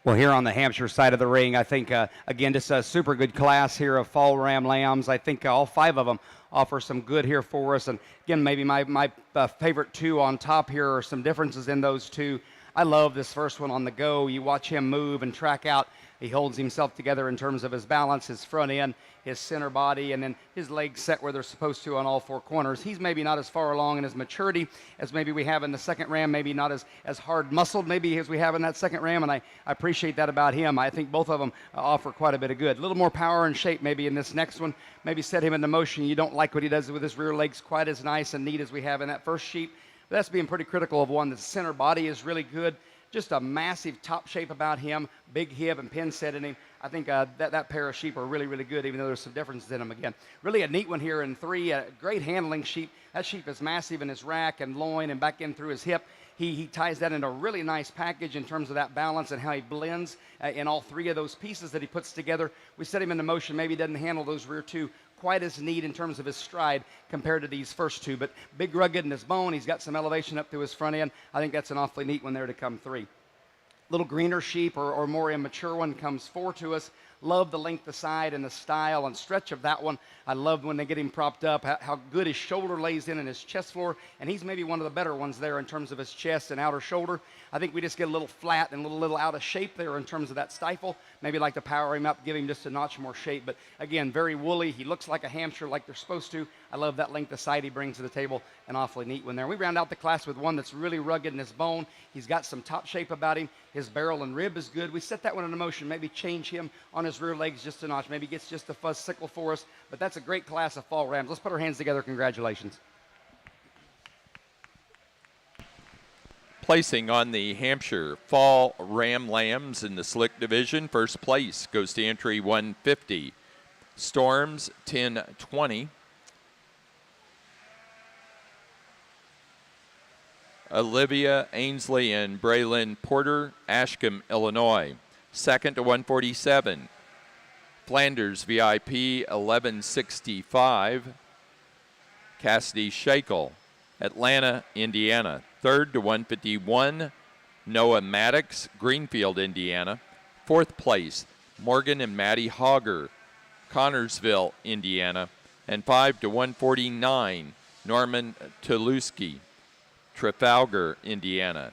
Well, here on the Hampshire side of the ring, I think, again, just a super good class here of fall ram lambs. I think all 5 of them offer some good here for us. And again, maybe my favorite 2 on top here are some differences in those 2. I love this first one on the go. You watch him move and track out. He holds himself together in terms of his balance, his front end, his center body, and then his legs set where they're supposed to on all 4 corners. He's maybe not as far along in his maturity as maybe we have in the second ram, maybe not as hard muscled maybe as we have in that second ram, and I appreciate that about him. I think both of them offer quite a bit of good. A little more power and shape maybe in this next one. Maybe set him into motion. You don't like what he does with his rear legs quite as nice and neat as we have in that first sheep. But that's being pretty critical of one. The center body is really good. Just a massive top shape about him, big hip and pin set in him. I think that pair of sheep are really, really good, even though there's some differences in them again. Really a neat one here in 3, a great handling sheep. That sheep is massive in his rack and loin and back in through his hip. He ties that into a really nice package in terms of that balance and how he blends in all 3 of those pieces that he puts together. We set him into motion. Maybe he doesn't handle those rear 2 quite as neat in terms of his stride compared to these first 2, but big rugged in his bone. He's got some elevation up to his front end. I think that's an awfully neat one there to come 3. Little greener sheep or more immature one comes 4 to us. Love the length of side and the style and stretch of that one. I love when they get him propped up, how good his shoulder lays in his chest floor, and he's maybe one of the better ones there in terms of his chest and outer shoulder. I think we just get a little flat and a little out of shape there in terms of that stifle. Maybe like to power him up, give him just a notch more shape, but again, very woolly. He looks like a Hampshire like they're supposed to. I love that length of side he brings to the table, an awfully neat one there. We round out the class with one that's really rugged in his bone. He's got some top shape about him. His barrel and rib is good. We set that one into motion, maybe change him on his rear legs just a notch. Maybe gets just a fuzz sickle for us, but that's a great class of fall rams. Let's put our hands together. Congratulations. Placing on the Hampshire Fall Ram Lambs in the Slick Division, first place goes to entry 150. Storms 1020. Olivia Ainsley and Braylon Porter, Ashcombe, Illinois. Second to 147. Flanders VIP 1165. Cassidy Shakel, Atlanta, Indiana. Third to 151. Noah Maddox, Greenfield, Indiana. Fourth place, Morgan and Maddie Hogger, Connorsville, Indiana. And 5 to 149, Norman Tuluski, Trafalgar, Indiana.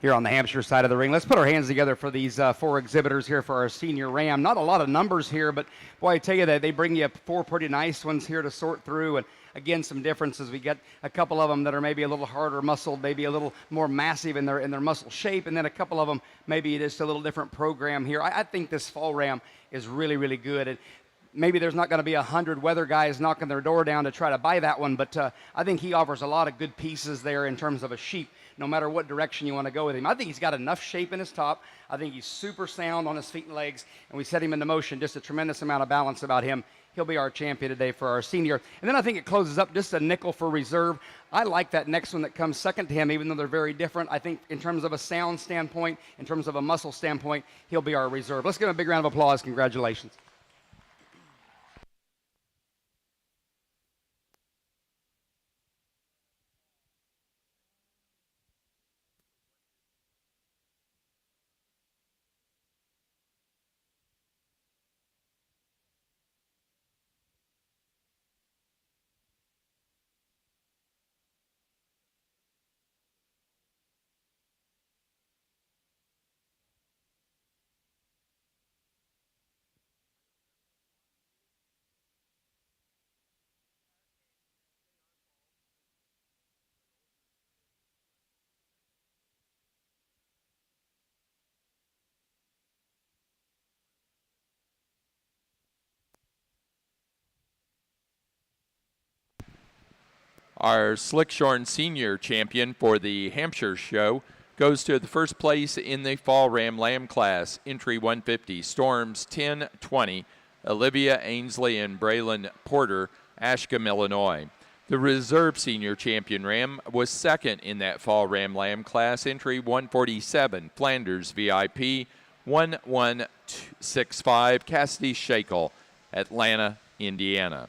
here on the Hampshire side of the ring. Let's put our hands together for these 4 exhibitors here for our senior ram. Not a lot of numbers here, but boy, I tell you that they bring you 4 pretty nice ones here to sort through. And again, some differences. We get a couple of them that are maybe a little harder muscled, maybe a little more massive in their muscle shape, and then a couple of them maybe just a little different program here. I think this fall ram is really, really good. And maybe there's not going to be 100 weather guys knocking their door down to try to buy that one, but I think he offers a lot of good pieces there in terms of a sheep, no matter what direction you want to go with him. I think he's got enough shape in his top. I think he's super sound on his feet and legs, and we set him into motion, just a tremendous amount of balance about him. He'll be our champion today for our senior. And then I think it closes up just a nickel for reserve. I like that next one that comes second to him, even though they're very different. I think in terms of a sound standpoint, in terms of a muscle standpoint, he'll be our reserve. Let's give him a big round of applause. Congratulations. Our Slickshorn Senior champion for the Hampshire show goes to the first place in the Fall Ram Lamb class, entry 150, Storms 1020, Olivia Ainsley and Braylon Porter, Ashcombe, Illinois. The reserve senior champion ram was second in that Fall Ram Lamb class, entry 147, Flanders VIP 1165, Cassidy Shakel, Atlanta, Indiana.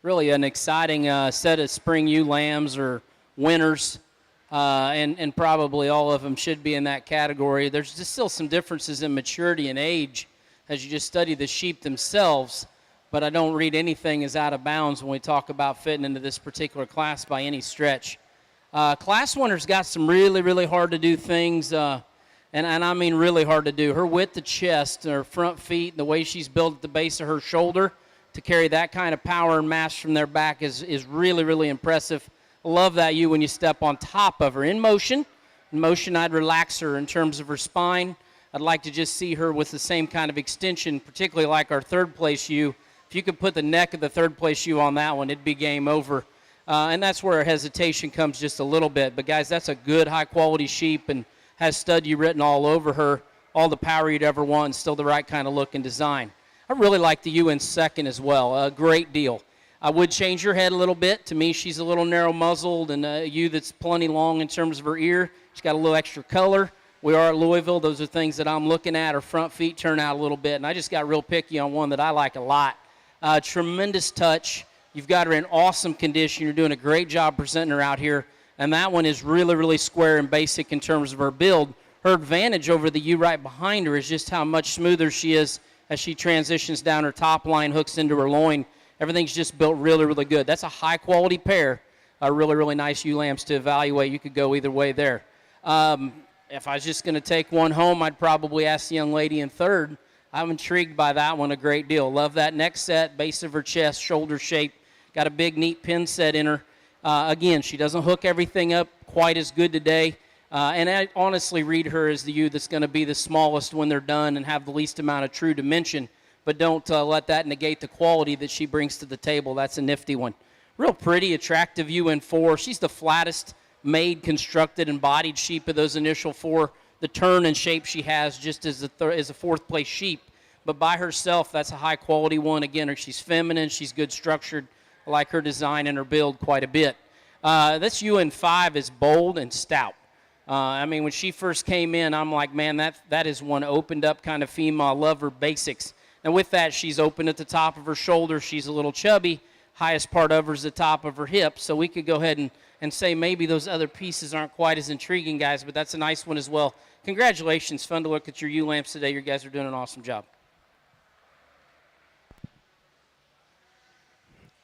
Really an exciting set of spring ewe lambs or winners, and probably all of them should be in that category. There's just still some differences in maturity and age as you just study the sheep themselves, but I don't read anything as out of bounds when we talk about fitting into this particular class by any stretch. Class winner's got some really, really hard to do things, and I mean really hard to do. Her width of chest, her front feet, the way she's built at the base of her shoulder, to carry that kind of power and mass from their back is really, really impressive. I love that ewe when you step on top of her. In motion, I'd relax her in terms of her spine. I'd like to just see her with the same kind of extension, particularly like our third place ewe. If you could put the neck of the third place ewe on that one, it'd be game over. And that's where hesitation comes just a little bit. But, guys, that's a good, high-quality sheep and has stud you written all over her, all the power you'd ever want, and still the right kind of look and design. I really like the ewe in second as well. A great deal. I would change her head a little bit. To me, she's a little narrow-muzzled, and a ewe that's plenty long in terms of her ear. She's got a little extra color. We are at Louisville. Those are things that I'm looking at. Her front feet turn out a little bit, and I just got real picky on one that I like a lot. Tremendous touch. You've got her in awesome condition. You're doing a great job presenting her out here, and that one is really, really square and basic in terms of her build. Her advantage over the ewe right behind her is just how much smoother she is as she transitions down her top line, hooks into her loin. Everything's just built really, really good. That's a high-quality pair. Really, really nice ewe lambs to evaluate. You could go either way there. If I was just going to take one home, I'd probably ask the young lady in third. I'm intrigued by that one a great deal. Love that neck set, base of her chest, shoulder shape. Got a big, neat pin set in her. Again, she doesn't hook everything up quite as good today. And I honestly read her as the ewe that's going to be the smallest when they're done and have the least amount of true dimension. But don't let that negate the quality that she brings to the table. That's a nifty one. Real pretty, attractive ewe in four. She's the flattest made, constructed, and bodied sheep of those initial four. The turn and shape she has just as a fourth-place sheep. But by herself, that's a high-quality one. Again, she's feminine. She's good structured. I like her design and her build quite a bit. This ewe in five is bold and stout. I mean, when she first came in, I'm like, man, that is one opened-up kind of female. I love her basics. And with that, she's open at the top of her shoulder. She's a little chubby. Highest part of her is the top of her hip. So we could go ahead and say maybe those other pieces aren't quite as intriguing, guys, but that's a nice one as well. Congratulations. Fun to look at your ewe lamps today. You guys are doing an awesome job.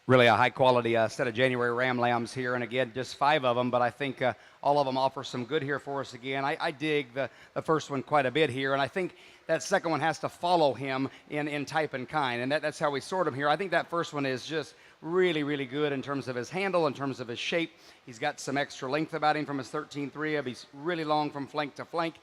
Really a high-quality set of January Ram lambs here, and again, just 5 of them, but I think all of them offer some good here for us again. I dig the first one quite a bit here, and I think that second one has to follow him in type and kind, and that's how we sort them here. I think that first one is just really, really good in terms of his handle, in terms of his shape. He's got some extra length about him from his 13.3 of. He's really long from flank to flank.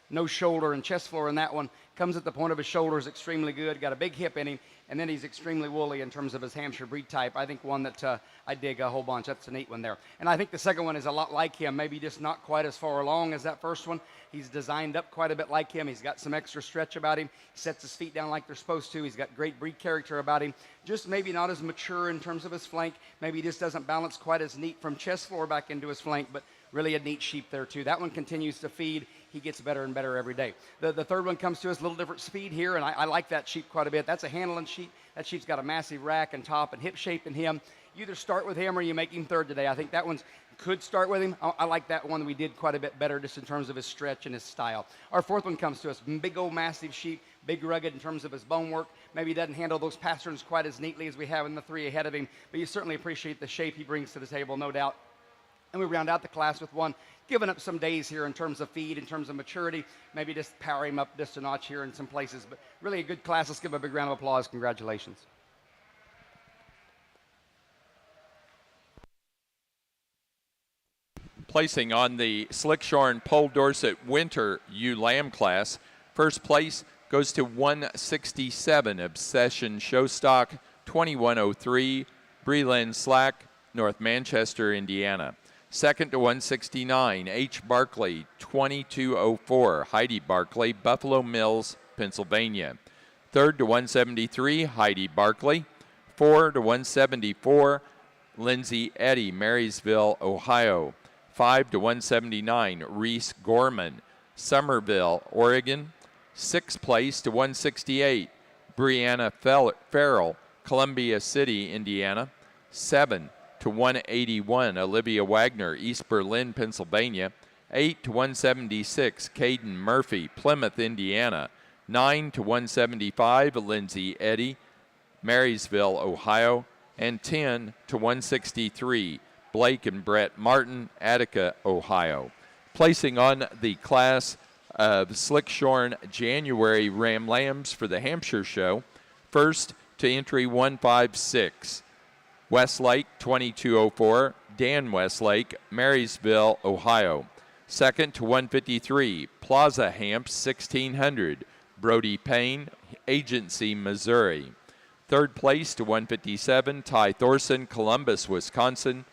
No shoulder and chest floor in that one. Comes at the point of his shoulders extremely good. Got a big hip in him. And then he's extremely woolly in terms of his Hampshire breed type. I think one that I dig a whole bunch. That's a neat one there. And I think the second one is a lot like him, maybe just not quite as far along as that first one. He's designed up quite a bit like him. He's got some extra stretch about him. He sets his feet down like they're supposed to. He's got great breed character about him. Just maybe not as mature in terms of his flank. Maybe he just doesn't balance quite as neat from chest floor back into his flank, but really a neat sheep there too. That one continues to feed. He gets better and better every day. The third one comes to us a little different speed here, and I like that sheep quite a bit. That's a handling sheep. That sheep's got a massive rack and top and hip shape in him. You either start with him or you make him third today. I think that one could start with him. I like that one. We did quite a bit better just in terms of his stretch and his style. Our fourth one comes to us. Big old massive sheep, big rugged in terms of his bone work. Maybe he doesn't handle those pasterns quite as neatly as we have in the three ahead of him, but you certainly appreciate the shape he brings to the table, no doubt. And we round out the class with one giving up some days here in terms of feed, in terms of maturity, maybe just power him up just a notch here in some places. But really a good class. Let's give him a big round of applause. Congratulations. Placing on the Slickshorn Pole Dorset Winter ewe lamb class, first place goes to 167 Obsession Showstock 2103 Breland Slack, North Manchester, Indiana. Second to 169 H. Barkley 2204 Heidi Barkley, Buffalo Mills, Pennsylvania. Third to 173 Heidi Barkley. 4 to 174 Lindsay Eddy, Marysville, Ohio. 5 to 179 Reese Gorman, Somerville, Oregon. Sixth place to 168 Brianna Farrell, Columbia City, Indiana. 7 to 181 Olivia Wagner, East Berlin, Pennsylvania. 8 to 176 Caden Murphy, Plymouth, Indiana. 9 to 175 Lindsay Eddy, Marysville, Ohio. And 10 to 163 Blake and Brett Martin, Attica, Ohio. Placing on the class of Slickshorn January Ram Lambs for the Hampshire Show. First to entry 156, Westlake 2204, Dan Westlake, Marysville, Ohio. Second to 153, Plaza Hamps 1600, Brody Payne, Agency, Missouri. Third place to 157, Ty Thorson, Columbus, Wisconsin.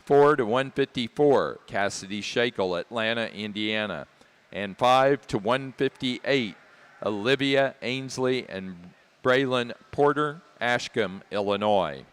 4 to 154, Cassidy Shakel, Atlanta, Indiana. And 5 to 158, Olivia Ainsley and Braylon Porter, Ashcombe, Illinois.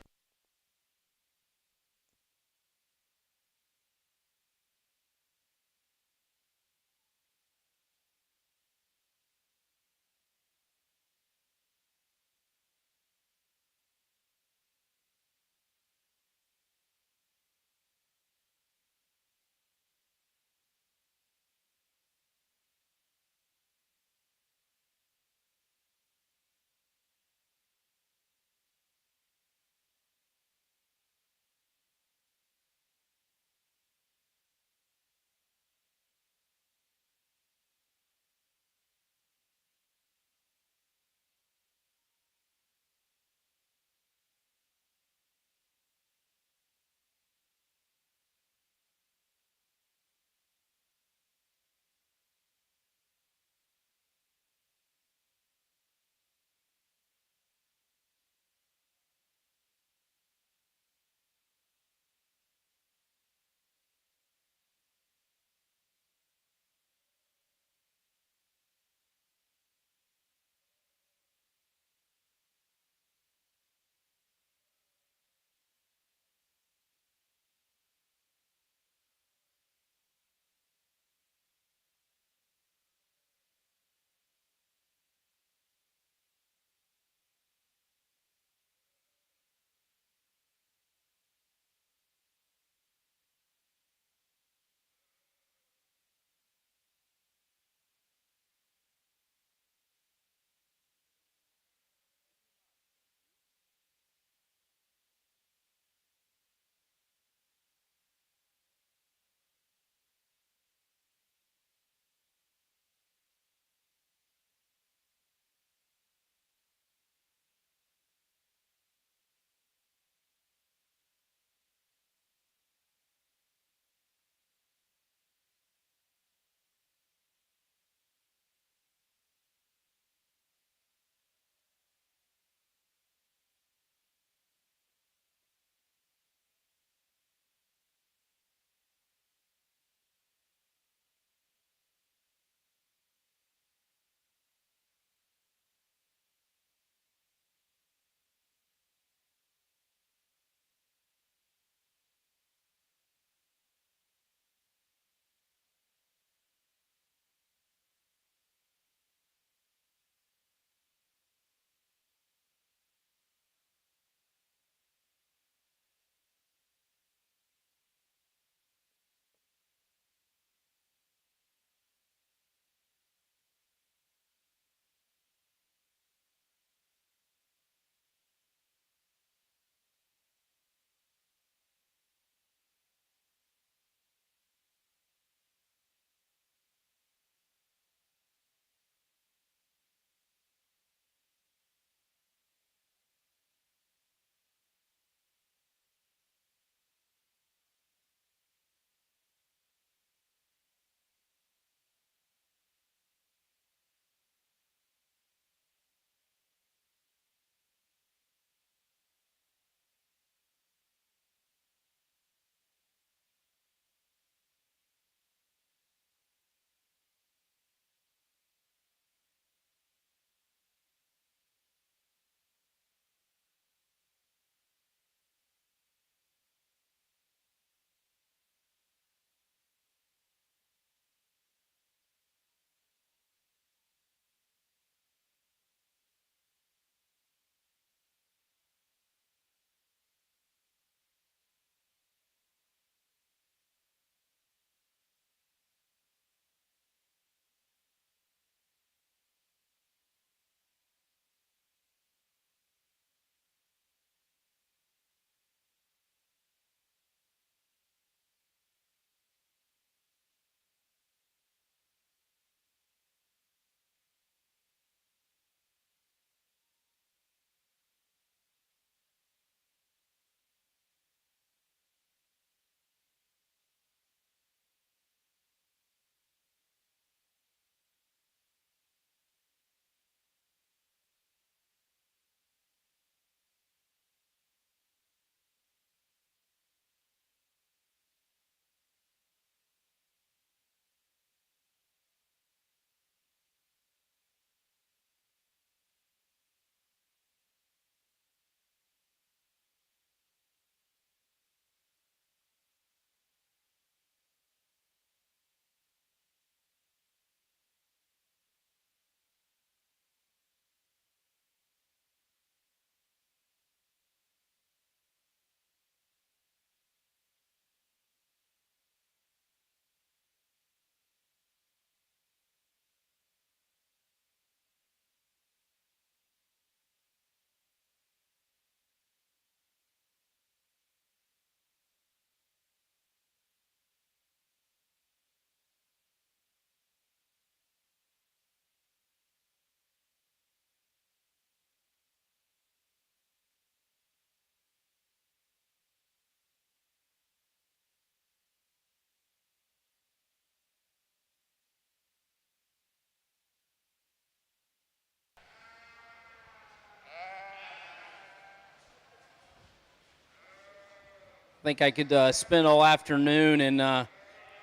think I could spend all afternoon and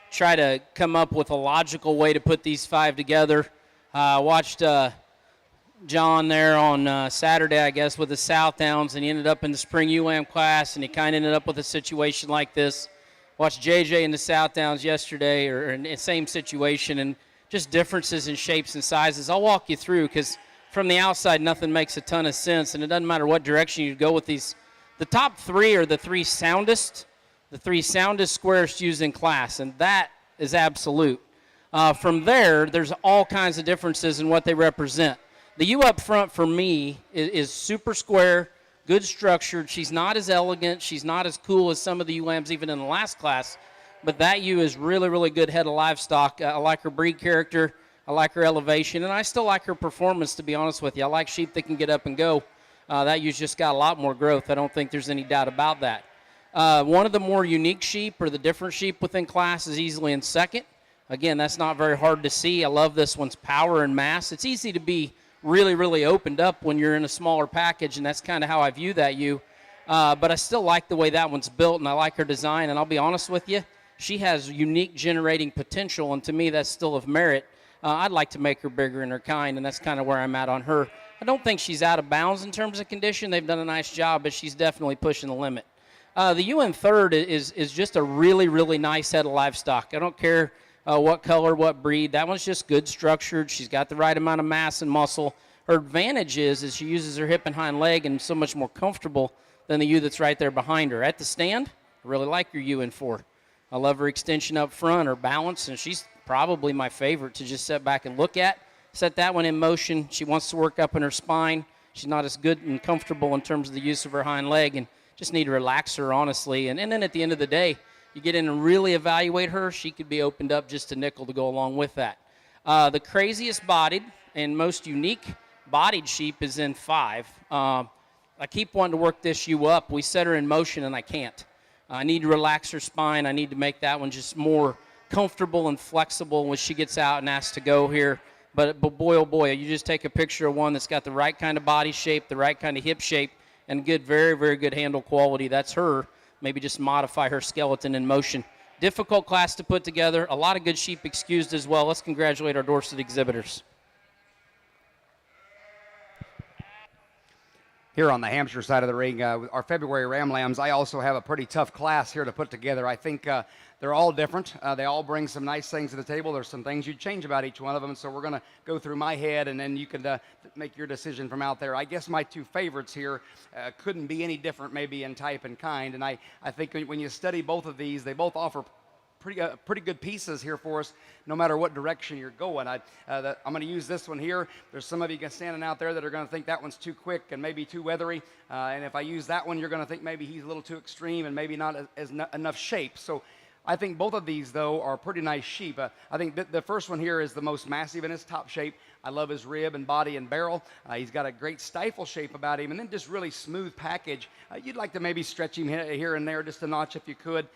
try to come up with a logical way to put these 5 together. I watched John there on Saturday, I guess, with the Southdowns, and he ended up in the spring UAM class, and he kind of ended up with a situation like this. Watched JJ in the Southdowns yesterday, or in the same situation, and just differences in shapes and sizes. I'll walk you through, because from the outside, nothing makes a ton of sense, and it doesn't matter what direction you go with these. The top 3 are the 3 soundest squares used in class, and that is absolute. From there, there's all kinds of differences in what they represent. The U up front for me is super square, good structured. She's not as elegant. She's not as cool as some of the ULAMs even in the last class, but that U is really, really good head of livestock. I like her breed character. I like her elevation, and I still like her performance, to be honest with you. I like sheep that can get up and go. That U's just got a lot more growth. I don't think there's any doubt about that. One of the more unique sheep, or the different sheep within class, is easily in second. Again, that's not very hard to see. I love this one's power and mass. It's easy to be really, really opened up when you're in a smaller package, and that's kind of how I view that U. But I still like the way that one's built, and I like her design, and I'll be honest with you, she has unique generating potential, and to me that's still of merit. I'd like to make her bigger in her kind, and that's kind of where I'm at on her. I don't think she's out of bounds in terms of condition. They've done a nice job, but she's definitely pushing the limit. The U in third is just a really, really nice head of livestock. I don't care what color, what breed. That one's just good structured. She's got the right amount of mass and muscle. Her advantage is she uses her hip and hind leg and so much more comfortable than the U that's right there behind her. At the stand, I really like your U in 4. I love her extension up front, her balance, and she's probably my favorite to just sit back and look at. Set that one in motion. She wants to work up in her spine. She's not as good and comfortable in terms of the use of her hind leg, and just need to relax her, honestly. And then at the end of the day, you get in and really evaluate her, she could be opened up just a nickel to go along with that. The craziest bodied and most unique bodied sheep is in 5. I keep wanting to work this U up. We set her in motion, and I can't. I need to relax her spine. I need to make that one just more comfortable and flexible when she gets out and asked to go here. But boy, oh boy, you just take a picture of one that's got the right kind of body shape, the right kind of hip shape, and good, very, very good handle quality. That's her. Maybe just modify her skeleton in motion. Difficult class to put together. A lot of good sheep excused as well. Let's congratulate our Dorset exhibitors. Here on the Hampshire side of the ring, our February Ram Lambs, I also have a pretty tough class here to put together. I think they're all different. They all bring some nice things to the table. There's some things you'd change about each one of them, so we're going to go through my head, and then you can make your decision from out there. I guess my 2 favorites here couldn't be any different maybe in type and kind, and I think when you study both of these, they both offer pretty good pieces here for us, no matter what direction you're going. I'm going to use this one here. There's some of you standing out there that are going to think that one's too quick and maybe too weathery. And if I use that one, you're going to think maybe he's a little too extreme and maybe not enough shape. So I think both of these, though, are pretty nice sheep. I think the first one here is the most massive in his top shape. I love his rib and body and barrel. He's got a great stifle shape about him, and then just really smooth package. You'd like to maybe stretch him here and there just a notch if you could.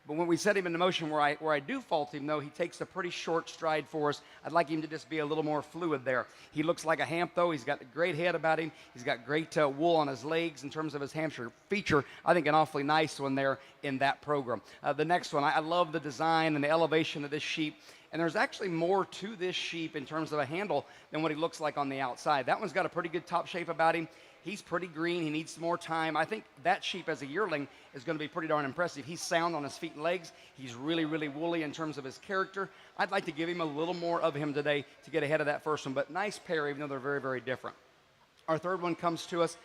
But when we set him into motion, where I do fault him, though, he takes a pretty short stride for us. I'd like him to just be a little more fluid there. He looks like a hamp, though. He's got a great head about him. He's got great wool on his legs in terms of his Hampshire feature. I think an awfully nice one there in that program. The next one, I love the design and the elevation of this sheep. And there's actually more to this sheep in terms of a handle than what he looks like on the outside. That one's got a pretty good top shape about him. He's pretty green. He needs some more time. I think that sheep as a yearling is going to be pretty darn impressive. He's sound on his feet and legs. He's really, really woolly in terms of his character. I'd like to give him a little more of him today to get ahead of that first one. But nice pair, even though they're very, very different. Our third one comes to us,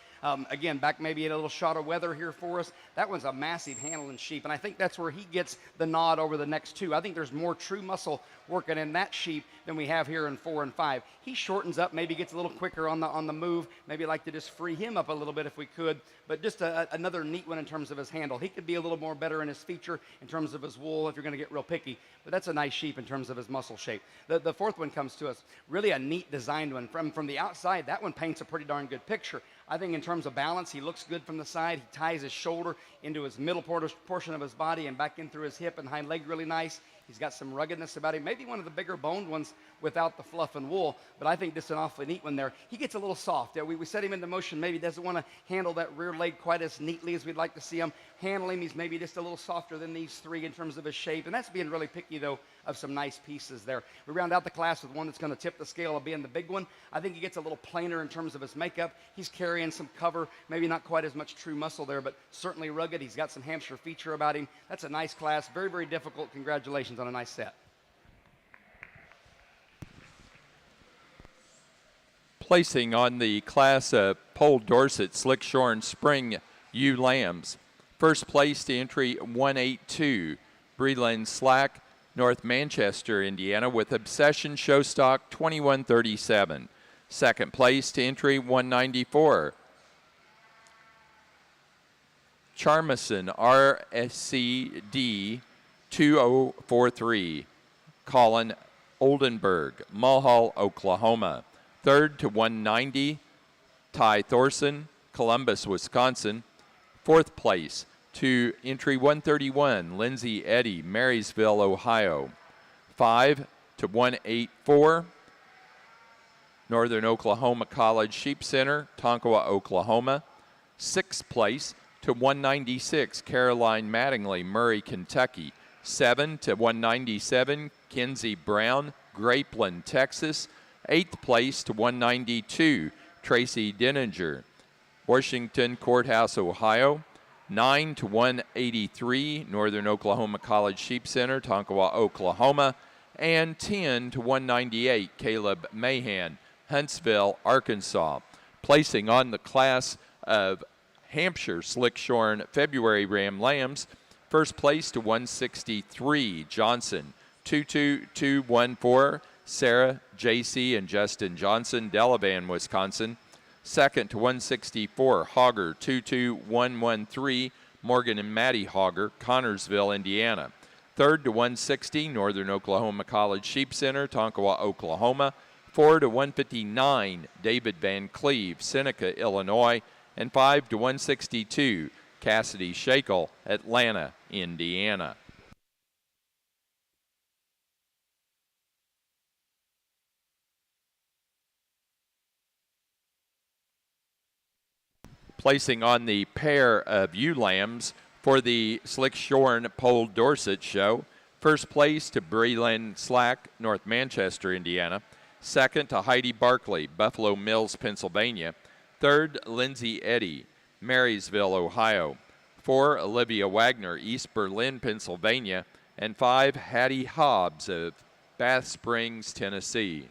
again, back maybe at a little shot of weather here for us. That one's a massive handling sheep, and I think that's where he gets the nod over the next 2. I think there's more true muscle working in that sheep than we have here in 4 and 5. He shortens up, maybe gets a little quicker on the move. Maybe like to just free him up a little bit if we could, but just another neat one in terms of his handle. He could be a little more better in his feature in terms of his wool if you're going to get real picky, but that's a nice sheep in terms of his muscle shape. The fourth one comes to us, really a neat designed one. From the outside, that one paints a pretty darn good picture. I think in terms of balance, he looks good from the side. He ties his shoulder into his middle portion of his body and back in through his hip and hind leg really nice. He's got some ruggedness about him, maybe one of the bigger boned ones without the fluff and wool, but I think this is an awfully neat one there. He gets a little soft. We set him into motion, maybe doesn't want to handle that rear leg quite as neatly as we'd like to see him. Handle him, he's maybe just a little softer than these three in terms of his shape, and that's being really picky, though, of some nice pieces there. We round out the class with one that's going to tip the scale of being the big one. I think he gets a little plainer in terms of his makeup. He's carrying some cover, maybe not quite as much true muscle there, but certainly rugged. He's got some Hampshire feature about him. That's a nice class, very, very difficult. Congratulations on a nice set. Placing on the class of Pole Dorset Slickshorn Spring ewe lambs. First place to entry 182, Breland Slack, North Manchester, Indiana, with Obsession show stock 2137. Second place to entry 194, Charmison RSCD 2043, Colin Oldenburg, Mulhall, Oklahoma. Third to 190, Ty Thorson, Columbus, Wisconsin. Fourth place to entry 131, Lindsay Eddy, Marysville, Ohio. 5 to 184, Northern Oklahoma College Sheep Center, Tonkawa, Oklahoma. Sixth place to 196, Caroline Mattingly, Murray, Kentucky. 7 to 197, Kinsey Brown, Grapeland, Texas. Eighth place to 192, Tracy Denninger, Washington Courthouse, Ohio. 9 to 183, Northern Oklahoma College Sheep Center, Tonkawa, Oklahoma. And 10 to 198, Caleb Mahan, Huntsville, Arkansas. Placing on the class of Hampshire Slickshorn February Ram Lambs, first place to 163, Johnson, 22214, Sarah, J.C., and Justin Johnson, Delavan, Wisconsin. Second to 164, Hogger, 22113, Morgan and Maddie Hogger, Connorsville, Indiana. Third to 160, Northern Oklahoma College Sheep Center, Tonkawa, Oklahoma. 4 to 159, David Van Cleve, Seneca, Illinois. And 5 to 162, Cassidy Shakel, Atlanta, Indiana. Placing on the pair of ewe lambs for the Slickshorn Pole Dorset show. First place to Breland Slack, North Manchester, Indiana. Second to Heidi Barkley, Buffalo Mills, Pennsylvania. Third, Lindsay Eddy, Marysville, Ohio. 4, Olivia Wagner, East Berlin, Pennsylvania. And 5, Hattie Hobbs of Bath Springs, Tennessee.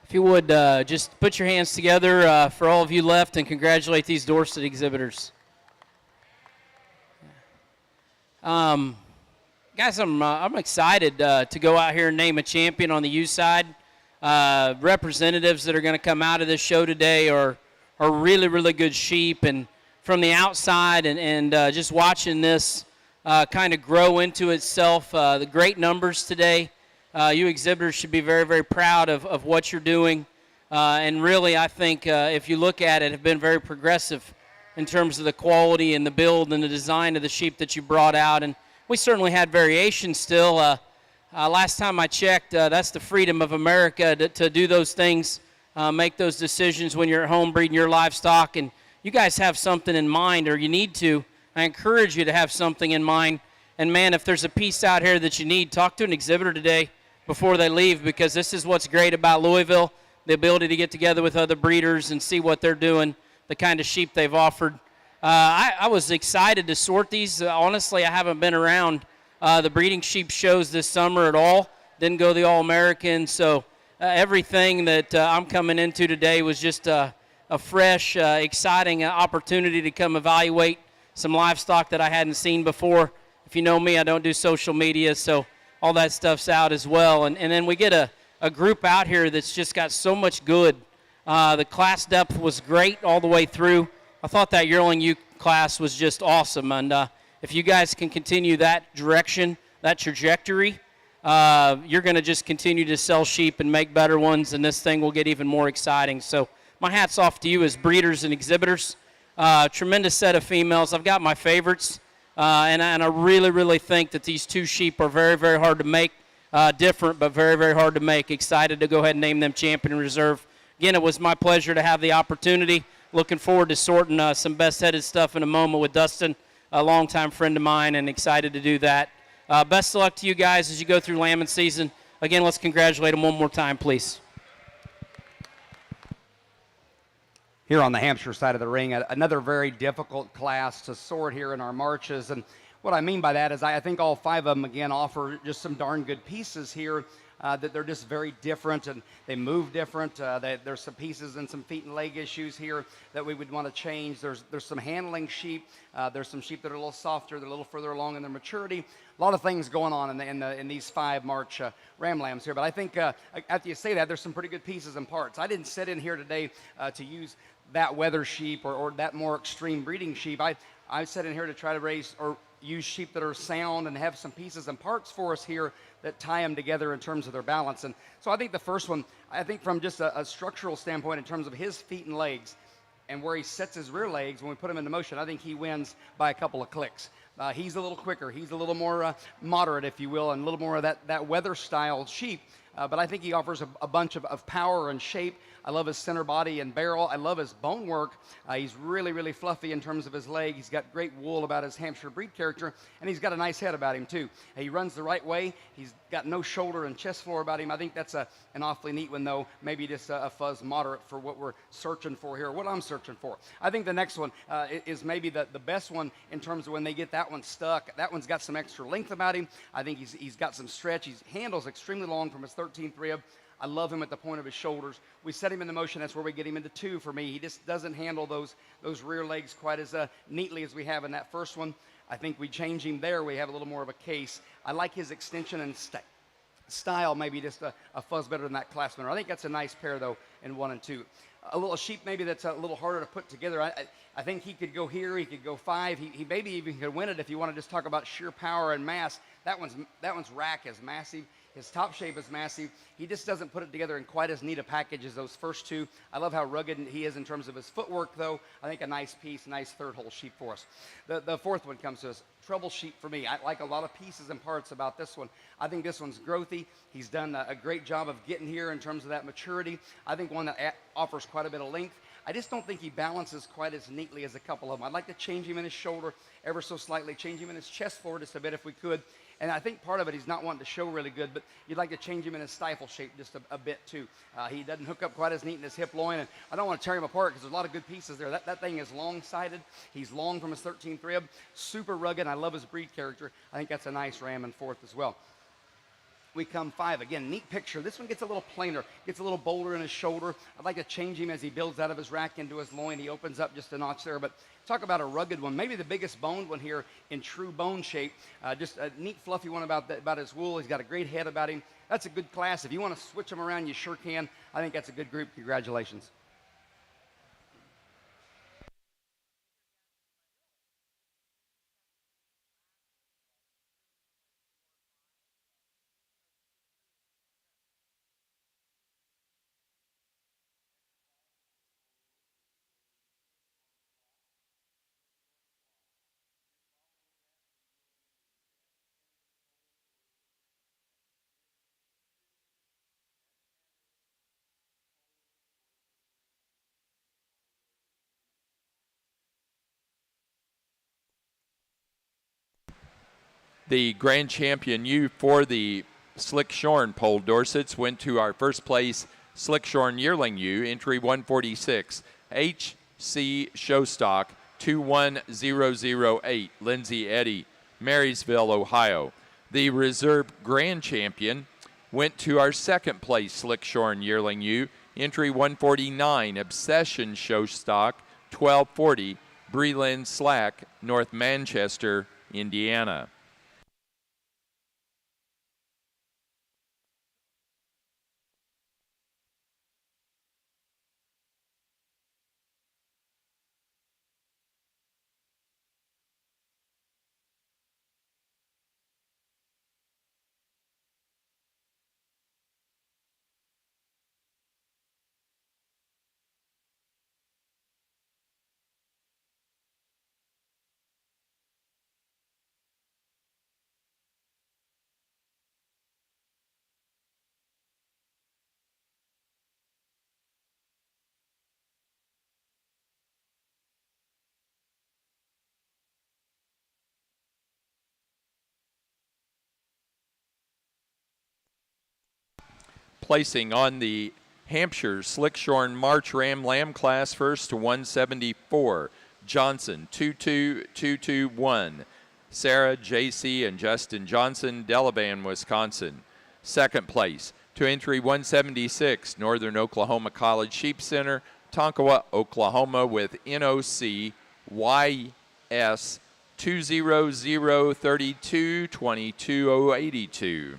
If you would just put your hands together for all of you left and congratulate these Dorset exhibitors. Guys, I'm excited to go out here and name a champion on the U side. Representatives that are going to come out of this show today are really, really good sheep. And from the outside and just watching this kind of grow into itself, the great numbers today, you exhibitors should be very, very proud of what you're doing. And really, I think if you look at it, have been very progressive in terms of the quality and the build and the design of the sheep that you brought out. And we certainly had variation still. Last time I checked, that's the freedom of America to do those things, make those decisions when you're at home breeding your livestock. And you guys have something in mind, or you need to. I encourage you to have something in mind. And man, if there's a piece out here that you need, talk to an exhibitor today before they leave, because this is what's great about Louisville, the ability to get together with other breeders and see what they're doing, the kind of sheep they've offered. I was excited to sort these. Honestly, I haven't been around the breeding sheep shows this summer at all. Didn't go to the All-American, so everything that I'm coming into today was just a fresh, exciting opportunity to come evaluate some livestock that I hadn't seen before. If you know me, I don't do social media, so all that stuff's out as well. And then we get a group out here that's just got so much good. The class depth was great all the way through. I thought that yearling U class was just awesome, and if you guys can continue that direction, that trajectory, you're going to just continue to sell sheep and make better ones, and this thing will get even more exciting. So my hat's off to you as breeders and exhibitors. Tremendous set of females. I've got my favorites, and I really, really think that these two sheep are very, very hard to make, different but very, very hard to make. Excited to go ahead and name them champion and reserve. Again, it was my pleasure to have the opportunity. Looking forward to sorting some best-headed stuff in a moment with Dustin, a longtime friend of mine, and excited to do that. Best of luck to you guys as you go through lambing season. Again, let's congratulate them one more time, please. Here on the Hampshire side of the ring, another very difficult class to sort here in our marches. And what I mean by that is I think all five of them, again, offer just some darn good pieces here. That they're just very different and they move different. There's some pieces and some feet and leg issues here that we would want to change. There's some handling sheep. There's some sheep that are a little softer, they're a little further along in their maturity. A lot of things going on in these 5 March ram lambs here. But I think after you say that, there's some pretty good pieces and parts. I didn't sit in here today to use that weather sheep or that more extreme breeding sheep. I sat in here to try to raise or use sheep that are sound and have some pieces and parts for us here that tie them together in terms of their balance. And so I think the first one, I think from just a structural standpoint in terms of his feet and legs and where he sets his rear legs when we put him into motion, I think he wins by a couple of clicks. He's a little quicker. He's a little more moderate, if you will, and a little more of that weather-style sheep. But I think he offers a bunch of power and shape. I love his center body and barrel. I love his bone work. He's really, really fluffy in terms of his leg. He's got great wool about his Hampshire breed character, and he's got a nice head about him, too. He runs the right way. He's got no shoulder and chest floor about him. I think that's an awfully neat one, though. Maybe just a fuzz moderate for what we're searching for here, what I'm searching for. I think the next one is maybe the best one in terms of when they get that one stuck. That one's got some extra length about him. I think he's got some stretch. He handles extremely long from his 13th rib. I love him at the point of his shoulders. We set him in the motion. That's where we get him into 2 for me. He just doesn't handle those rear legs quite as neatly as we have in that first one. I think we change him there. We have a little more of a case. I like his extension and style, maybe just a fuzz better than that class winner. I think that's a nice pair, though, in 1 and 2. A little sheep maybe that's a little harder to put together. I think he could go here. He could go 5. He maybe even could win it if you want to just talk about sheer power and mass. That one's rack is massive. His top shape is massive. He just doesn't put it together in quite as neat a package as those first 2. I love how rugged he is in terms of his footwork, though. I think a nice piece, nice third hole sheep for us. The fourth one comes to us. Trouble sheep for me. I like a lot of pieces and parts about this one. I think this one's growthy. He's done a great job of getting here in terms of that maturity. I think one that offers quite a bit of length. I just don't think he balances quite as neatly as a couple of them. I'd like to change him in his shoulder ever so slightly, change him in his chest forward just a bit if we could. And I think part of it, he's not wanting to show really good, but you'd like to change him in his stifle shape just a bit too. He doesn't hook up quite as neat in his hip loin, and I don't want to tear him apart because there's a lot of good pieces there. That thing is long-sided. He's long from his 13th rib, super rugged. I love his breed character. I think that's a nice ram in 4th as well. we come 5. Again, neat picture. This one gets a little plainer, gets a little bolder in his shoulder. I'd like to change him as he builds out of his rack into his loin. He opens up just a notch there, but talk about a rugged one. Maybe the biggest boned one here in true bone shape. Just a neat fluffy one about his wool. He's got a great head about him. That's a good class. If you want to switch them around, you sure can. I think that's a good group. Congratulations. The grand champion ewe for the Slick Shorn Poll Dorsets went to our first place Slick Shorn Yearling ewe, entry 146, HC Showstock 21008, Lindsay Eddy, Marysville, Ohio. The reserve grand champion went to our second place Slick Shorn Yearling ewe, entry 149, Obsession Showstock 1240, Breland Slack, North Manchester, Indiana. Placing on the Hampshire Slick Shorn March Ram Lamb class first to 174, Johnson 22221, Sarah, JC, and Justin Johnson, Delavan, Wisconsin. Second place to entry 176, Northern Oklahoma College Sheep Center, Tonkawa, Oklahoma, with NOC YS 200322282.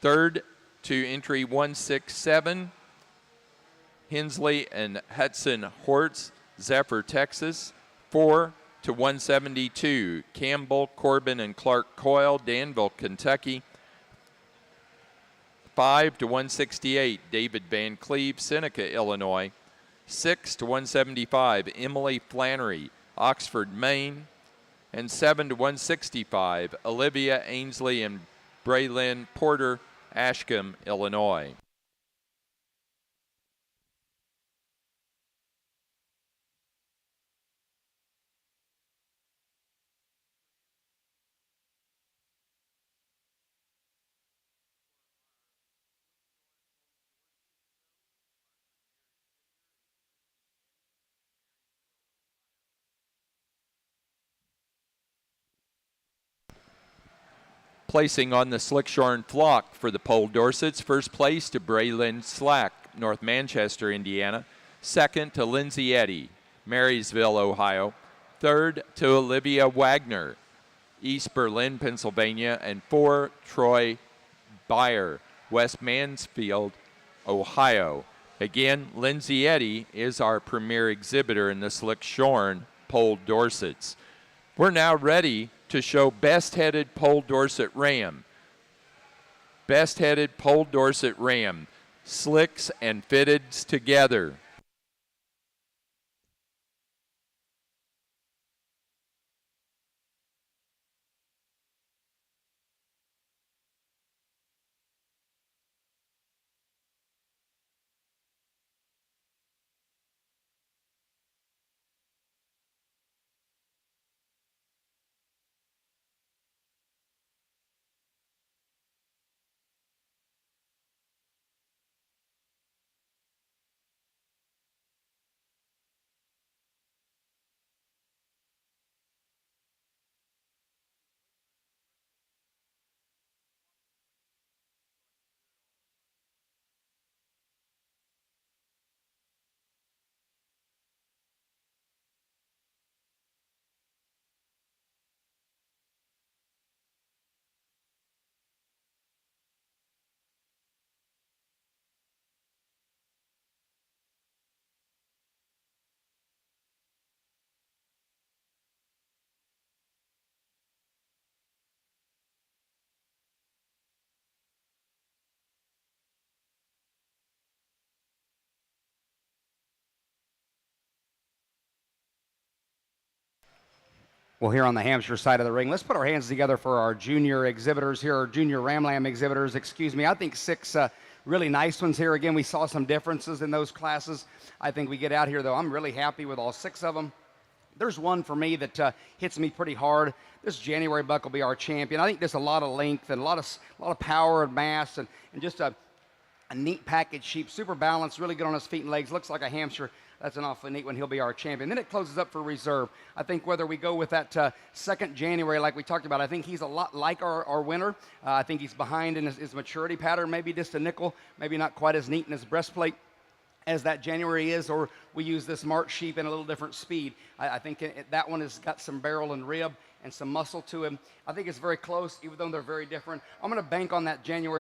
Third to entry 167, Hensley and Hudson Hortz, Zephyr, Texas. 4 to 172, Campbell, Corbin, and Clark Coyle, Danville, Kentucky. 5 to 168, David Van Cleve, Seneca, Illinois. 6 to 175, Emily Flannery, Oxford, Maine. And 7 to 165, Olivia Ainsley and Braylyn Porter, Ashcombe, Illinois. Placing on the Slick Shorn flock for the Poll Dorsets, first place to Braylon Slack, North Manchester, Indiana. Second to Lindsay Eddy, Marysville, Ohio. Third to Olivia Wagner, East Berlin, Pennsylvania. And 4, Troy Byer, West Mansfield, Ohio. Again, Lindsay Eddy is our premier exhibitor in the Slick Shorn Poll Dorsets. We're now ready to show best-headed Poll Dorset Ram. Best-headed Poll Dorset Ram, slicks and fitteds together. Well, here on the Hampshire side of the ring, let's put our hands together for our junior exhibitors here, our junior Ram Lamb exhibitors, excuse me. I think 6 really nice ones here. Again, we saw some differences in those classes. I think we get out here, though, I'm really happy with all 6 of them. There's one for me that hits me pretty hard. This January buck will be our champion. I think there's a lot of length and a lot of power and mass and just a neat package sheep, super balanced, really good on his feet and legs. Looks like a Hampshire. That's an awfully neat one. He'll be our champion. Then it closes up for reserve. I think whether we go with that 2nd January like we talked about, I think he's a lot like our winner. I think he's behind in his maturity pattern, maybe just a nickel, maybe not quite as neat in his breastplate as that January is, or we use this March sheep in a little different speed. I think that one has got some barrel and rib and some muscle to him. I think it's very close, even though they're very different. I'm going to bank on that January.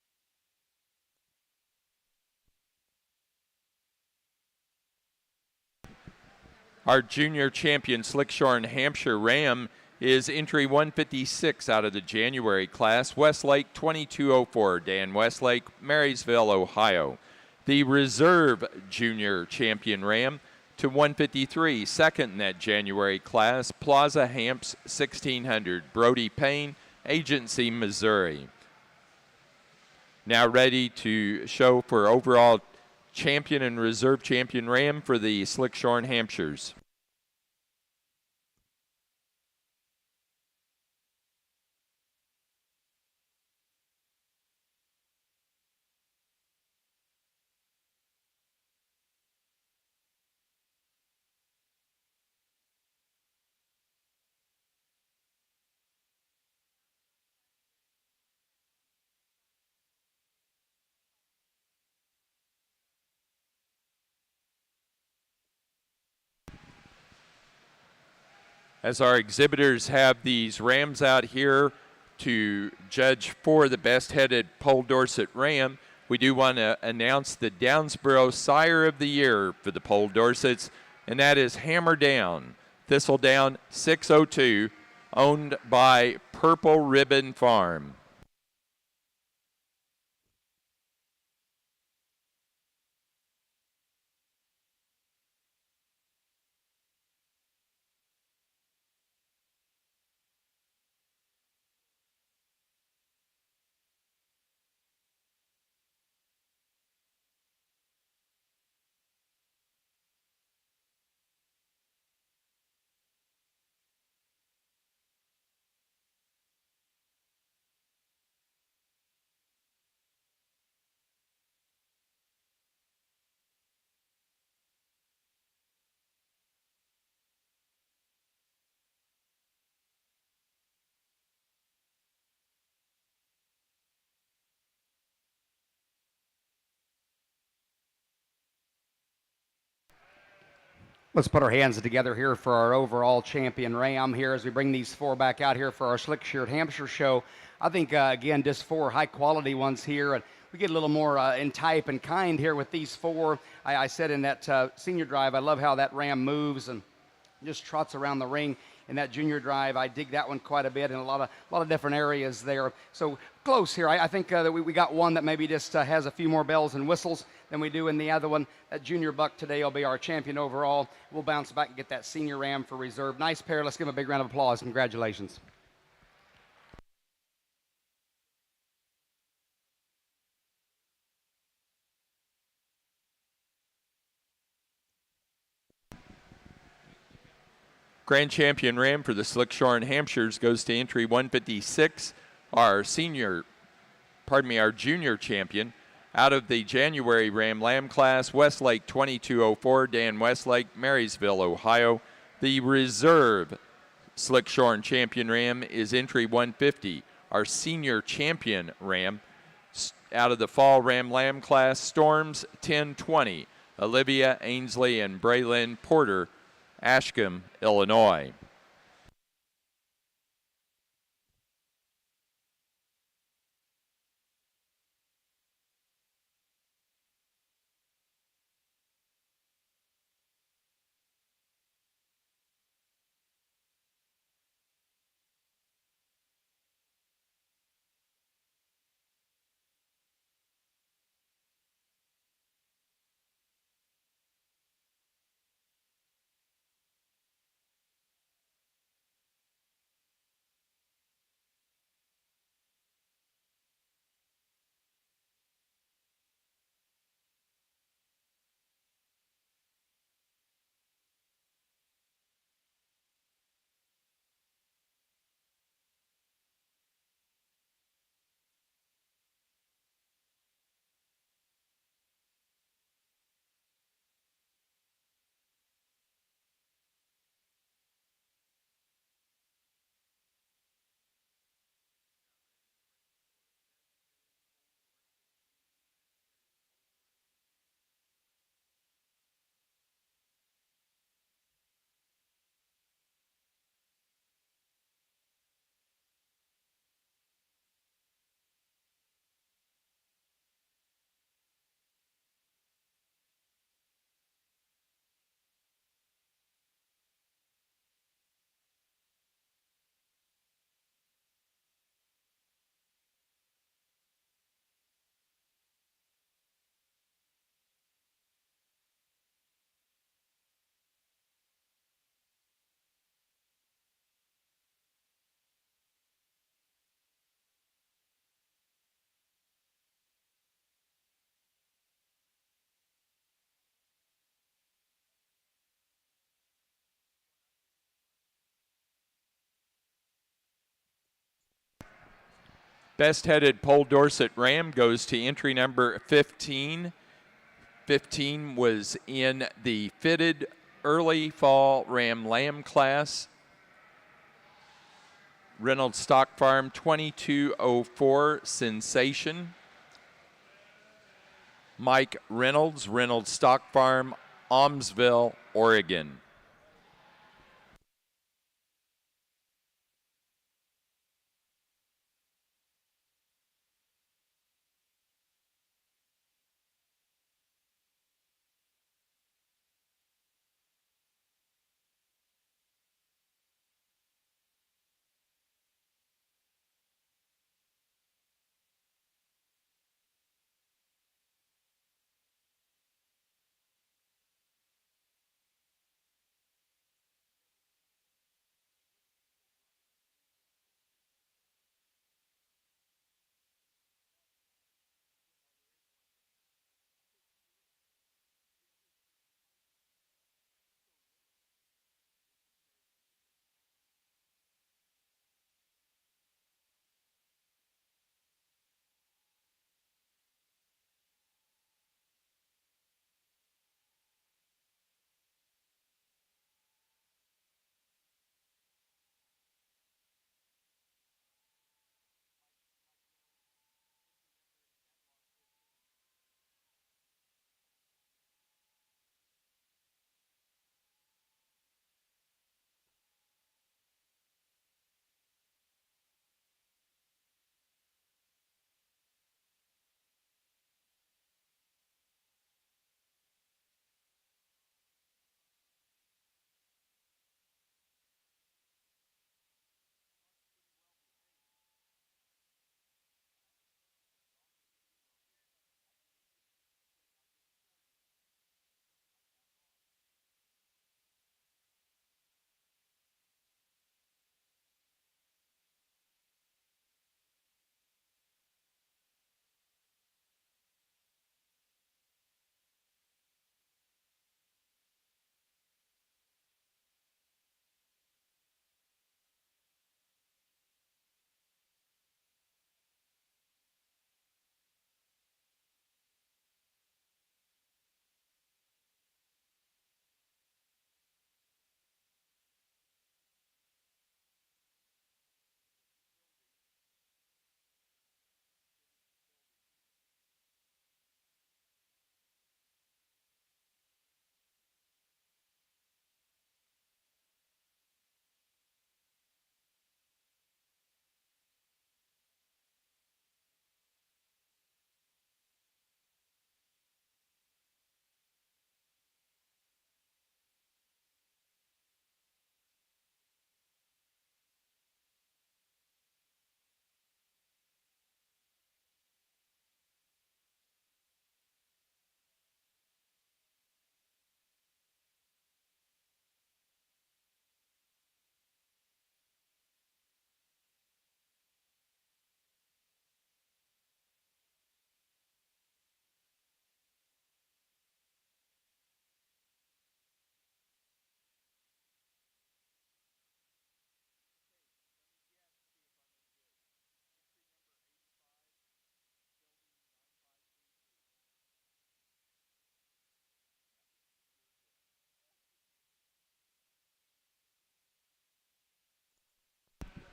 Our junior champion Slickshorn Hampshire Ram is entry 156 out of the January class, Westlake 2204, Dan Westlake, Marysville, Ohio. The reserve junior champion Ram to 153, second in that January class, Plaza Hamps 1600, Brody Payne, Agency, Missouri. Now ready to show for overall champion and reserve champion Ram for the Slickshorn Hampshires. As our exhibitors have these rams out here to judge for the best-headed Poll Dorset Ram, we do want to announce the Downsboro Sire of the Year for the Poll Dorsets, and that is Hammer Down, Thistledown 602, owned by Purple Ribbon Farm. Let's put our hands together here for our overall champion Ram here as we bring these 4 back out here for our Slick-Sheared Hampshire show. I think, again, just 4 high-quality ones here. And we get a little more in type and kind here with these 4. I said in that senior drive, I love how that Ram moves and just trots around the ring. In that junior drive, I dig that one quite a bit in a lot of different areas there. So close here. I think that we got one that maybe just has a few more bells and whistles than we do in the other one. That junior buck today will be our champion overall. We'll bounce back and get that senior Ram for reserve. Nice pair. Let's give them a big round of applause. Congratulations. Grand champion Ram for the Slickshorn Hampshires goes to entry 156. Our junior champion out of the January Ram Lamb class, Westlake 2204, Dan Westlake, Marysville, Ohio. The reserve Slickshorn champion Ram is entry 150. Our senior champion Ram out of the fall Ram Lamb class, Storms 1020, Olivia Ainsley and Braylon Porter, Ashcombe, Illinois. Best headed Pole Dorset Ram goes to entry number 15. 15 was in the fitted early fall Ram Lamb class. Reynolds Stock Farm 2204 Sensation. Mike Reynolds, Reynolds Stock Farm, Almsville, Oregon.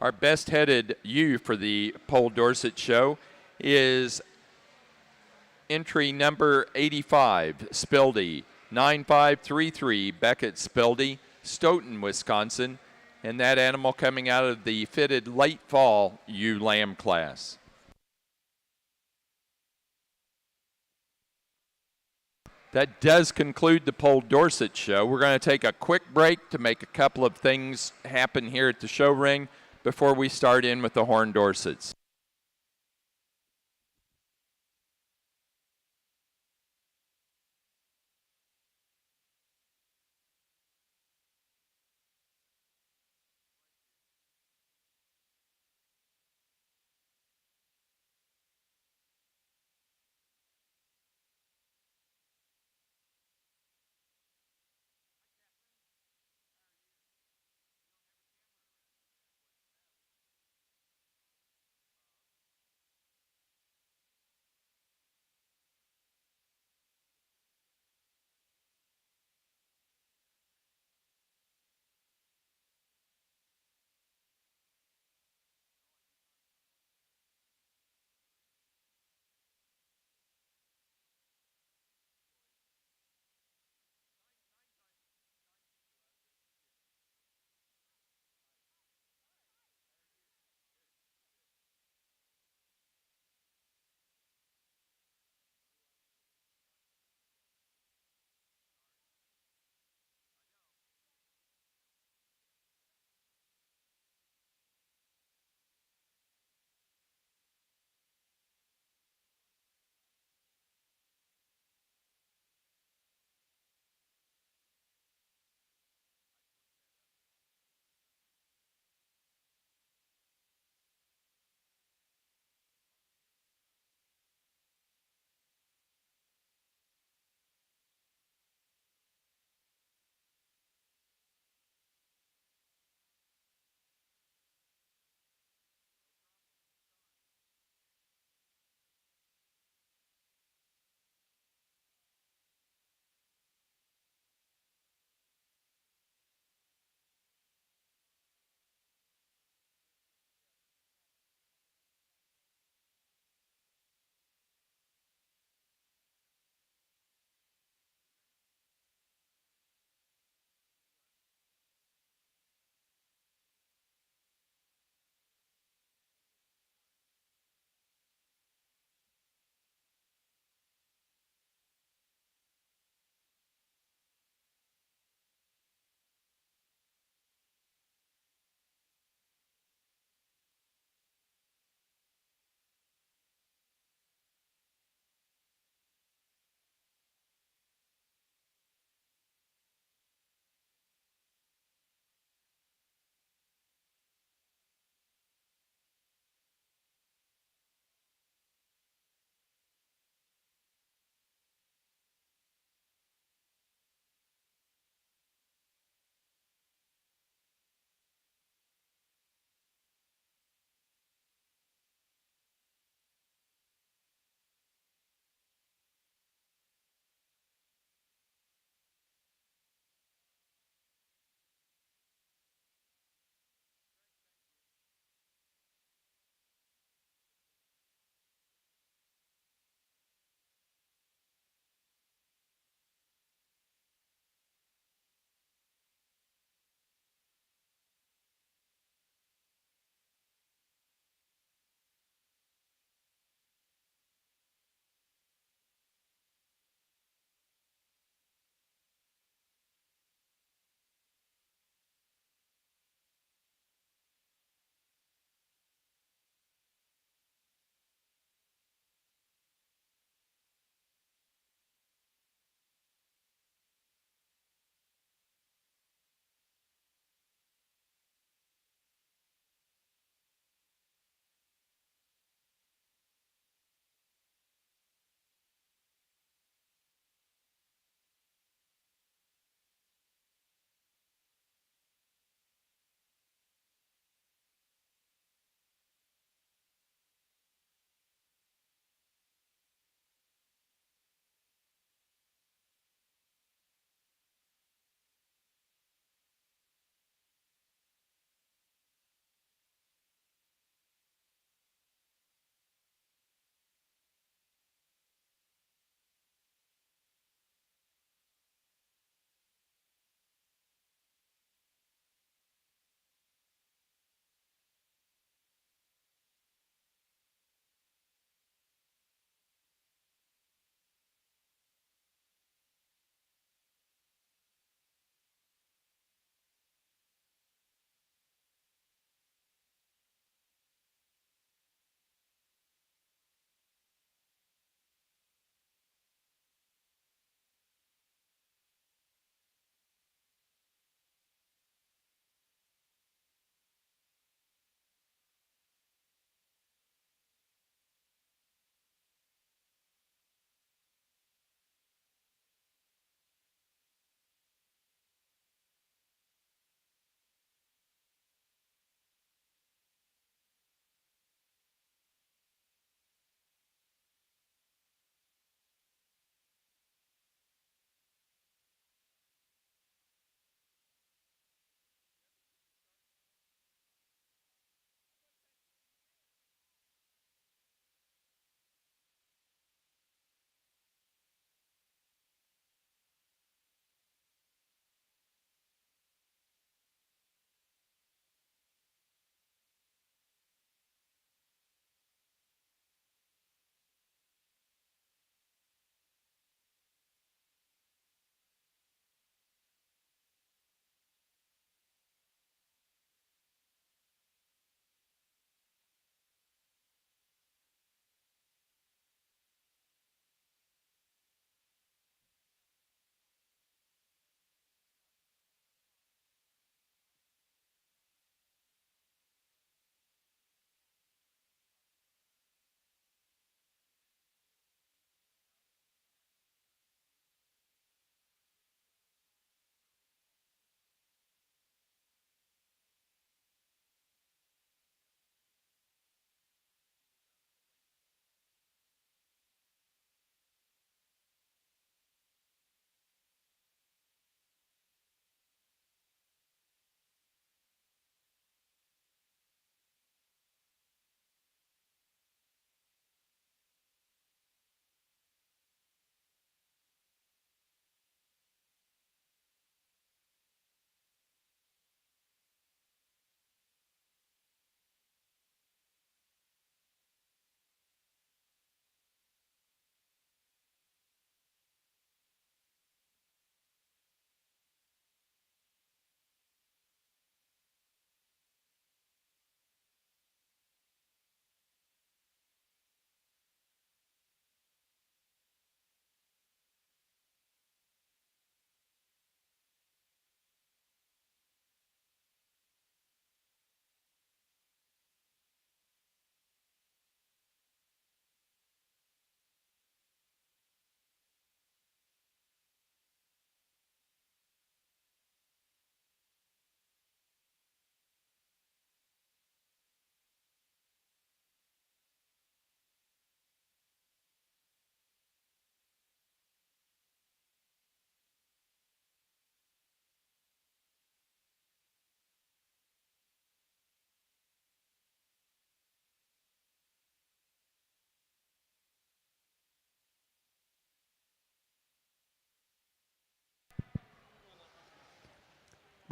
Our best headed ewe for the Pole Dorset show is entry number 85, Spildy, 9533 Beckett Spildy, Stoughton, Wisconsin, and that animal coming out of the fitted late fall ewe lamb class. That does conclude the Pole Dorset show. We're going to take a quick break to make a couple of things happen here at the show ring before we start in with the Horn Dorsets.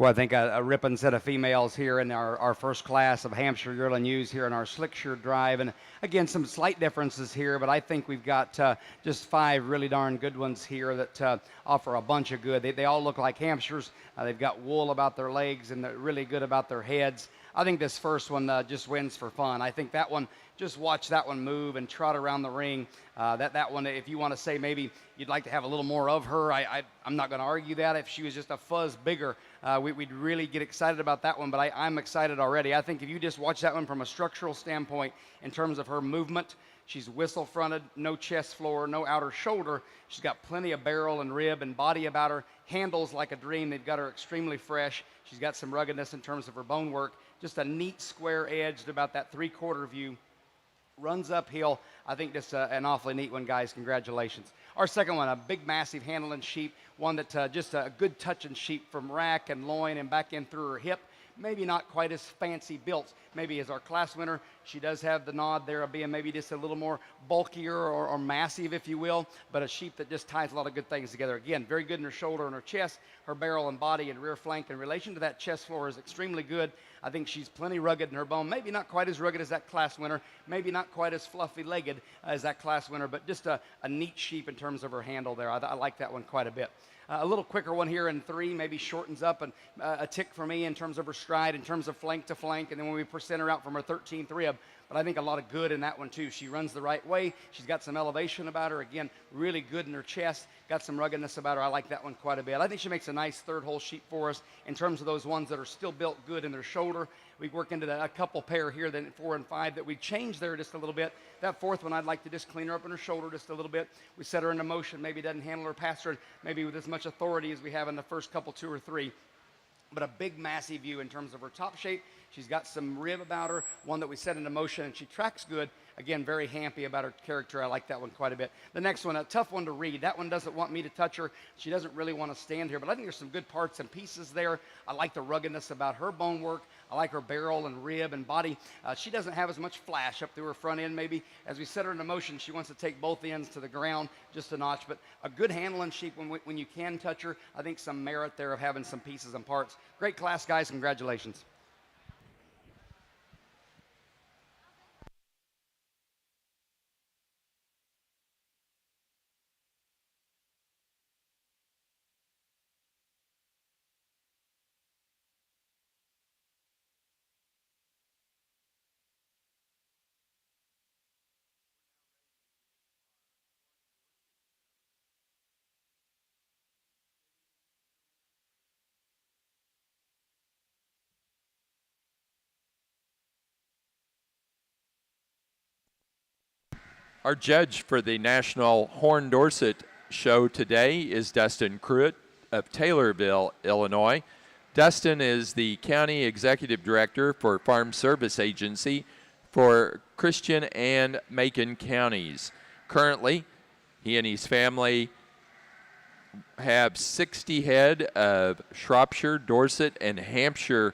Well, I think a ripping set of females here in our first class of Hampshire yearling ewes here in our Slickshear Drive. And again, some slight differences here, but I think we've got just 5 really darn good ones here that offer a bunch of good. They all look like Hampshires. They've got wool about their legs and they're really good about their heads. I think this first one just wins for fun. I think that one, just watch that one move and trot around the ring. That one, if you want to say maybe you'd like to have a little more of her, I'm not going to argue that. If she was just a fuzz bigger, we'd really get excited about that one, but I'm excited already. I think if you just watch that one from a structural standpoint in terms of her movement, she's whistle fronted, no chest floor, no outer shoulder. She's got plenty of barrel and rib and body about her, handles like a dream. They've got her extremely fresh. She's got some ruggedness in terms of her bone work, just a neat square edged about that 3/4 view. Runs uphill. I think just an awfully neat one, guys. Congratulations. Our second one, a big, massive handling sheep, one that just a good touching sheep from rack and loin and back in through her hip. Maybe not quite as fancy built, maybe as our class winner. She does have the nod there of being maybe just a little more bulkier or massive, if you will, but a sheep that just ties a lot of good things together. Again, very good in her shoulder and her chest. Her barrel and body and rear flank in relation to that chest floor is extremely good. I think she's plenty rugged in her bone. Maybe not quite as rugged as that class winner. Maybe not quite as fluffy-legged as that class winner, but just a neat sheep in terms of her handle there. I like that one quite a bit. A little quicker one here in 3, maybe shortens up and a tick for me in terms of her stride, in terms of flank to flank, and then when we percent her out from her 13th rib. But I think a lot of good in that one too. She runs the right way. She's got some elevation about her. Again, really good in her chest. Got some ruggedness about her. I like that one quite a bit. I think she makes a nice third hole sheep for us in terms of those ones that are still built good in their shoulder. We work into a couple pair here, then 4 and 5 that we changed there just a little bit. That 4th one, I'd like to just clean her up in her shoulder just a little bit. We set her into motion. Maybe doesn't handle her past her, maybe with as much authority as we have in the first couple 2 or 3. But a big, massive view in terms of her top shape. She's got some rib about her, one that we set into motion, and she tracks good. Again, very happy about her character. I like that one quite a bit. The next one, a tough one to read. That one doesn't want me to touch her. She doesn't really want to stand here, but I think there's some good parts and pieces there. I like the ruggedness about her bone work. I like her barrel and rib and body. She doesn't have as much flash up through her front end maybe. As we set her into motion, she wants to take both ends to the ground just a notch, but a good handling sheep when you can touch her. I think some merit there of having some pieces and parts. Great class, guys. Congratulations. Our judge for the National Horn Dorset show today is Dustin Pruitt of Taylorville, Illinois. Dustin is the County Executive Director for Farm Service Agency for Christian and Macon counties. Currently, he and his family have 60 head of Shropshire, Dorset, and Hampshire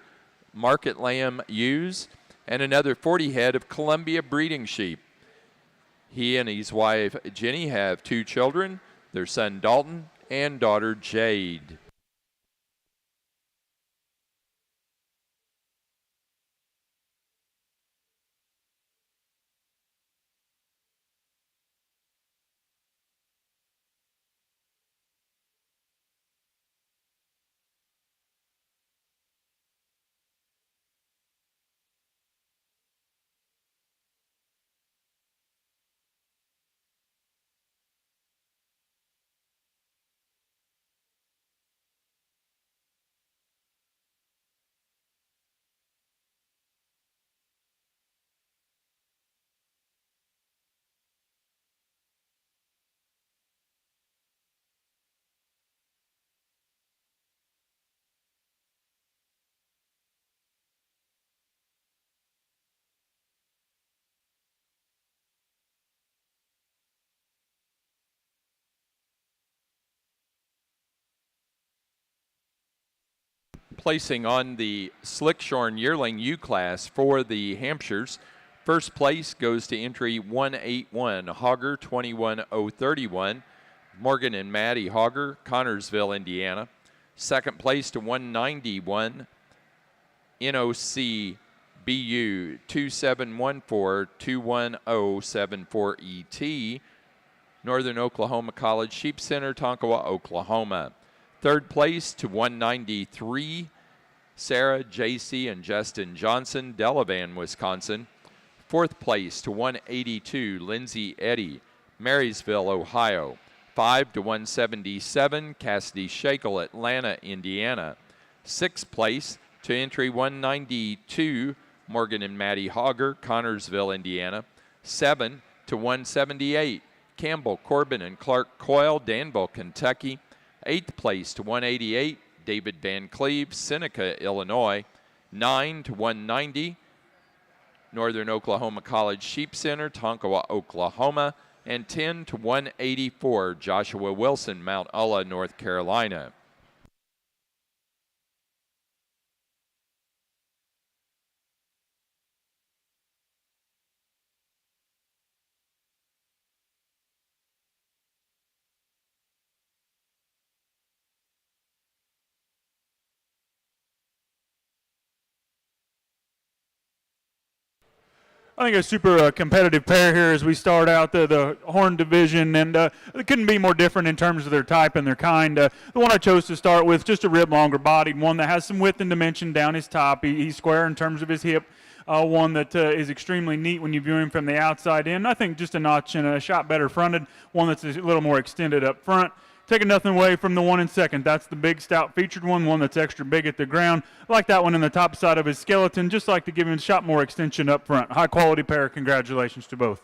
market lamb ewes and another 40 head of Columbia breeding sheep. He and his wife, Jenny, have 2 children, their son Dalton and daughter Jade. Placing on the Slickshorn Yearling U class for the Hampshires. First place goes to entry 181, Hogger 21031, Morgan and Maddie Hogger, Connorsville, Indiana. Second place to 191, NOC BU 2714-21074ET, Northern Oklahoma College Sheep Center, Tonkawa, Oklahoma. Third place to 193, Sarah, JC, and Justin Johnson, Delavan, Wisconsin. Fourth place to 182, Lindsay Eddy, Marysville, Ohio. 5 to 177, Cassidy Shakel, Atlanta, Indiana. Sixth place to entry 192, Morgan and Maddie Hogger, Connorsville, Indiana. 7 to 178, Campbell, Corbin, and Clark Coyle, Danville, Kentucky. Eighth place to 188, David Van Cleve, Seneca, Illinois. 9 to 190, Northern Oklahoma College Sheep Center, Tonkawa, Oklahoma. And 10 to 184, Joshua Wilson, Mount Ulla, North Carolina. I think a super competitive pair here as we start out the horn division, and it couldn't be more different in terms of their type and their kind. The one I chose to start with, just a rib longer bodied, one that has some width and dimension down his top. He's square in terms of his hip. One that is extremely neat when you view him from the outside in. I think just a notch and a shot better fronted, one that's a little more extended up front. Taking nothing away from the one in second. That's the big, stout, featured one that's extra big at the ground. I like that one in the top side of his skeleton. Just like to give him a shot more extension up front. High-quality pair. Congratulations to both.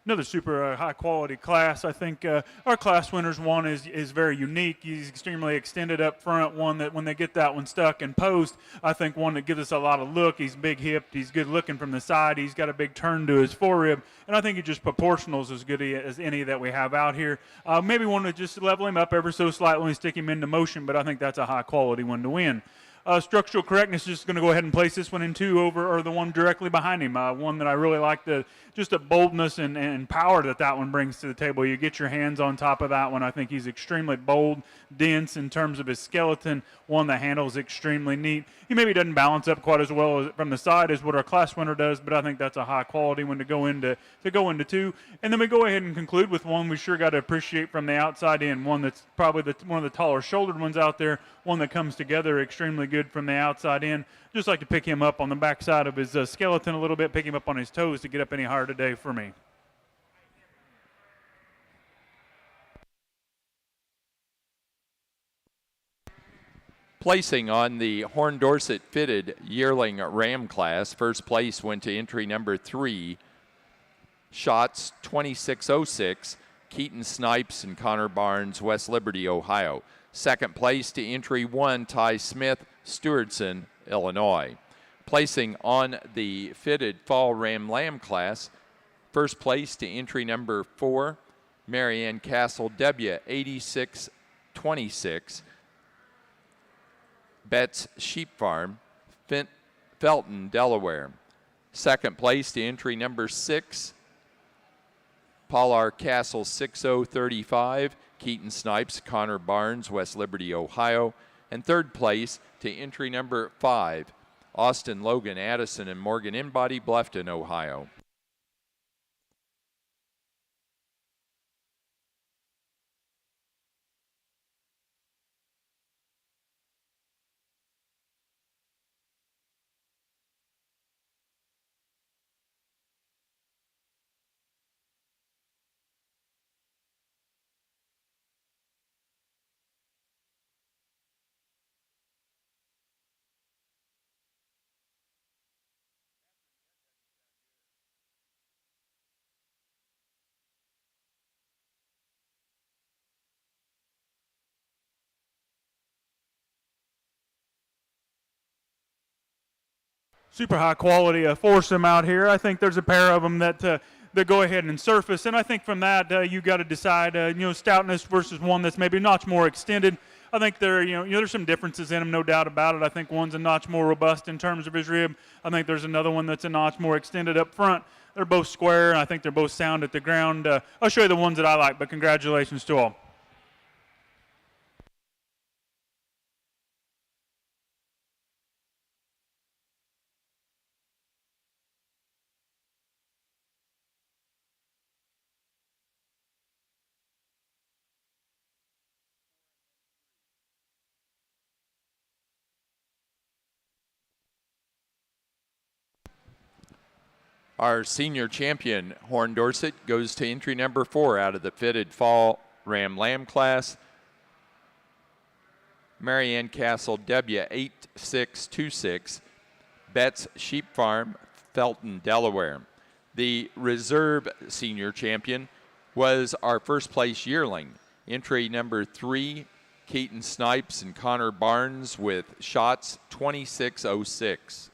Another super high-quality class. I think our class winners one is very unique. He's extremely extended up front, one that when they get that one stuck and posed, I think one that gives us a lot of look. He's big-hipped. He's good-looking from the side. He's got a big turn to his forerib, and I think he just proportionals as good as any that we have out here. Maybe want to just level him up ever so slightly and stick him into motion, but I think that's a high-quality one to win. Structural correctness, just going to go ahead and place this one in 2 over, or the one directly behind him. One that I really like, just the boldness and power that one brings to the table. You get your hands on top of that one. I think he's extremely bold, dense in terms of his skeleton, one that handles extremely neat. He maybe doesn't balance up quite as well as from the side as what our class winner does, but I think that's a high quality one to go into 2. And then we go ahead and conclude with one we sure got to appreciate from the outside in, one that's probably one of the taller shouldered ones out there, one that comes together extremely good from the outside in. Just like to pick him up on the backside of his skeleton a little bit, pick him up on his toes to get up any higher today for me. Placing on the Horn Dorset fitted yearling ram class, first place went to entry number 3, Shots 2606, Keaton Snipes and Connor Barnes, West Liberty, Ohio. Second place to entry 1, Ty Smith, Stewardson, Illinois. Placing on the fitted fall ram lamb class, first place to entry number 4, Marianne Castle W, 8626, Betts Sheep Farm, Felton, Delaware. Second place to entry number 6, Paular Castle 6035, Keaton Snipes, Connor Barnes, West Liberty, Ohio. And third place to entry number 5, Austin Logan Addison and Morgan Inbody, Bluffton, Ohio. Super high quality foursome out here. I think there's a pair of them that go ahead and surface, and I think from that you got to decide, stoutness versus one that's maybe a notch more extended. I think there's some differences in them, no doubt about it. I think one's a notch more robust in terms of his rib. I think there's another one that's a notch more extended up front. They're both square, and I think they're both sound at the ground. I'll show you the ones that I like, but congratulations to all. Our senior champion, Horn Dorset, goes to entry number 4 out of the fitted fall ram lamb class, Marianne Castle W, 8626, Betts Sheep Farm, Felton, Delaware. The reserve senior champion was our first place yearling, entry number 3, Keaton Snipes and Connor Barnes with Shots 2606.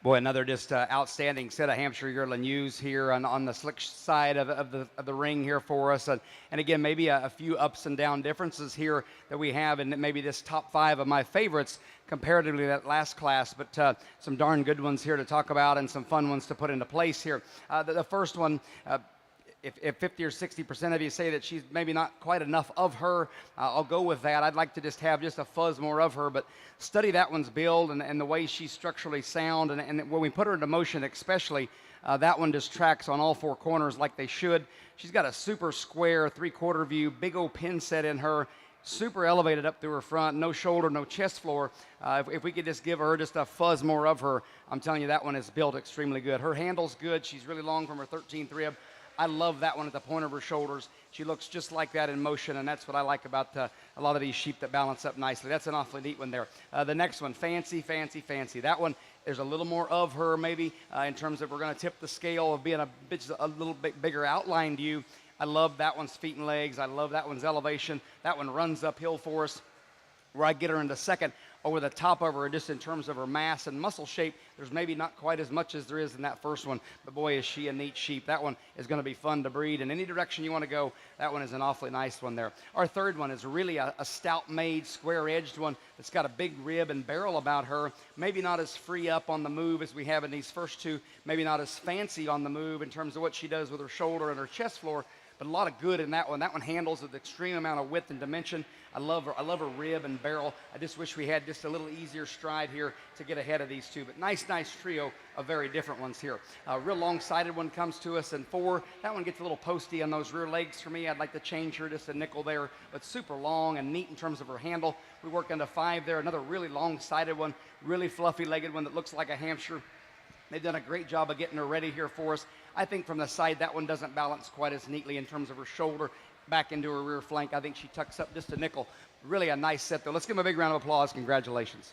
Boy, another just outstanding set of Hampshire yearling ewes here on the slick side of the ring here for us. And again, maybe a few ups and down differences here that we have, and maybe this top 5 of my favorites comparatively to that last class, but some darn good ones here to talk about and some fun ones to put into place here. The first one, if 50 or 60% of you say that she's maybe not quite enough of her, I'll go with that. I'd like to just have just a fuzz more of her, but study that one's build and the way she's structurally sound, and when we put her into motion especially, that one just tracks on all 4 corners like they should. She's got a super square 3/4 view, big old pin set in her, super elevated up through her front, no shoulder, no chest floor. If we could just give her just a fuzz more of her, I'm telling you that one is built extremely good. Her handle's good. She's really long from her 13th rib. I love that one at the point of her shoulders. She looks just like that in motion, and that's what I like about a lot of these sheep that balance up nicely. That's an awfully neat one there. The next one, fancy, fancy, fancy. That one, there's a little more of her maybe in terms of we're going to tip the scale of being a little bit bigger outlined view. I love that one's feet and legs. I love that one's elevation. That one runs uphill for us. Where I get her into second, over the top of her, just in terms of her mass and muscle shape, there's maybe not quite as much as there is in that first one, but boy, is she a neat sheep. That one is going to be fun to breed. In any direction you want to go, that one is an awfully nice one there. Our third one is really a stout-made, square-edged one that's got a big rib and barrel about her. Maybe not as free up on the move as we have in these first two. Maybe not as fancy on the move in terms of what she does with her shoulder and her chest floor, but a lot of good in that one. That one handles with extreme amount of width and dimension. I love her rib and barrel. I just wish we had just a little easier stride here to get ahead of these two. But nice trio of very different ones here. A real long-sided one comes to us in 4. That one gets a little posty on those rear legs for me. I'd like to change her just a nickel there, but super long and neat in terms of her handle. We work into 5 there. Another really long-sided one, really fluffy-legged one that looks like a Hampshire. They've done a great job of getting her ready here for us. I think from the side, that one doesn't balance quite as neatly in terms of her shoulder back into her rear flank. I think she tucks up just a nickel. Really a nice set, though. Let's give them a big round of applause. Congratulations.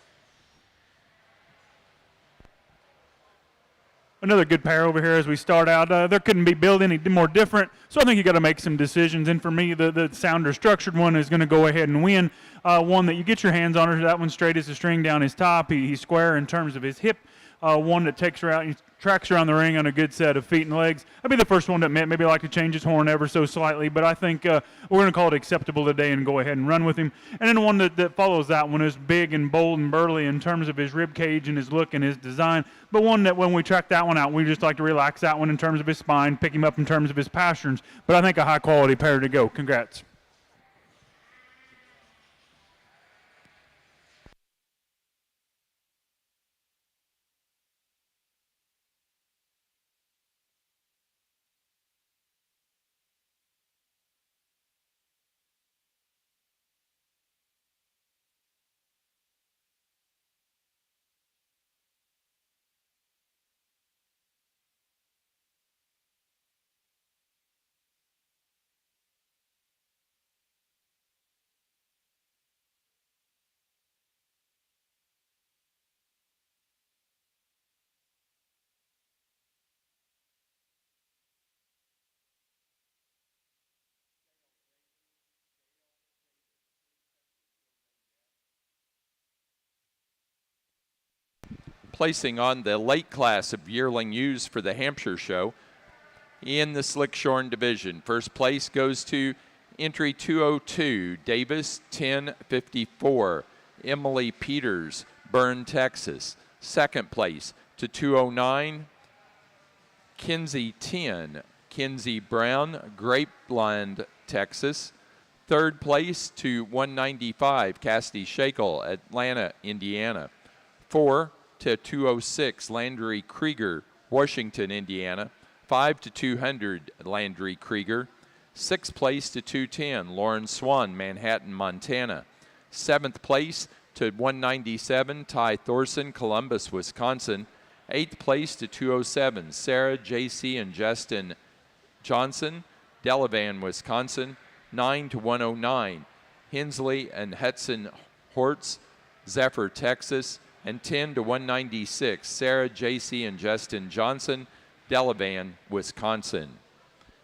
Another good pair over here as we start out. There couldn't be built any more different, so I think you got to make some decisions. And for me, the sounder structured one is going to go ahead and win. One that you get your hands on, that one straight as a string down his top. He's square in terms of his hip. One that takes her out and tracks around the ring on a good set of feet and legs. I'd be the first one to admit maybe like to change his horn ever so slightly, but I think we're going to call it acceptable today and go ahead and run with him. And then one that follows that one is big and bold and burly in terms of his rib cage and his look and his design, but one that when we track that one out, we just like to relax that one in terms of his spine, pick him up in terms of his pasterns, but I think a high-quality pair to go. Congrats. Placing on the late class of yearling ewes for the Hampshire Show in the Slickshorn division. First place goes to entry 202, Davis 1054, Emily Peters, Byrne, Texas. Second place to 209, Kinsey 10, Kinsey Brown, Grapeland, Texas. Third place to 195, Cassidy Shakel, Atlanta, Indiana. 4 to 206, Landry Krieger, Washington, Indiana. 5 to 200, Landry Krieger. 6th place to 210, Lauren Swan, Manhattan, Montana. 7th place to 197, Ty Thorson, Columbus, Wisconsin. 8th place to 207, Sarah, JC, and Justin Johnson, Delavan, Wisconsin. 9 to 109, Hensley and Hudson Hortz, Zephyr, Texas. And 10 to 196, Sarah, JC, and Justin Johnson, Delavan, Wisconsin.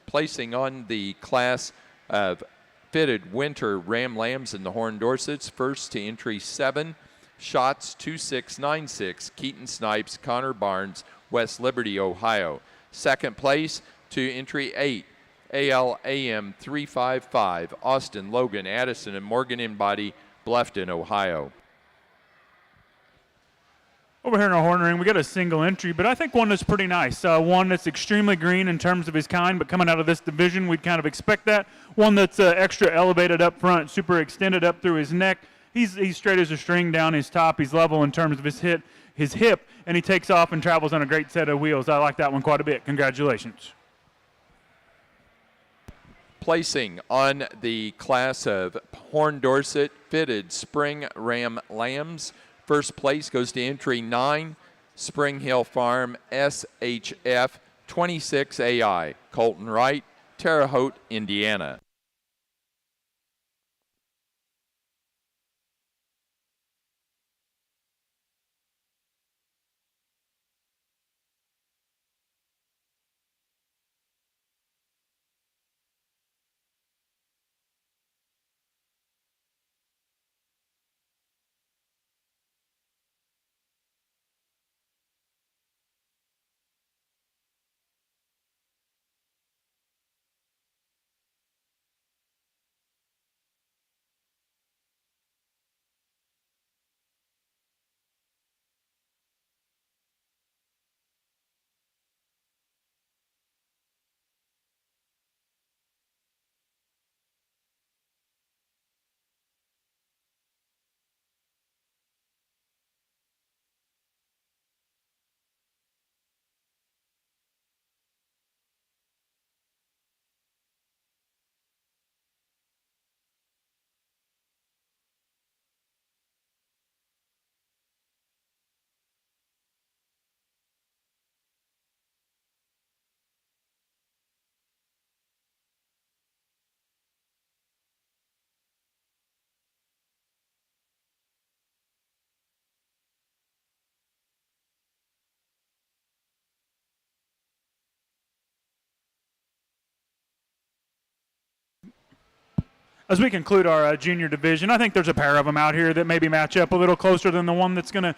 Placing on the class of fitted winter ram lambs in the Horn Dorsets, first to entry 7, Shots 2696, Keaton Snipes, Connor Barnes, West Liberty, Ohio. Second place to entry 8, ALAM 355, Austin, Logan, Addison, and Morgan in body, Bluffton, Ohio. Over here in our horn ring, we got a single entry, but I think one that's pretty nice. One that's extremely green in terms of his kind, but coming out of this division, we'd kind of expect that. One that's extra elevated up front, super extended up through his neck. He's straight as a string down his top. He's level in terms of his hip, and he takes off and travels on a great set of wheels. I like that one quite a bit. Congratulations. Placing on the class of Horn Dorset fitted spring ram lambs. First place goes to entry 9, Spring Hill Farm SHF 26AI, Colton Wright, Terre Haute, Indiana. As we conclude our junior division, I think there's a pair of them out here that maybe match up a little closer than the one that's gonna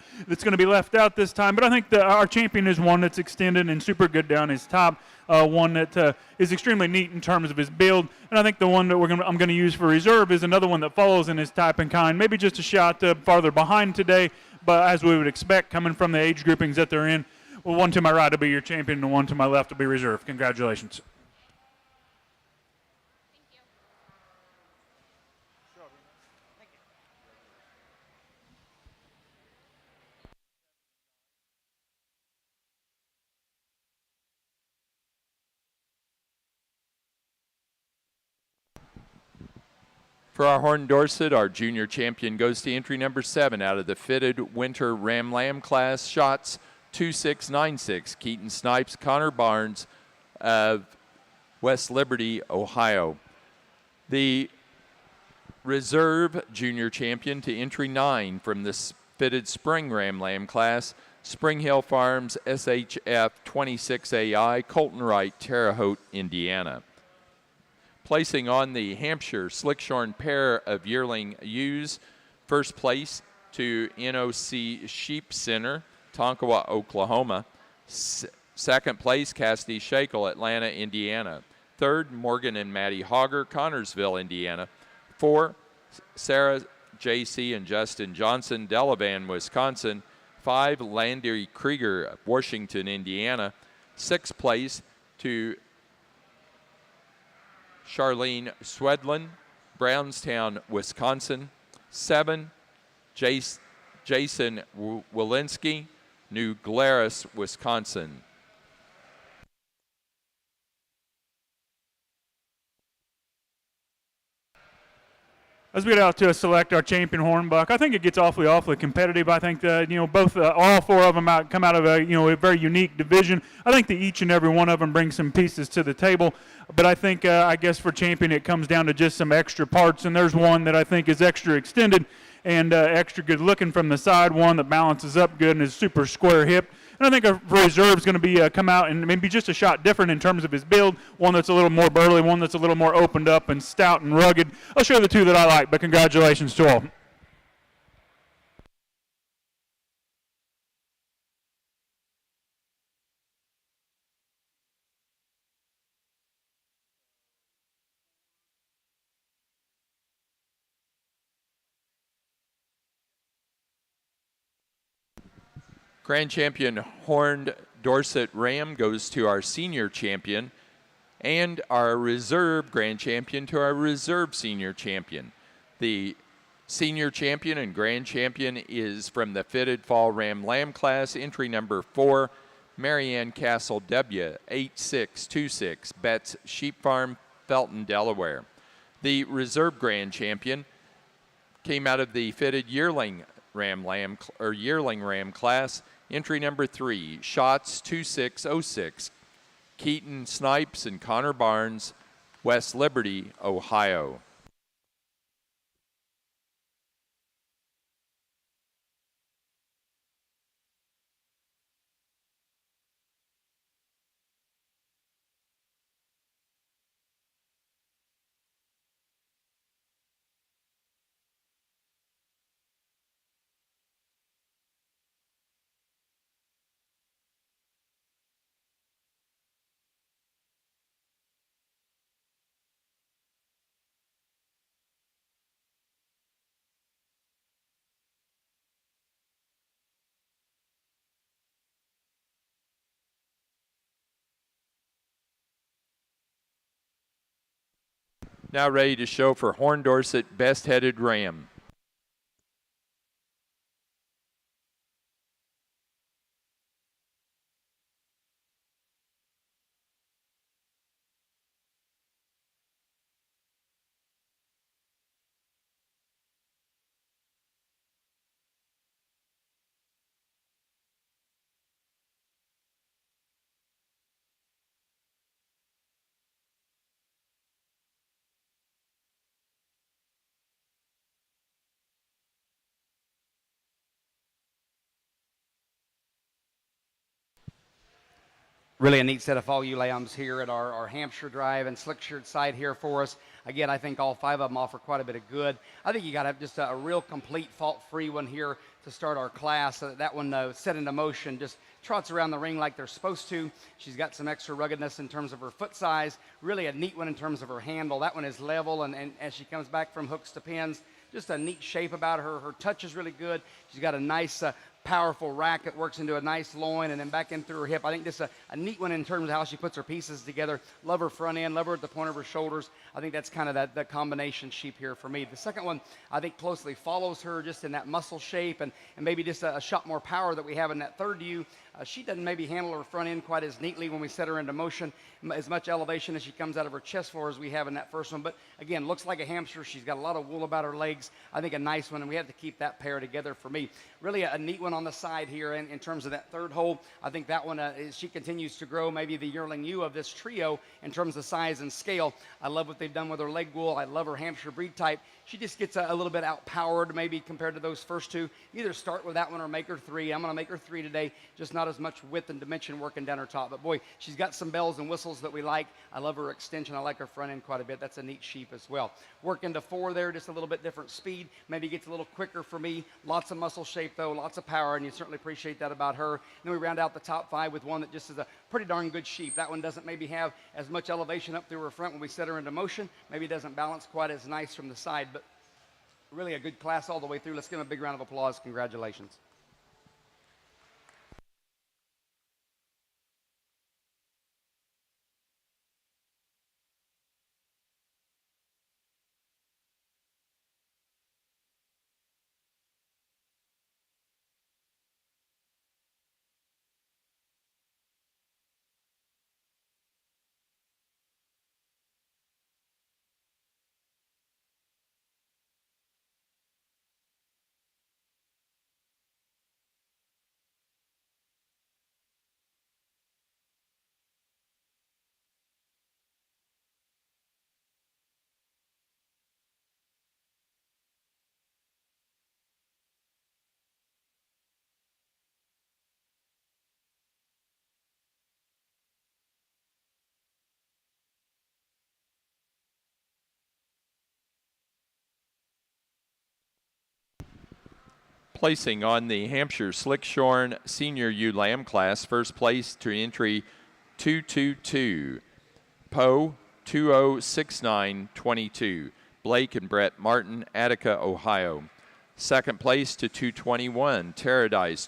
be left out this time. But I think our champion is one that's extended and super good down his top. One that is extremely neat in terms of his build, and I think the one that I'm going to use for reserve is another one that follows in his type and kind, maybe just a shot farther behind today, but as we would expect coming from the age groupings that they're in. Well, one to my right will be your champion, and one to my left will be reserve. Congratulations. For our Horn Dorset, our junior champion goes to entry number 7 out of the fitted winter Ram Lamb class. Shots 2696, Keaton Snipes, Connor Barnes of West Liberty, Ohio. The reserve junior champion to entry 9 from this fitted spring Ram Lamb class, Spring Hill Farms SHF 26AI, Colton Wright, Terre Haute, Indiana. Placing on the Hampshire Slickshorn pair of yearling ewes, first place to NOC Sheep Center, Tonkawa, Oklahoma. Second place, Cassidy Shakel, Atlanta, Indiana. Third, Morgan and Maddie Hogger, Connorsville, Indiana. 4, Sarah J.C. and Justin Johnson, Delavan, Wisconsin. 5, Landry Krieger, Washington, Indiana. Sixth place to Charlene Swedlin, Brownstown, Wisconsin. 7, Jason Walensky, New Glarus, Wisconsin. As we get out to select our champion hornbuck, I think it gets awfully competitive. I think that both all 4 of them come out of a very unique division. I think that each and every one of them brings some pieces to the table. But I think I guess for champion it comes down to just some extra parts, and there's one that I think is extra extended and extra good looking from the side. One that balances up good and is super square hip. And I think a reserve is going to be come out and maybe just a shot different in terms of his build. One that's a little more burly, one that's a little more opened up and stout and rugged. I'll show you the 2 that I like, but congratulations to all. Grand Champion Horned Dorset Ram goes to our senior champion, and our reserve Grand Champion to our reserve senior champion. The senior champion and Grand Champion is from the Fitted Fall Ram Lamb class, entry number 4, Marianne Castle W, 8626, Betts Sheep Farm, Felton, Delaware. The reserve Grand Champion came out of the Fitted Yearling Ram class, entry number 3, Shots 2606, Keaton Snipes and Connor Barnes, West Liberty, Ohio. Now ready to show for Horn Dorset Best Headed Ram. Really a neat set of fall ewe lambs here at our Hampshire Drive and Slickshirt side here for us. Again, I think all 5 of them offer quite a bit of good. I think you got to have just a real complete fault-free one here to start our class. That one set into motion just trots around the ring like they're supposed to. She's got some extra ruggedness in terms of her foot size. Really a neat one in terms of her handle. That one is level, and as she comes back from hooks to pins, just a neat shape about her. Her touch is really good. She's got a nice powerful rack that works into a nice loin and then back in through her hip. I think this is a neat one in terms of how she puts her pieces together. Love her front end, love her at the point of her shoulders. I think that's kind of that combination sheep here for me. The second one, I think, closely follows her just in that muscle shape and maybe just a shot more power that we have in that third ewe. She doesn't maybe handle her front end quite as neatly when we set her into motion, as much elevation as she comes out of her chest floor as we have in that first one. But again, looks like a Hampshire. She's got a lot of wool about her legs. I think a nice one, and we have to keep that pair together for me. Really a neat one on the side here in terms of that third hole. I think that one, she continues to grow, maybe the yearling ewe of this trio in terms of size and scale. I love what they've done with her leg wool. I love her Hampshire breed type. She just gets a little bit outpowered maybe compared to those first two. Either start with that one or make her 3. I'm going to make her 3 today, just not as much width and dimension working down her top. But boy, she's got some bells and whistles that we like. I love her extension. I like her front end quite a bit. That's a neat sheep as well. Working to 4 there, just a little bit different speed. Maybe gets a little quicker for me. Lots of muscle shape though, lots of power, and you certainly appreciate that about her. And then we round out the top 5 with one that just is a pretty darn good sheep. That one doesn't maybe have as much elevation up through her front when we set her into motion. Maybe doesn't balance quite as nice from the side, but really a good class all the way through. Let's give them a big round of applause. Congratulations. Placing on the Hampshire Slickshorn Senior Ewe Lamb class, first place to entry 222, Poe 206922, Blake and Brett Martin, Attica, Ohio. Second place to 221, Paradise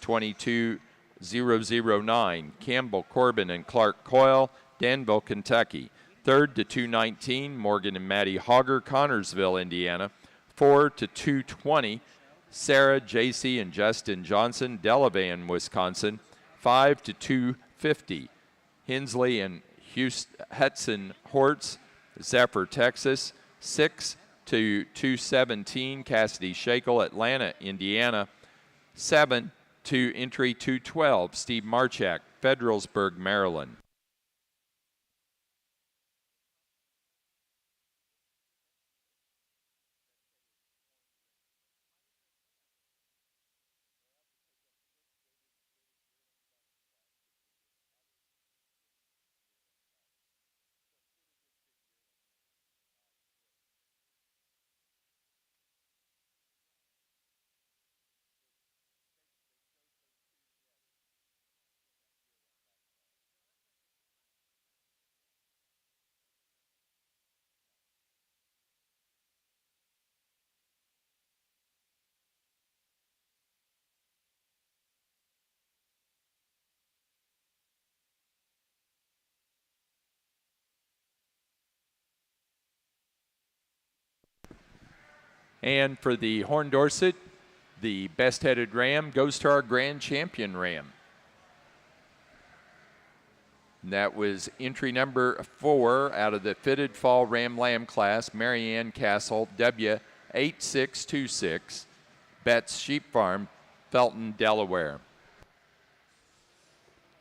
009, Campbell, Corbin, and Clark Coyle, Danville, Kentucky. Third to 219, Morgan and Maddie Hogger, Connorsville, Indiana. 4 to 220, Sarah, JC, and Justin Johnson, Delavan, Wisconsin. 5 to 250, Hensley and Hudson Hortz, Zephyr, Texas. 6 to 217, Cassidy Shakel, Atlanta, Indiana. 7 to entry 212, Steve Marchak, Federalsburg, Maryland. And for the Horn Dorset, the best-headed ram goes to our grand champion ram. And that was entry number 4 out of the fitted fall ram lamb class, Marianne Castle, W8626, Betts Sheep Farm, Felton, Delaware.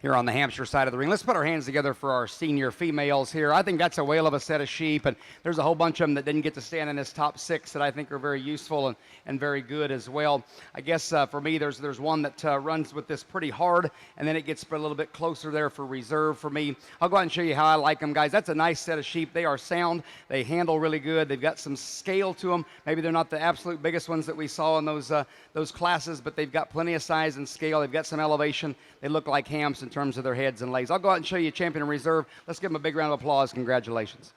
Here on the Hampshire side of the ring. Let's put our hands together for our senior females here. I think that's a whale of a set of sheep, and there's a whole bunch of them that didn't get to stand in this top 6 that I think are very useful and very good as well. I guess for me, there's one that runs with this pretty hard, and then it gets a little bit closer there for reserve for me. I'll go ahead and show you how I like them, guys. That's a nice set of sheep. They are sound. They handle really good. They've got some scale to them. Maybe they're not the absolute biggest ones that we saw in those classes, but they've got plenty of size and scale. They've got some elevation. They look like hams in terms of their heads and legs. I'll go out and show you champion in reserve. Let's give them a big round of applause. Congratulations.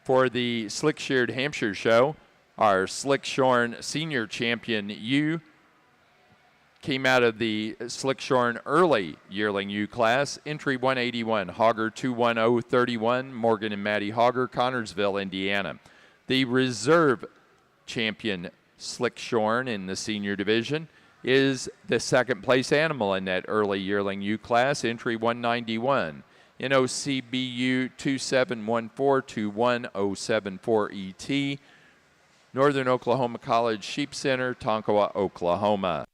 For the Slick Sheared Hampshire Show, our Slick Shorn Senior Champion ewe came out of the Slick Shorn Early Yearling ewe class. Entry 181, Hogger 21031, Morgan and Maddie Hogger, Connorsville, Indiana. The Reserve Champion Slick Shorn in the senior division is the second place animal in that Early Yearling ewe class. Entry 191. NOCBU 27142174ET, Northern Oklahoma College Sheep Center, Tonkawa, Oklahoma.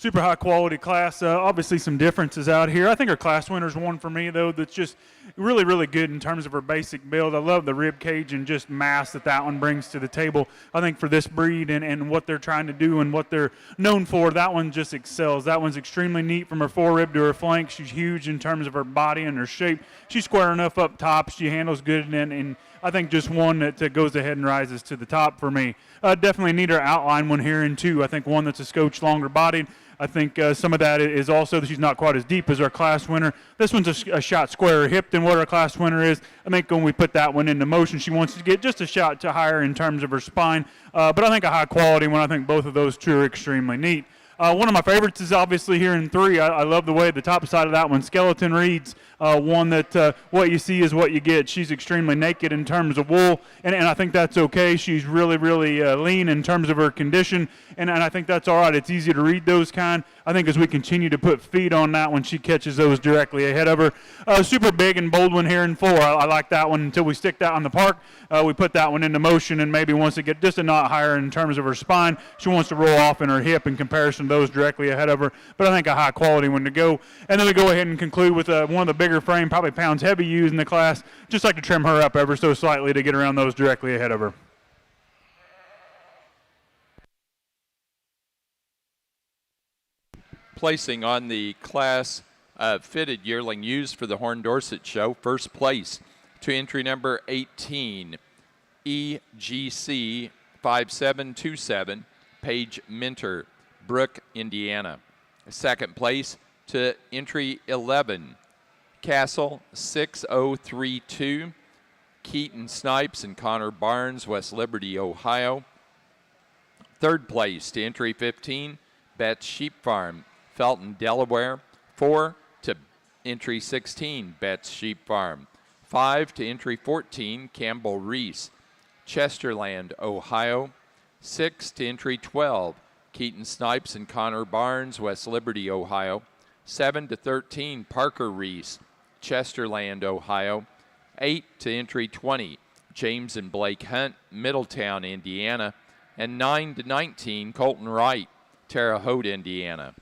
Super high quality class. Obviously, some differences out here. I think her class winner's one for me, though, that's just really, really good in terms of her basic build. I love the rib cage and just mass that one brings to the table. I think for this breed and what they're trying to do and what they're known for, that one just excels. That one's extremely neat from her forerib to her flank. She's huge in terms of her body and her shape. She's square enough up top. She handles good, and I think just one that goes ahead and rises to the top for me. Definitely need her outline one here in two. I think one that's a scotch longer bodied. I think some of that is also that she's not quite as deep as our class winner. This one's a shot squarer hip than what our class winner is. I think when we put that one into motion, she wants to get just a shot to higher in terms of her spine. But I think a high quality one. I think both of those two are extremely neat. One of my favorites is obviously here in three. I love the way the top side of that one, skeleton reeds. One that what you see is what you get. She's extremely naked in terms of wool, and I think that's okay. She's really, really lean in terms of her condition, and I think that's all right. It's easy to read those kind. I think as we continue to put feet on that one, she catches those directly ahead of her. Super big and bold one here in four. I like that one until we stick that on the park. We put that one into motion, and maybe wants to get just a knot higher in terms of her spine. She wants to roll off in her hip in comparison to those directly ahead of her, but I think a high quality one to go. And then we go ahead and conclude with one of the bigger frame, probably pounds heavy used in the class. Just like to trim her up ever so slightly to get around those directly ahead of her. Placing on the class fitted yearling used for the Horn Dorset Show, first place to entry number 18, EGC 5727, Paige Minter, Brook, Indiana. Second place to entry 11, Castle 6032, Keaton Snipes and Connor Barnes, West Liberty, Ohio. Third place to entry 15, Betts Sheep Farm, Felton, Delaware. 4 to entry 16, Betts Sheep Farm. 5 to entry 14, Campbell Reese, Chesterland, Ohio. 6 to entry 12, Keaton Snipes and Connor Barnes, West Liberty, Ohio. 7 to 13, Parker Reese, Chesterland, Ohio. 8 to entry 20, James and Blake Hunt, Middletown, Indiana. And 9 to 19, Colton Wright, Terre Haute, Indiana.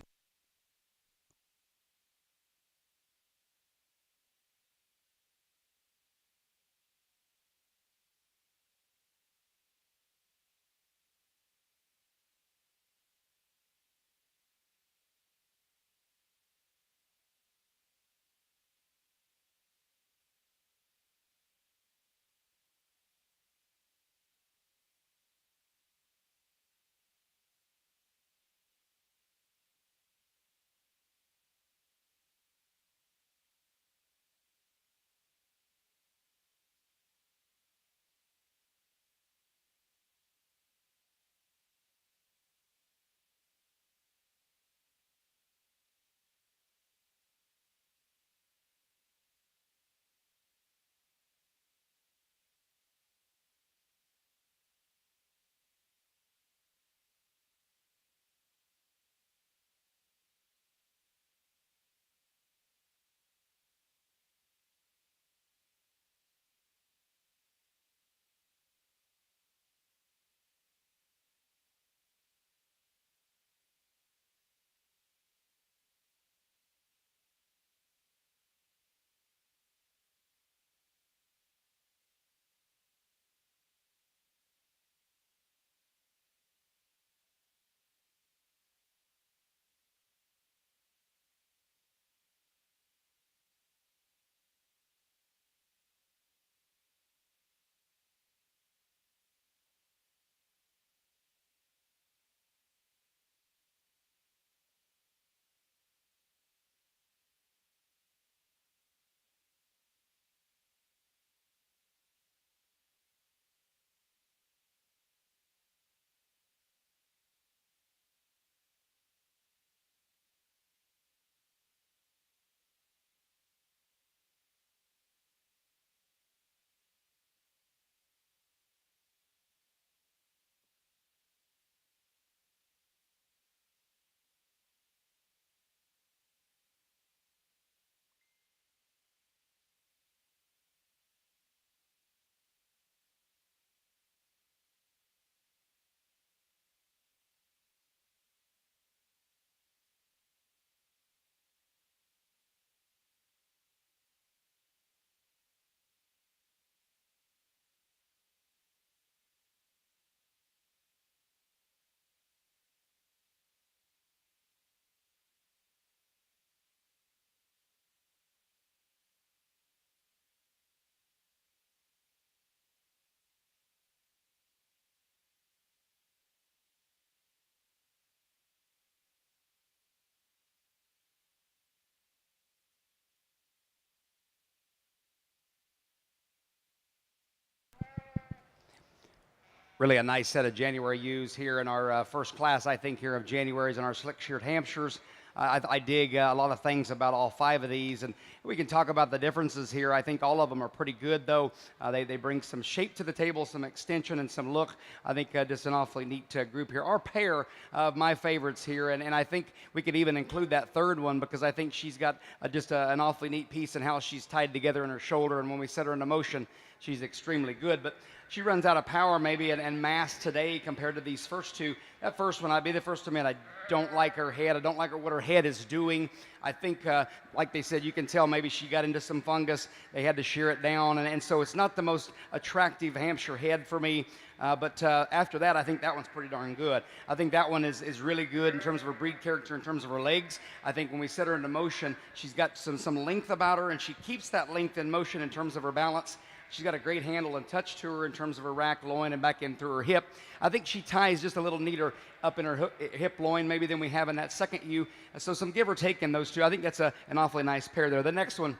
Really a nice set of January ewes here in our first class, I think, here of Januaries in our slick-sheared Hampshires. I dig a lot of things about all 5 of these, and we can talk about the differences here. I think all of them are pretty good, though. They bring some shape to the table, some extension, and some look. I think just an awfully neat group here. Our pair of my favorites here, and I think we could even include that third one because I think she's got just an awfully neat piece in how she's tied together in her shoulder, and when we set her into motion, she's extremely good. But she runs out of power maybe and mass today compared to these first 2. That first one, I'd be the first to admit, I don't like her head. I don't like what her head is doing. I think, like they said, you can tell maybe she got into some fungus. They had to shear it down, and so it's not the most attractive Hampshire head for me. But after that, I think that one's pretty darn good. I think that one is really good in terms of her breed character, in terms of her legs. I think when we set her into motion, she's got some length about her, and she keeps that length in motion in terms of her balance. She's got a great handle and touch to her in terms of her rack, loin, and back in through her hip. I think she ties just a little neater up in her hip loin maybe than we have in that second ewe. So some give or take in those 2. I think that's an awfully nice pair there. The next one,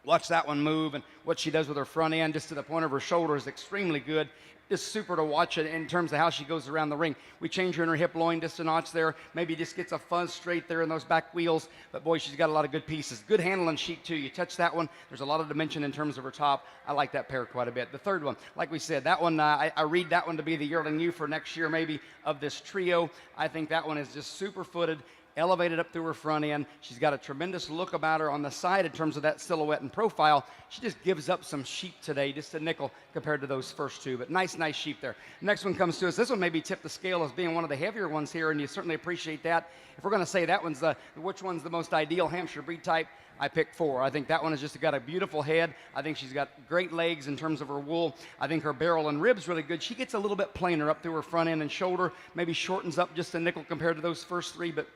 watch that one move, and what she does with her front end just to the point of her shoulder is extremely good. Just super to watch it in terms of how she goes around the ring. We change her in her hip loin just a notch there. Maybe just gets a fuzz straight there in those back wheels. But boy, she's got a lot of good pieces. Good handle and sheet too. You touch that one, there's a lot of dimension in terms of her top. I like that pair quite a bit. The third one, like we said, that one, I read that one to be the yearling ewe for next year maybe of this trio. I think that one is just super footed, elevated up through her front end. She's got a tremendous look about her on the side in terms of that silhouette and profile. She just gives up some sheep today, just a nickel compared to those first 2, but nice sheep there. Next one comes to us. This one maybe tipped the scale as being one of the heavier ones here, and you certainly appreciate that. If we're going to say that one's which one's the most ideal Hampshire breed type, I picked 4. I think that one has just got a beautiful head. I think she's got great legs in terms of her wool. I think her barrel and ribs really good. She gets a little bit plainer up through her front end and shoulder, maybe shortens up just a nickel compared to those first 3, but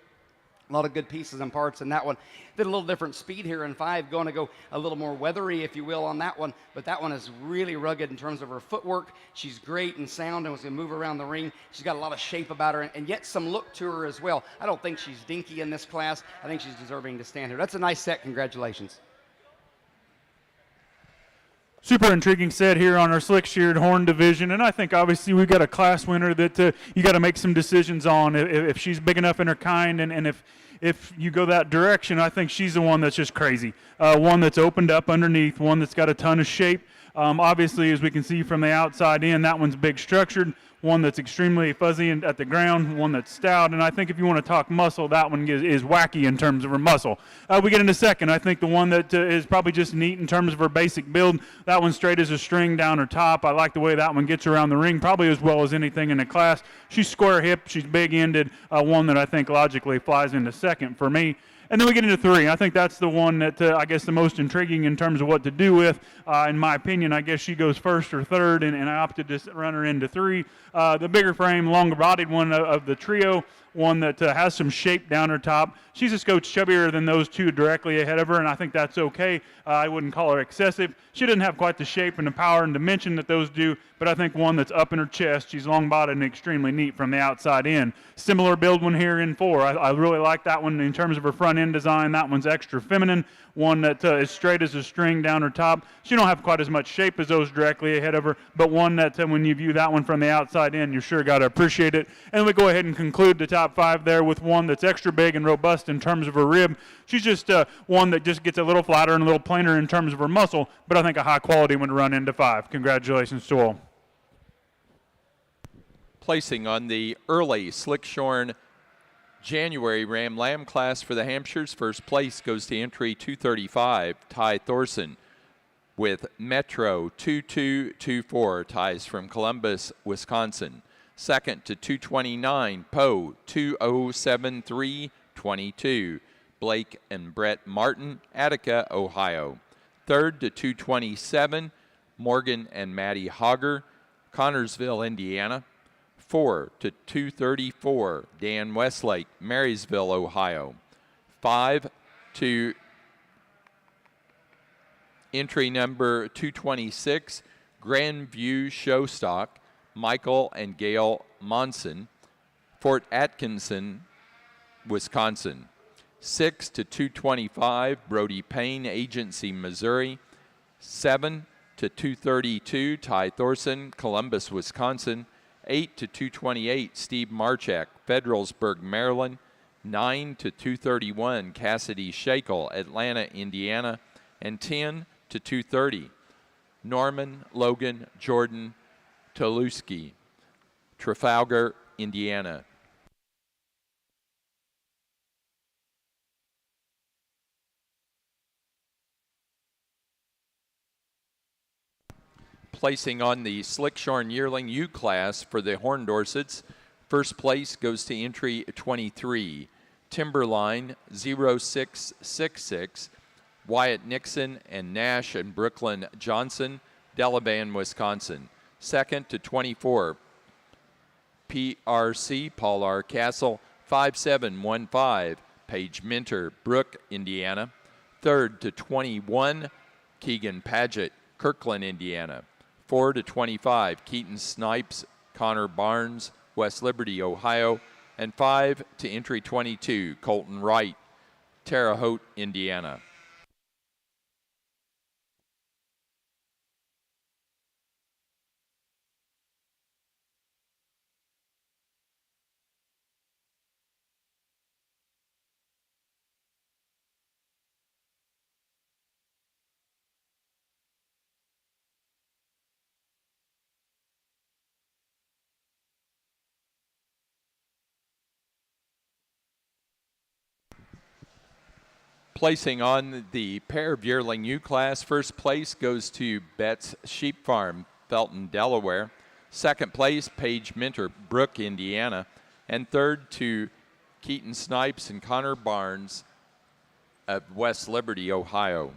a lot of good pieces and parts in that one. Did a little different speed here in 5, going to go a little more weathery, if you will, on that one. But that one is really rugged in terms of her footwork. She's great and sound and was going to move around the ring. She's got a lot of shape about her and yet some look to her as well. I don't think she's dinky in this class. I think she's deserving to stand here. That's a nice set. Congratulations. Super intriguing set here on our slick sheared horn division, and I think obviously we've got a class winner that you got to make some decisions on if she's big enough in her kind, and if you go that direction, I think she's the one that's just crazy. One that's opened up underneath, one that's got a ton of shape. Obviously, as we can see from the outside in, that one's big structured. One that's extremely fuzzy at the ground, one that's stout, and I think if you want to talk muscle, that one is wacky in terms of her muscle. We get into second. I think the one that is probably just neat in terms of her basic build, that one's straight as a string down her top. I like the way that one gets around the ring, probably as well as anything in the class. She's square hip, she's big-ended, one that I think logically flies into second for me. And then we get into 3. I think that's the one that I guess the most intriguing in terms of what to do with. In my opinion, I guess she goes first or third, and I opted to run her into 3. The bigger frame, longer-bodied one of the trio, one that has some shape down her top. She's a scotch chubbier than those 2 directly ahead of her, and I think that's okay. I wouldn't call her excessive. She doesn't have quite the shape and the power and dimension that those do, but I think one that's up in her chest. She's long-bodied and extremely neat from the outside in. Similar build one here in 4. I really like that one in terms of her front end design. That one's extra feminine. One that is straight as a string down her top. She don't have quite as much shape as those directly ahead of her, but one that when you view that one from the outside in, you sure got to appreciate it. And we go ahead and conclude the top 5 there with one that's extra big and robust in terms of her rib. She's just one that just gets a little flatter and a little plainer in terms of her muscle, but I think a high quality one to run into 5. Congratulations to all. Placing on the early slick-shorn January Ram Lamb class for the Hampshires, first place goes to entry 235, Ty Thorson, with Metro 2224, Ty's from Columbus, Wisconsin. Second to 229, Poe 207322, Blake and Brett Martin, Attica, Ohio. Third to 227, Morgan and Maddie Hogger, Connorsville, Indiana. 4 to 234, Dan Westlake, Marysville, Ohio. 5 to entry number 226, Grandview Showstock, Michael and Gail Monson, Fort Atkinson, Wisconsin. 6 to 225, Brody Payne, Agency, Missouri. 7 to 232, Ty Thorson, Columbus, Wisconsin. 8 to 228, Steve Marchak, Federalsburg, Maryland. 9 to 231, Cassidy Shakel, Atlanta, Indiana. And 10 to 230, Norman Logan Jordan Toluski, Trafalgar, Indiana. Placing on the Slickshorn Yearling U class for the Horn Dorsets, first place goes to entry 23, Timberline 0666, Wyatt Nixon and Nash and Brooklyn Johnson, Delavan, Wisconsin. Second to 24, PRC Paul R. Castle 5715, Paige Minter, Brook, Indiana. Third to 21, Keegan Paget, Kirkland, Indiana. 4 to 25, Keaton Snipes, Connor Barnes, West Liberty, Ohio. And 5 to entry 22, Colton Wright, Terre Haute, Indiana. Placing on the pair of yearling U class, first place goes to Betts Sheep Farm, Felton, Delaware. Second place, Paige Minter, Brook, Indiana. And third to Keaton Snipes and Connor Barnes of West Liberty, Ohio.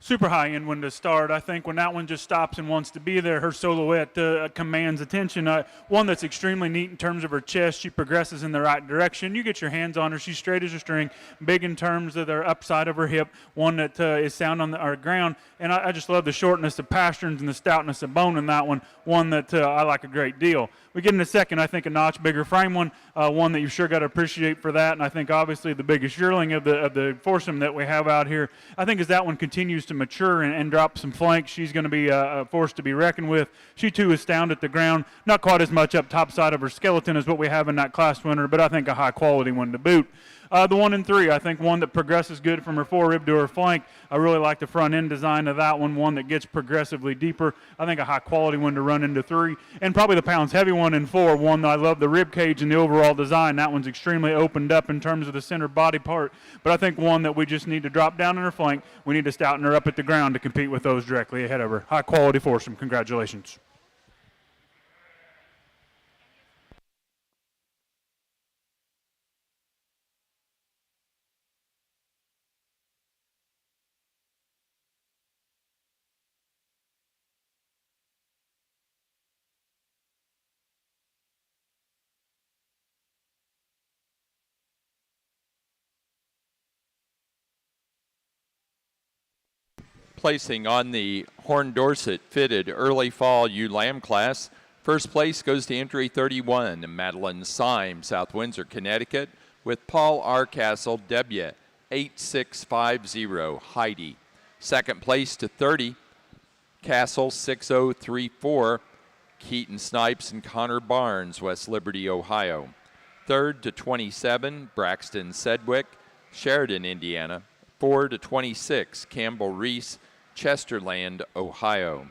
super high end one to start. I think when that one just stops and wants to be there, her silhouette commands attention. One that's extremely neat in terms of her chest. She progresses in the right direction. You get your hands on her. She's straight as a string, big in terms of the upside of her hip, one that is sound on our ground. And I just love the shortness of pasterns and the stoutness of bone in that one that I like a great deal. We get in a second, I think, a notch bigger frame one that you've sure got to appreciate for that. And I think obviously the biggest yearling of the foursome that we have out here, I think as that one continues to mature and drop some flanks, she's going to be a force to be reckoned with. She too is sound at the ground, not quite as much up top side of her skeleton as what we have in that class winner, but I think a high quality one to boot. The 1 and 3, I think one that progresses good from her forerib to her flank. I really like the front end design of that one that gets progressively deeper. I think a high quality one to run into 3. And probably the pounds heavy 1 and 4, one that I love the rib cage and the overall design. That one's extremely opened up in terms of the center body part. But I think one that we just need to drop down in her flank. We need to stouten her up at the ground to compete with those directly ahead of her. High quality foursome. Congratulations. Placing on the Horn Dorset fitted early fall ewe lamb class, first place goes to entry 31, Madeline Syme, South Windsor, Connecticut, with Paul R. Castle, debut 8650, Heidi. Second place to 30, Castle 6034, Keaton Snipes and Connor Barnes, West Liberty, Ohio. Third to 27, Braxton Sedgwick, Sheridan, Indiana. 4 to 26, Campbell Reese, Chesterland, Ohio.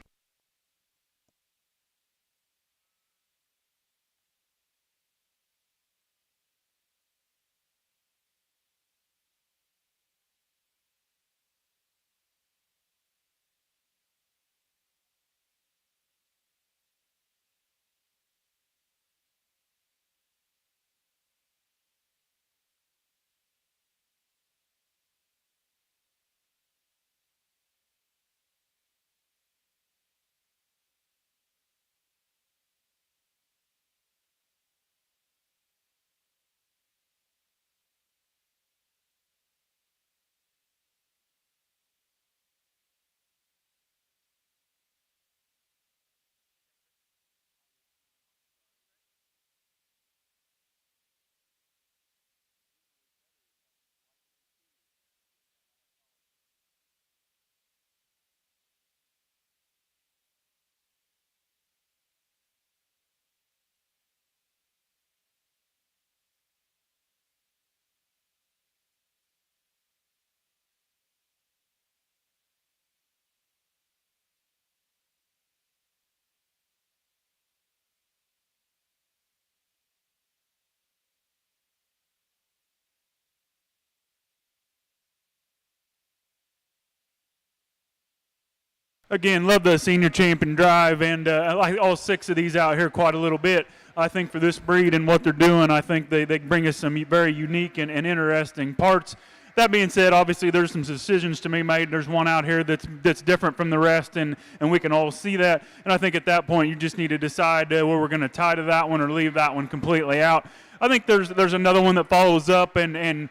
Again, love the senior champion drive, and I like all 6 of these out here quite a little bit. I think for this breed and what they're doing, I think they bring us some very unique and interesting parts. That being said, obviously there's some decisions to be made. There's one out here that's different from the rest, and we can all see that. And I think at that point you just need to decide where we're going to tie to that one or leave that one completely out. I think there's another one that follows up and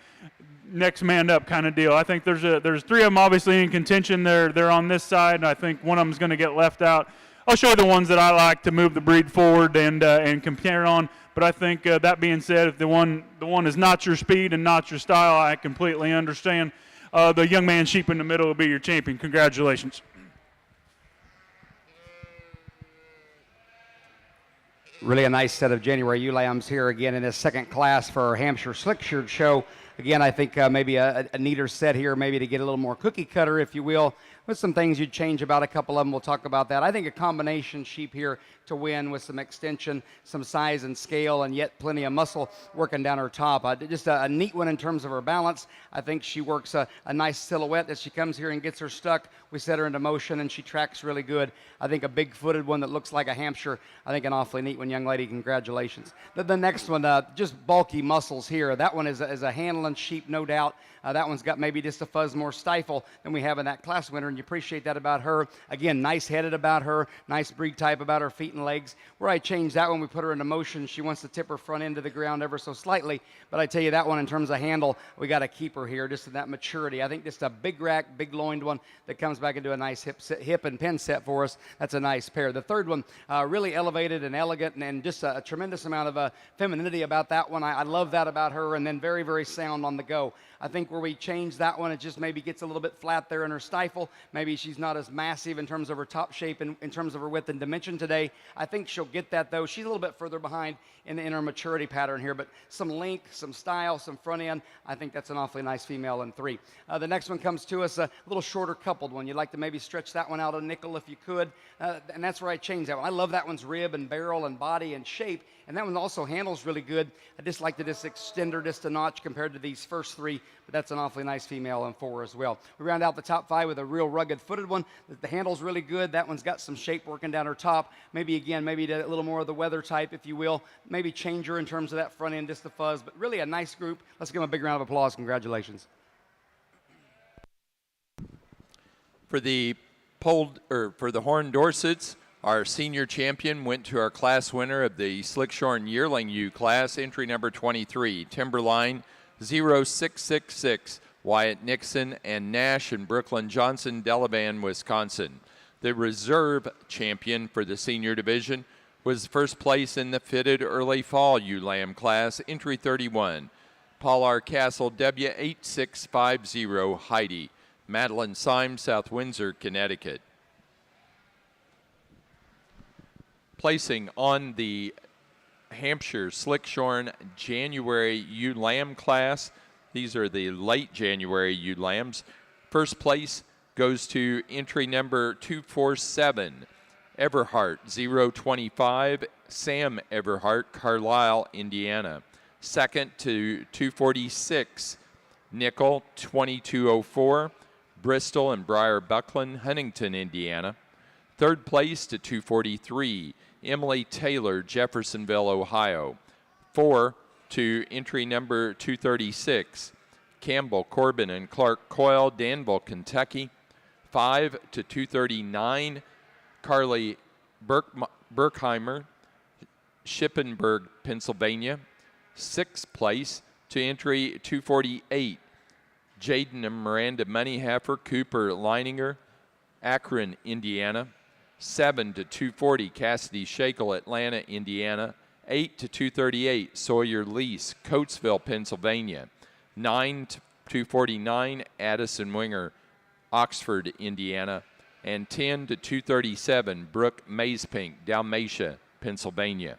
next man up kind of deal. I think there's 3 of them obviously in contention. They're on this side, and I think one of them is going to get left out. I'll show you the ones that I like to move the breed forward and compare on. But I think that being said, if the one is not your speed and not your style, I completely understand. The young man sheep in the middle will be your champion. Congratulations. Really a nice set of January ewe lambs here again in this second class for our Hampshire Slick-Sheared Show. Again, I think maybe a neater set here, maybe to get a little more cookie cutter, if you will, with some things you'd change about. A couple of them, we'll talk about that. I think a combination sheep here to win with some extension, some size and scale, and yet plenty of muscle working down her top. Just a neat one in terms of her balance. I think she works a nice silhouette as she comes here and gets her stuck. We set her into motion, and she tracks really good. I think a big-footed one that looks like a Hampshire. I think an awfully neat one, young lady. Congratulations. The next one, just bulky muscles here. That one is a handling sheep, no doubt. That one's got maybe just a fuzz more stifle than we have in that class winner, and you appreciate that about her. Again, nice headed about her, nice breed type about her feet and legs. Where I changed that one, we put her into motion. She wants to tip her front end to the ground ever so slightly, but I tell you that one in terms of handle, we got to keep her here just in that maturity. I think just a big rack, big loined one that comes back into a nice hip and pin set for us. That's a nice pair. The third one, really elevated and elegant, and just a tremendous amount of femininity about that one. I love that about her, and then very, very sound on the go. I think where we change that one, it just maybe gets a little bit flat there in her stifle. Maybe she's not as massive in terms of her top shape and in terms of her width and dimension today. I think she'll get that, though. She's a little bit further behind in her maturity pattern here, but some length, some style, some front end. I think that's an awfully nice female in 3. The next one comes to us, a little shorter coupled one. You'd like to maybe stretch that one out a nickel if you could, and that's where I changed that one. I love that one's rib and barrel and body and shape, and that one also handles really good. I just like to just extend her just a notch compared to these first 3, but that's an awfully nice female in 4 as well. We round out the top 5 with a real rugged footed one. The handle's really good. That one's got some shape working down her top. Maybe again, maybe a little more of the weather type, if you will. Maybe change her in terms of that front end, just the fuzz, but really a nice group. Let's give them a big round of applause. Congratulations. For the Horned Dorsets, our senior champion went to our class winner of the Slickshorn Yearling U class, entry number 23, Timberline 0666, Wyatt Nixon and Nash in Brooklyn Johnson, Delavan, Wisconsin. The reserve champion for the senior division was first place in the fitted early fall ewe lamb class, entry 31, Paul R. Castle, W8650, Heidi, Madeline Symes, South Windsor, Connecticut. Placing on the Hampshire Slickshorn January ewe lamb class, these are the late January ewe lambs. First place goes to entry number 247, Everhart 025, Sam Everhart, Carlisle, Indiana. Second to 246, Nickel 2204, Bristol and Briar Buckland, Huntington, Indiana. Third place to 243, Emily Taylor, Jeffersonville, Ohio. 4 to entry number 236, Campbell, Corbin, and Clark Coyle, Danville, Kentucky. 5 to 239, Carly Berkheimer, Shippensburg, Pennsylvania. 6th place to entry 248, Jaden and Miranda Moneyhaffer, Cooper Leininger, Akron, Indiana. 7 to 240, Cassidy Shakel, Atlanta, Indiana. 8 to 238, Sawyer Lease, Coatesville, Pennsylvania. 9 to 249, Addison Winger, Oxford, Indiana. And 10 to 237, Brooke Mazepink, Dalmatia, Pennsylvania.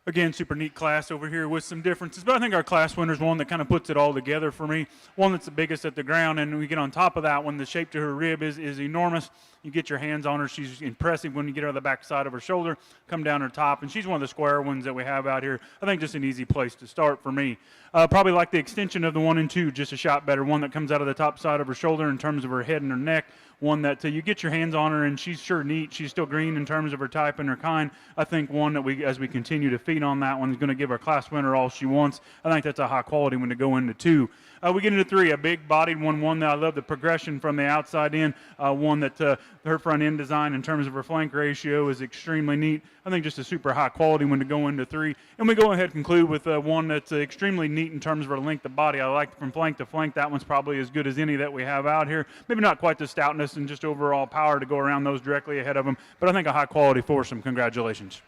Again, super neat class over here with some differences, but I think our class winner is one that kind of puts it all together for me. One that's the biggest at the ground, and we get on top of that one, the shape to her rib is enormous. You get your hands on her. She's impressive when you get her on the back side of her shoulder, come down her top, and she's one of the square ones that we have out here. I think just an easy place to start for me. Probably like the extension of the 1 and 2, just a shot better. One that comes out of the top side of her shoulder in terms of her head and her neck. One that you get your hands on her, and she's sure neat. She's still green in terms of her type and her kind. I think one that as we continue to feed on that one, is going to give our class winner all she wants. I think that's a high quality one to go into 2. We get into 3, a big-bodied one that I love the progression from the outside in. One that her front end design in terms of her flank ratio is extremely neat. I think just a super high-quality one to go into 3. And we go ahead and conclude with one that's extremely neat in terms of her length of body. I like from flank to flank. That one's probably as good as any that we have out here. Maybe not quite the stoutness and just overall power to go around those directly ahead of them, but I think a high-quality foursome. Congratulations.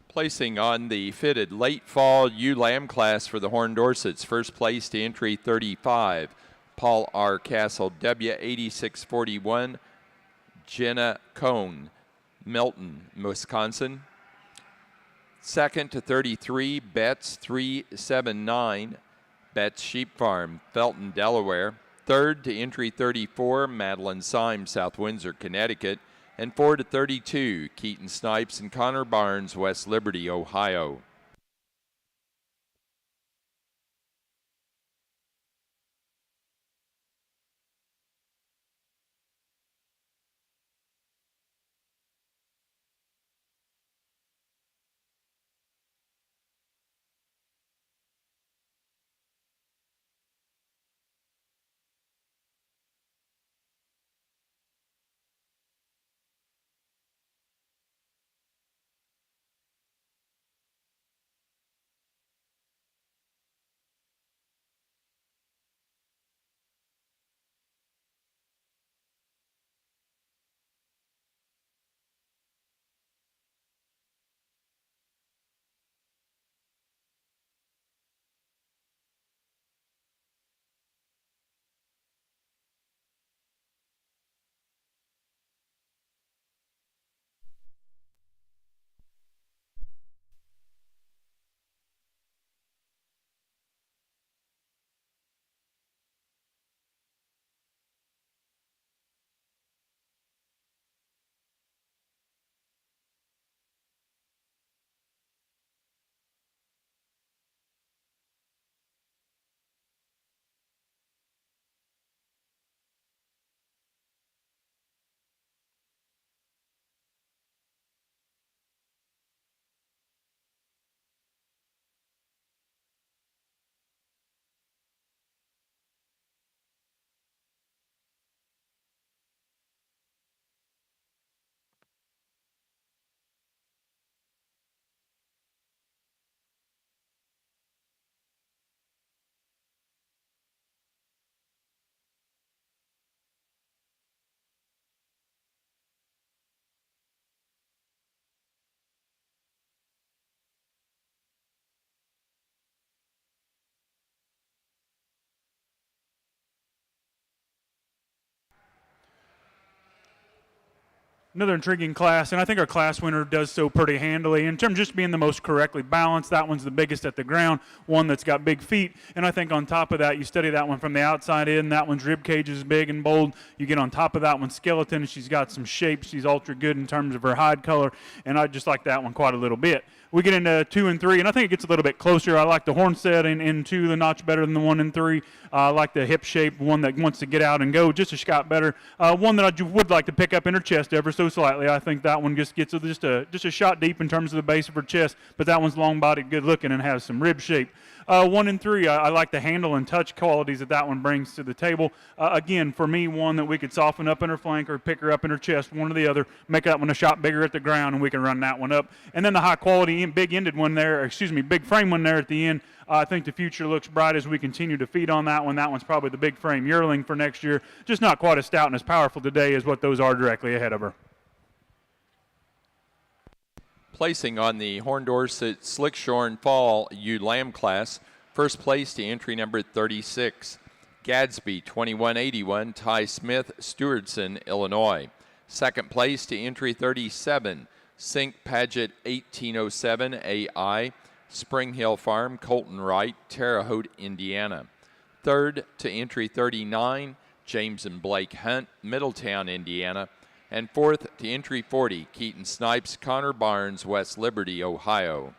Placing on the fitted late fall ewe lamb class for the Horn Dorsets, first place to entry 35, Paul R. Castle, W8641, Jenna Cohn, Milton, Wisconsin. Second to 33, Betts 379, Betts Sheep Farm, Felton, Delaware. Third to entry 34, Madeline Symes, South Windsor, Connecticut. And 4 to 32, Keaton Snipes and Connor Barnes, West Liberty, Ohio. Another intriguing class, and I think our class winner does so pretty handily. In terms of just being the most correctly balanced, that one's the biggest at the ground, one that's got big feet, and I think on top of that, you study that one from the outside in, that one's rib cage is big and bold. You get on top of that one skeleton, and she's got some shape. She's ultra good in terms of her hide color, and I just like that one quite a little bit. We get into 2 and 3, and I think it gets a little bit closer. I like the horn set in 2, the notch better than the 1 and 3. I like the hip shape, one that wants to get out and go just a shot better. One that I would like to pick up in her chest ever so slightly. I think that one just gets just a shot deep in terms of the base of her chest, but that one's long-bodied, good-looking, and has some rib shape. 1 and 3, I like the handle and touch qualities that one brings to the table. Again, for me, one that we could soften up in her flank or pick her up in her chest, one or the other, make that one a shot bigger at the ground, and we can run that one up. And then the high-quality, big-ended one there, big frame one there at the end. I think the future looks bright as we continue to feed on that one. That one's probably the big frame yearling for next year. Just not quite as stout and as powerful today as what those are directly ahead of her. Placing on the Horn Dorset Slickshorn Fall ewe lamb class, first place to entry number 36, Gadsby 2181, Ty Smith, Stewardson, Illinois. Second place to entry 37, Sink Paget 1807 AI, Spring Hill Farm, Colton Wright, Terre Haute, Indiana. Third to entry 39, James and Blake Hunt, Middletown, Indiana. And fourth to entry 40, Keaton Snipes, Connor Barnes, West Liberty, Ohio.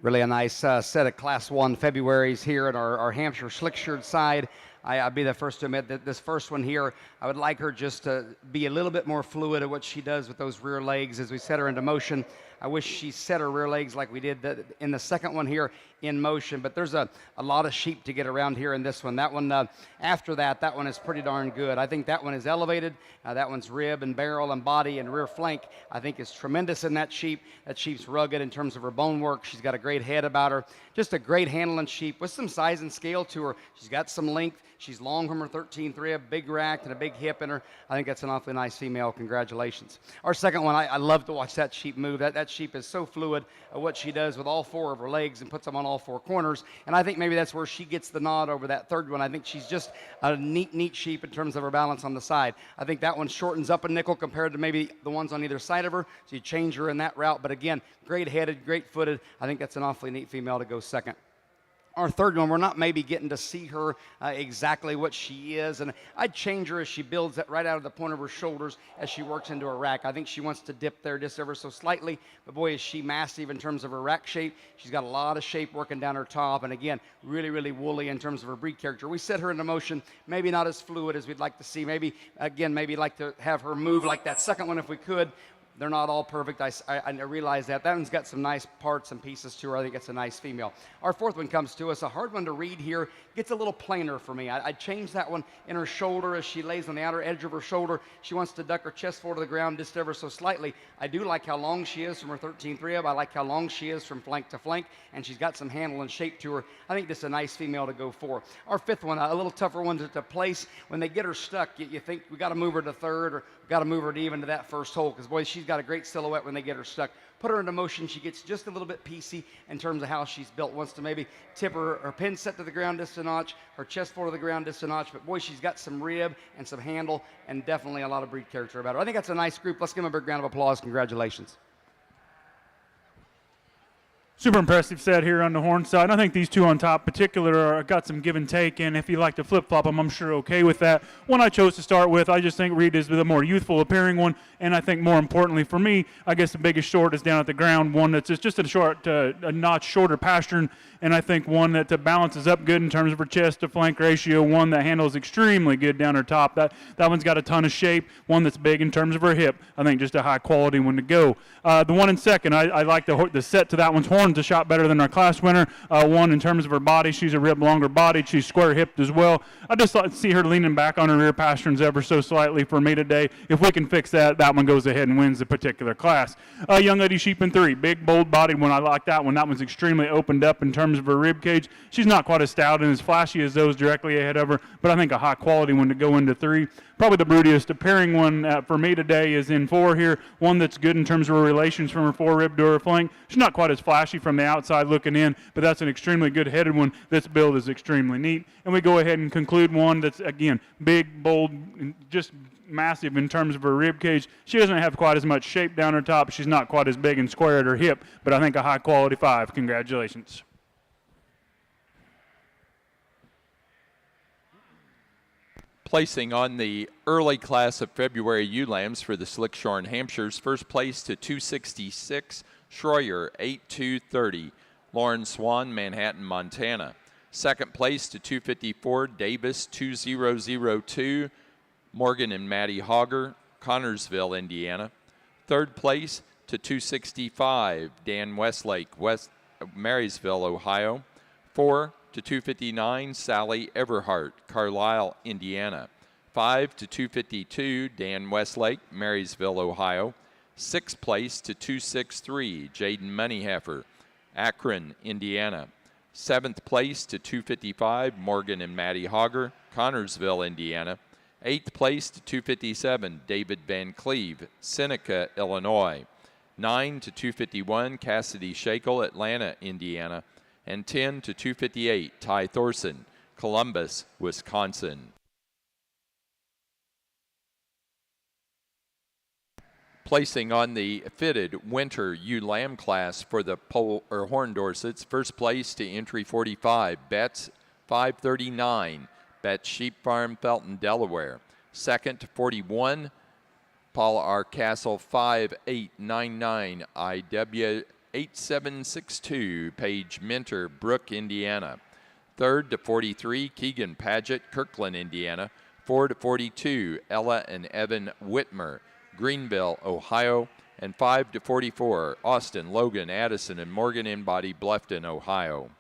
Really a nice set of Class 1 Februaries here at our Hampshire Slick-Sheared side. I'll be the first to admit that this first one here, I would like her just to be a little bit more fluid at what she does with those rear legs as we set her into motion. I wish she set her rear legs like we did in the second one here in motion, but there's a lot of sheep to get around here in this one. That one, after that one is pretty darn good. I think that one is elevated. That one's rib and barrel and body and rear flank, I think, is tremendous in that sheep. That sheep's rugged in terms of her bone work. She's got a great head about her. Just a great handling sheep with some size and scale to her. She's got some length. She's long from her 13th rib, big rack and a big hip in her. I think that's an awfully nice female. Congratulations. Our second one, I love to watch that sheep move. That sheep is so fluid at what she does with all four of her legs and puts them on all four corners. And I think maybe that's where she gets the nod over that third one. I think she's just a neat sheep in terms of her balance on the side. I think that one shortens up a nickel compared to maybe the ones on either side of her. So you change her in that route. But again, great headed, great footed. I think that's an awfully neat female to go second. Our third one, we're not maybe getting to see her exactly what she is, and I'd change her as she builds that right out of the point of her shoulders as she works into her rack. I think she wants to dip there just ever so slightly, but boy, is she massive in terms of her rack shape. She's got a lot of shape working down her top, and again, really woolly in terms of her breed character. We set her into motion, maybe not as fluid as we'd like to see. Maybe like to have her move like that second one if we could. They're not all perfect. I realize that. That one's got some nice parts and pieces to her. I think it's a nice female. Our fourth one comes to us, a hard one to read here. Gets a little plainer for me. I'd change that one in her shoulder as she lays on the outer edge of her shoulder. She wants to duck her chest forward to the ground just ever so slightly. I do like how long she is from her 13th rib. I like how long she is from flank to flank, and she's got some handle and shape to her. I think this is a nice female to go for. Our fifth one, a little tougher one to place. When they get her stuck, you think we got to move her to third or got to move her to even to that first hole, because boy, she's got a great silhouette when they get her stuck. Put her into motion, she gets just a little bit piecey in terms of how she's built. Wants to maybe tip her pin set to the ground just a notch, her chest forward to the ground just a notch, but boy, she's got some rib and some handle and definitely a lot of breed character about her. I think that's a nice group. Let's give them a big round of applause. Congratulations. Super impressive set here on the horn side. I think these two on top particular got some give and take, and if you like to flip-flop them, I'm sure okay with that. One I chose to start with, I just think Reed is the more youthful appearing one, and I think more importantly for me, I guess the biggest short is down at the ground, one that's just a notch shorter pastern, and I think one that balances up good in terms of her chest to flank ratio, one that handles extremely good down her top. That one's got a ton of shape, one that's big in terms of her hip. I think just a high quality one to go. The one in second, I like the set to that one's horns a shot better than our class winner. One in terms of her body, she's a rib longer bodied, she's square hipped as well. I just like to see her leaning back on her rear pasterns ever so slightly for me today. If we can fix that, that one goes ahead and wins the particular class. Young lady sheep in three, big bold bodied one. I like that one. That one's extremely opened up in terms of her rib cage. She's not quite as stout and as flashy as those directly ahead of her, but I think a high quality one to go into three. Probably the broodiest appearing one for me today is in four here. One that's good in terms of her relations from her forerib to her flank. She's not quite as flashy from the outside looking in, but that's an extremely good headed one. This build is extremely neat. And we go ahead and conclude one that's, again, big, bold, just massive in terms of her rib cage. She doesn't have quite as much shape down her top. She's not quite as big and square at her hip, but I think a high quality 5. Congratulations. Placing on the early class of February ewe lambs for the Slick-Shorn Hampshires, first place to 266, Schroyer, 8230, Lauren Swan, Manhattan, Montana. Second place to 254, Davis, 2002, Morgan and Maddie Hogger, Connorsville, Indiana. Third place to 265, Dan Westlake, Marysville, Ohio. 4 to 259, Sally Everhart, Carlisle, Indiana. 5 to 252, Dan Westlake, Marysville, Ohio. Sixth place to 263, Jaden Moneyheffer, Akron, Indiana. Seventh place to 255, Morgan and Maddie Hogger, Connorsville, Indiana. Eighth place to 257, David Van Cleve, Seneca, Illinois. 9 to 251, Cassidy Shakel, Atlanta, Indiana. And 10 to 258, Ty Thorson, Columbus, Wisconsin. Placing on the fitted winter ewe lamb class for the horn Dorsets, first place to entry 45, Betts 539, Betts Sheep Farm, Felton, Delaware. Second to 41, Paul R. Castle 5899, IW 8762, Paige Minter, Brooke, Indiana. 3rd to 43, Keegan Paget, Kirkland, Indiana. 4 to 42, Ella and Evan Whitmer, Greenville, Ohio. And 5 to 44, Austin, Logan, Addison, and Morgan Inbody, Bluffton, Ohio.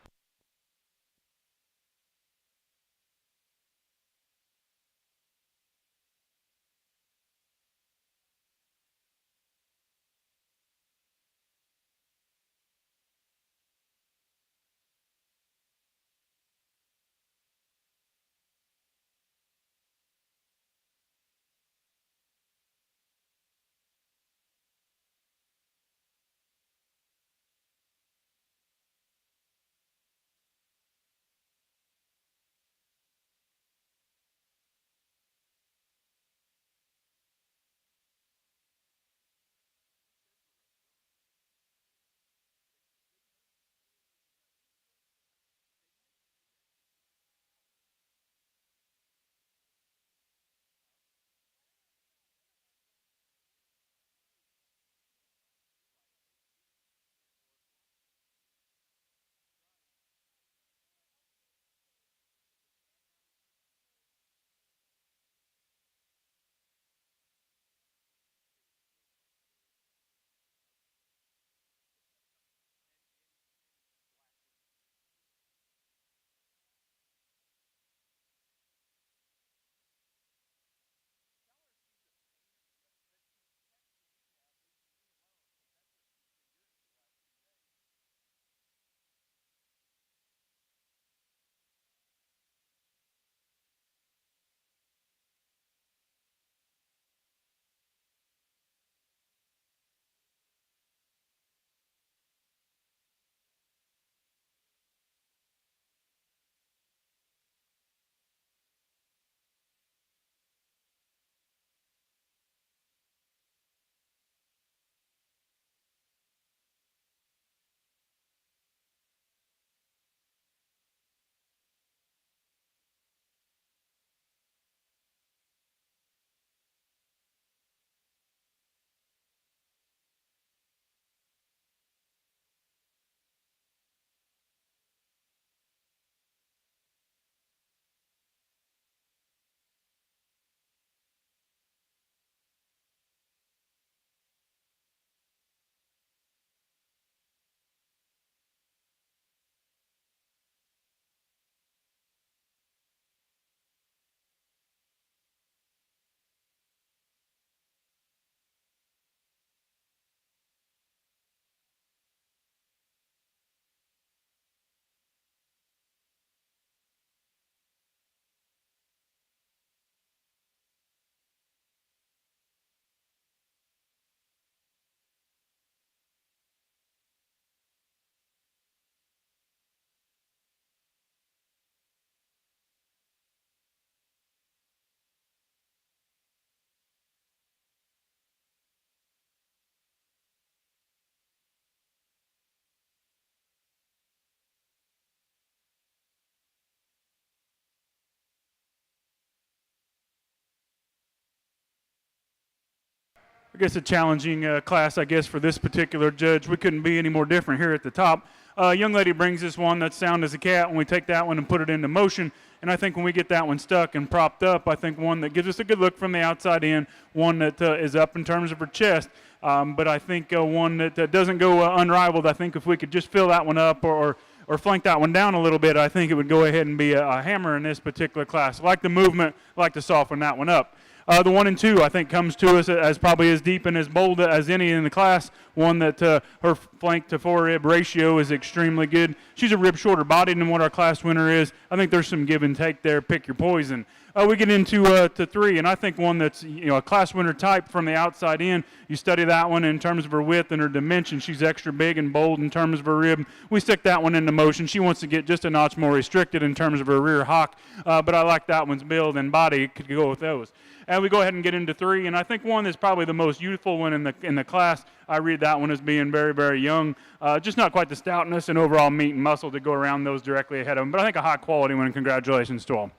I guess a challenging class, I guess, for this particular judge. We couldn't be any more different here at the top. Young lady brings this one that's sound as a cat, and we take that one and put it into motion. And I think when we get that one stuck and propped up, I think one that gives us a good look from the outside in, one that is up in terms of her chest. But I think one that doesn't go unrivaled. I think if we could just fill that one up or flank that one down a little bit, I think it would go ahead and be a hammer in this particular class. Like the movement, like to soften that one up. The 1 and 2, I think, comes to us as probably as deep and as bold as any in the class. One that her flank to forerib ratio is extremely good. She's a rib shorter bodied than what our class winner is. I think there's some give and take there. Pick your poison. We get into to 3, and I think one that's a class winner type from the outside in. You study that one in terms of her width and her dimension. She's extra big and bold in terms of her rib. We stick that one into motion. She wants to get just a notch more restricted in terms of her rear hock, but I like that one's build and body. Could go with those. And we go ahead and get into 3, and I think one that's probably the most youthful one in the class. I read that one as being very, very young. Just not quite the stoutness and overall meat and muscle to go around those directly ahead of them, but I think a high quality one, and congratulations to them.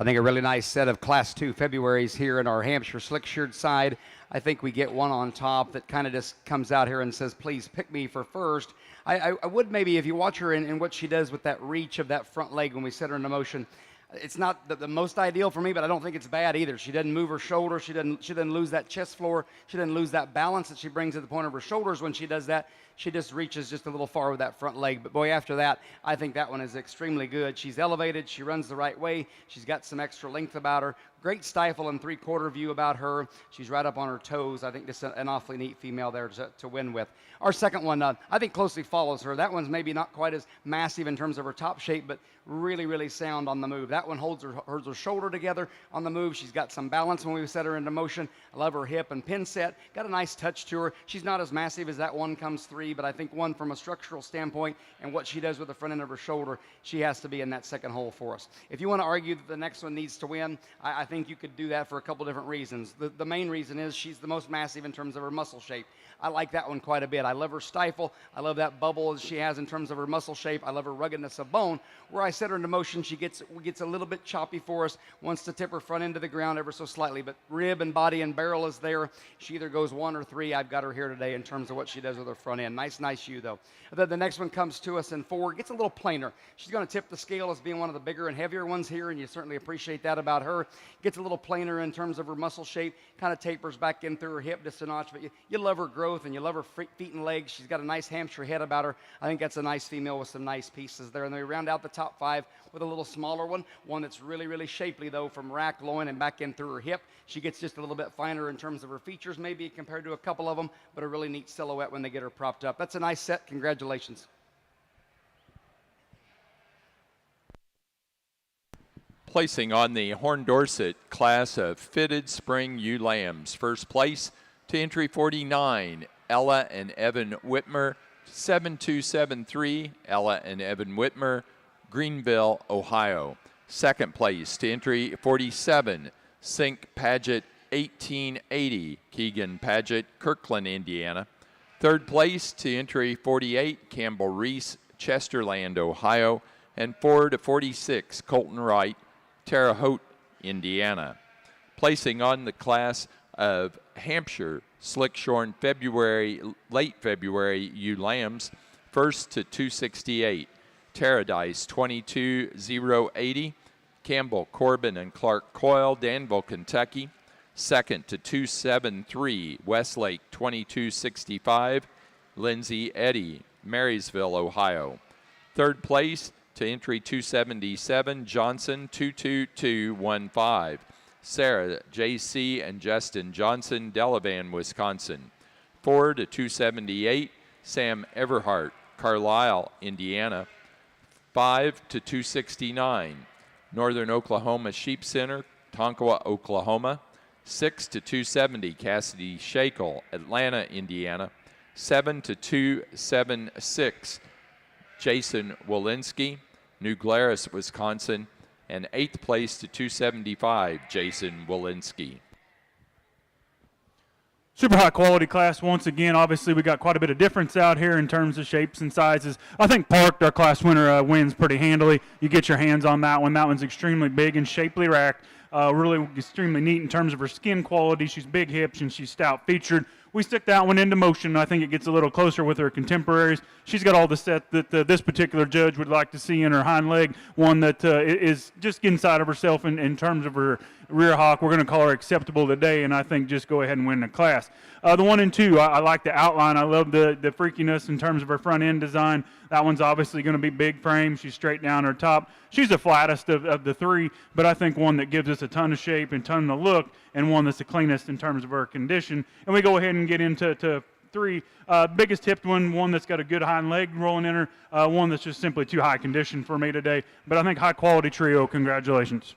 I think a really nice set of Class 2 Februaries here in our Hampshire slick-sheared side. I think we get one on top that kind of just comes out here and says, please pick me for first. I would maybe, if you watch her in what she does with that reach of that front leg when we set her into motion, it's not the most ideal for me, but I don't think it's bad either. She doesn't move her shoulder. She doesn't lose that chest floor. She doesn't lose that balance that she brings at the point of her shoulders when she does that. She just reaches just a little far with that front leg. But boy, after that, I think that one is extremely good. She's elevated. She runs the right way. She's got some extra length about her. Great stifle and three-quarter view about her. She's right up on her toes. I think just an awfully neat female there to win with. Our second one, I think closely follows her. That one's maybe not quite as massive in terms of her top shape, but really, really sound on the move. That one holds her shoulder together on the move. She's got some balance when we set her into motion. I love her hip and pin set. Got a nice touch to her. She's not as massive as that one comes three, but I think one from a structural standpoint and what she does with the front end of her shoulder, she has to be in that second hole for us. If you want to argue that the next one needs to win, I think you could do that for a couple different reasons. The main reason is she's the most massive in terms of her muscle shape. I like that one quite a bit. I love her stifle. I love that bubble that she has in terms of her muscle shape. I love her ruggedness of bone. Where I set her into motion, she gets a little bit choppy for us, wants to tip her front end to the ground ever so slightly, but rib and body and barrel is there. She either goes 1 or 3. I've got her here today in terms of what she does with her front end. Nice shoe, though. The next one comes to us in 4, gets a little plainer. She's going to tip the scale as being one of the bigger and heavier ones here, and you certainly appreciate that about her. Gets a little plainer in terms of her muscle shape, kind of tapers back in through her hip just a notch, but you love her growth and you love her feet and legs. She's got a nice Hampshire head about her. I think that's a nice female with some nice pieces there. And then we round out the top 5 with a little smaller one that's really, really shapely, though, from rack, loin, and back in through her hip. She gets just a little bit finer in terms of her features, maybe compared to a couple of them, but a really neat silhouette when they get her propped up. That's a nice set. Congratulations. Placing on the Horn Dorset class of fitted spring ewe lambs. First place to entry 49, Ella and Evan Whitmer, 7273, Ella and Evan Whitmer, Greenville, Ohio. Second place to entry 47, Sink Paget 1880, Keegan Paget, Kirkland, Indiana. Third place to entry 48, Campbell Reese, Chesterland, Ohio. And 4 to 46, Colton Wright, Terre Haute, Indiana. Placing on the class of Hampshire slick-shorn late February ewe lambs, first to 268, Paradise 22080, Campbell, Corbin, and Clark Coyle, Danville, Kentucky. Second to 273, Westlake 2265, Lindsay Eddy, Marysville, Ohio. Third place to entry 277, Johnson 22215. Sarah, J.C., and Justin Johnson, Delavan, Wisconsin. 4 to 278, Sam Everhart, Carlisle, Indiana. 5 to 269, Northern Oklahoma Sheep Center, Tonkawa, Oklahoma. 6 to 270, Cassidy Shakel, Atlanta, Indiana. 7 to 276, Jason Walensky, New Glarus, Wisconsin. And 8th place to 275, Jason Walensky. Super high quality class once again. Obviously, we got quite a bit of difference out here in terms of shapes and sizes. I think Park, our class winner, wins pretty handily. You get your hands on that one. That one's extremely big and shapely racked. Really extremely neat in terms of her skin quality. She's big hips and she's stout featured. We stick that one into motion. I think it gets a little closer with her contemporaries. She's got all the set that this particular judge would like to see in her hind leg, one that is just inside of herself in terms of her rear hock. We're going to call her acceptable today, and I think just go ahead and win the class. The 1 and 2, I like the outline. I love the freakiness in terms of her front end design. That one's obviously going to be big frame. She's straight down her top. She's the flattest of the 3, but I think one that gives us a ton of shape and ton of look, and one that's the cleanest in terms of her condition. And we go ahead and get into 3. Biggest hipped one that's got a good hind leg rolling in her, one that's just simply too high condition for me today. But I think high quality trio, congratulations.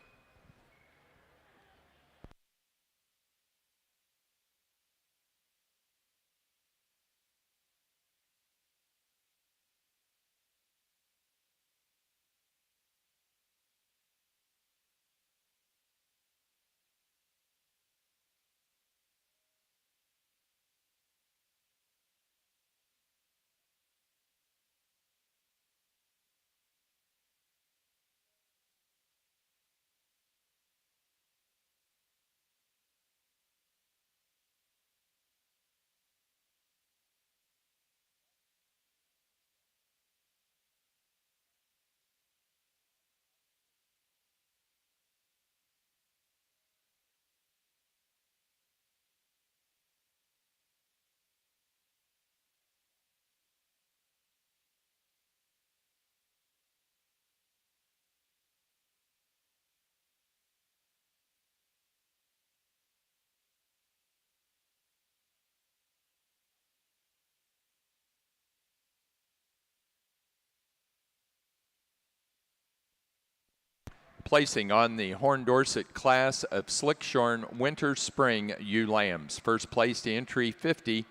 Placing on the Horn Dorset class of Slickshorn Winter Spring ewe lambs. First place to entry 50,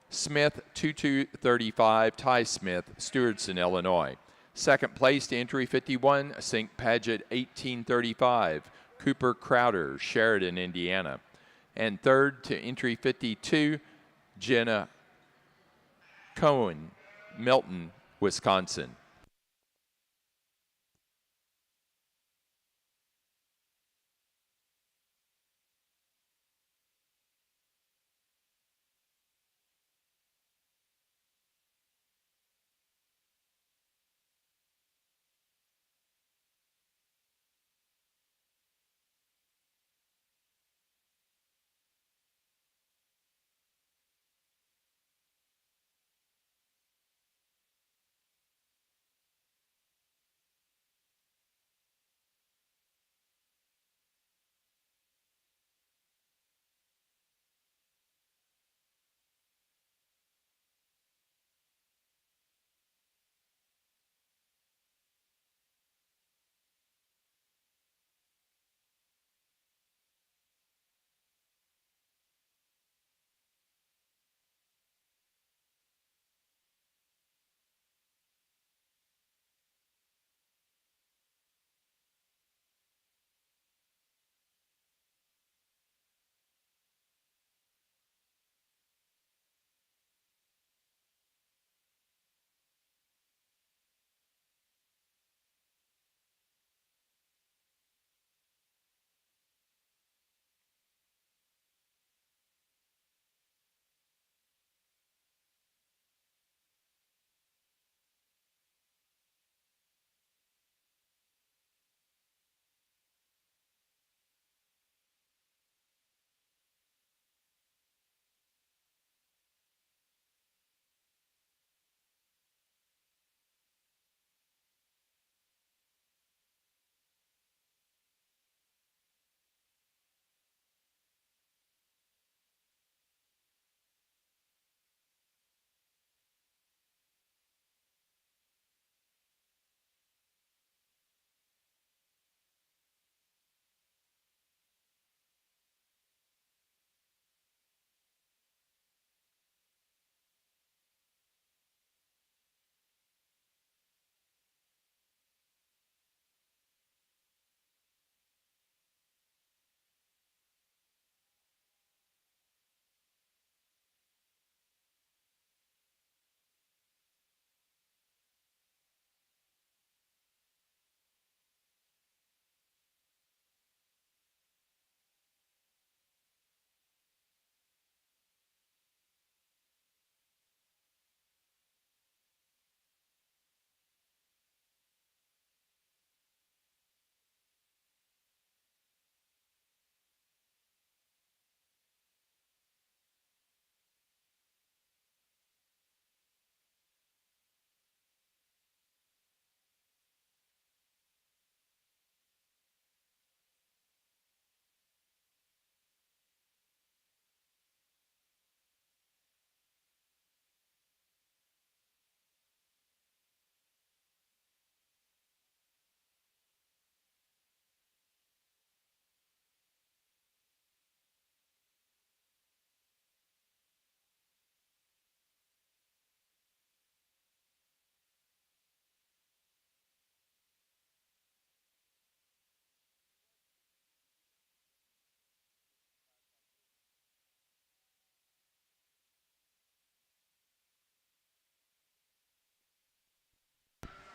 Smith 2235, Ty Smith, Stewardson, Illinois. Second place to entry 51, St. Paget 1835, Cooper Crowder, Sheridan, Indiana. And third to entry 52, Jenna Cohen, Milton, Wisconsin.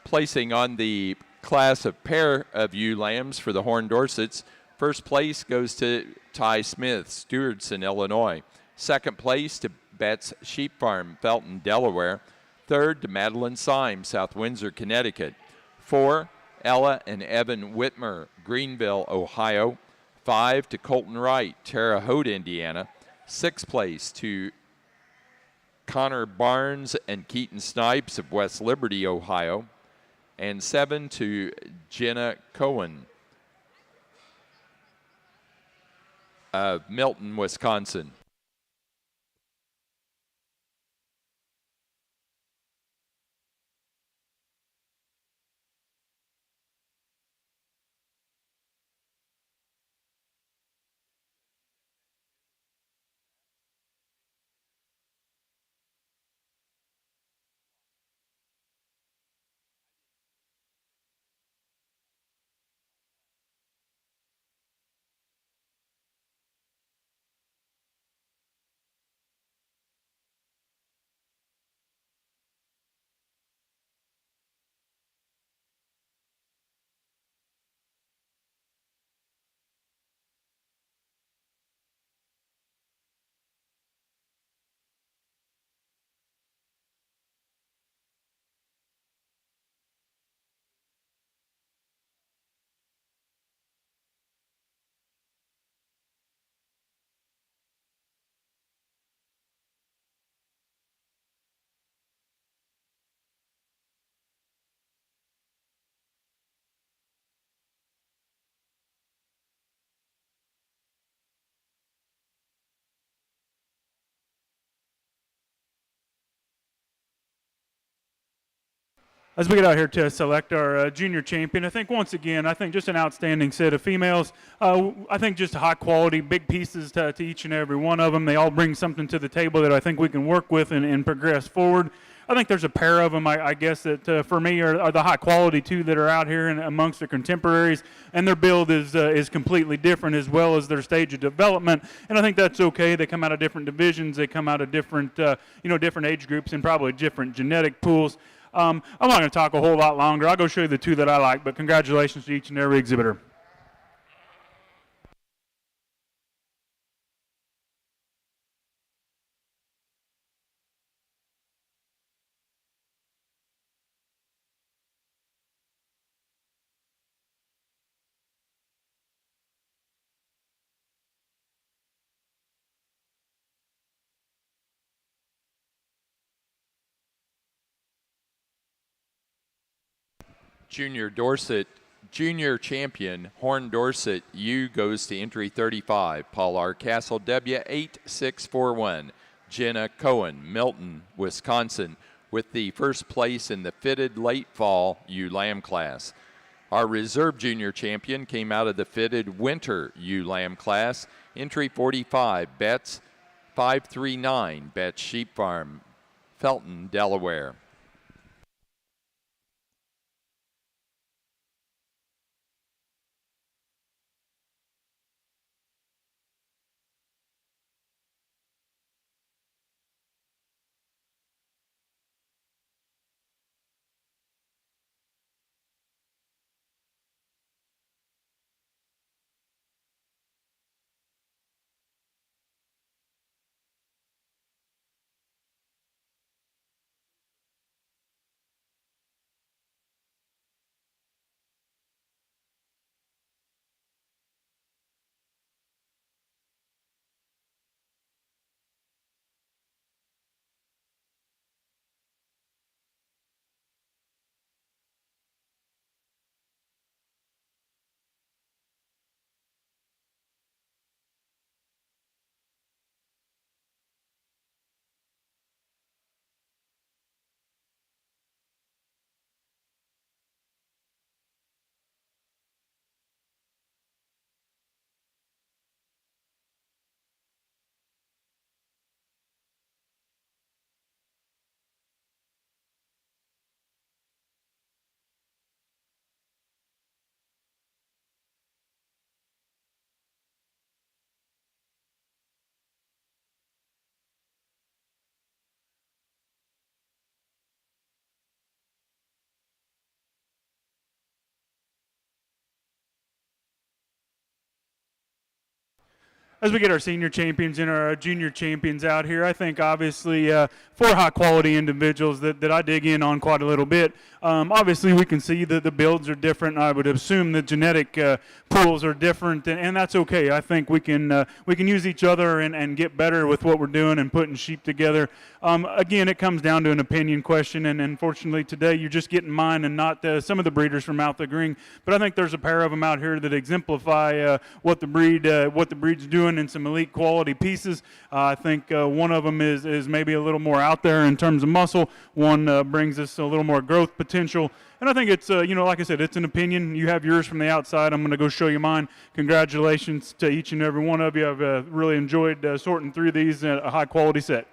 Placing on the class of pair of ewe lambs for the Horn Dorsets, first place goes to Ty Smith, Stewardson, Illinois. Second place to Betts Sheep Farm, Felton, Delaware. Third to Madeline Syme, South Windsor, Connecticut. 4, Ella and Evan Whitmer, Greenville, Ohio. 5 to Colton Wright, Terre Haute, Indiana. 6th place to Connor Barnes and Keaton Snipes of West Liberty, Ohio. And 7 to Jenna Cohen of Milton, Wisconsin. As we get out here to select our junior champion, I think once again, I think just an outstanding set of females. I think just high quality, big pieces to each and every one of them. They all bring something to the table that I think we can work with and progress forward. I think there's a pair of them, I guess, that for me are the high quality two that are out here and amongst the contemporaries, and their build is completely different as well as their stage of development, and I think that's okay. They come out of different divisions, they come out of different, different age groups and probably different genetic pools. I'm not going to talk a whole lot longer. I'll go show you the two that I like, but congratulations to each and every exhibitor. Junior Dorset, junior champion Horn Dorset U goes to entry 35. Paul R. Castle W 8641. Jenna Cohen, Milton, Wisconsin, with the first place in the fitted late fall U Lamb class. Our reserve junior champion came out of the fitted winter U Lamb class. Entry 45, Betts 539, Betts Sheep Farm, Felton, Delaware. As we get our senior champions and our junior champions out here, I think obviously four high quality individuals that I dig in on quite a little bit. Obviously we can see that the builds are different. I would assume the genetic pools are different, and that's okay. I think we can use each other and get better with what we're doing and putting sheep together. Again, it comes down to an opinion question, and unfortunately today you're just getting mine and not some of the breeders from out the ring. But I think there's a pair of them out here that exemplify what the breed's doing in some elite quality pieces. I think one of them is maybe a little more out there in terms of muscle. One brings us a little more growth potential. And I think it's, like I said, it's an opinion. You have yours from the outside. I'm going to go show you mine. Congratulations to each and every one of you. I've really enjoyed sorting through these, a high quality set.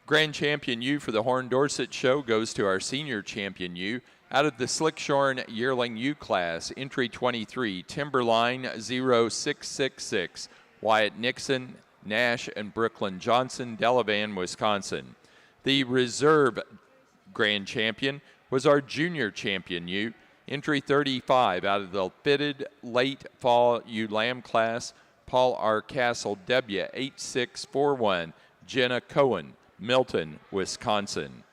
Grand Champion U for the Horn Dorset Show goes to our Senior Champion U. Out of the Slickshorn Yearling U class, entry 23, Timberline 0666, Wyatt Nixon, Nash, and Brooklyn Johnson, Delavan, Wisconsin. The reserve Grand Champion was our Junior Champion U, entry 35, out of the fitted late fall U Lamb class, Paul R. Castle W 8641, Jenna Cohen, Milton, Wisconsin.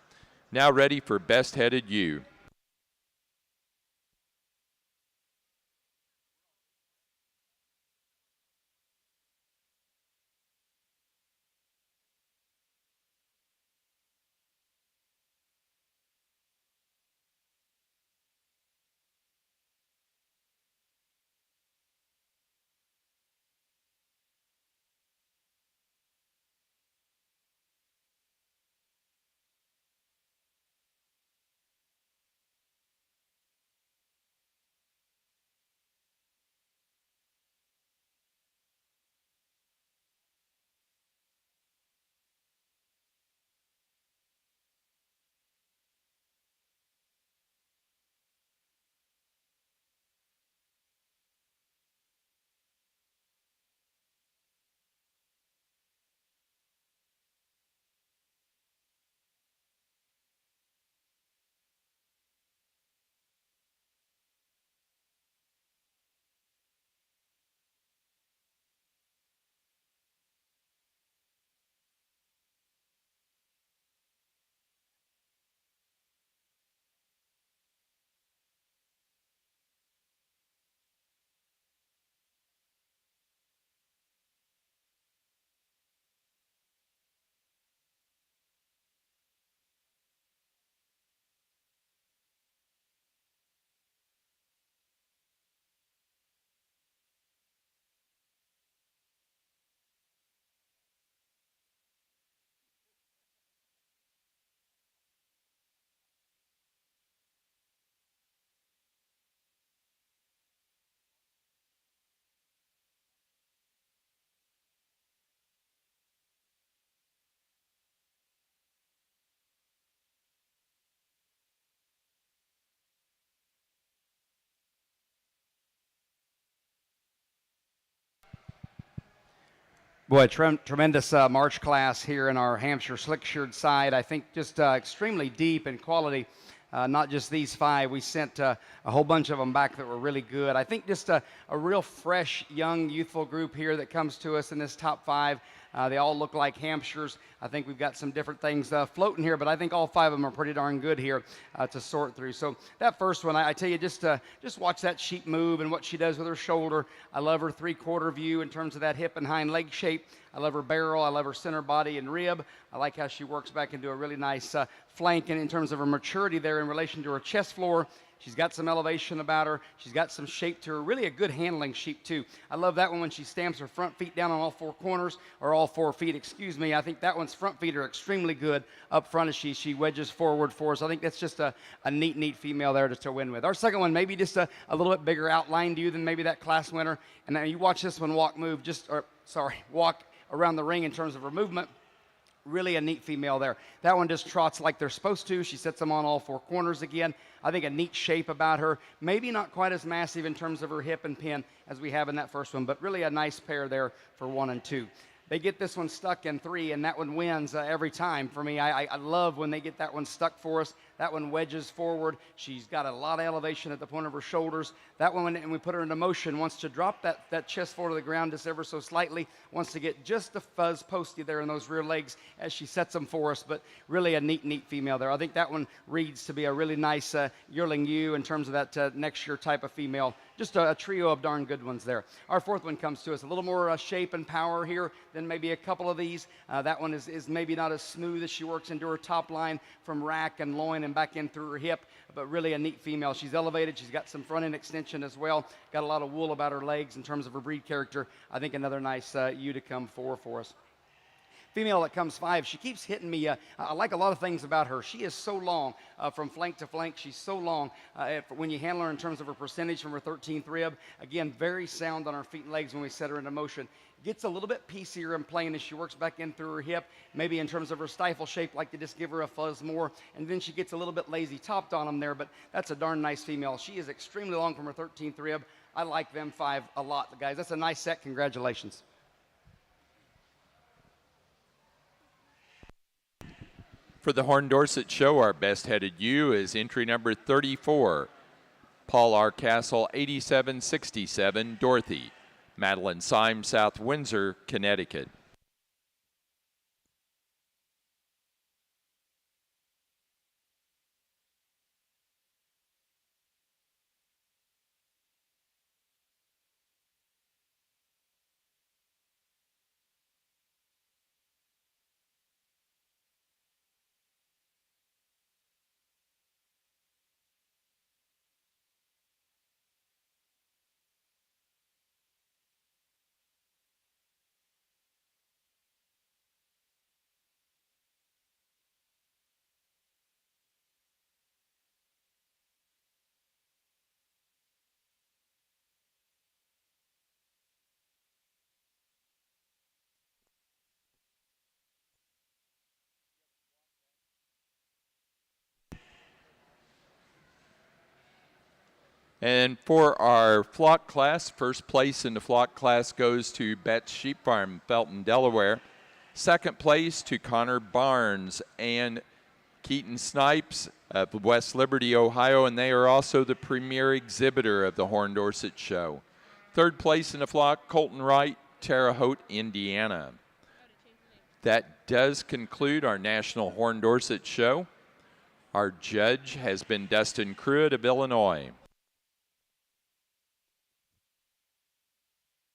Now ready for Best Headed U. Boy, tremendous March class here in our Hampshire slick-sheared side. I think just extremely deep in quality. Not just these 5. We sent a whole bunch of them back that were really good. I think just a real fresh, young, youthful group here that comes to us in this top 5. They all look like Hampshires. I think we've got some different things floating here, but I think all 5 of them are pretty darn good here to sort through. So that first one, I tell you, just watch that sheep move and what she does with her shoulder. I love her 3/4 view in terms of that hip and hind leg shape. I love her barrel. I love her center body and rib. I like how she works back into a really nice flank, and in terms of her maturity there in relation to her chest floor. She's got some elevation about her. She's got some shape to her. Really a good handling sheep, too. I love that one when she stamps her front feet down on all 4 corners, or all 4 feet, excuse me. I think that one's front feet are extremely good up front as she wedges forward for us. I think that's just a neat female there to win with. Our second one, maybe just a little bit bigger outline to you than maybe that class winner. And then you watch this one walk around the ring in terms of her movement. Really a neat female there. That one just trots like they're supposed to. She sets them on all 4 corners again. I think a neat shape about her. Maybe not quite as massive in terms of her hip and pin as we have in that first one, but really a nice pair there for 1 and 2. They get this one stuck in 3, and that one wins every time for me. I love when they get that one stuck for us. That one wedges forward. She's got a lot of elevation at the point of her shoulders. That one, and we put her into motion, wants to drop that chest forward to the ground just ever so slightly, wants to get just a fuzz posty there in those rear legs as she sets them for us, but really a neat female there. I think that one reads to be a really nice yearling ewe in terms of that next year type of female. Just a trio of darn good ones there. Our fourth one comes to us a little more shape and power here than maybe a couple of these. That one is maybe not as smooth as she works into her top line from rack and loin and back in through her hip, but really a neat female. She's elevated. She's got some front end extension as well. Got a lot of wool about her legs in terms of her breed character. I think another nice ewe to come for us. Female that comes 5, she keeps hitting me. I like a lot of things about her. She is so long from flank to flank. She's so long when you handle her in terms of her percentage from her 13th rib. Again, very sound on her feet and legs when we set her into motion. Gets a little bit piecier and plain as she works back in through her hip, maybe in terms of her stifle shape, like to just give her a fuzz more, and then she gets a little bit lazy topped on them there, but that's a darn nice female. She is extremely long from her 13th rib. I like them 5 a lot, guys. That's a nice set. Congratulations. For the Horn Dorset Show, our best-headed ewe is entry number 34, Paul R. Castle, 8767, Dorothy, Madeline Syme, South Windsor, Connecticut. And for our flock class, first place in the flock class goes to Betts Sheep Farm, Felton, Delaware. Second place to Connor Barnes and Keaton Snipes of West Liberty, Ohio, and they are also the premier exhibitor of the Horn Dorset Show. Third place in the flock, Colton Wright, Terre Haute, Indiana. That does conclude our National Horn Dorset Show. Our judge has been Dustin Cruitt of Illinois.